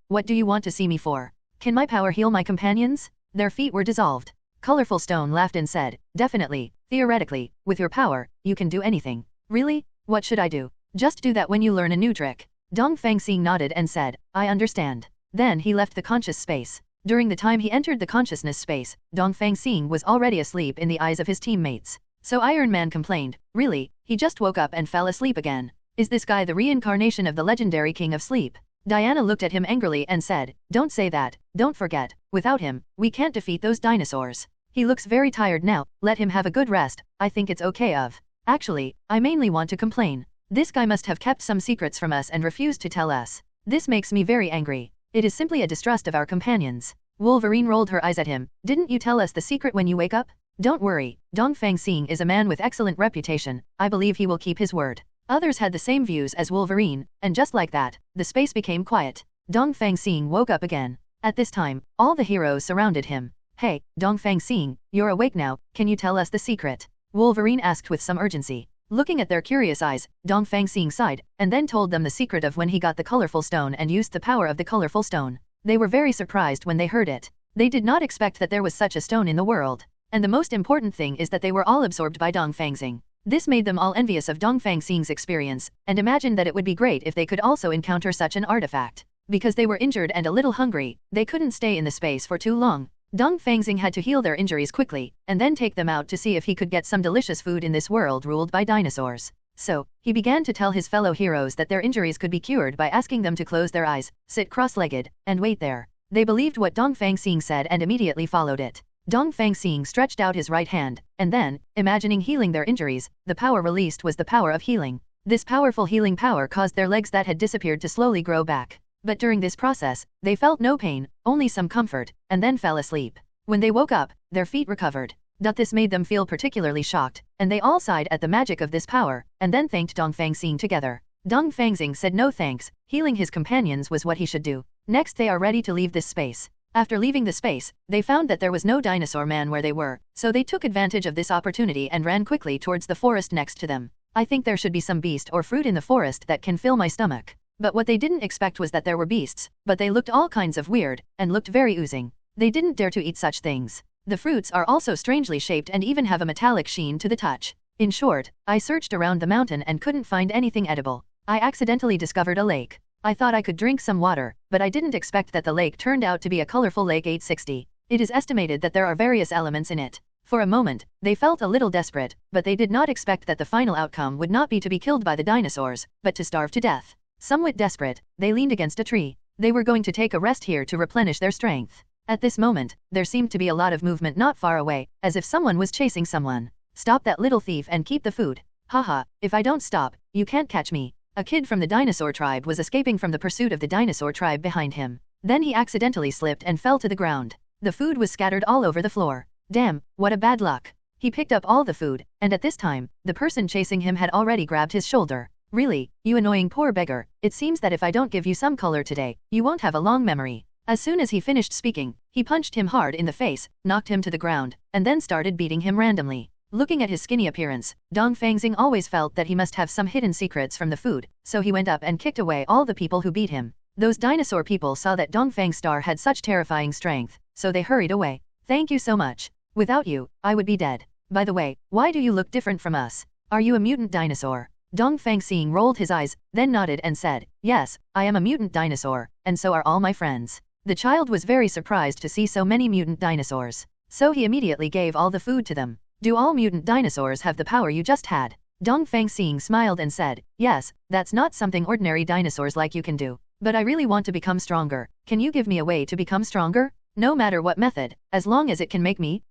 what do you want to see me for? Can my power heal my companions? Their feet were dissolved. Colorful Stone laughed and said, definitely, theoretically, with your power, you can do anything. Really? What should I do? Just do that when you learn a new trick. Dongfang Xing nodded and said, I understand. Then he left the conscious space. During the time he entered the consciousness space, Dongfang Xing was already asleep in the eyes of his teammates. So Iron Man complained, really, he just woke up and fell asleep again. Is this guy the reincarnation of the legendary King of Sleep? Diana looked at him angrily and said, don't say that, don't forget, without him, we can't defeat those dinosaurs. He looks very tired now, let him have a good rest, I think it's okay of. Actually, I mainly want to complain. This guy must have kept some secrets from us and refused to tell us. This makes me very angry. It is simply a distrust of our companions. Wolverine rolled her eyes at him, didn't you tell us the secret when you wake up? Don't worry, Dongfang Xing is a man with excellent reputation, I believe he will keep his word. Others had the same views as Wolverine, and just like that, the space became quiet. Dongfang Xing woke up again. At this time, all the heroes surrounded him. Hey, Dongfang Xing, you're awake now, can you tell us the secret? Wolverine asked with some urgency. Looking at their curious eyes, Dongfang Xing sighed, and then told them the secret of when he got the colorful stone and used the power of the colorful stone. They were very surprised when they heard it. They did not expect that there was such a stone in the world. And the most important thing is that they were all absorbed by Dongfang Xing. This made them all envious of Dongfang Xing's experience, and imagined that it would be great if they could also encounter such an artifact. Because they were injured and a little hungry, they couldn't stay in the space for too long. Dongfang Xing had to heal their injuries quickly, and then take them out to see if he could get some delicious food in this world ruled by dinosaurs. So, he began to tell his fellow heroes that their injuries could be cured by asking them to close their eyes, sit cross-legged, and wait there. They believed what Dongfang Xing said and immediately followed it. Dongfang Xing stretched out his right hand, and then, imagining healing their injuries, the power released was the power of healing. This powerful healing power caused their legs that had disappeared to slowly grow back. But during this process, they felt no pain, only some comfort, and then fell asleep. When they woke up, their feet recovered. This made them feel particularly shocked, and they all sighed at the magic of this power, and then thanked Dongfang Xing together. Dongfang Xing said no thanks, healing his companions was what he should do. Next they are ready to leave this space. After leaving the space, they found that there was no dinosaur man where they were, so they took advantage of this opportunity and ran quickly towards the forest next to them. I think there should be some beast or fruit in the forest that can fill my stomach. But what they didn't expect was that there were beasts, but they looked all kinds of weird, and looked very oozing. They didn't dare to eat such things. The fruits are also strangely shaped and even have a metallic sheen to the touch. In short, I searched around the mountain and couldn't find anything edible. I accidentally discovered a lake. I thought I could drink some water, but I didn't expect that the lake turned out to be a colorful lake 860. It is estimated that there are various elements in it. For a moment, they felt a little desperate, but they did not expect that the final outcome would not be to be killed by the dinosaurs, but to starve to death. Somewhat desperate, they leaned against a tree. They were going to take a rest here to replenish their strength. At this moment, there seemed to be a lot of movement not far away, as if someone was chasing someone. Stop that little thief and keep the food. Haha, if I don't stop, you can't catch me. A kid from the dinosaur tribe was escaping from the pursuit of the dinosaur tribe behind him. Then he accidentally slipped and fell to the ground. The food was scattered all over the floor. Damn, what a bad luck. He picked up all the food, and at this time, the person chasing him had already grabbed his shoulder. Really, you annoying poor beggar, it seems that if I don't give you some color today, you won't have a long memory. As soon as he finished speaking, he punched him hard in the face, knocked him to the ground, and then started beating him randomly. Looking at his skinny appearance, Dongfang Xing always felt that he must have some hidden secrets from the food, so he went up and kicked away all the people who beat him. Those dinosaur people saw that Dongfang Star had such terrifying strength, so they hurried away. Thank you so much. Without you, I would be dead. By the way, why do you look different from us? Are you a mutant dinosaur? Dongfang Xing rolled his eyes, then nodded and said, yes, I am a mutant dinosaur, and so are all my friends. The child was very surprised to see so many mutant dinosaurs, so he immediately gave all the food to them. Do all mutant dinosaurs have the power you just had? Dongfang Xing smiled and said, yes, that's not something ordinary dinosaurs like you can do, but I really want to become stronger. Can you give me a way to become stronger? No matter what method, as long as it can make me,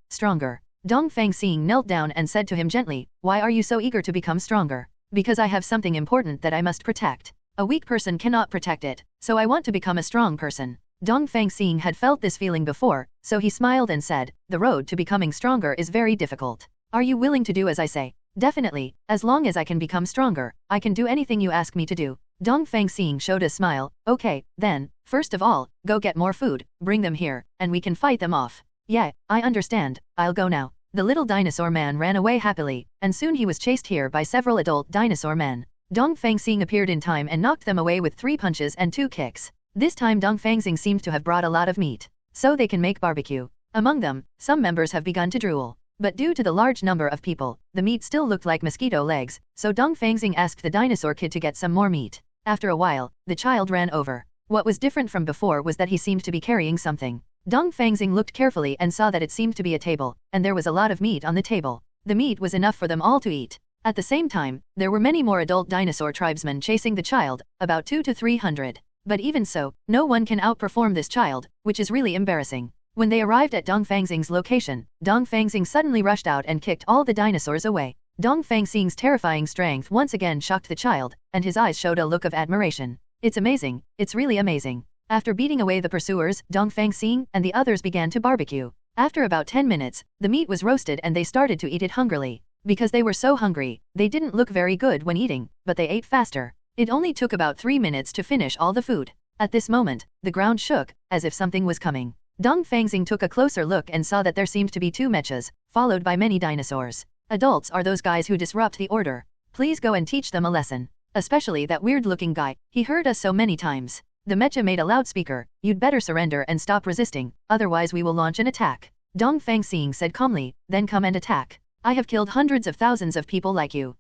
stronger. Dongfang Xing knelt down and said to him gently, why are you so eager to become stronger? Because I have something important that I must protect. A weak person cannot protect it, so I want to become a strong person. Dongfang Xing had felt this feeling before, so he smiled and said, the road to becoming stronger is very difficult. Are you willing to do as I say? Definitely, as long as I can become stronger, I can do anything you ask me to do. Dongfang Xing showed a smile, okay, then, first of all, go get more food, bring them here, and we can fight them off. Yeah, I understand, I'll go now. The little dinosaur man ran away happily, and soon he was chased here by several adult dinosaur men. Dongfang Xing appeared in time and knocked them away with 3 punches and 2 kicks. This time Dongfang Xing seems to have brought a lot of meat, so they can make barbecue. Among them, some members have begun to drool. But due to the large number of people, the meat still looked like mosquito legs, so Dongfang Xing asked the dinosaur kid to get some more meat. After a while, the child ran over. What was different from before was that he seemed to be carrying something. Dongfang Xing looked carefully and saw that it seemed to be a table, and there was a lot of meat on the table. The meat was enough for them all to eat. At the same time, there were many more adult dinosaur tribesmen chasing the child, about 200 to 300. But even so, no one can outperform this child, which is really embarrassing. When they arrived at Dongfang Xing's location, Dongfang Xing suddenly rushed out and kicked all the dinosaurs away. Dongfang Xing's terrifying strength once again shocked the child, and his eyes showed a look of admiration. It's amazing, it's really amazing. After beating away the pursuers, Dongfang Xing and the others began to barbecue. After about 10 minutes, the meat was roasted and they started to eat it hungrily. Because they were so hungry, they didn't look very good when eating, but they ate faster. It only took about 3 minutes to finish all the food. At this moment, the ground shook, as if something was coming. Dongfang Xing took a closer look and saw that there seemed to be 2 mechas, followed by many dinosaurs. Adults are those guys who disrupt the order. Please go and teach them a lesson. Especially that weird-looking guy, he heard us so many times. The mecha made a loudspeaker, you'd better surrender and stop resisting, otherwise we will launch an attack. Dongfang Xing said calmly, then come and attack. I have killed hundreds of thousands of people like you.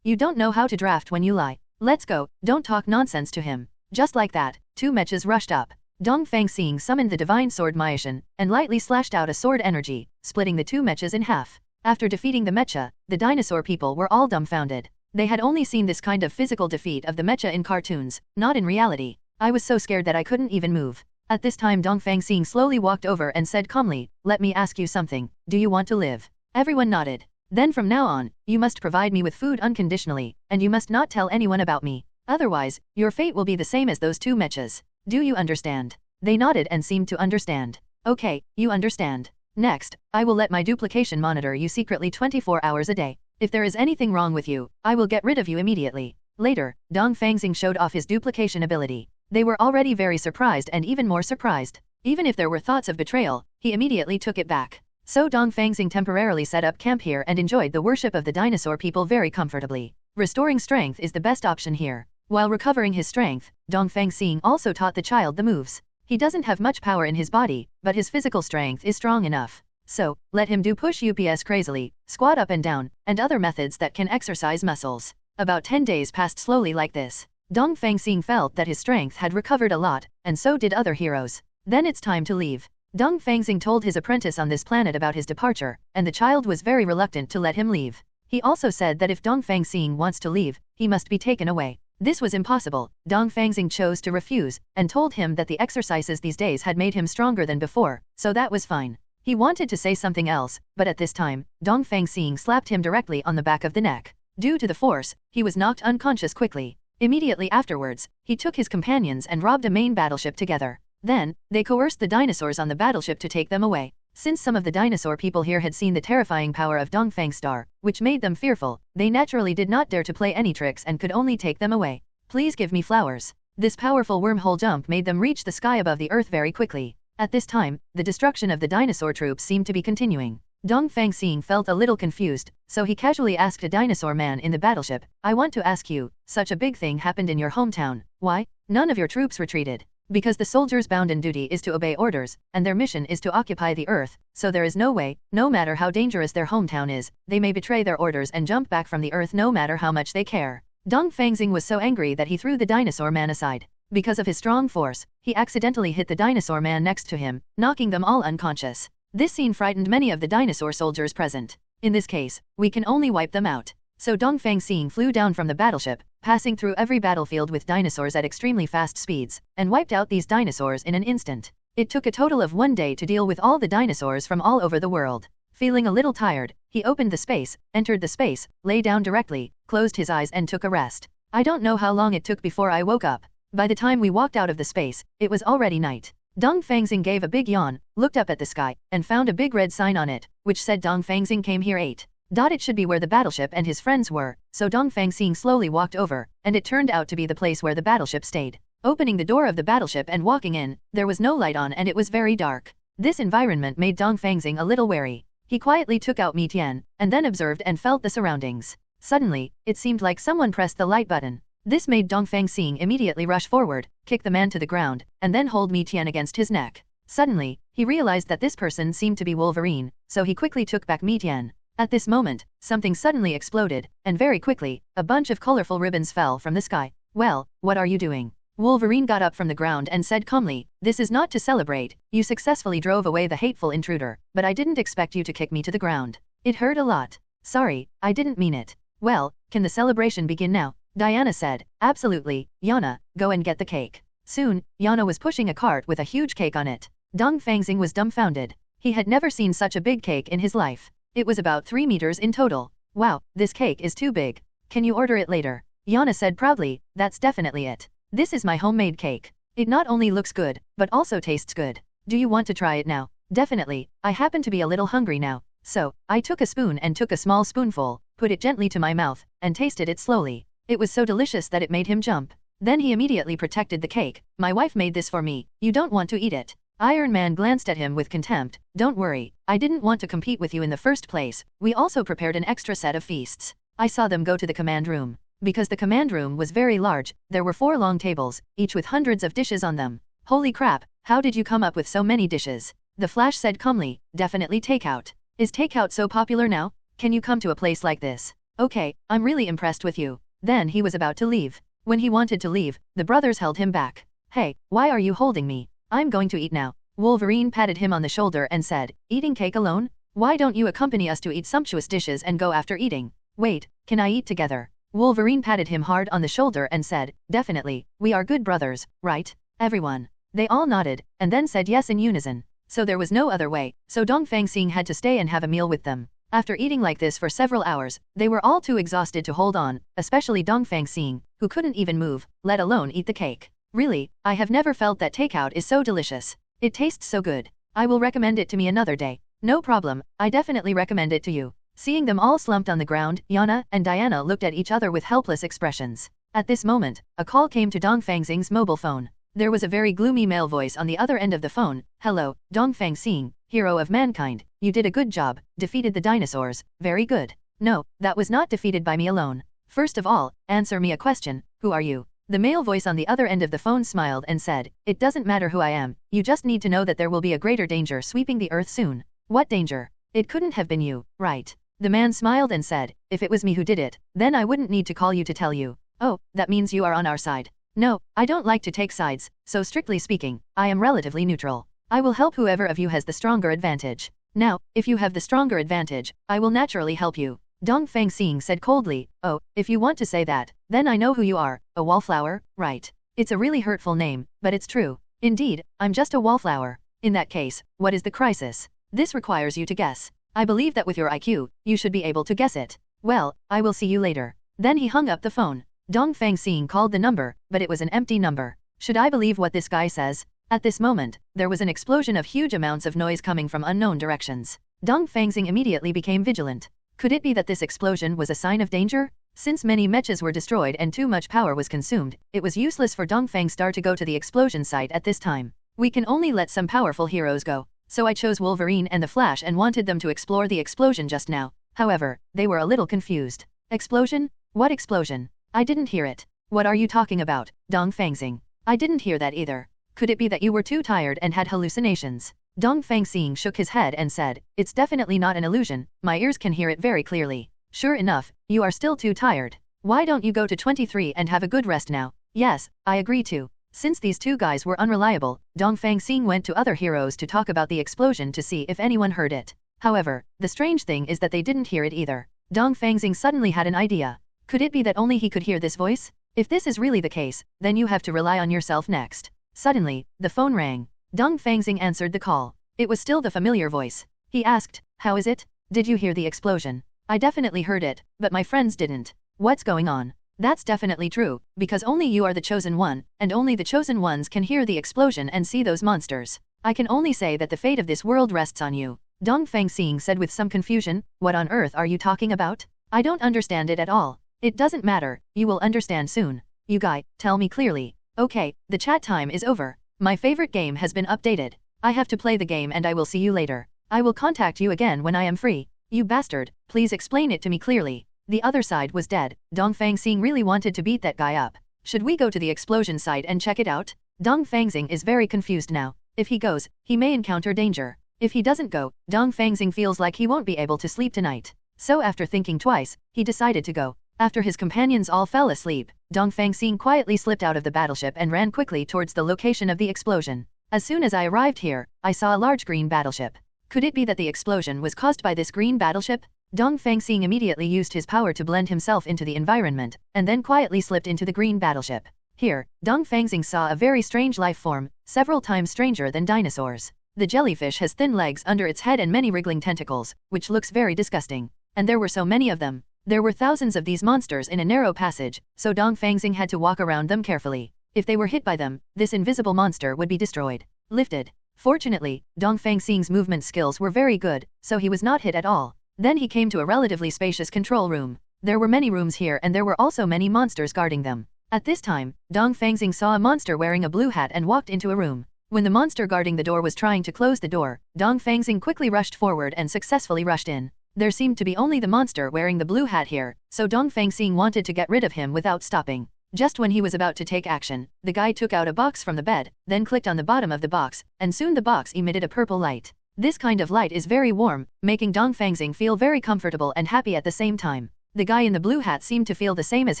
You don't know how to draft when you lie. Let's go, don't talk nonsense to him. Just like that, 2 mechas rushed up. Dongfang Xing summoned the divine sword Myashan, and lightly slashed out a sword energy, splitting the 2 mechas in half. After defeating the mecha, the dinosaur people were all dumbfounded. They had only seen this kind of physical defeat of the mecha in cartoons, not in reality. I was so scared that I couldn't even move. At this time Dongfang Xing slowly walked over and said calmly, let me ask you something, do you want to live? Everyone nodded. Then from now on, you must provide me with food unconditionally, and you must not tell anyone about me. Otherwise, your fate will be the same as those 2 mechas. Do you understand? They nodded and seemed to understand. Okay, you understand. Next, I will let my duplication monitor you secretly 24 hours a day. If there is anything wrong with you, I will get rid of you immediately. Later, Dongfang Xing showed off his duplication ability. They were already very surprised and even more surprised. Even if there were thoughts of betrayal, he immediately took it back. So Dongfang Xing temporarily set up camp here and enjoyed the worship of the dinosaur people very comfortably. Restoring strength is the best option here. While recovering his strength, Dongfang Xing also taught the child the moves. He doesn't have much power in his body, but his physical strength is strong enough. So, let him do push ups crazily, squat up and down, and other methods that can exercise muscles. About 10 days passed slowly like this. Dongfang Xing felt that his strength had recovered a lot, and so did other heroes. Then it's time to leave. Dongfang Xing told his apprentice on this planet about his departure, and the child was very reluctant to let him leave. He also said that if Dongfang Xing wants to leave, he must be taken away. This was impossible. Dongfang Xing chose to refuse, and told him that the exercises these days had made him stronger than before, so that was fine. He wanted to say something else, but at this time, Dongfang Xing slapped him directly on the back of the neck. Due to the force, he was knocked unconscious quickly. Immediately afterwards, he took his companions and robbed a main battleship together. Then, they coerced the dinosaurs on the battleship to take them away. Since some of the dinosaur people here had seen the terrifying power of Dongfang Star, which made them fearful, they naturally did not dare to play any tricks and could only take them away. Please give me flowers. This powerful wormhole jump made them reach the sky above the earth very quickly. At this time, the destruction of the dinosaur troops seemed to be continuing. Dongfang Xing felt a little confused, so he casually asked a dinosaur man in the battleship, I want to ask you, such a big thing happened in your hometown, why? None of your troops retreated. Because the soldiers' bounden duty is to obey orders, and their mission is to occupy the earth, so there is no way, no matter how dangerous their hometown is, they may betray their orders and jump back from the earth no matter how much they care. Dongfang Xing was so angry that he threw the dinosaur man aside. Because of his strong force, he accidentally hit the dinosaur man next to him, knocking them all unconscious. This scene frightened many of the dinosaur soldiers present. In this case, we can only wipe them out. So Dongfang Xing flew down from the battleship, passing through every battlefield with dinosaurs at extremely fast speeds, and wiped out these dinosaurs in an instant. It took a total of 1 day to deal with all the dinosaurs from all over the world. Feeling a little tired, he opened the space, entered the space, lay down directly, closed his eyes and took a rest. I don't know how long it took before I woke up. By the time we walked out of the space, it was already night. Dongfang Xing gave a big yawn, looked up at the sky, and found a big red sign on it, which said Dongfang Xing came here 8. It should be where the battleship and his friends were, so Dongfang Xing slowly walked over, and it turned out to be the place where the battleship stayed. Opening the door of the battleship and walking in, there was no light on and it was very dark. This environment made Dongfang Xing a little wary. He quietly took out Mi Tian, and then observed and felt the surroundings. Suddenly, it seemed like someone pressed the light button. This made Dongfang Xing immediately rush forward, kick the man to the ground, and then hold Mi Tian against his neck. Suddenly, he realized that this person seemed to be Wolverine, so he quickly took back Mi Tian. At this moment, something suddenly exploded, and very quickly, a bunch of colorful ribbons fell from the sky. Well, what are you doing? Wolverine got up from the ground and said calmly, this is not to celebrate, you successfully drove away the hateful intruder, but I didn't expect you to kick me to the ground. It hurt a lot. Sorry, I didn't mean it. Well, can the celebration begin now? Diana said, absolutely, Yana, go and get the cake. Soon, Yana was pushing a cart with a huge cake on it. Dongfang Xing was dumbfounded. He had never seen such a big cake in his life. It was about 3 meters in total. Wow, this cake is too big. Can you order it later? Yana said proudly, that's definitely it. This is my homemade cake. It not only looks good, but also tastes good. Do you want to try it now? Definitely, I happen to be a little hungry now. So, I took a spoon and took a small spoonful, put it gently to my mouth, and tasted it slowly. It was so delicious that it made him jump. Then he immediately protected the cake. My wife made this for me, you don't want to eat it. Iron Man glanced at him with contempt. Don't worry, I didn't want to compete with you in the first place. We also prepared an extra set of feasts. I saw them go to the command room. Because the command room was very large, there were 4 long tables, each with hundreds of dishes on them. Holy crap, how did you come up with so many dishes? The Flash said calmly, definitely takeout. Is takeout so popular now? Can you come to a place like this? Okay, I'm really impressed with you. Then he was about to leave. When he wanted to leave, the brothers held him back. Hey, why are you holding me? I'm going to eat now. Wolverine patted him on the shoulder and said, eating cake alone? Why don't you accompany us to eat sumptuous dishes and go after eating? Wait, can I eat together? Wolverine patted him hard on the shoulder and said, definitely, we are good brothers, right? Everyone. They all nodded, and then said yes in unison. So there was no other way, so Dongfang Xing had to stay and have a meal with them. After eating like this for several hours, they were all too exhausted to hold on, especially Dongfang Xing, who couldn't even move, let alone eat the cake. Really, I have never felt that takeout is so delicious. It tastes so good. I will recommend it to me another day. No problem, I definitely recommend it to you. Seeing them all slumped on the ground, Yana and Diana looked at each other with helpless expressions. At this moment, a call came to Dongfang Xing's mobile phone. There was a very gloomy male voice on the other end of the phone. Hello, Dongfang Xing, hero of mankind. You did a good job, defeated the dinosaurs, very good. No, that was not defeated by me alone. First of all, answer me a question, who are you? The male voice on the other end of the phone smiled and said, it doesn't matter who I am, you just need to know that there will be a greater danger sweeping the earth soon. What danger? It couldn't have been you, right? The man smiled and said, if it was me who did it, then I wouldn't need to call you to tell you. Oh, that means you are on our side. No, I don't like to take sides, so strictly speaking, I am relatively neutral. I will help whoever of you has the stronger advantage. Now, if you have the stronger advantage, I will naturally help you. Dongfang Xing said coldly, oh, if you want to say that, then I know who you are, a wallflower, right? It's a really hurtful name, but it's true. Indeed, I'm just a wallflower. In that case, what is the crisis? This requires you to guess. I believe that with your IQ, you should be able to guess it. Well, I will see you later. Then he hung up the phone. Dongfang Xing called the number, but it was an empty number. Should I believe what this guy says? At this moment, there was an explosion of huge amounts of noise coming from unknown directions. Dongfang Xing immediately became vigilant. Could it be that this explosion was a sign of danger? Since many mechas were destroyed and too much power was consumed, it was useless for Dongfang Star to go to the explosion site at this time. We can only let some powerful heroes go. So I chose Wolverine and the Flash and wanted them to explore the explosion just now. However, they were a little confused. Explosion? What explosion? I didn't hear it. What are you talking about, Dongfang Xing? I didn't hear that either. Could it be that you were too tired and had hallucinations? Dongfang Xing shook his head and said, it's definitely not an illusion, my ears can hear it very clearly. Sure enough, you are still too tired. Why don't you go to 23 and have a good rest now? Yes, I agree too. Since these two guys were unreliable, Dongfang Xing went to other heroes to talk about the explosion to see if anyone heard it. However, the strange thing is that they didn't hear it either. Dongfang Xing suddenly had an idea. Could it be that only he could hear this voice? If this is really the case, then you have to rely on yourself next. Suddenly, the phone rang. Dongfang Xing answered the call. It was still the familiar voice. He asked, how is it? Did you hear the explosion? I definitely heard it, but my friends didn't. What's going on? That's definitely true, because only you are the chosen one, and only the chosen ones can hear the explosion and see those monsters. I can only say that the fate of this world rests on you. Dongfang Xing said with some confusion, what on earth are you talking about? I don't understand it at all. It doesn't matter, you will understand soon. You guy, tell me clearly. Okay, the chat time is over. My favorite game has been updated. I have to play the game and I will see you later. I will contact you again when I am free. You bastard, please explain it to me clearly. The other side was dead. Dongfang Xing really wanted to beat that guy up. Should we go to the explosion site and check it out? Dongfang Xing is very confused now. If he goes, he may encounter danger. If he doesn't go, Dongfang Xing feels like he won't be able to sleep tonight. So after thinking twice, he decided to go. After his companions all fell asleep, Dongfang Xing quietly slipped out of the battleship and ran quickly towards the location of the explosion. As soon as I arrived here, I saw a large green battleship. Could it be that the explosion was caused by this green battleship? Dongfang Xing immediately used his power to blend himself into the environment, and then quietly slipped into the green battleship. Here, Dongfang Xing saw a very strange life form, several times stranger than dinosaurs. The jellyfish has thin legs under its head and many wriggling tentacles, which looks very disgusting. And there were so many of them. There were thousands of these monsters in a narrow passage, so Dongfang Xing had to walk around them carefully. If they were hit by them, this invisible monster would be destroyed. Lifted. Fortunately, Dongfang Xing's movement skills were very good, so he was not hit at all. Then he came to a relatively spacious control room. There were many rooms here and there were also many monsters guarding them. At this time, Dongfang Xing saw a monster wearing a blue hat and walked into a room. When the monster guarding the door was trying to close the door, Dongfang Xing quickly rushed forward and successfully rushed in. There seemed to be only the monster wearing the blue hat here, so Dongfang Xing wanted to get rid of him without stopping. Just when he was about to take action, the guy took out a box from the bed, then clicked on the bottom of the box, and soon the box emitted a purple light. This kind of light is very warm, making Dongfang Xing feel very comfortable and happy at the same time. The guy in the blue hat seemed to feel the same as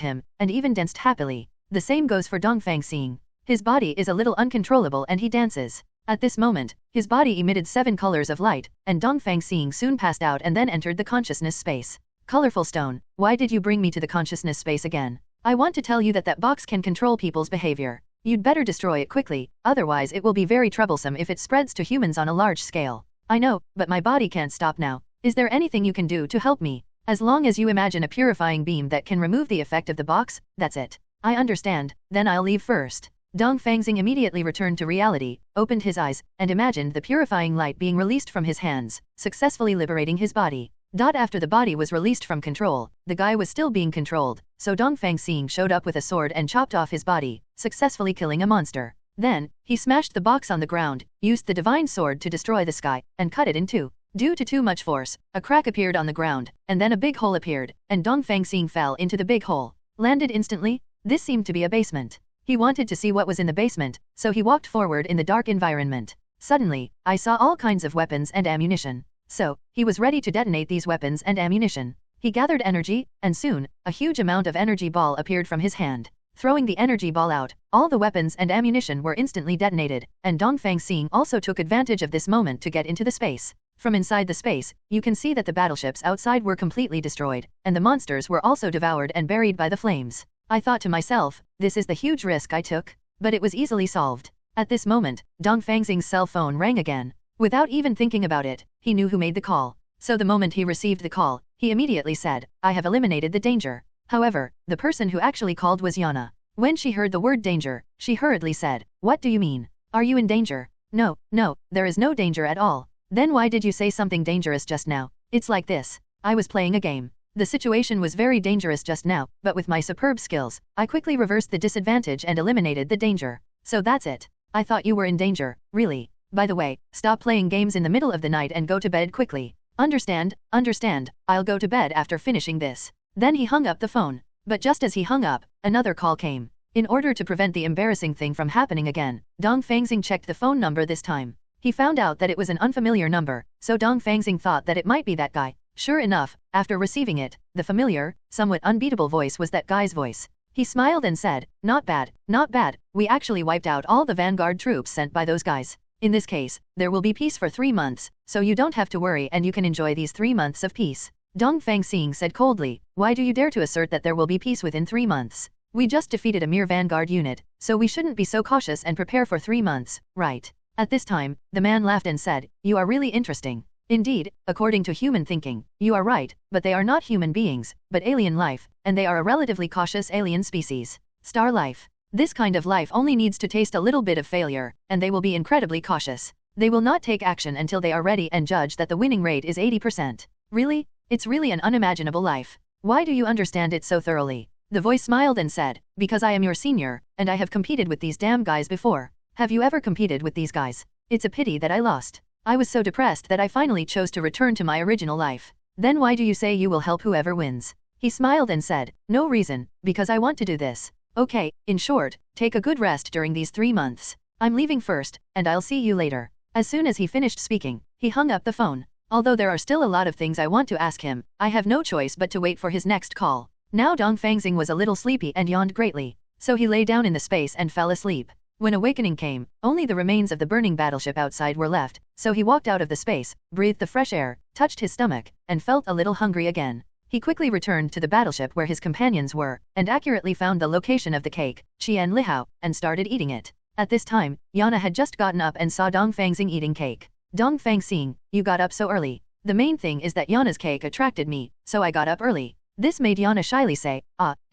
him, and even danced happily. The same goes for Dongfang Xing. His body is a little uncontrollable and he dances. At this moment, his body emitted 7 colors of light, and Dongfang Xing soon passed out and then entered the consciousness space. Colorful stone, why did you bring me to the consciousness space again? I want to tell you that that box can control people's behavior. You'd better destroy it quickly, otherwise it will be very troublesome if it spreads to humans on a large scale. I know, but my body can't stop now. Is there anything you can do to help me? As long as you imagine a purifying beam that can remove the effect of the box, that's it. I understand, then I'll leave first. Dongfang Xing immediately returned to reality, opened his eyes, and imagined the purifying light being released from his hands, successfully liberating his body. After the body was released from control, the guy was still being controlled, so Dongfang Xing showed up with a sword and chopped off his body, successfully killing a monster. Then, he smashed the box on the ground, used the divine sword to destroy the sky, and cut it in two. Due to too much force, a crack appeared on the ground, and then a big hole appeared, and Dongfang Xing fell into the big hole. Landed instantly? This seemed to be a basement. He wanted to see what was in the basement, so he walked forward in the dark environment. Suddenly, I saw all kinds of weapons and ammunition. So, he was ready to detonate these weapons and ammunition. He gathered energy, and soon, a huge amount of energy ball appeared from his hand. Throwing the energy ball out, all the weapons and ammunition were instantly detonated, and Dongfang Xing also took advantage of this moment to get into the space. From inside the space, you can see that the battleships outside were completely destroyed, and the monsters were also devoured and buried by the flames. I thought to myself, this is the huge risk I took, but it was easily solved. At this moment, Dongfang Xing's cell phone rang again. Without even thinking about it, he knew who made the call. So the moment he received the call, he immediately said, I have eliminated the danger. However, the person who actually called was Yana. When she heard the word danger, she hurriedly said, what do you mean? Are you in danger? No, no, there is no danger at all. Then why did you say something dangerous just now? It's like this. I was playing a game. The situation was very dangerous just now, but with my superb skills, I quickly reversed the disadvantage and eliminated the danger. So that's it. I thought you were in danger, really. By the way, stop playing games in the middle of the night and go to bed quickly. Understand, understand, I'll go to bed after finishing this. Then he hung up the phone. But just as he hung up, another call came. In order to prevent the embarrassing thing from happening again, Dongfang Xing checked the phone number this time. He found out that it was an unfamiliar number, so Dongfang Xing thought that it might be that guy. Sure enough, after receiving it, the familiar, somewhat unbeatable voice was that guy's voice. He smiled and said, not bad, not bad, we actually wiped out all the vanguard troops sent by those guys. In this case, there will be peace for 3 months, so you don't have to worry and you can enjoy these 3 months of peace. Dongfang Xing said coldly, why do you dare to assert that there will be peace within 3 months? We just defeated a mere vanguard unit, so we shouldn't be so cautious and prepare for 3 months, right? At this time, the man laughed and said, you are really interesting. Indeed, according to human thinking, you are right, but they are not human beings, but alien life, and they are a relatively cautious alien species. Star life. This kind of life only needs to taste a little bit of failure, and they will be incredibly cautious. They will not take action until they are ready and judge that the winning rate is 80%. Really? It's really an unimaginable life. Why do you understand it so thoroughly? The voice smiled and said, because I am your senior, and I have competed with these damn guys before. Have you ever competed with these guys? It's a pity that I lost. I was so depressed that I finally chose to return to my original life. Then why do you say you will help whoever wins? He smiled and said, no reason, because I want to do this. Okay, in short, take a good rest during these 3 months. I'm leaving first, and I'll see you later. As soon as he finished speaking, he hung up the phone. Although there are still a lot of things I want to ask him, I have no choice but to wait for his next call. Now Dongfang Xing was a little sleepy and yawned greatly, so he lay down in the space and fell asleep. When awakening came, only the remains of the burning battleship outside were left, so he walked out of the space, breathed the fresh air, touched his stomach, and felt a little hungry again. He quickly returned to the battleship where his companions were, and accurately found the location of the cake, Qian Lihao, and started eating it. At this time, Yana had just gotten up and saw Dongfang Xing eating cake. Dongfang Xing, you got up so early. The main thing is that Yana's cake attracted me, so I got up early. This made Yana shyly say,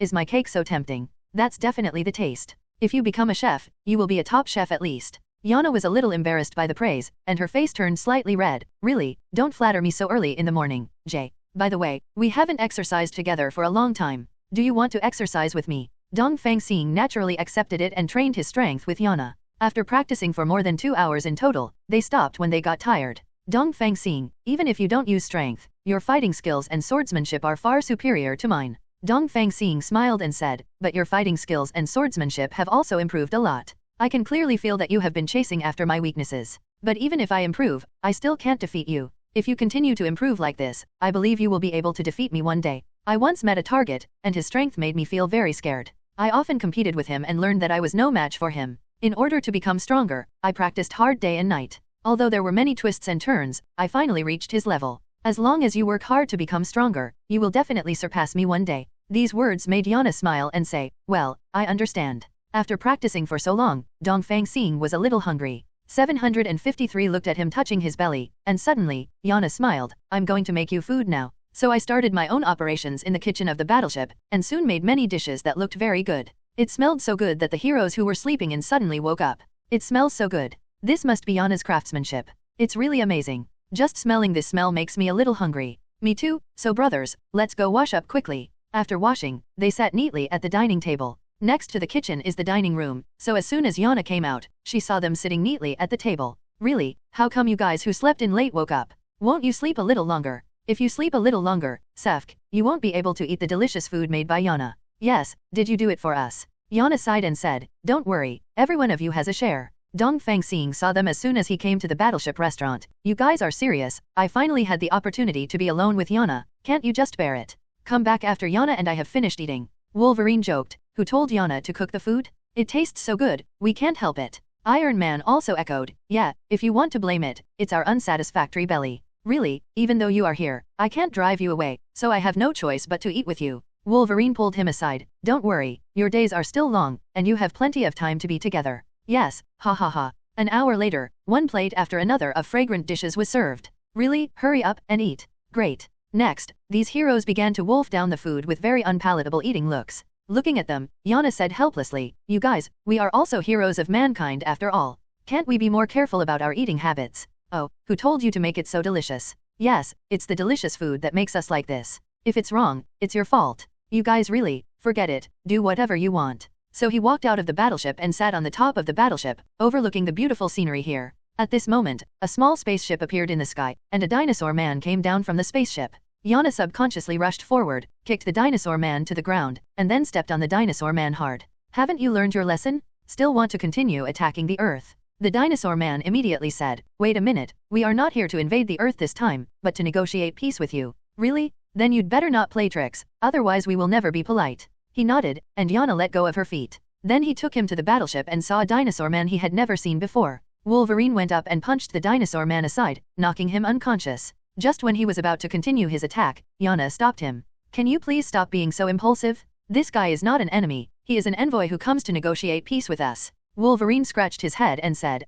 is my cake so tempting? That's definitely the taste. If you become a chef, you will be a top chef at least. Yana was a little embarrassed by the praise, and her face turned slightly red. Really, don't flatter me so early in the morning, Jay. By the way, we haven't exercised together for a long time. Do you want to exercise with me? Dongfang Xing naturally accepted it and trained his strength with Yana. After practicing for more than 2 hours in total, they stopped when they got tired. Dongfang Xing, even if you don't use strength, your fighting skills and swordsmanship are far superior to mine. Dongfang Xing smiled and said, but your fighting skills and swordsmanship have also improved a lot. I can clearly feel that you have been chasing after my weaknesses. But even if I improve, I still can't defeat you. If you continue to improve like this, I believe you will be able to defeat me one day. I once met a target, and his strength made me feel very scared. I often competed with him and learned that I was no match for him. In order to become stronger, I practiced hard day and night. Although there were many twists and turns, I finally reached his level. As long as you work hard to become stronger, you will definitely surpass me one day. These words made Yana smile and say, well, I understand. After practicing for so long, Dongfang Xing was a little hungry. 753 looked at him touching his belly, and suddenly, Yana smiled, I'm going to make you food now. So I started my own operations in the kitchen of the battleship, and soon made many dishes that looked very good. It smelled so good that the heroes who were sleeping in suddenly woke up. It smells so good. This must be Yana's craftsmanship. It's really amazing. Just smelling this smell makes me a little hungry. Me too, so brothers, let's go wash up quickly. After washing, they sat neatly at the dining table. Next to the kitchen is the dining room, so as soon as Yana came out, she saw them sitting neatly at the table. Really, how come you guys who slept in late woke up? Won't you sleep a little longer? If you sleep a little longer, Sefk, you won't be able to eat the delicious food made by Yana. Yes, did you do it for us? Yana sighed and said, don't worry, every one of you has a share. Dongfang Xing saw them as soon as he came to the battleship restaurant. You guys are serious, I finally had the opportunity to be alone with Yana, can't you just bear it? Come back after Yana and I have finished eating. Wolverine joked, who told Yana to cook the food? It tastes so good, we can't help it. Iron Man also echoed, yeah, if you want to blame it, it's our unsatisfactory belly. Really, even though you are here, I can't drive you away, so I have no choice but to eat with you. Wolverine pulled him aside, don't worry, your days are still long, and you have plenty of time to be together. Yes, ha ha ha. An hour later, one plate after another of fragrant dishes was served. Really, hurry up and eat. Great. Next, these heroes began to wolf down the food with very unpalatable eating looks. Looking at them, Yana said helplessly, you guys, we are also heroes of mankind after all. Can't we be more careful about our eating habits? Oh, who told you to make it so delicious? Yes, it's the delicious food that makes us like this. If it's wrong, it's your fault. You guys really, forget it, do whatever you want. So he walked out of the battleship and sat on the top of the battleship, overlooking the beautiful scenery here. At this moment, a small spaceship appeared in the sky, and a dinosaur man came down from the spaceship. Yana subconsciously rushed forward, kicked the dinosaur man to the ground, and then stepped on the dinosaur man hard. Haven't you learned your lesson? Still want to continue attacking the Earth? The dinosaur man immediately said, wait a minute, we are not here to invade the Earth this time, but to negotiate peace with you. Really? Then you'd better not play tricks, otherwise we will never be polite. He nodded, and Yana let go of her feet. Then he took him to the battleship and saw a dinosaur man he had never seen before. Wolverine went up and punched the dinosaur man aside, knocking him unconscious. Just when he was about to continue his attack, Yana stopped him. Can you please stop being so impulsive? This guy is not an enemy, he is an envoy who comes to negotiate peace with us. Wolverine scratched his head and said,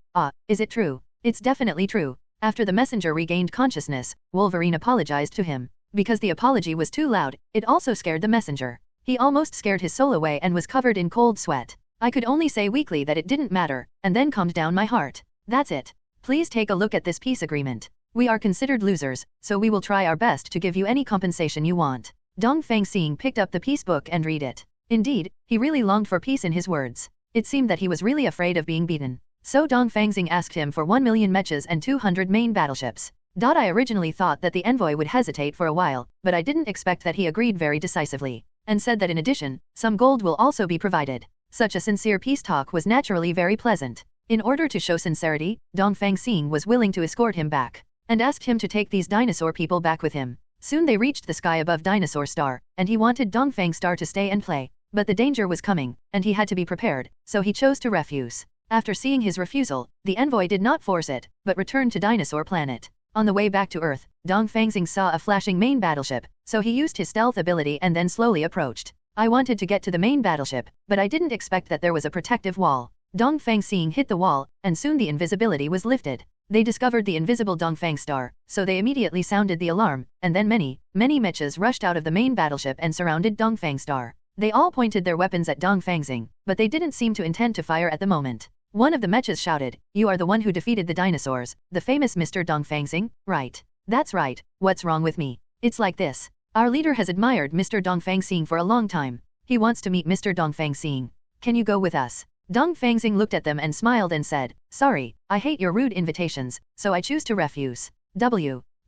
is it true? It's definitely true. After the messenger regained consciousness, Wolverine apologized to him. Because the apology was too loud, it also scared the messenger. He almost scared his soul away and was covered in cold sweat. I could only say weakly that it didn't matter, and then calmed down my heart. That's it. Please take a look at this peace agreement. We are considered losers, so we will try our best to give you any compensation you want. Dongfang Xing picked up the peace book and read it. Indeed, he really longed for peace in his words. It seemed that he was really afraid of being beaten. So Dongfang Xing asked him for 1 million mechas and 200 main battleships. I originally thought that the envoy would hesitate for a while, but I didn't expect that he agreed very decisively, and said that in addition, some gold will also be provided. Such a sincere peace talk was naturally very pleasant. In order to show sincerity, Dongfang Xing was willing to escort him back, and asked him to take these dinosaur people back with him. Soon they reached the sky above Dinosaur Star, and he wanted Dongfang Star to stay and play. But the danger was coming, and he had to be prepared, so he chose to refuse. After seeing his refusal, the envoy did not force it, but returned to Dinosaur Planet. On the way back to Earth, Dongfang Xing saw a flashing main battleship, so he used his stealth ability and then slowly approached. I wanted to get to the main battleship, but I didn't expect that there was a protective wall. Dongfang Xing hit the wall, and soon the invisibility was lifted. They discovered the invisible Dongfang Star, so they immediately sounded the alarm, and then many mechas rushed out of the main battleship and surrounded Dongfang Star. They all pointed their weapons at Dongfang Xing, but they didn't seem to intend to fire at the moment. One of the mechas shouted, "You are the one who defeated the dinosaurs, the famous Mr. Dongfang Xing, right?" "That's right, what's wrong with me? It's like this. Our leader has admired Mr. Dongfang Xing for a long time. He wants to meet Mr. Dongfang Xing. Can you go with us?" Dongfang Xing looked at them and smiled and said, "Sorry, I hate your rude invitations, so I choose to refuse."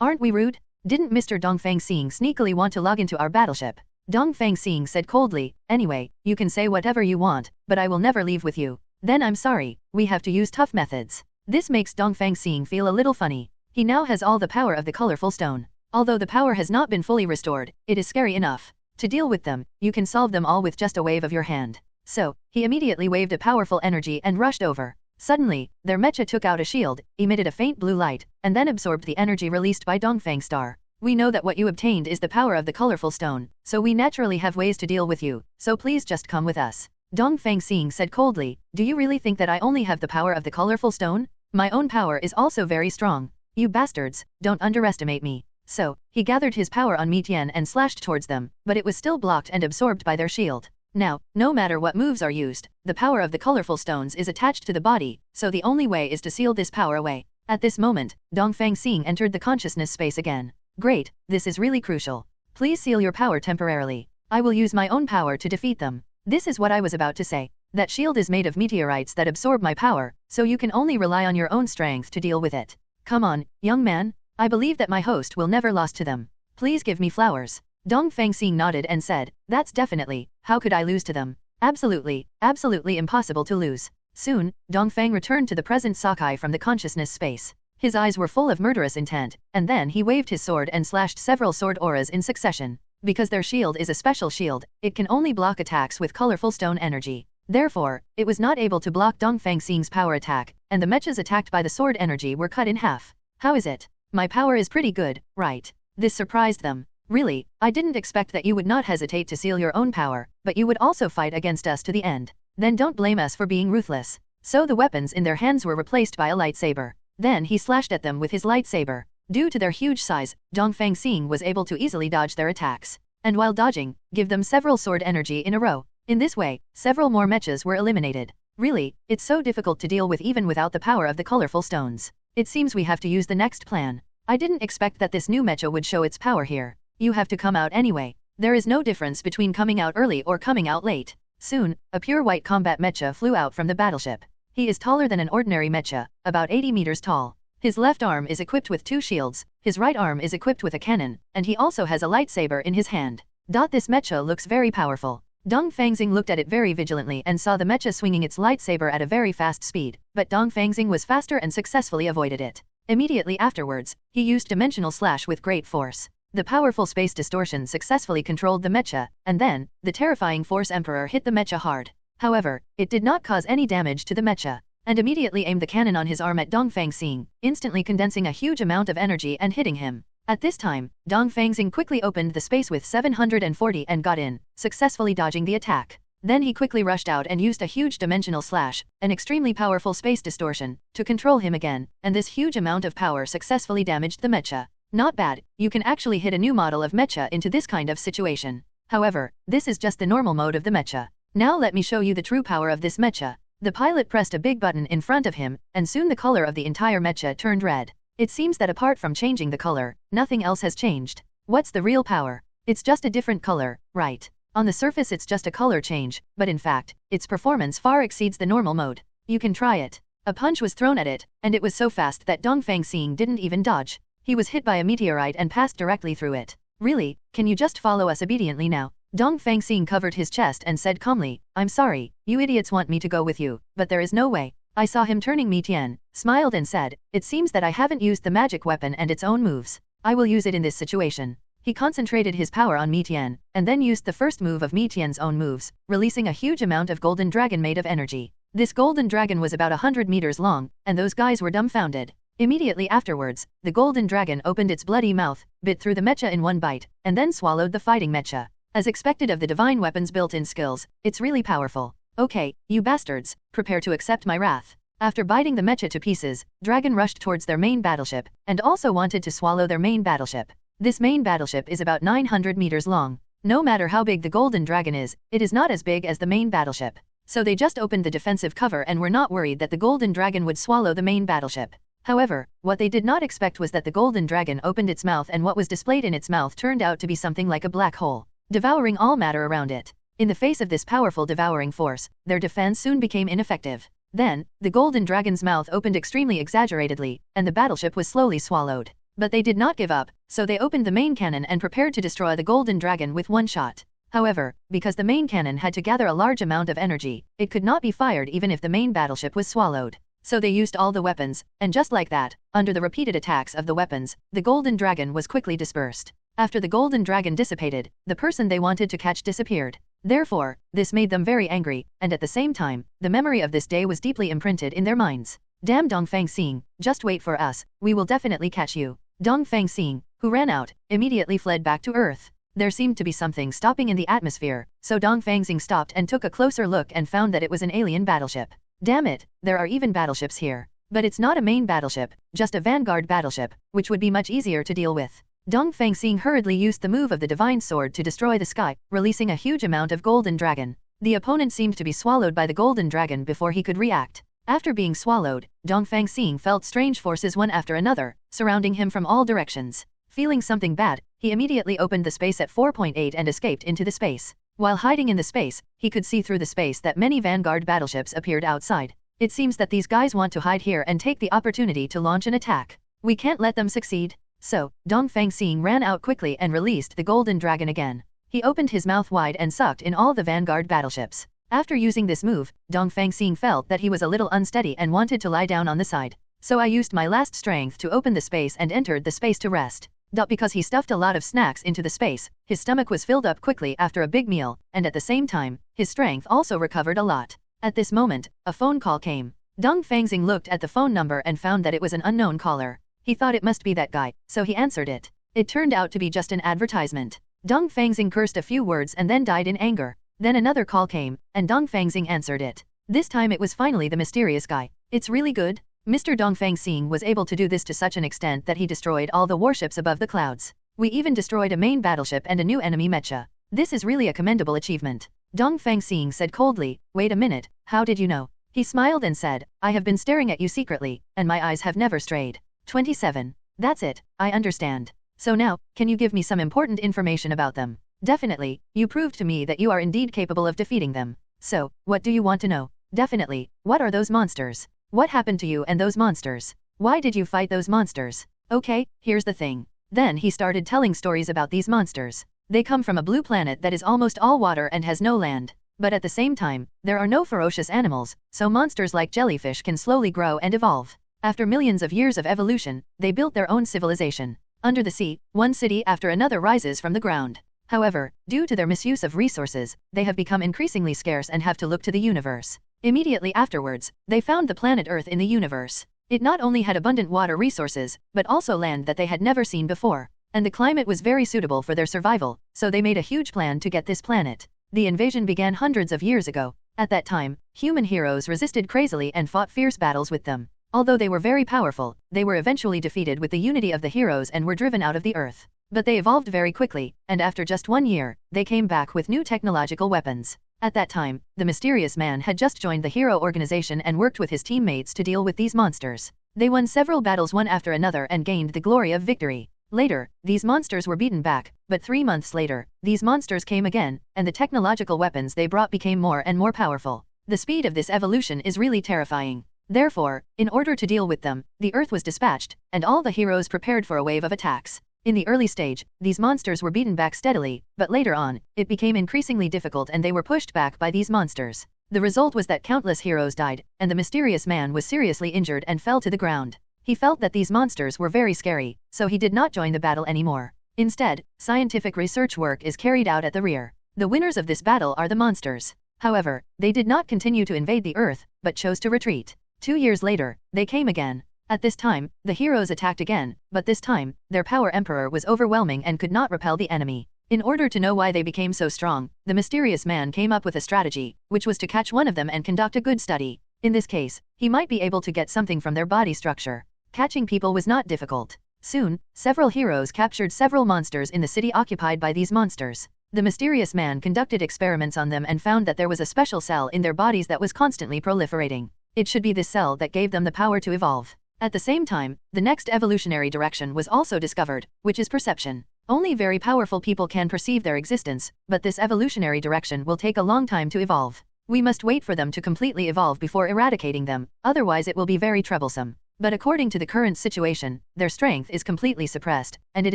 Aren't we rude? Didn't Mr. Dongfang Xing sneakily want to log into our battleship? Dongfang Xing said coldly, "Anyway, you can say whatever you want, but I will never leave with you." "Then I'm sorry, we have to use tough methods." This makes Dongfang Xing feel a little funny. He now has all the power of the colorful stone. Although the power has not been fully restored, it is scary enough. To deal with them, you can solve them all with just a wave of your hand. So, he immediately waved a powerful energy and rushed over. Suddenly, their mecha took out a shield, emitted a faint blue light, and then absorbed the energy released by Dongfang Star. "We know that what you obtained is the power of the colorful stone, so we naturally have ways to deal with you, so please just come with us." Dongfang Xing said coldly, "Do you really think that I only have the power of the colorful stone? My own power is also very strong. You bastards, don't underestimate me." So, he gathered his power on Mi Tian and slashed towards them, but it was still blocked and absorbed by their shield. Now, no matter what moves are used, the power of the colorful stones is attached to the body, so the only way is to seal this power away. At this moment, Dongfang Xing entered the consciousness space again. "Great, this is really crucial. Please seal your power temporarily. I will use my own power to defeat them." This is what I was about to say. That shield is made of meteorites that absorb my power, so you can only rely on your own strength to deal with it. Come on, young man. I believe that my host will never lose to them. Please give me flowers. Dongfang Xing nodded and said, "That's definitely, how could I lose to them? Absolutely, absolutely impossible to lose." Soon, Dongfang returned to the present Sakai from the consciousness space. His eyes were full of murderous intent, and then he waved his sword and slashed several sword auras in succession. Because their shield is a special shield, it can only block attacks with colorful stone energy. Therefore, it was not able to block Dongfang Xing's power attack, and the mechas attacked by the sword energy were cut in half. "How is it? My power is pretty good, right?" This surprised them. "Really, I didn't expect that you would not hesitate to seal your own power, but you would also fight against us to the end. Then don't blame us for being ruthless." So the weapons in their hands were replaced by a lightsaber. Then he slashed at them with his lightsaber. Due to their huge size, Dongfang Xing was able to easily dodge their attacks, and while dodging, give them several sword energy in a row. In this way, several more mechas were eliminated. Really, it's so difficult to deal with even without the power of the colorful stones. It seems we have to use the next plan. I didn't expect that this new mecha would show its power here. You have to come out anyway. There is no difference between coming out early or coming out late. Soon, a pure white combat mecha flew out from the battleship. He is taller than an ordinary mecha, about 80 meters tall. His left arm is equipped with 2 shields, his right arm is equipped with a cannon, and he also has a lightsaber in his hand. This mecha looks very powerful. Dongfang Xing looked at it very vigilantly and saw the mecha swinging its lightsaber at a very fast speed, but Dongfang Xing was faster and successfully avoided it. Immediately afterwards, he used Dimensional Slash with great force. The powerful space distortion successfully controlled the mecha, and then, the terrifying Force Emperor hit the mecha hard. However, it did not cause any damage to the mecha, and immediately aimed the cannon on his arm at Dongfang Xing, instantly condensing a huge amount of energy and hitting him. At this time, Dongfang Xing quickly opened the space with 740 and got in, successfully dodging the attack. Then he quickly rushed out and used a huge Dimensional Slash, an extremely powerful space distortion, to control him again, and this huge amount of power successfully damaged the mecha. Not bad, you can actually hit a new model of mecha into this kind of situation. However, this is just the normal mode of the mecha. Now let me show you the true power of this mecha. The pilot pressed a big button in front of him, and soon the color of the entire mecha turned red. It seems that apart from changing the color, nothing else has changed. What's the real power? It's just a different color, right? On the surface it's just a color change, but in fact, its performance far exceeds the normal mode. You can try it. A punch was thrown at it, and it was so fast that Dongfang Xing didn't even dodge. He was hit by a meteorite and passed directly through it. Really, can you just follow us obediently now? Dongfang Xing covered his chest and said calmly, I'm sorry, you idiots want me to go with you, but there is no way. I saw him turning Mi Tian, smiled and said, it seems that I haven't used the magic weapon and its own moves. I will use it in this situation. He concentrated his power on Mi Tian, and then used the first move of Mi Tian's own moves, releasing a huge amount of golden dragon made of energy. This golden dragon was about 100 meters long, and those guys were dumbfounded. Immediately afterwards, the golden dragon opened its bloody mouth, bit through the mecha in one bite, and then swallowed the fighting mecha. As expected of the divine weapon's built-in skills, it's really powerful. Okay, you bastards, prepare to accept my wrath. After biting the mecha to pieces, Dragon rushed towards their main battleship, and also wanted to swallow their main battleship. This main battleship is about 900 meters long. No matter how big the golden dragon is, it is not as big as the main battleship. So they just opened the defensive cover and were not worried that the golden dragon would swallow the main battleship. However, what they did not expect was that the golden dragon opened its mouth and what was displayed in its mouth turned out to be something like a black hole, devouring all matter around it. In the face of this powerful devouring force, their defense soon became ineffective. Then, the golden dragon's mouth opened extremely exaggeratedly, and the battleship was slowly swallowed. But they did not give up, so they opened the main cannon and prepared to destroy the golden dragon with one shot. However, because the main cannon had to gather a large amount of energy, it could not be fired even if the main battleship was swallowed. So they used all the weapons, and just like that, under the repeated attacks of the weapons, the golden dragon was quickly dispersed. After the golden dragon dissipated, the person they wanted to catch disappeared. Therefore, this made them very angry, and at the same time, the memory of this day was deeply imprinted in their minds. Damn Dongfang Xing, just wait for us, we will definitely catch you. Dongfang Xing, who ran out, immediately fled back to Earth. There seemed to be something stopping in the atmosphere, so Dongfang Xing stopped and took a closer look and found that it was an alien battleship. Damn it, there are even battleships here. But it's not a main battleship, just a vanguard battleship, which would be much easier to deal with. Dongfang Xing hurriedly used the move of the divine sword to destroy the sky, releasing a huge amount of golden dragon. The opponent seemed to be swallowed by the golden dragon before he could react. After being swallowed, Dongfang Xing felt strange forces one after another, surrounding him from all directions. Feeling something bad, he immediately opened the space at 4.8 and escaped into the space. While hiding in the space, he could see through the space that many vanguard battleships appeared outside. It seems that these guys want to hide here and take the opportunity to launch an attack. We can't let them succeed. So, Dongfang Xing ran out quickly and released the golden dragon again. He opened his mouth wide and sucked in all the vanguard battleships. After using this move, Dongfang Xing felt that he was a little unsteady and wanted to lie down on the side. So I used my last strength to open the space and entered the space to rest. Because he stuffed a lot of snacks into the space, his stomach was filled up quickly after a big meal, and at the same time, his strength also recovered a lot. At this moment, a phone call came. Dongfang Xing looked at the phone number and found that it was an unknown caller. He thought it must be that guy, so he answered it. It turned out to be just an advertisement. Dongfang Xing cursed a few words and then died in anger. Then another call came, and Dongfang Xing answered it. This time it was finally the mysterious guy. It's really good. Mr. Dongfang Xing was able to do this to such an extent that he destroyed all the warships above the clouds. We even destroyed a main battleship and a new enemy mecha. This is really a commendable achievement. Dongfang Xing said coldly, wait a minute, how did you know? He smiled and said, I have been staring at you secretly, and my eyes have never strayed. 27. That's it, I understand. So now, can you give me some important information about them? Definitely, you proved to me that you are indeed capable of defeating them. So, what do you want to know? Definitely, what are those monsters? What happened to you and those monsters? Why did you fight those monsters? Okay, here's the thing. Then he started telling stories about these monsters. They come from a blue planet that is almost all water and has no land. But at the same time, there are no ferocious animals, so monsters like jellyfish can slowly grow and evolve. After millions of years of evolution, they built their own civilization. Under the sea, one city after another rises from the ground. However, due to their misuse of resources, they have become increasingly scarce and have to look to the universe. Immediately afterwards, they found the planet Earth in the universe. It not only had abundant water resources, but also land that they had never seen before. And the climate was very suitable for their survival, so they made a huge plan to get this planet. The invasion began hundreds of years ago. At that time, human heroes resisted crazily and fought fierce battles with them. Although they were very powerful, they were eventually defeated with the unity of the heroes and were driven out of the Earth. But they evolved very quickly, and after just 1 year, they came back with new technological weapons. At that time, the mysterious man had just joined the hero organization and worked with his teammates to deal with these monsters. They won several battles one after another and gained the glory of victory. Later, these monsters were beaten back, but 3 months later, these monsters came again, and the technological weapons they brought became more and more powerful. The speed of this evolution is really terrifying. Therefore, in order to deal with them, the Earth was dispatched, and all the heroes prepared for a wave of attacks. In the early stage, these monsters were beaten back steadily, but later on, it became increasingly difficult and they were pushed back by these monsters. The result was that countless heroes died, and the mysterious man was seriously injured and fell to the ground. He felt that these monsters were very scary, so he did not join the battle anymore. Instead, scientific research work is carried out at the rear. The winners of this battle are the monsters. However, they did not continue to invade the Earth, but chose to retreat. 2 years later, they came again. At this time, the heroes attacked again, but this time, their power emperor was overwhelming and could not repel the enemy. In order to know why they became so strong, the mysterious man came up with a strategy, which was to catch one of them and conduct a good study. In this case, he might be able to get something from their body structure. Catching people was not difficult. Soon, several heroes captured several monsters in the city occupied by these monsters. The mysterious man conducted experiments on them and found that there was a special cell in their bodies that was constantly proliferating. It should be this cell that gave them the power to evolve. At the same time, the next evolutionary direction was also discovered, which is perception. Only very powerful people can perceive their existence, but this evolutionary direction will take a long time to evolve. We must wait for them to completely evolve before eradicating them, otherwise it will be very troublesome. But according to the current situation, their strength is completely suppressed, and it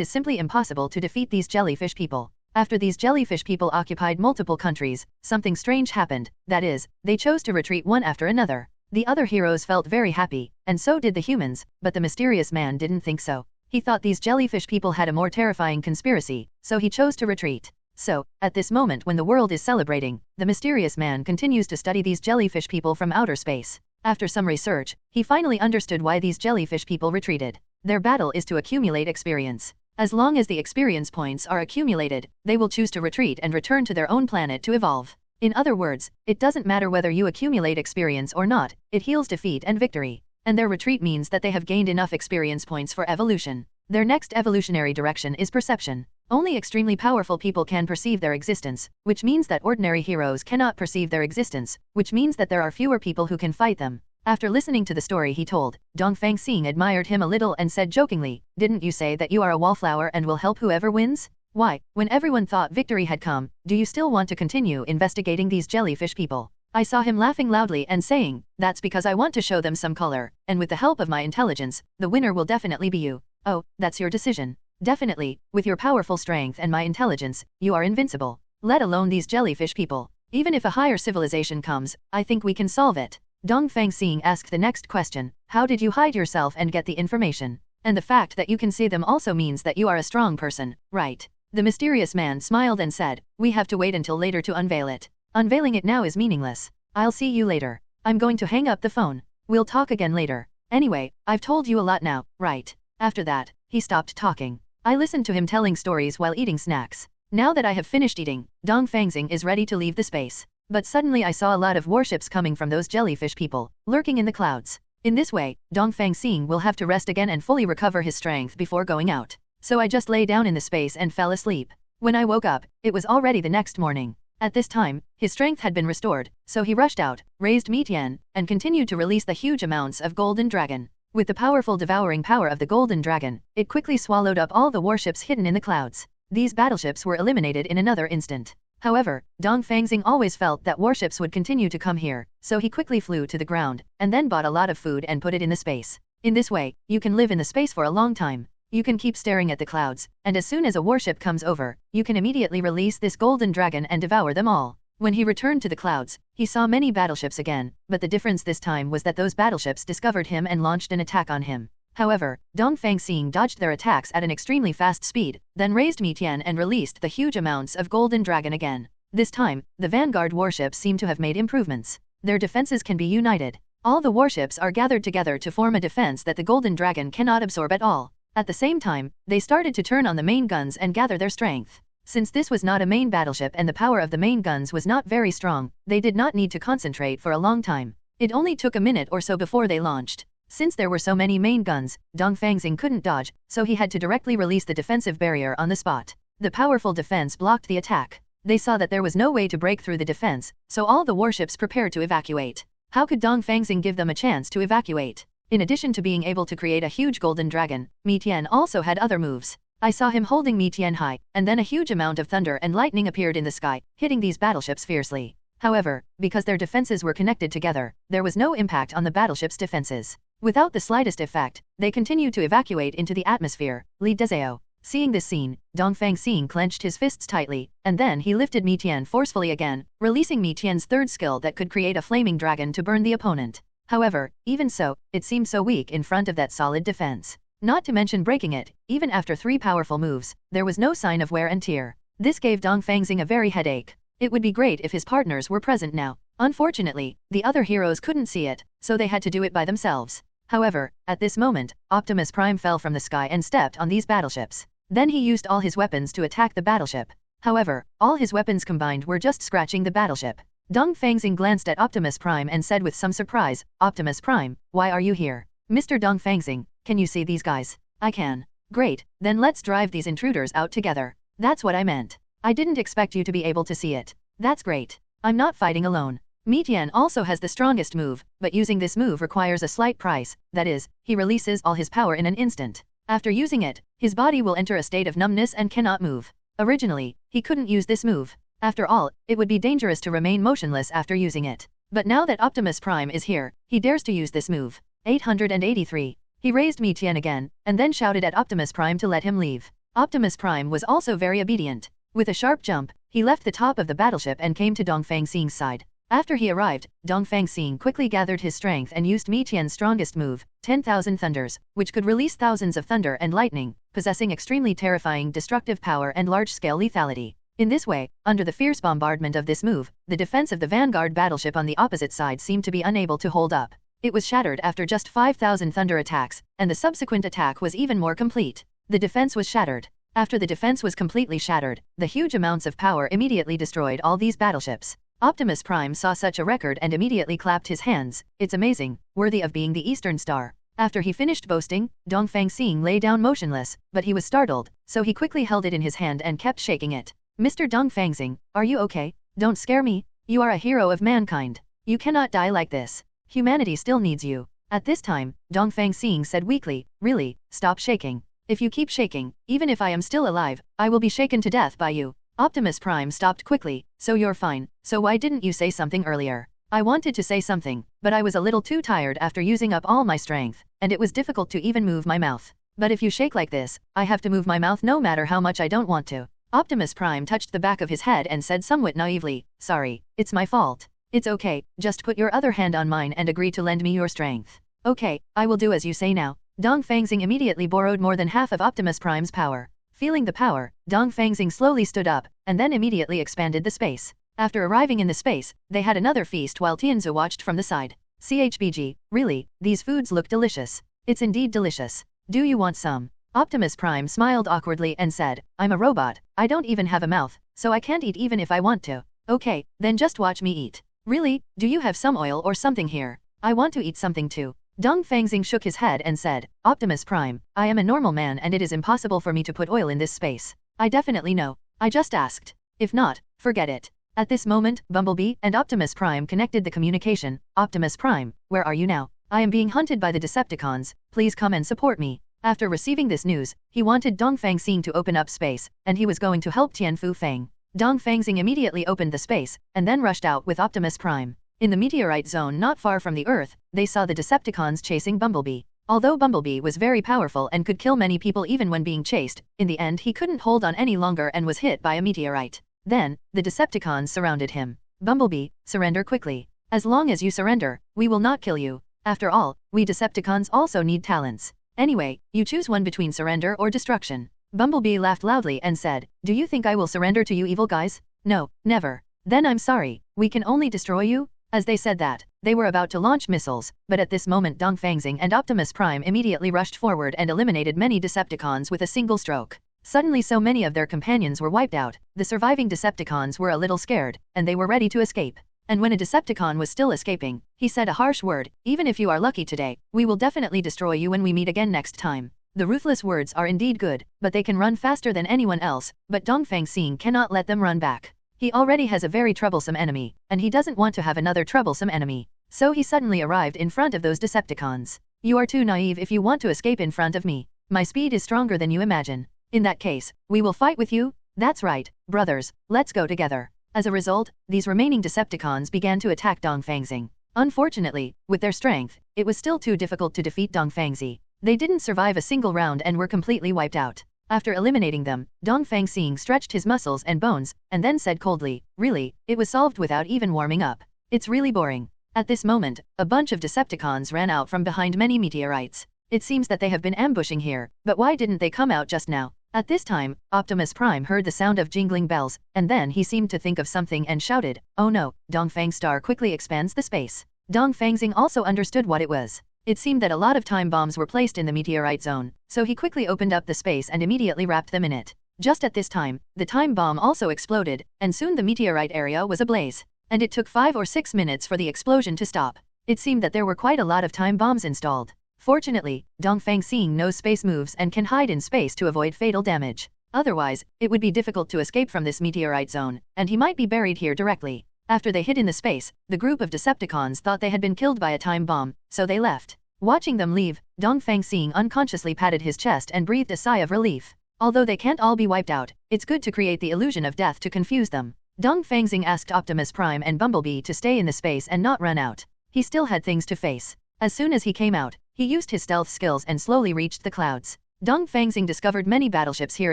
is simply impossible to defeat these jellyfish people. After these jellyfish people occupied multiple countries, something strange happened, that is, they chose to retreat one after another. The other heroes felt very happy, and so did the humans, but the mysterious man didn't think so. He thought these jellyfish people had a more terrifying conspiracy, so he chose to retreat. So, at this moment when the world is celebrating, the mysterious man continues to study these jellyfish people from outer space. After some research, he finally understood why these jellyfish people retreated. Their battle is to accumulate experience. As long as the experience points are accumulated, they will choose to retreat and return to their own planet to evolve. In other words, it doesn't matter whether you accumulate experience or not, it heals defeat and victory. And their retreat means that they have gained enough experience points for evolution. Their next evolutionary direction is perception. Only extremely powerful people can perceive their existence, which means that ordinary heroes cannot perceive their existence, which means that there are fewer people who can fight them. After listening to the story he told, Dongfang Xing admired him a little and said jokingly, "Didn't you say that you are a wallflower and will help whoever wins? Why, when everyone thought victory had come, do you still want to continue investigating these jellyfish people?" I saw him laughing loudly and saying, "That's because I want to show them some color, and with the help of my intelligence, the winner will definitely be you." "Oh, that's your decision. Definitely, with your powerful strength and my intelligence, you are invincible. Let alone these jellyfish people. Even if a higher civilization comes, I think we can solve it." Dongfang Xing asked the next question, "How did you hide yourself and get the information? And the fact that you can see them also means that you are a strong person, right?" The mysterious man smiled and said, "We have to wait until later to unveil it. Unveiling it now is meaningless. I'll see you later. I'm going to hang up the phone. We'll talk again later. Anyway, I've told you a lot now, right?" After that, he stopped talking. I listened to him telling stories while eating snacks. Now that I have finished eating, Dongfang Xing is ready to leave the space. But suddenly I saw a lot of warships coming from those jellyfish people, lurking in the clouds. In this way, Dongfang Xing will have to rest again and fully recover his strength before going out. So I just lay down in the space and fell asleep. When I woke up, it was already the next morning. At this time, his strength had been restored, so he rushed out, raised Mitian, and continued to release the huge amounts of golden dragon. With the powerful devouring power of the golden dragon, it quickly swallowed up all the warships hidden in the clouds. These battleships were eliminated in another instant. However, Dongfang Xing always felt that warships would continue to come here, so he quickly flew to the ground, and then bought a lot of food and put it in the space. In this way, you can live in the space for a long time. You can keep staring at the clouds, and as soon as a warship comes over, you can immediately release this golden dragon and devour them all. When he returned to the clouds, he saw many battleships again, but the difference this time was that those battleships discovered him and launched an attack on him. However, Dongfang Xing dodged their attacks at an extremely fast speed, then raised Mitian and released the huge amounts of golden dragon again. This time, the vanguard warships seem to have made improvements. Their defenses can be united. All the warships are gathered together to form a defense that the golden dragon cannot absorb at all. At the same time, they started to turn on the main guns and gather their strength. Since this was not a main battleship and the power of the main guns was not very strong, they did not need to concentrate for a long time. It only took a minute or so before they launched. Since there were so many main guns, Dongfang Xing couldn't dodge, so he had to directly release the defensive barrier on the spot. The powerful defense blocked the attack. They saw that there was no way to break through the defense, so all the warships prepared to evacuate. How could Dongfang Xing give them a chance to evacuate? In addition to being able to create a huge golden dragon, Mitian also had other moves. I saw him holding Mitian high, and then a huge amount of thunder and lightning appeared in the sky, hitting these battleships fiercely. However, because their defenses were connected together, there was no impact on the battleship's defenses. Without the slightest effect, they continued to evacuate into the atmosphere. Li Dezeo. Seeing this scene, Dongfang Xing clenched his fists tightly, and then he lifted Mitian forcefully again, releasing Mitian's third skill that could create a flaming dragon to burn the opponent. However, even so, it seemed so weak in front of that solid defense. Not to mention breaking it, even after 3 powerful moves, there was no sign of wear and tear. This gave Dongfang Xing a very headache. It would be great if his partners were present now. Unfortunately, the other heroes couldn't see it, so they had to do it by themselves. However, at this moment, Optimus Prime fell from the sky and stepped on these battleships. Then he used all his weapons to attack the battleship. However, all his weapons combined were just scratching the battleship. Dongfang Xing glanced at Optimus Prime and said with some surprise, "Optimus Prime, why are you here?" "Mr. Dongfang Xing, can you see these guys?" "I can." "Great, then let's drive these intruders out together." "That's what I meant. I didn't expect you to be able to see it." "That's great. I'm not fighting alone." Mitian also has the strongest move, but using this move requires a slight price, that is, he releases all his power in an instant. After using it, his body will enter a state of numbness and cannot move. Originally, he couldn't use this move. After all, it would be dangerous to remain motionless after using it. But now that Optimus Prime is here, he dares to use this move. 883. He raised Mitian again, and then shouted at Optimus Prime to let him leave. Optimus Prime was also very obedient. With a sharp jump, he left the top of the battleship and came to Dongfang Xing's side. After he arrived, Dongfang Xing quickly gathered his strength and used Mitian's strongest move, 10,000 thunders, which could release thousands of thunder and lightning, possessing extremely terrifying destructive power and large-scale lethality. In this way, under the fierce bombardment of this move, the defense of the vanguard battleship on the opposite side seemed to be unable to hold up. It was shattered after just 5,000 thunder attacks, and the subsequent attack was even more complete. The defense was shattered. After the defense was completely shattered, the huge amounts of power immediately destroyed all these battleships. Optimus Prime saw such a record and immediately clapped his hands. "It's amazing, worthy of being the Eastern Star." After he finished boasting, Dongfang Xing lay down motionless, but he was startled, so he quickly held it in his hand and kept shaking it. "Mr. Dongfang Xing, are you okay? Don't scare me. You are a hero of mankind. You cannot die like this. Humanity still needs you." At this time, Dongfang Xing said weakly, "Really, stop shaking. If you keep shaking, even if I am still alive, I will be shaken to death by you." Optimus Prime stopped quickly, "So you're fine, so why didn't you say something earlier?" "I wanted to say something, but I was a little too tired after using up all my strength, and it was difficult to even move my mouth. But if you shake like this, I have to move my mouth no matter how much I don't want to." Optimus Prime touched the back of his head and said somewhat naively, "Sorry, it's my fault." "It's okay, just put your other hand on mine and agree to lend me your strength." "Okay, I will do as you say now." Dongfang Xing immediately borrowed more than half of Optimus Prime's power. Feeling the power, Dongfang Xing slowly stood up, and then immediately expanded the space. After arriving in the space, they had another feast while Tianzu watched from the side. "CHBG, really, these foods look delicious." "It's indeed delicious. Do you want some?" Optimus Prime smiled awkwardly and said, "I'm a robot, I don't even have a mouth, so I can't eat even if I want to." "Okay, then just watch me eat." "Really, do you have some oil or something here? I want to eat something too." Dongfang Xing shook his head and said, "Optimus Prime, I am a normal man and it is impossible for me to put oil in this space." "I definitely know. I just asked. If not, forget it." At this moment, Bumblebee and Optimus Prime connected the communication. Optimus Prime, where are you now? I am being hunted by the Decepticons, please come and support me. After receiving this news, he wanted Dongfang Xing to open up space, and he was going to help Tian Fu Fang. Dongfang Xing immediately opened the space, and then rushed out with Optimus Prime. In the meteorite zone not far from the Earth, they saw the Decepticons chasing Bumblebee. Although Bumblebee was very powerful and could kill many people even when being chased, in the end he couldn't hold on any longer and was hit by a meteorite. Then, the Decepticons surrounded him. Bumblebee, surrender quickly. As long as you surrender, we will not kill you. After all, we Decepticons also need talents. Anyway, you choose one between surrender or destruction. Bumblebee laughed loudly and said, do you think I will surrender to you evil guys? No, never. Then I'm sorry, we can only destroy you? As they said that, they were about to launch missiles, but at this moment Dongfang Xing and Optimus Prime immediately rushed forward and eliminated many Decepticons with a single stroke. Suddenly so many of their companions were wiped out, the surviving Decepticons were a little scared, and they were ready to escape. And when a Decepticon was still escaping, he said a harsh word, even if you are lucky today, we will definitely destroy you when we meet again next time. The ruthless words are indeed good, but they can run faster than anyone else, but Dongfang Xing cannot let them run back. He already has a very troublesome enemy, and he doesn't want to have another troublesome enemy. So he suddenly arrived in front of those Decepticons. You are too naive if you want to escape in front of me. My speed is stronger than you imagine. In that case, we will fight with you? That's right, brothers, let's go together. As a result, these remaining Decepticons began to attack Dongfang Xing. Unfortunately, with their strength, it was still too difficult to defeat Dongfang Xing. They didn't survive a single round and were completely wiped out. After eliminating them, Dongfang Xing stretched his muscles and bones, and then said coldly, really, it was solved without even warming up. It's really boring. At this moment, a bunch of Decepticons ran out from behind many meteorites. It seems that they have been ambushing here, but why didn't they come out just now? At this time, Optimus Prime heard the sound of jingling bells, and then he seemed to think of something and shouted, oh no, Dongfang Star quickly expands the space. Dongfang Xing also understood what it was. It seemed that a lot of time bombs were placed in the meteorite zone, so he quickly opened up the space and immediately wrapped them in it. Just at this time, the time bomb also exploded, and soon the meteorite area was ablaze. And it took 5 or 6 minutes for the explosion to stop. It seemed that there were quite a lot of time bombs installed. Fortunately, Dongfang Xing knows space moves and can hide in space to avoid fatal damage. Otherwise, it would be difficult to escape from this meteorite zone, and he might be buried here directly. After they hid in the space, the group of Decepticons thought they had been killed by a time bomb, so they left. Watching them leave, Dongfang Xing unconsciously patted his chest and breathed a sigh of relief. Although they can't all be wiped out, it's good to create the illusion of death to confuse them. Dongfang Xing asked Optimus Prime and Bumblebee to stay in the space and not run out. He still had things to face. As soon as he came out, he used his stealth skills and slowly reached the clouds. Dongfang Xing discovered many battleships here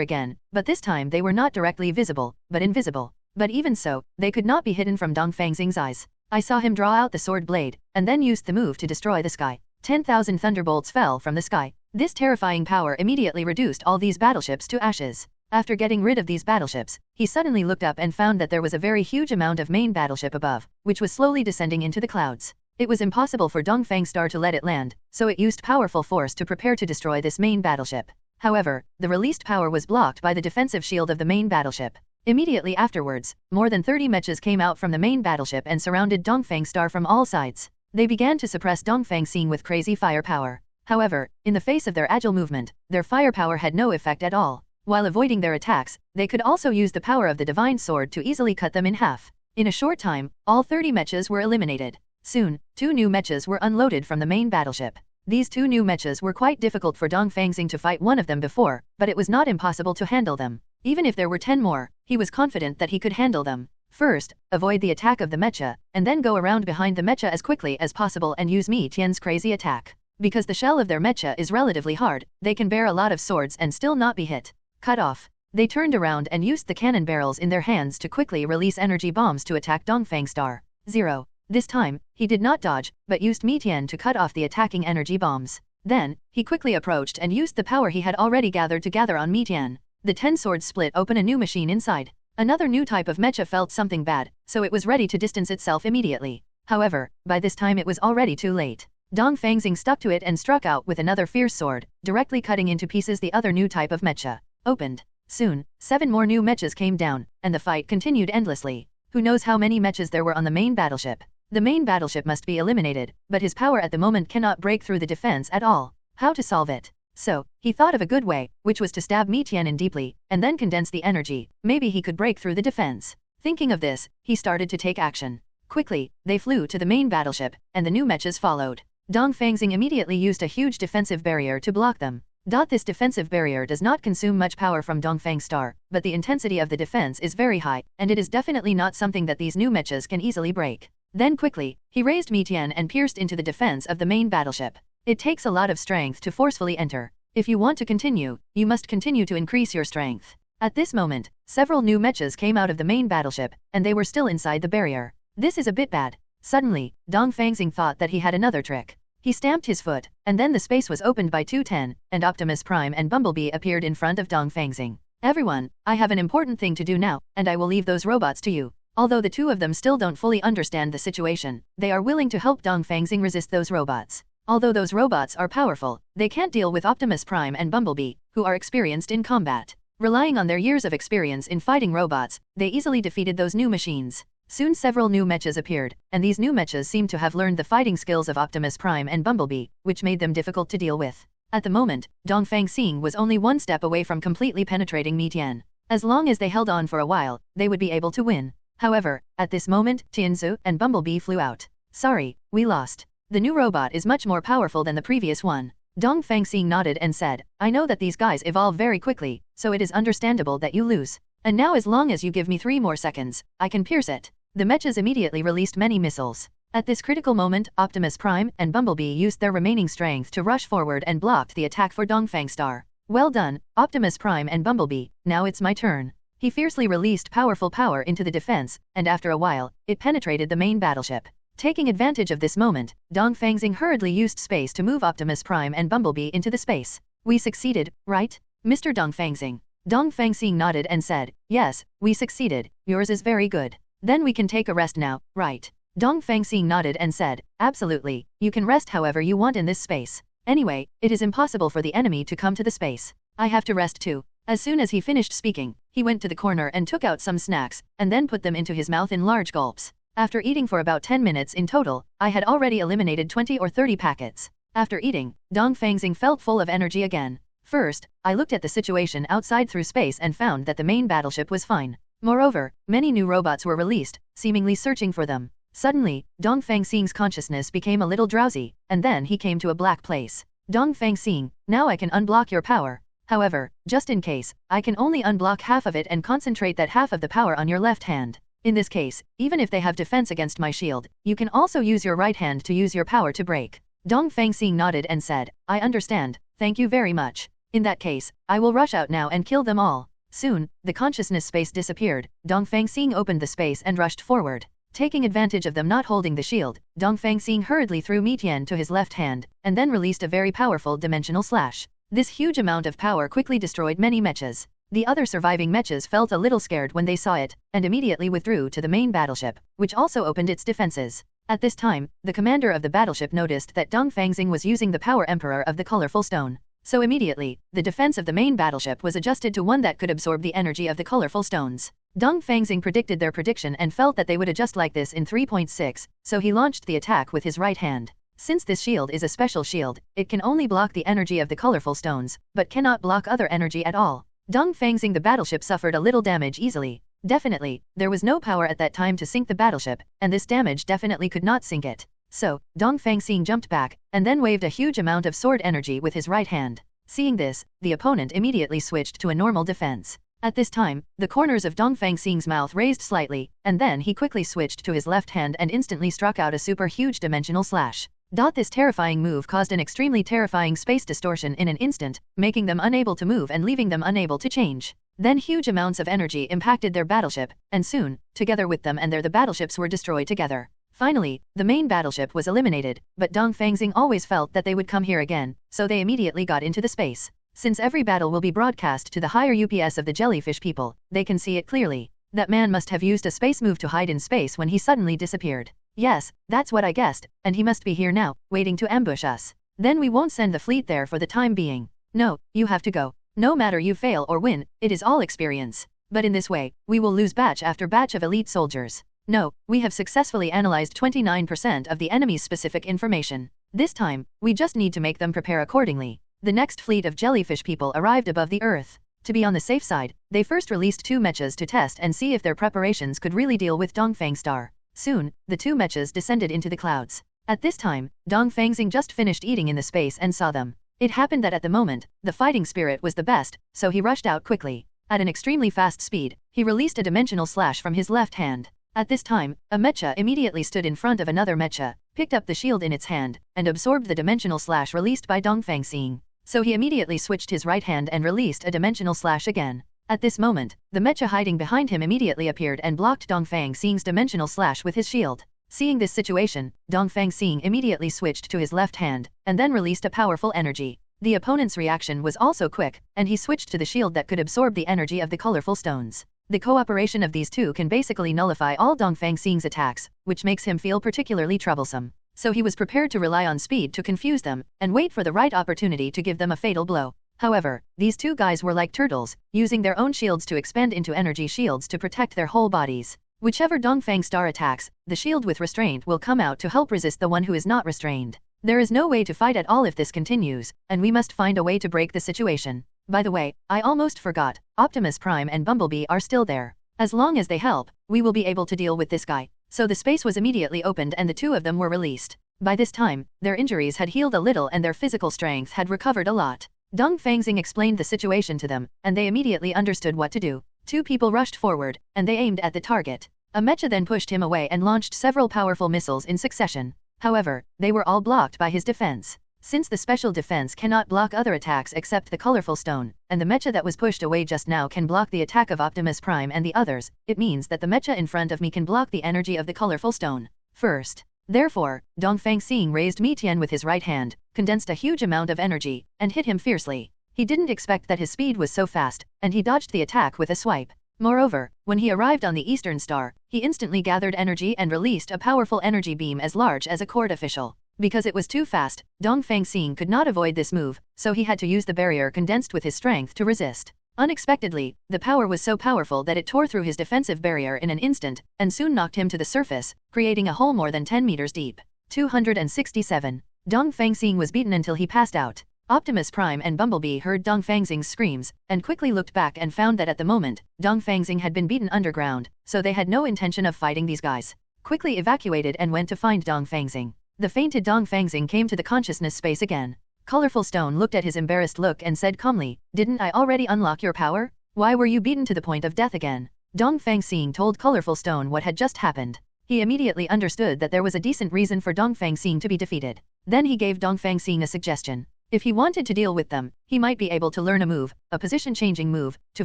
again, but this time they were not directly visible, but invisible. But even so, they could not be hidden from Dongfang Xing's eyes. I saw him draw out the sword blade, and then used the move to destroy the sky. 10,000 thunderbolts fell from the sky. This terrifying power immediately reduced all these battleships to ashes. After getting rid of these battleships, he suddenly looked up and found that there was a very huge amount of main battleship above, which was slowly descending into the clouds. It was impossible for Dongfang Star to let it land, so it used powerful force to prepare to destroy this main battleship. However, the released power was blocked by the defensive shield of the main battleship. Immediately afterwards, more than 30 mechas came out from the main battleship and surrounded Dongfang Star from all sides. They began to suppress Dongfang Xing with crazy firepower. However, in the face of their agile movement, their firepower had no effect at all. While avoiding their attacks, they could also use the power of the divine sword to easily cut them in half. In a short time, all 30 mechas were eliminated. Soon, 2 new mechas were unloaded from the main battleship. These 2 new mechas were quite difficult for Dongfang Xing to fight one of them before, but it was not impossible to handle them. Even if there were 10 more, he was confident that he could handle them. First, avoid the attack of the mecha, and then go around behind the mecha as quickly as possible and use Mi Tian's crazy attack. Because the shell of their mecha is relatively hard, they can bear a lot of swords and still not be hit. Cut off. They turned around and used the cannon barrels in their hands to quickly release energy bombs to attack Dongfang Star. 0. This time, he did not dodge, but used Mi Tian to cut off the attacking energy bombs. Then, he quickly approached and used the power he had already gathered to gather on Mi Tian. The 10 swords split open a new machine inside. Another new type of mecha felt something bad, so it was ready to distance itself immediately. However, by this time it was already too late. Dongfang Xing stuck to it and struck out with another fierce sword, directly cutting into pieces the other new type of mecha. Opened. Soon, 7 more new mechas came down, and the fight continued endlessly. Who knows how many mechas there were on the main battleship? The main battleship must be eliminated, but his power at the moment cannot break through the defense at all. How to solve it? So, he thought of a good way, which was to stab Mi Tian in deeply, and then condense the energy. Maybe he could break through the defense. Thinking of this, he started to take action. Quickly, they flew to the main battleship, and the new mechas followed. Dongfang Xing immediately used a huge defensive barrier to block them. This defensive barrier does not consume much power from Dongfang Star, but the intensity of the defense is very high, and it is definitely not something that these new mechas can easily break. Then quickly, he raised Mitian and pierced into the defense of the main battleship. It takes a lot of strength to forcefully enter. If you want to continue, you must continue to increase your strength. At this moment, several new mechas came out of the main battleship, and they were still inside the barrier. This is a bit bad. Suddenly, Dongfang Xing thought that he had another trick. He stamped his foot, and then the space was opened by 210, and Optimus Prime and Bumblebee appeared in front of Dongfang Xing. Everyone, I have an important thing to do now, and I will leave those robots to you. Although the two of them still don't fully understand the situation, they are willing to help Dongfang Xing resist those robots. Although those robots are powerful, they can't deal with Optimus Prime and Bumblebee, who are experienced in combat. Relying on their years of experience in fighting robots, they easily defeated those new machines. Soon several new mechas appeared, and these new mechas seemed to have learned the fighting skills of Optimus Prime and Bumblebee, which made them difficult to deal with. At the moment, Dongfang Xing was only one step away from completely penetrating Mitian. As long as they held on for a while, they would be able to win. However, at this moment, Tianzu and Bumblebee flew out. Sorry, we lost. The new robot is much more powerful than the previous one. Dongfang Xing nodded and said, I know that these guys evolve very quickly, so it is understandable that you lose. And now as long as you give me 3 more seconds, I can pierce it. The mechas immediately released many missiles. At this critical moment, Optimus Prime and Bumblebee used their remaining strength to rush forward and blocked the attack for Dongfang Star. Well done, Optimus Prime and Bumblebee, now it's my turn. He fiercely released powerful power into the defense, and after a while, it penetrated the main battleship. Taking advantage of this moment, Dongfang Xing hurriedly used space to move Optimus Prime and Bumblebee into the space. We succeeded, right? Mr. Dongfang Xing. Dongfang Xing nodded and said, yes, we succeeded, yours is very good. Then we can take a rest now, right? Dongfang Xing nodded and said, absolutely, you can rest however you want in this space. Anyway, it is impossible for the enemy to come to the space. I have to rest too. As soon as he finished speaking, he went to the corner and took out some snacks, and then put them into his mouth in large gulps. After eating for about 10 minutes in total, I had already eliminated 20 or 30 packets. After eating, Dongfang Xing felt full of energy again. First, I looked at the situation outside through space and found that the main battleship was fine. Moreover, many new robots were released, seemingly searching for them. Suddenly, Dongfang Xing's consciousness became a little drowsy, and then he came to a black place. Dongfang Xing, now I can unblock your power. However, just in case, I can only unblock half of it and concentrate that half of the power on your left hand. In this case, even if they have defense against my shield, you can also use your right hand to use your power to break. Dongfang Xing nodded and said, I understand, thank you very much. In that case, I will rush out now and kill them all. Soon, the consciousness space disappeared. Dongfang Xing opened the space and rushed forward. Taking advantage of them not holding the shield, Dongfang Xing hurriedly threw Mitian to his left hand, and then released a very powerful dimensional slash. This huge amount of power quickly destroyed many mechas. The other surviving mechas felt a little scared when they saw it, and immediately withdrew to the main battleship, which also opened its defenses. At this time, the commander of the battleship noticed that Dongfang Xing was using the power emperor of the colorful stone. So immediately, the defense of the main battleship was adjusted to one that could absorb the energy of the colorful stones. Dongfang Xing predicted their prediction and felt that they would adjust like this in 3.6, so he launched the attack with his right hand. Since this shield is a special shield, it can only block the energy of the colorful stones, but cannot block other energy at all. Dongfang Xing the battleship suffered a little damage easily. Definitely, there was no power at that time to sink the battleship, and this damage definitely could not sink it. So, Dongfang Xing jumped back, and then waved a huge amount of sword energy with his right hand. Seeing this, the opponent immediately switched to a normal defense. At this time, the corners of Dongfang Xing's mouth raised slightly, and then he quickly switched to his left hand and instantly struck out a super huge dimensional slash. This terrifying move caused an extremely terrifying space distortion in an instant, making them unable to move and leaving them unable to change. Then huge amounts of energy impacted their battleship, and soon, together with them and the battleships were destroyed together. Finally, the main battleship was eliminated, but Dongfang Xing always felt that they would come here again, so they immediately got into the space. Since every battle will be broadcast to the higher UPS of the jellyfish people, they can see it clearly. That man must have used a space move to hide in space when he suddenly disappeared. Yes, that's what I guessed, and he must be here now, waiting to ambush us. Then we won't send the fleet there for the time being. No, you have to go. No matter you fail or win, it is all experience. But in this way, we will lose batch after batch of elite soldiers. No, we have successfully analyzed 29% of the enemy's specific information. This time, we just need to make them prepare accordingly. The next fleet of jellyfish people arrived above the Earth. To be on the safe side, they first released 2 mechas to test and see if their preparations could really deal with Dongfang Star. Soon, the 2 mechas descended into the clouds. At this time, Dongfang Xing just finished eating in the space and saw them. It happened that at the moment, the fighting spirit was the best, so he rushed out quickly. At an extremely fast speed, he released a dimensional slash from his left hand. At this time, a mecha immediately stood in front of another mecha, picked up the shield in its hand, and absorbed the dimensional slash released by Dongfang Xing. So he immediately switched his right hand and released a dimensional slash again. At this moment, the mecha hiding behind him immediately appeared and blocked Dongfang Xing's dimensional slash with his shield. Seeing this situation, Dongfang Xing immediately switched to his left hand, and then released a powerful energy. The opponent's reaction was also quick, and he switched to the shield that could absorb the energy of the colorful stones. The cooperation of these two can basically nullify all Dongfang Xing's attacks, which makes him feel particularly troublesome. So he was prepared to rely on speed to confuse them, and wait for the right opportunity to give them a fatal blow. However, these 2 guys were like turtles, using their own shields to expand into energy shields to protect their whole bodies. Whichever Dongfang Star attacks, the shield with restraint will come out to help resist the one who is not restrained. There is no way to fight at all if this continues, and we must find a way to break the situation. By the way, I almost forgot, Optimus Prime and Bumblebee are still there. As long as they help, we will be able to deal with this guy. So the space was immediately opened and the 2 of them were released. By this time, their injuries had healed a little and their physical strength had recovered a lot. Dongfang Xing explained the situation to them, and they immediately understood what to do. 2 people rushed forward, and they aimed at the target. A mecha then pushed him away and launched several powerful missiles in succession. However, they were all blocked by his defense. Since the special defense cannot block other attacks except the colorful stone, and the mecha that was pushed away just now can block the attack of Optimus Prime and the others, it means that the mecha in front of me can block the energy of the colorful stone first. Therefore, Dongfang Xing raised Mi Tian with his right hand, condensed a huge amount of energy, and hit him fiercely. He didn't expect that his speed was so fast, and he dodged the attack with a swipe. Moreover, when he arrived on the Eastern Star, he instantly gathered energy and released a powerful energy beam as large as a court official. Because it was too fast, Dongfang Xing could not avoid this move, so he had to use the barrier condensed with his strength to resist. Unexpectedly, the power was so powerful that it tore through his defensive barrier in an instant, and soon knocked him to the surface, creating a hole more than 10 meters deep. 267. Dongfang Xing was beaten until he passed out. Optimus Prime and Bumblebee heard Dongfang Xing's screams, and quickly looked back and found that at the moment, Dongfang Xing had been beaten underground, so they had no intention of fighting these guys. Quickly evacuated and went to find Dongfang Xing. The fainted Dongfang Xing came to the consciousness space again. Colorful Stone looked at his embarrassed look and said calmly, "Didn't I already unlock your power? Why were you beaten to the point of death again?" Dongfang Xing told Colorful Stone what had just happened. He immediately understood that there was a decent reason for Dongfang Xing to be defeated. Then he gave Dongfang Xing a suggestion. If he wanted to deal with them, he might be able to learn a move, a position-changing move, to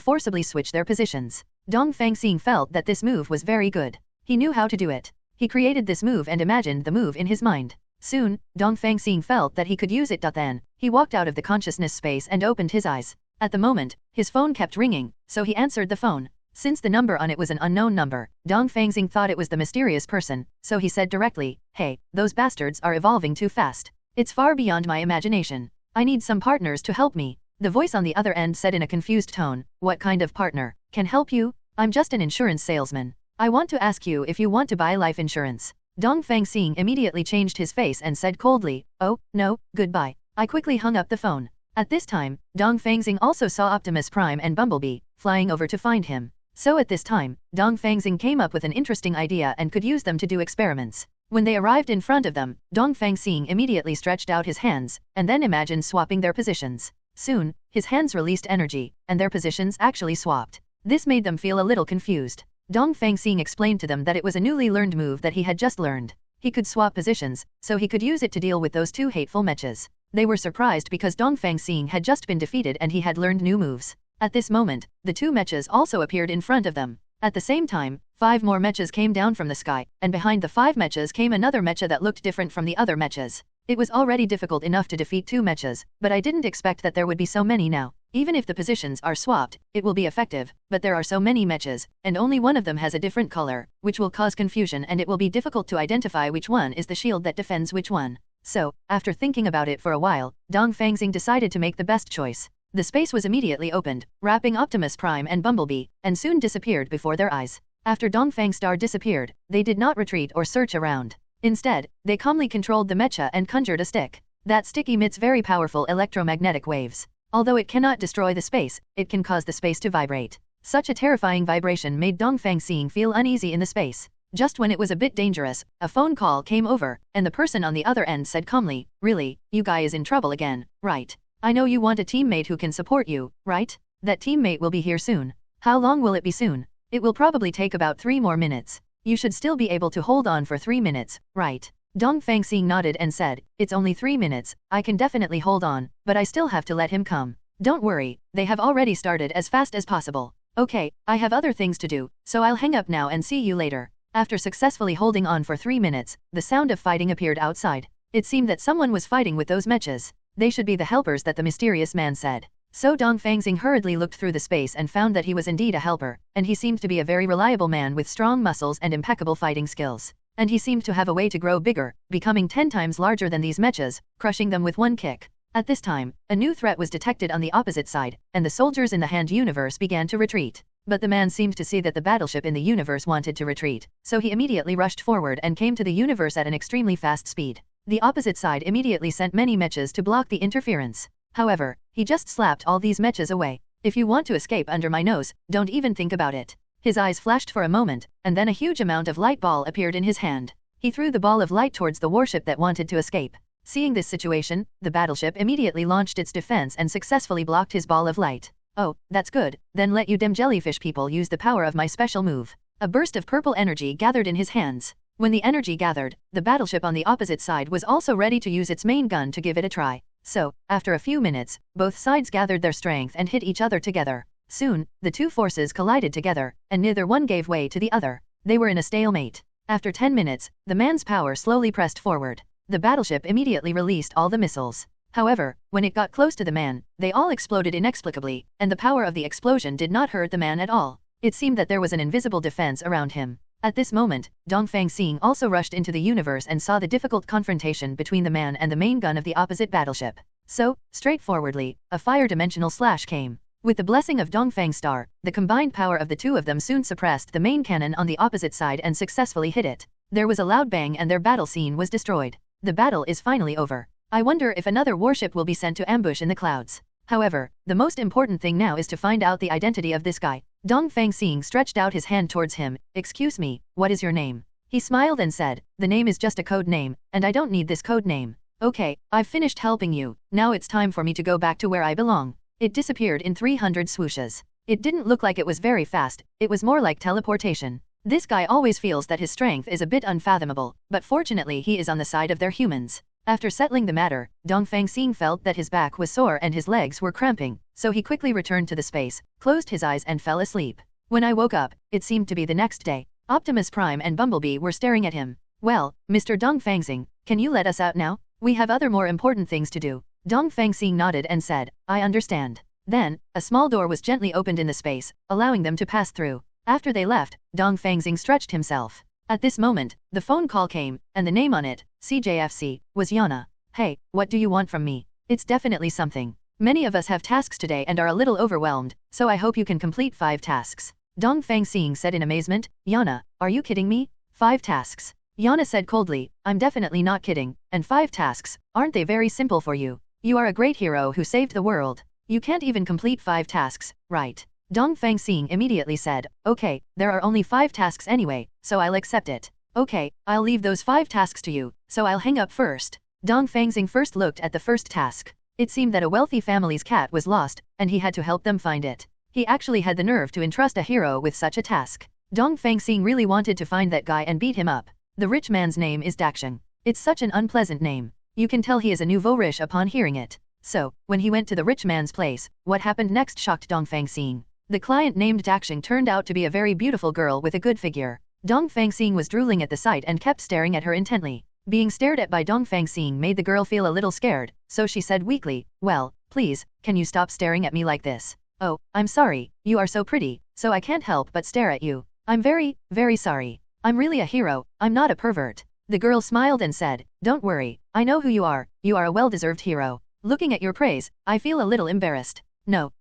forcibly switch their positions. Dongfang Xing felt that this move was very good. He knew how to do it. He created this move and imagined the move in his mind. Soon, Dongfang Xing felt that he could use it. Then, he walked out of the consciousness space and opened his eyes. At the moment, his phone kept ringing, so he answered the phone. Since the number on it was an unknown number, Dongfang Xing thought it was the mysterious person, so he said directly, "Hey, those bastards are evolving too fast. It's far beyond my imagination. I need some partners to help me." The voice on the other end said in a confused tone, "What kind of partner can help you? I'm just an insurance salesman. I want to ask you if you want to buy life insurance." Dongfang Xing immediately changed his face and said coldly, "Oh, no, goodbye." I quickly hung up the phone. At this time, Dongfang Xing also saw Optimus Prime and Bumblebee, flying over to find him. So at this time, Dongfang Xing came up with an interesting idea and could use them to do experiments. When they arrived in front of them, Dongfang Xing immediately stretched out his hands, and then imagined swapping their positions. Soon, his hands released energy, and their positions actually swapped. This made them feel a little confused. Dongfang Xing explained to them that it was a newly learned move that he had just learned. He could swap positions, so he could use it to deal with those two hateful mechas. They were surprised because Dongfang Xing had just been defeated and he had learned new moves. At this moment, the two mechas also appeared in front of them. At the same time, 5 more mechas came down from the sky, and behind the 5 mechas came another mecha that looked different from the other mechas. It was already difficult enough to defeat 2 mechas, but I didn't expect that there would be so many now. Even if the positions are swapped, it will be effective, but there are so many mechas, and only one of them has a different color, which will cause confusion and it will be difficult to identify which one is the shield that defends which one. So, after thinking about it for a while, Dongfang Xing decided to make the best choice. The space was immediately opened, wrapping Optimus Prime and Bumblebee, and soon disappeared before their eyes. After Dongfang Star disappeared, they did not retreat or search around. Instead, they calmly controlled the mecha and conjured a stick. That stick emits very powerful electromagnetic waves. Although it cannot destroy the space, it can cause the space to vibrate. Such a terrifying vibration made Dongfang Xing feel uneasy in the space. Just when it was a bit dangerous, a phone call came over, and the person on the other end said calmly, "Really, you guy is in trouble again, right? I know you want a teammate who can support you, right? That teammate will be here soon. How long will it be soon? It will probably take about 3 more minutes. You should still be able to hold on for 3 minutes, right?" Dongfang Xing nodded and said, "It's only 3 minutes, I can definitely hold on, but I still have to let him come. Don't worry, they have already started as fast as possible. Okay, I have other things to do, so I'll hang up now and see you later." After successfully holding on for 3 minutes, the sound of fighting appeared outside. It seemed that someone was fighting with those mechas. They should be the helpers that the mysterious man said. So Dongfang Xing hurriedly looked through the space and found that he was indeed a helper, and he seemed to be a very reliable man with strong muscles and impeccable fighting skills. And he seemed to have a way to grow bigger, becoming 10 times larger than these mechas, crushing them with one kick. At this time, a new threat was detected on the opposite side, and the soldiers in the Hand universe began to retreat. But the man seemed to see that the battleship in the universe wanted to retreat, so he immediately rushed forward and came to the universe at an extremely fast speed. The opposite side immediately sent many mechas to block the interference. However, he just slapped all these mechas away. "If you want to escape under my nose, don't even think about it." His eyes flashed for a moment, and then a huge amount of light ball appeared in his hand. He threw the ball of light towards the warship that wanted to escape. Seeing this situation, the battleship immediately launched its defense and successfully blocked his ball of light. "Oh, that's good, then let you dem jellyfish people use the power of my special move." A burst of purple energy gathered in his hands. When the energy gathered, the battleship on the opposite side was also ready to use its main gun to give it a try. So, after a few minutes, both sides gathered their strength and hit each other together. Soon, the two forces collided together, and neither one gave way to the other. They were in a stalemate. After 10 minutes, the man's power slowly pressed forward. The battleship immediately released all the missiles. However, when it got close to the man, they all exploded inexplicably, and the power of the explosion did not hurt the man at all. It seemed that there was an invisible defense around him. At this moment, Dongfang Xing also rushed into the universe and saw the difficult confrontation between the man and the main gun of the opposite battleship. So, straightforwardly, a fire-dimensional slash came. With the blessing of Dongfang Star, the combined power of the two of them soon suppressed the main cannon on the opposite side and successfully hit it. There was a loud bang and their battle scene was destroyed. The battle is finally over. I wonder if another warship will be sent to ambush in the clouds. However, the most important thing now is to find out the identity of this guy. Dongfang Xing stretched out his hand towards him. "Excuse me, what is your name?" He smiled and said, "The name is just a code name, and I don't need this code name. Okay, I've finished helping you, now it's time for me to go back to where I belong." It disappeared in 300 swooshes. It didn't look like it was very fast, it was more like teleportation. This guy always feels that his strength is a bit unfathomable, but fortunately he is on the side of their humans. After settling the matter, Dongfang Xing felt that his back was sore and his legs were cramping, so he quickly returned to the space, closed his eyes and fell asleep. When I woke up, it seemed to be the next day. Optimus Prime and Bumblebee were staring at him. "Well, Mr. Dongfang Xing, can you let us out now? We have other more important things to do." Dongfang Xing nodded and said, "I understand." Then, a small door was gently opened in the space, allowing them to pass through. After they left, Dongfang Xing stretched himself. At this moment, the phone call came, and the name on it, CJFC, was Yana. "Hey, what do you want from me? It's definitely something. Many of us have tasks today and are a little overwhelmed, so I hope you can complete 5 tasks." Dongfang Xing said in amazement, "Yana, are you kidding me? 5 tasks?" Yana said coldly, "I'm definitely not kidding, and 5 tasks, aren't they very simple for you? You are a great hero who saved the world. You can't even complete 5 tasks, right?" Dongfang Xing immediately said, "Okay, there are only 5 tasks anyway, so I'll accept it." "Okay, I'll leave those 5 tasks to you, so I'll hang up first." Dongfang Xing first looked at the first task. It seemed that a wealthy family's cat was lost, and he had to help them find it. He actually had the nerve to entrust a hero with such a task. Dongfang Xing really wanted to find that guy and beat him up. The rich man's name is Daksheng. It's such an unpleasant name. You can tell he is a nouveau riche upon hearing it. So, when he went to the rich man's place, what happened next shocked Dongfang Xing. The client named Daksheng turned out to be a very beautiful girl with a good figure. Dongfang Xing was drooling at the sight and kept staring at her intently. Being stared at by Dongfang Xing made the girl feel a little scared, so she said weakly, "Well, please, can you stop staring at me like this? Oh, I'm sorry, you are so pretty, so I can't help but stare at you. I'm very, very sorry. I'm really a hero, I'm not a pervert." The girl smiled and said, "Don't worry, I know who you are a well-deserved hero. Looking at your praise, I feel a little embarrassed. No,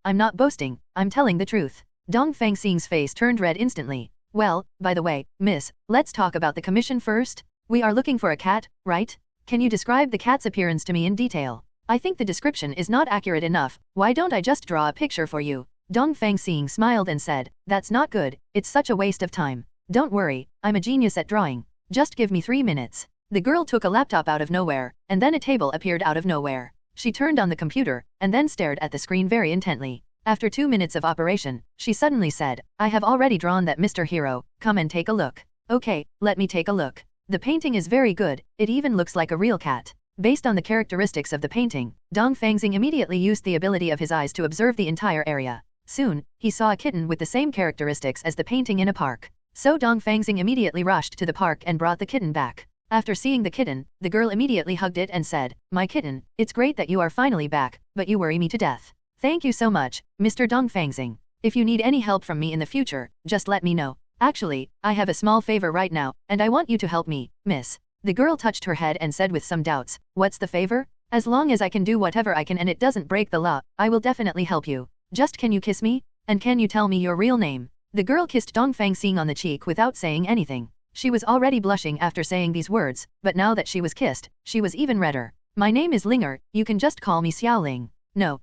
I'm not boasting, I'm telling the truth." Dongfang Xing's face turned red instantly. "Well, by the way, miss, let's talk about the commission first. We are looking for a cat, right? Can you describe the cat's appearance to me in detail?" I think the description is not accurate enough, why don't I just draw a picture for you? Dongfang Xing smiled and said, that's not good, it's such a waste of time. Don't worry, I'm a genius at drawing. Just give me 3 minutes. The girl took a laptop out of nowhere, and then a table appeared out of nowhere. She turned on the computer, and then stared at the screen very intently. After 2 minutes of operation, she suddenly said, I have already drawn that, Mr. Hero, come and take a look. Okay, let me take a look. The painting is very good, it even looks like a real cat. Based on the characteristics of the painting, Dongfang Xing immediately used the ability of his eyes to observe the entire area. Soon, he saw a kitten with the same characteristics as the painting in a park. So Dongfang Xing immediately rushed to the park and brought the kitten back. After seeing the kitten, the girl immediately hugged it and said, my kitten, it's great that you are finally back, but you worry me to death. Thank you so much, Mr. Dongfang Xing. If you need any help from me in the future, just let me know. Actually, I have a small favor right now, and I want you to help me, miss. The girl touched her head and said with some doubts, what's the favor? As long as I can do whatever I can and it doesn't break the law, I will definitely help you. Just can you kiss me? And can you tell me your real name? The girl kissed Dongfang Xing on the cheek without saying anything. She was already blushing after saying these words, but now that she was kissed, she was even redder. My name is Linger, you can just call me Xiaoling. No,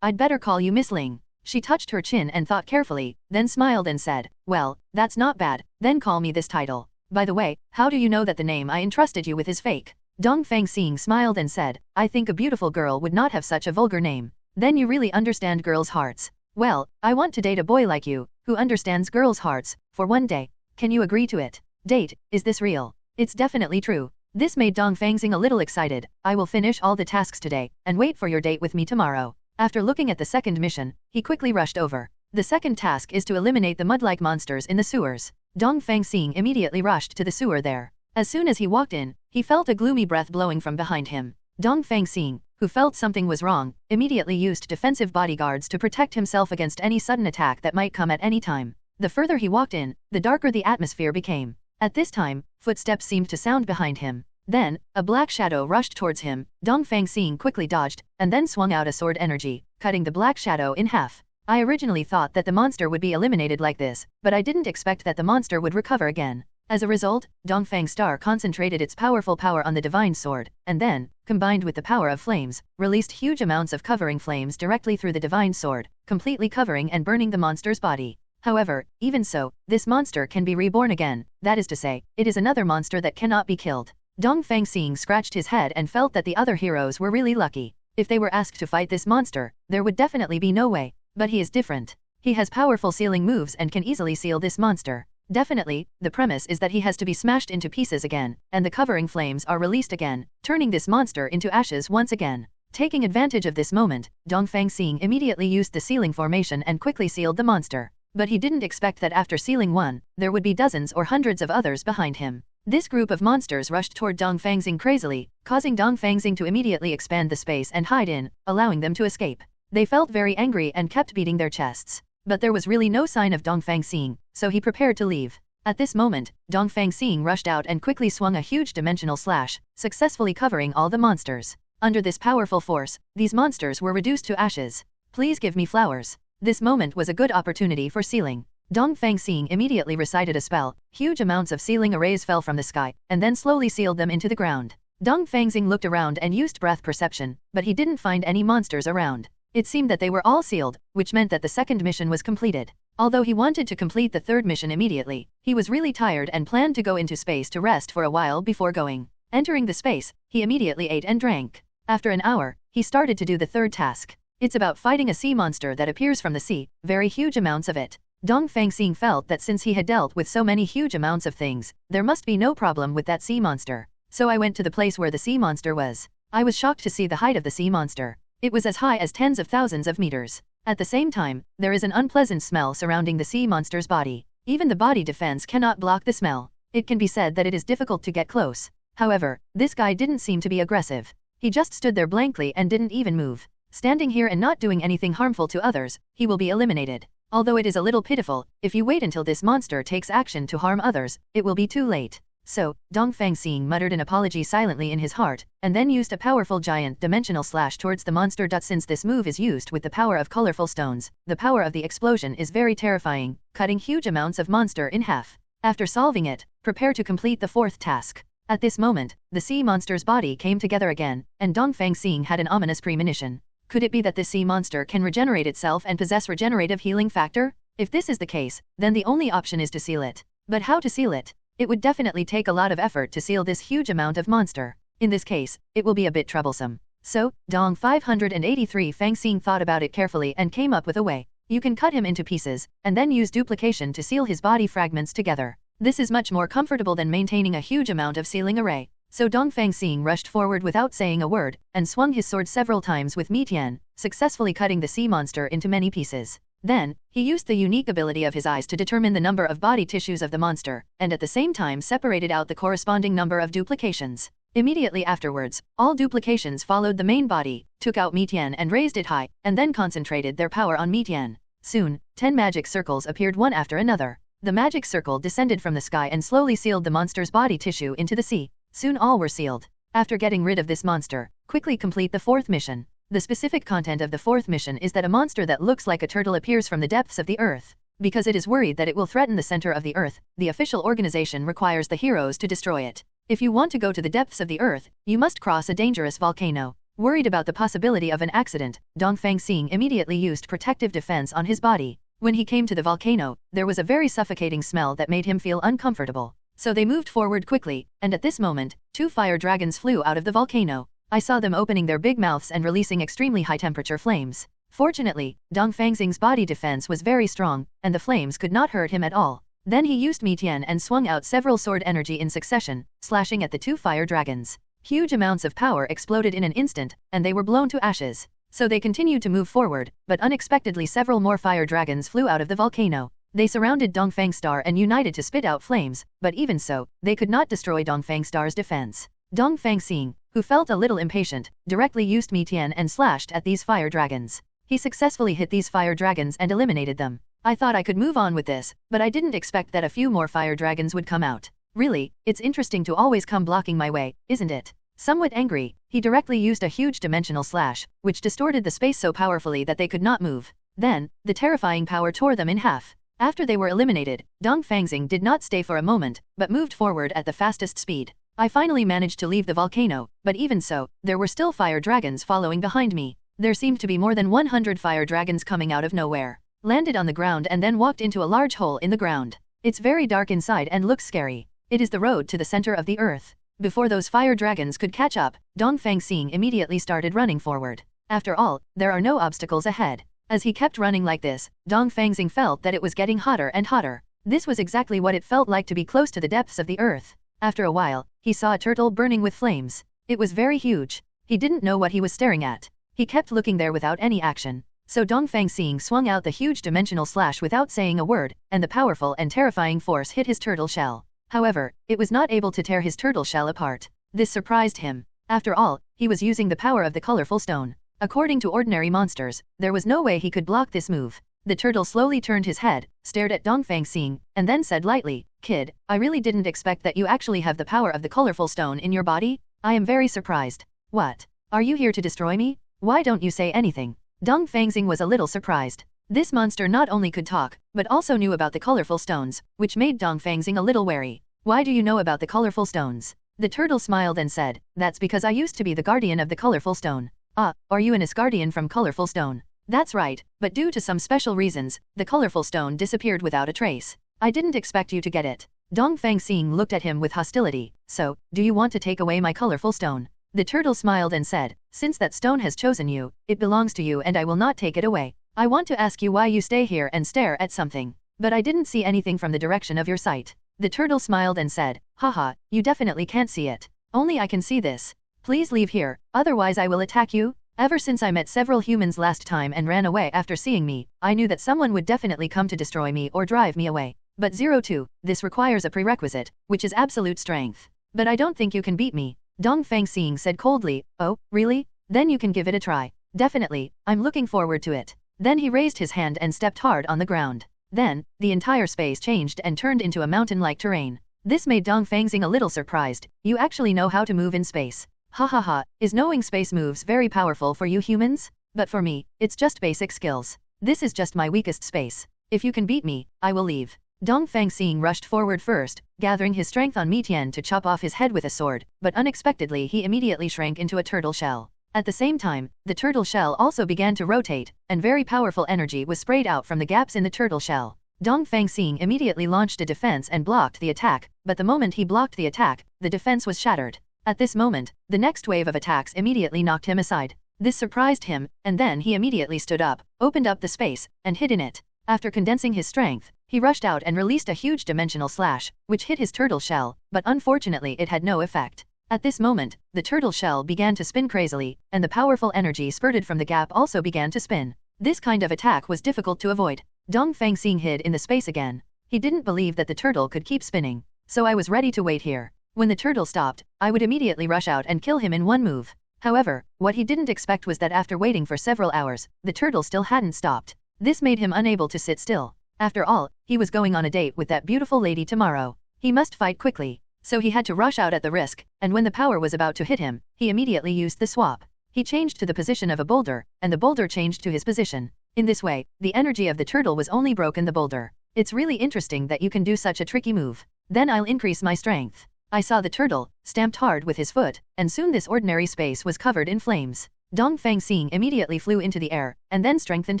I'd better call you Miss Ling. She touched her chin and thought carefully, then smiled and said, well, that's not bad, then call me this title. By the way, how do you know that the name I entrusted you with is fake? Dongfang Xing smiled and said, I think a beautiful girl would not have such a vulgar name. Then you really understand girls' hearts. Well, I want to date a boy like you, who understands girls' hearts, for one day. Can you agree to it? Date, is this real? It's definitely true. This made Dongfang Xing a little excited. I will finish all the tasks today, and wait for your date with me tomorrow. After looking at the second mission, he quickly rushed over. The second task is to eliminate the mud-like monsters in the sewers. Dongfang Xing immediately rushed to the sewer there. As soon as he walked in, he felt a gloomy breath blowing from behind him. Dongfang Xing, who felt something was wrong, immediately used defensive bodyguards to protect himself against any sudden attack that might come at any time. The further he walked in, the darker the atmosphere became. At this time, footsteps seemed to sound behind him. Then, a black shadow rushed towards him. Dongfang Xing quickly dodged, and then swung out a sword energy, cutting the black shadow in half. I originally thought that the monster would be eliminated like this, but I didn't expect that the monster would recover again. As a result, Dongfang Star concentrated its powerful power on the divine sword, and then, combined with the power of flames, released huge amounts of covering flames directly through the divine sword, completely covering and burning the monster's body. However, even so, this monster can be reborn again, that is to say, it is another monster that cannot be killed. Dongfang Xing scratched his head and felt that the other heroes were really lucky. If they were asked to fight this monster, there would definitely be no way. But he is different. He has powerful sealing moves and can easily seal this monster. Definitely, the premise is that he has to be smashed into pieces again, and the covering flames are released again, turning this monster into ashes once again. Taking advantage of this moment, Dongfang Xing immediately used the sealing formation and quickly sealed the monster. But he didn't expect that after sealing one, there would be dozens or hundreds of others behind him. This group of monsters rushed toward Dongfang Xing crazily, causing Dongfang Xing to immediately expand the space and hide in, allowing them to escape. They felt very angry and kept beating their chests. But there was really no sign of Dongfang Xing, so he prepared to leave. At this moment, Dongfang Xing rushed out and quickly swung a huge dimensional slash, successfully covering all the monsters. Under this powerful force, these monsters were reduced to ashes. Please give me flowers. This moment was a good opportunity for sealing. Dongfang Xing immediately recited a spell. Huge amounts of sealing arrays fell from the sky, and then slowly sealed them into the ground. Dongfang Xing looked around and used breath perception, but he didn't find any monsters around. It seemed that they were all sealed, which meant that the second mission was completed. Although he wanted to complete the third mission immediately, he was really tired and planned to go into space to rest for a while before going. Entering the space, he immediately ate and drank. After an hour, he started to do the third task. It's about fighting a sea monster that appears from the sea, very huge amounts of it. Dongfang Xing felt that since he had dealt with so many huge amounts of things, there must be no problem with that sea monster. So I went to the place where the sea monster was. I was shocked to see the height of the sea monster. It was as high as tens of thousands of meters. At the same time, there is an unpleasant smell surrounding the sea monster's body. Even the body defense cannot block the smell. It can be said that it is difficult to get close. However, this guy didn't seem to be aggressive. He just stood there blankly and didn't even move. Standing here and not doing anything harmful to others, he will be eliminated. Although it is a little pitiful, if you wait until this monster takes action to harm others, it will be too late. So, Dongfang Xing muttered an apology silently in his heart, and then used a powerful giant dimensional slash towards the monster. Since this move is used with the power of colorful stones, the power of the explosion is very terrifying, cutting huge amounts of monster in half. After solving it, prepare to complete the fourth task. At this moment, the sea monster's body came together again, and Dongfang Xing had an ominous premonition. Could it be that this sea monster can regenerate itself and possess regenerative healing factor? If this is the case, then the only option is to seal it. But how to seal it? It would definitely take a lot of effort to seal this huge amount of monster. In this case, it will be a bit troublesome. So, Dong 583 Fang Xing thought about it carefully and came up with a way. You can cut him into pieces, and then use duplication to seal his body fragments together. This is much more comfortable than maintaining a huge amount of sealing array. So Dongfang Xing rushed forward without saying a word, and swung his sword several times with Mitian, successfully cutting the sea monster into many pieces. Then, he used the unique ability of his eyes to determine the number of body tissues of the monster, and at the same time separated out the corresponding number of duplications. Immediately afterwards, all duplications followed the main body, took out Mitian and raised it high, and then concentrated their power on Mitian. Soon, 10 magic circles appeared one after another. The magic circle descended from the sky and slowly sealed the monster's body tissue into the sea. Soon all were sealed. After getting rid of this monster, quickly complete the fourth mission. The specific content of the fourth mission is that a monster that looks like a turtle appears from the depths of the earth. Because it is worried that it will threaten the center of the earth, the official organization requires the heroes to destroy it. If you want to go to the depths of the earth, you must cross a dangerous volcano. Worried about the possibility of an accident, Dongfang Xing immediately used protective defense on his body. When he came to the volcano, there was a very suffocating smell that made him feel uncomfortable. So they moved forward quickly, and at this moment, 2 fire dragons flew out of the volcano. I saw them opening their big mouths and releasing extremely high-temperature flames. Fortunately, Dongfang Xing's body defense was very strong, and the flames could not hurt him at all. Then he used Mitian and swung out several sword energy in succession, slashing at the 2 fire dragons. Huge amounts of power exploded in an instant, and they were blown to ashes. So they continued to move forward, but unexpectedly several more fire dragons flew out of the volcano. They surrounded Dongfang Star and united to spit out flames, but even so, they could not destroy Dongfang Star's defense. Dongfang Xing, who felt a little impatient, directly used Mitian and slashed at these fire dragons. He successfully hit these fire dragons and eliminated them. I thought I could move on with this, but I didn't expect that a few more fire dragons would come out. Really, it's interesting to always come blocking my way, isn't it? Somewhat angry, he directly used a huge dimensional slash, which distorted the space so powerfully that they could not move. Then, the terrifying power tore them in half. After they were eliminated, Dongfang Xing did not stay for a moment, but moved forward at the fastest speed. I finally managed to leave the volcano, but even so, there were still fire dragons following behind me. There seemed to be more than 100 fire dragons coming out of nowhere. Landed on the ground and then walked into a large hole in the ground. It's very dark inside and looks scary. It is the road to the center of the earth. Before those fire dragons could catch up, Dongfang Xing immediately started running forward. After all, there are no obstacles ahead. As he kept running like this, Dongfang Xing felt that it was getting hotter and hotter. This was exactly what it felt like to be close to the depths of the earth. After a while, he saw a turtle burning with flames. It was very huge. He didn't know what he was staring at. He kept looking there without any action. So Dongfang Xing swung out the huge dimensional slash without saying a word, and the powerful and terrifying force hit his turtle shell. However, it was not able to tear his turtle shell apart. This surprised him. After all, he was using the power of the colorful stone. According to ordinary monsters, there was no way he could block this move. The turtle slowly turned his head, stared at Dongfang Xing, and then said lightly, "Kid, I really didn't expect that you actually have the power of the colorful stone in your body. I am very surprised. What? Are you here to destroy me? Why don't you say anything?" Dongfang Xing was a little surprised. This monster not only could talk, but also knew about the colorful stones, which made Dongfang Xing a little wary. "Why do you know about the colorful stones?" The turtle smiled and said, "That's because I used to be the guardian of the colorful stone." "Ah, are you an Asgardian from colorful stone?" "That's right, but due to some special reasons, the colorful stone disappeared without a trace. I didn't expect you to get it." Dongfang Xing looked at him with hostility. "So, do you want to take away my colorful stone?" The turtle smiled and said, "Since that stone has chosen you, it belongs to you and I will not take it away. I want to ask you why you stay here and stare at something. But I didn't see anything from the direction of your sight." The turtle smiled and said, "Haha, you definitely can't see it. Only I can see this. Please leave here, otherwise I will attack you." Ever since I met several humans last time and ran away after seeing me, I knew that someone would definitely come to destroy me or drive me away. But 02, this requires a prerequisite, which is absolute strength. But I don't think you can beat me. Dongfang Xing said coldly. "Oh, really? Then you can give it a try." "Definitely, I'm looking forward to it." Then he raised his hand and stepped hard on the ground. Then, the entire space changed and turned into a mountain-like terrain. This made Dongfang Xing a little surprised. "You actually know how to move in space. Ha ha ha, is knowing space moves very powerful for you humans? But for me, it's just basic skills. This is just my weakest space. If you can beat me, I will leave." Dongfang Xing rushed forward first, gathering his strength on Mitian to chop off his head with a sword, but unexpectedly he immediately shrank into a turtle shell. At the same time, the turtle shell also began to rotate, and very powerful energy was sprayed out from the gaps in the turtle shell. Dongfang Xing immediately launched a defense and blocked the attack, but the moment he blocked the attack, the defense was shattered. At this moment, the next wave of attacks immediately knocked him aside. This surprised him, and then he immediately stood up, opened up the space, and hid in it. After condensing his strength, he rushed out and released a huge dimensional slash, which hit his turtle shell, but unfortunately it had no effect. At this moment, the turtle shell began to spin crazily, and the powerful energy spurted from the gap also began to spin. This kind of attack was difficult to avoid. Dongfang Xing hid in the space again. He didn't believe that the turtle could keep spinning. So I was ready to wait here. When the turtle stopped, I would immediately rush out and kill him in one move. However, what he didn't expect was that after waiting for several hours, the turtle still hadn't stopped. This made him unable to sit still. After all, he was going on a date with that beautiful lady tomorrow. He must fight quickly. So he had to rush out at the risk, and when the power was about to hit him, he immediately used the swap. He changed to the position of a boulder, and the boulder changed to his position. In this way, the energy of the turtle was only broken the boulder. It's really interesting that you can do such a tricky move. Then I'll increase my strength. I saw the turtle, stamped hard with his foot, and soon this ordinary space was covered in flames. Dongfang Xing immediately flew into the air, and then strengthened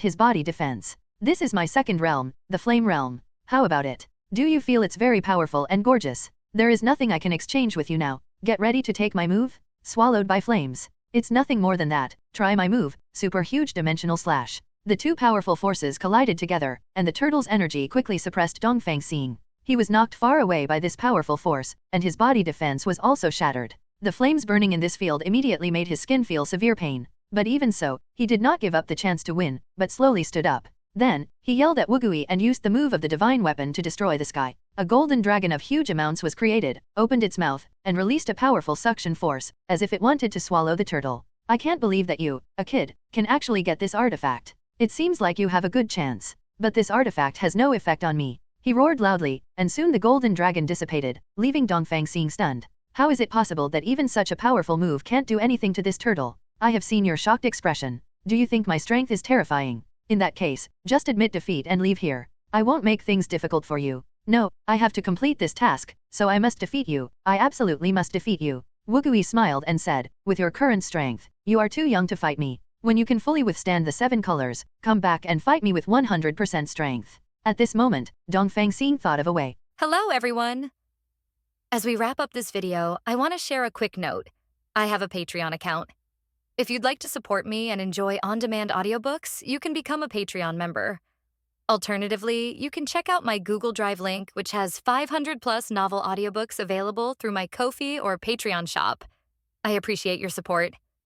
his body defense. This is my second realm, the flame realm. How about it? Do you feel it's very powerful and gorgeous? There is nothing I can exchange with you now. Get ready to take my move? Swallowed by flames. It's nothing more than that. Try my move, super huge dimensional slash. The two powerful forces collided together, and the turtle's energy quickly suppressed Dongfang Xing. He was knocked far away by this powerful force, and his body defense was also shattered. The flames burning in this field immediately made his skin feel severe pain. But even so, he did not give up the chance to win, but slowly stood up. Then, he yelled at Wugui and used the move of the divine weapon to destroy the sky. A golden dragon of huge amounts was created, opened its mouth, and released a powerful suction force, as if it wanted to swallow the turtle. I can't believe that you, a kid, can actually get this artifact. It seems like you have a good chance. But this artifact has no effect on me. He roared loudly, and soon the golden dragon dissipated, leaving Dongfang Xing stunned. How is it possible that even such a powerful move can't do anything to this turtle? I have seen your shocked expression. Do you think my strength is terrifying? In that case, just admit defeat and leave here. I won't make things difficult for you. No, I have to complete this task, so I must defeat you. I absolutely must defeat you. Wugui smiled and said, with your current strength, you are too young to fight me. When you can fully withstand the 7 colors, come back and fight me with 100% strength. At this moment, Dongfang Xing thought of a way. Hello, everyone. As we wrap up this video, I want to share a quick note. I have a Patreon account. If you'd like to support me and enjoy on-demand audiobooks, you can become a Patreon member. Alternatively, you can check out my Google Drive link, which has 500+ novel audiobooks available through my Ko-fi or Patreon shop. I appreciate your support.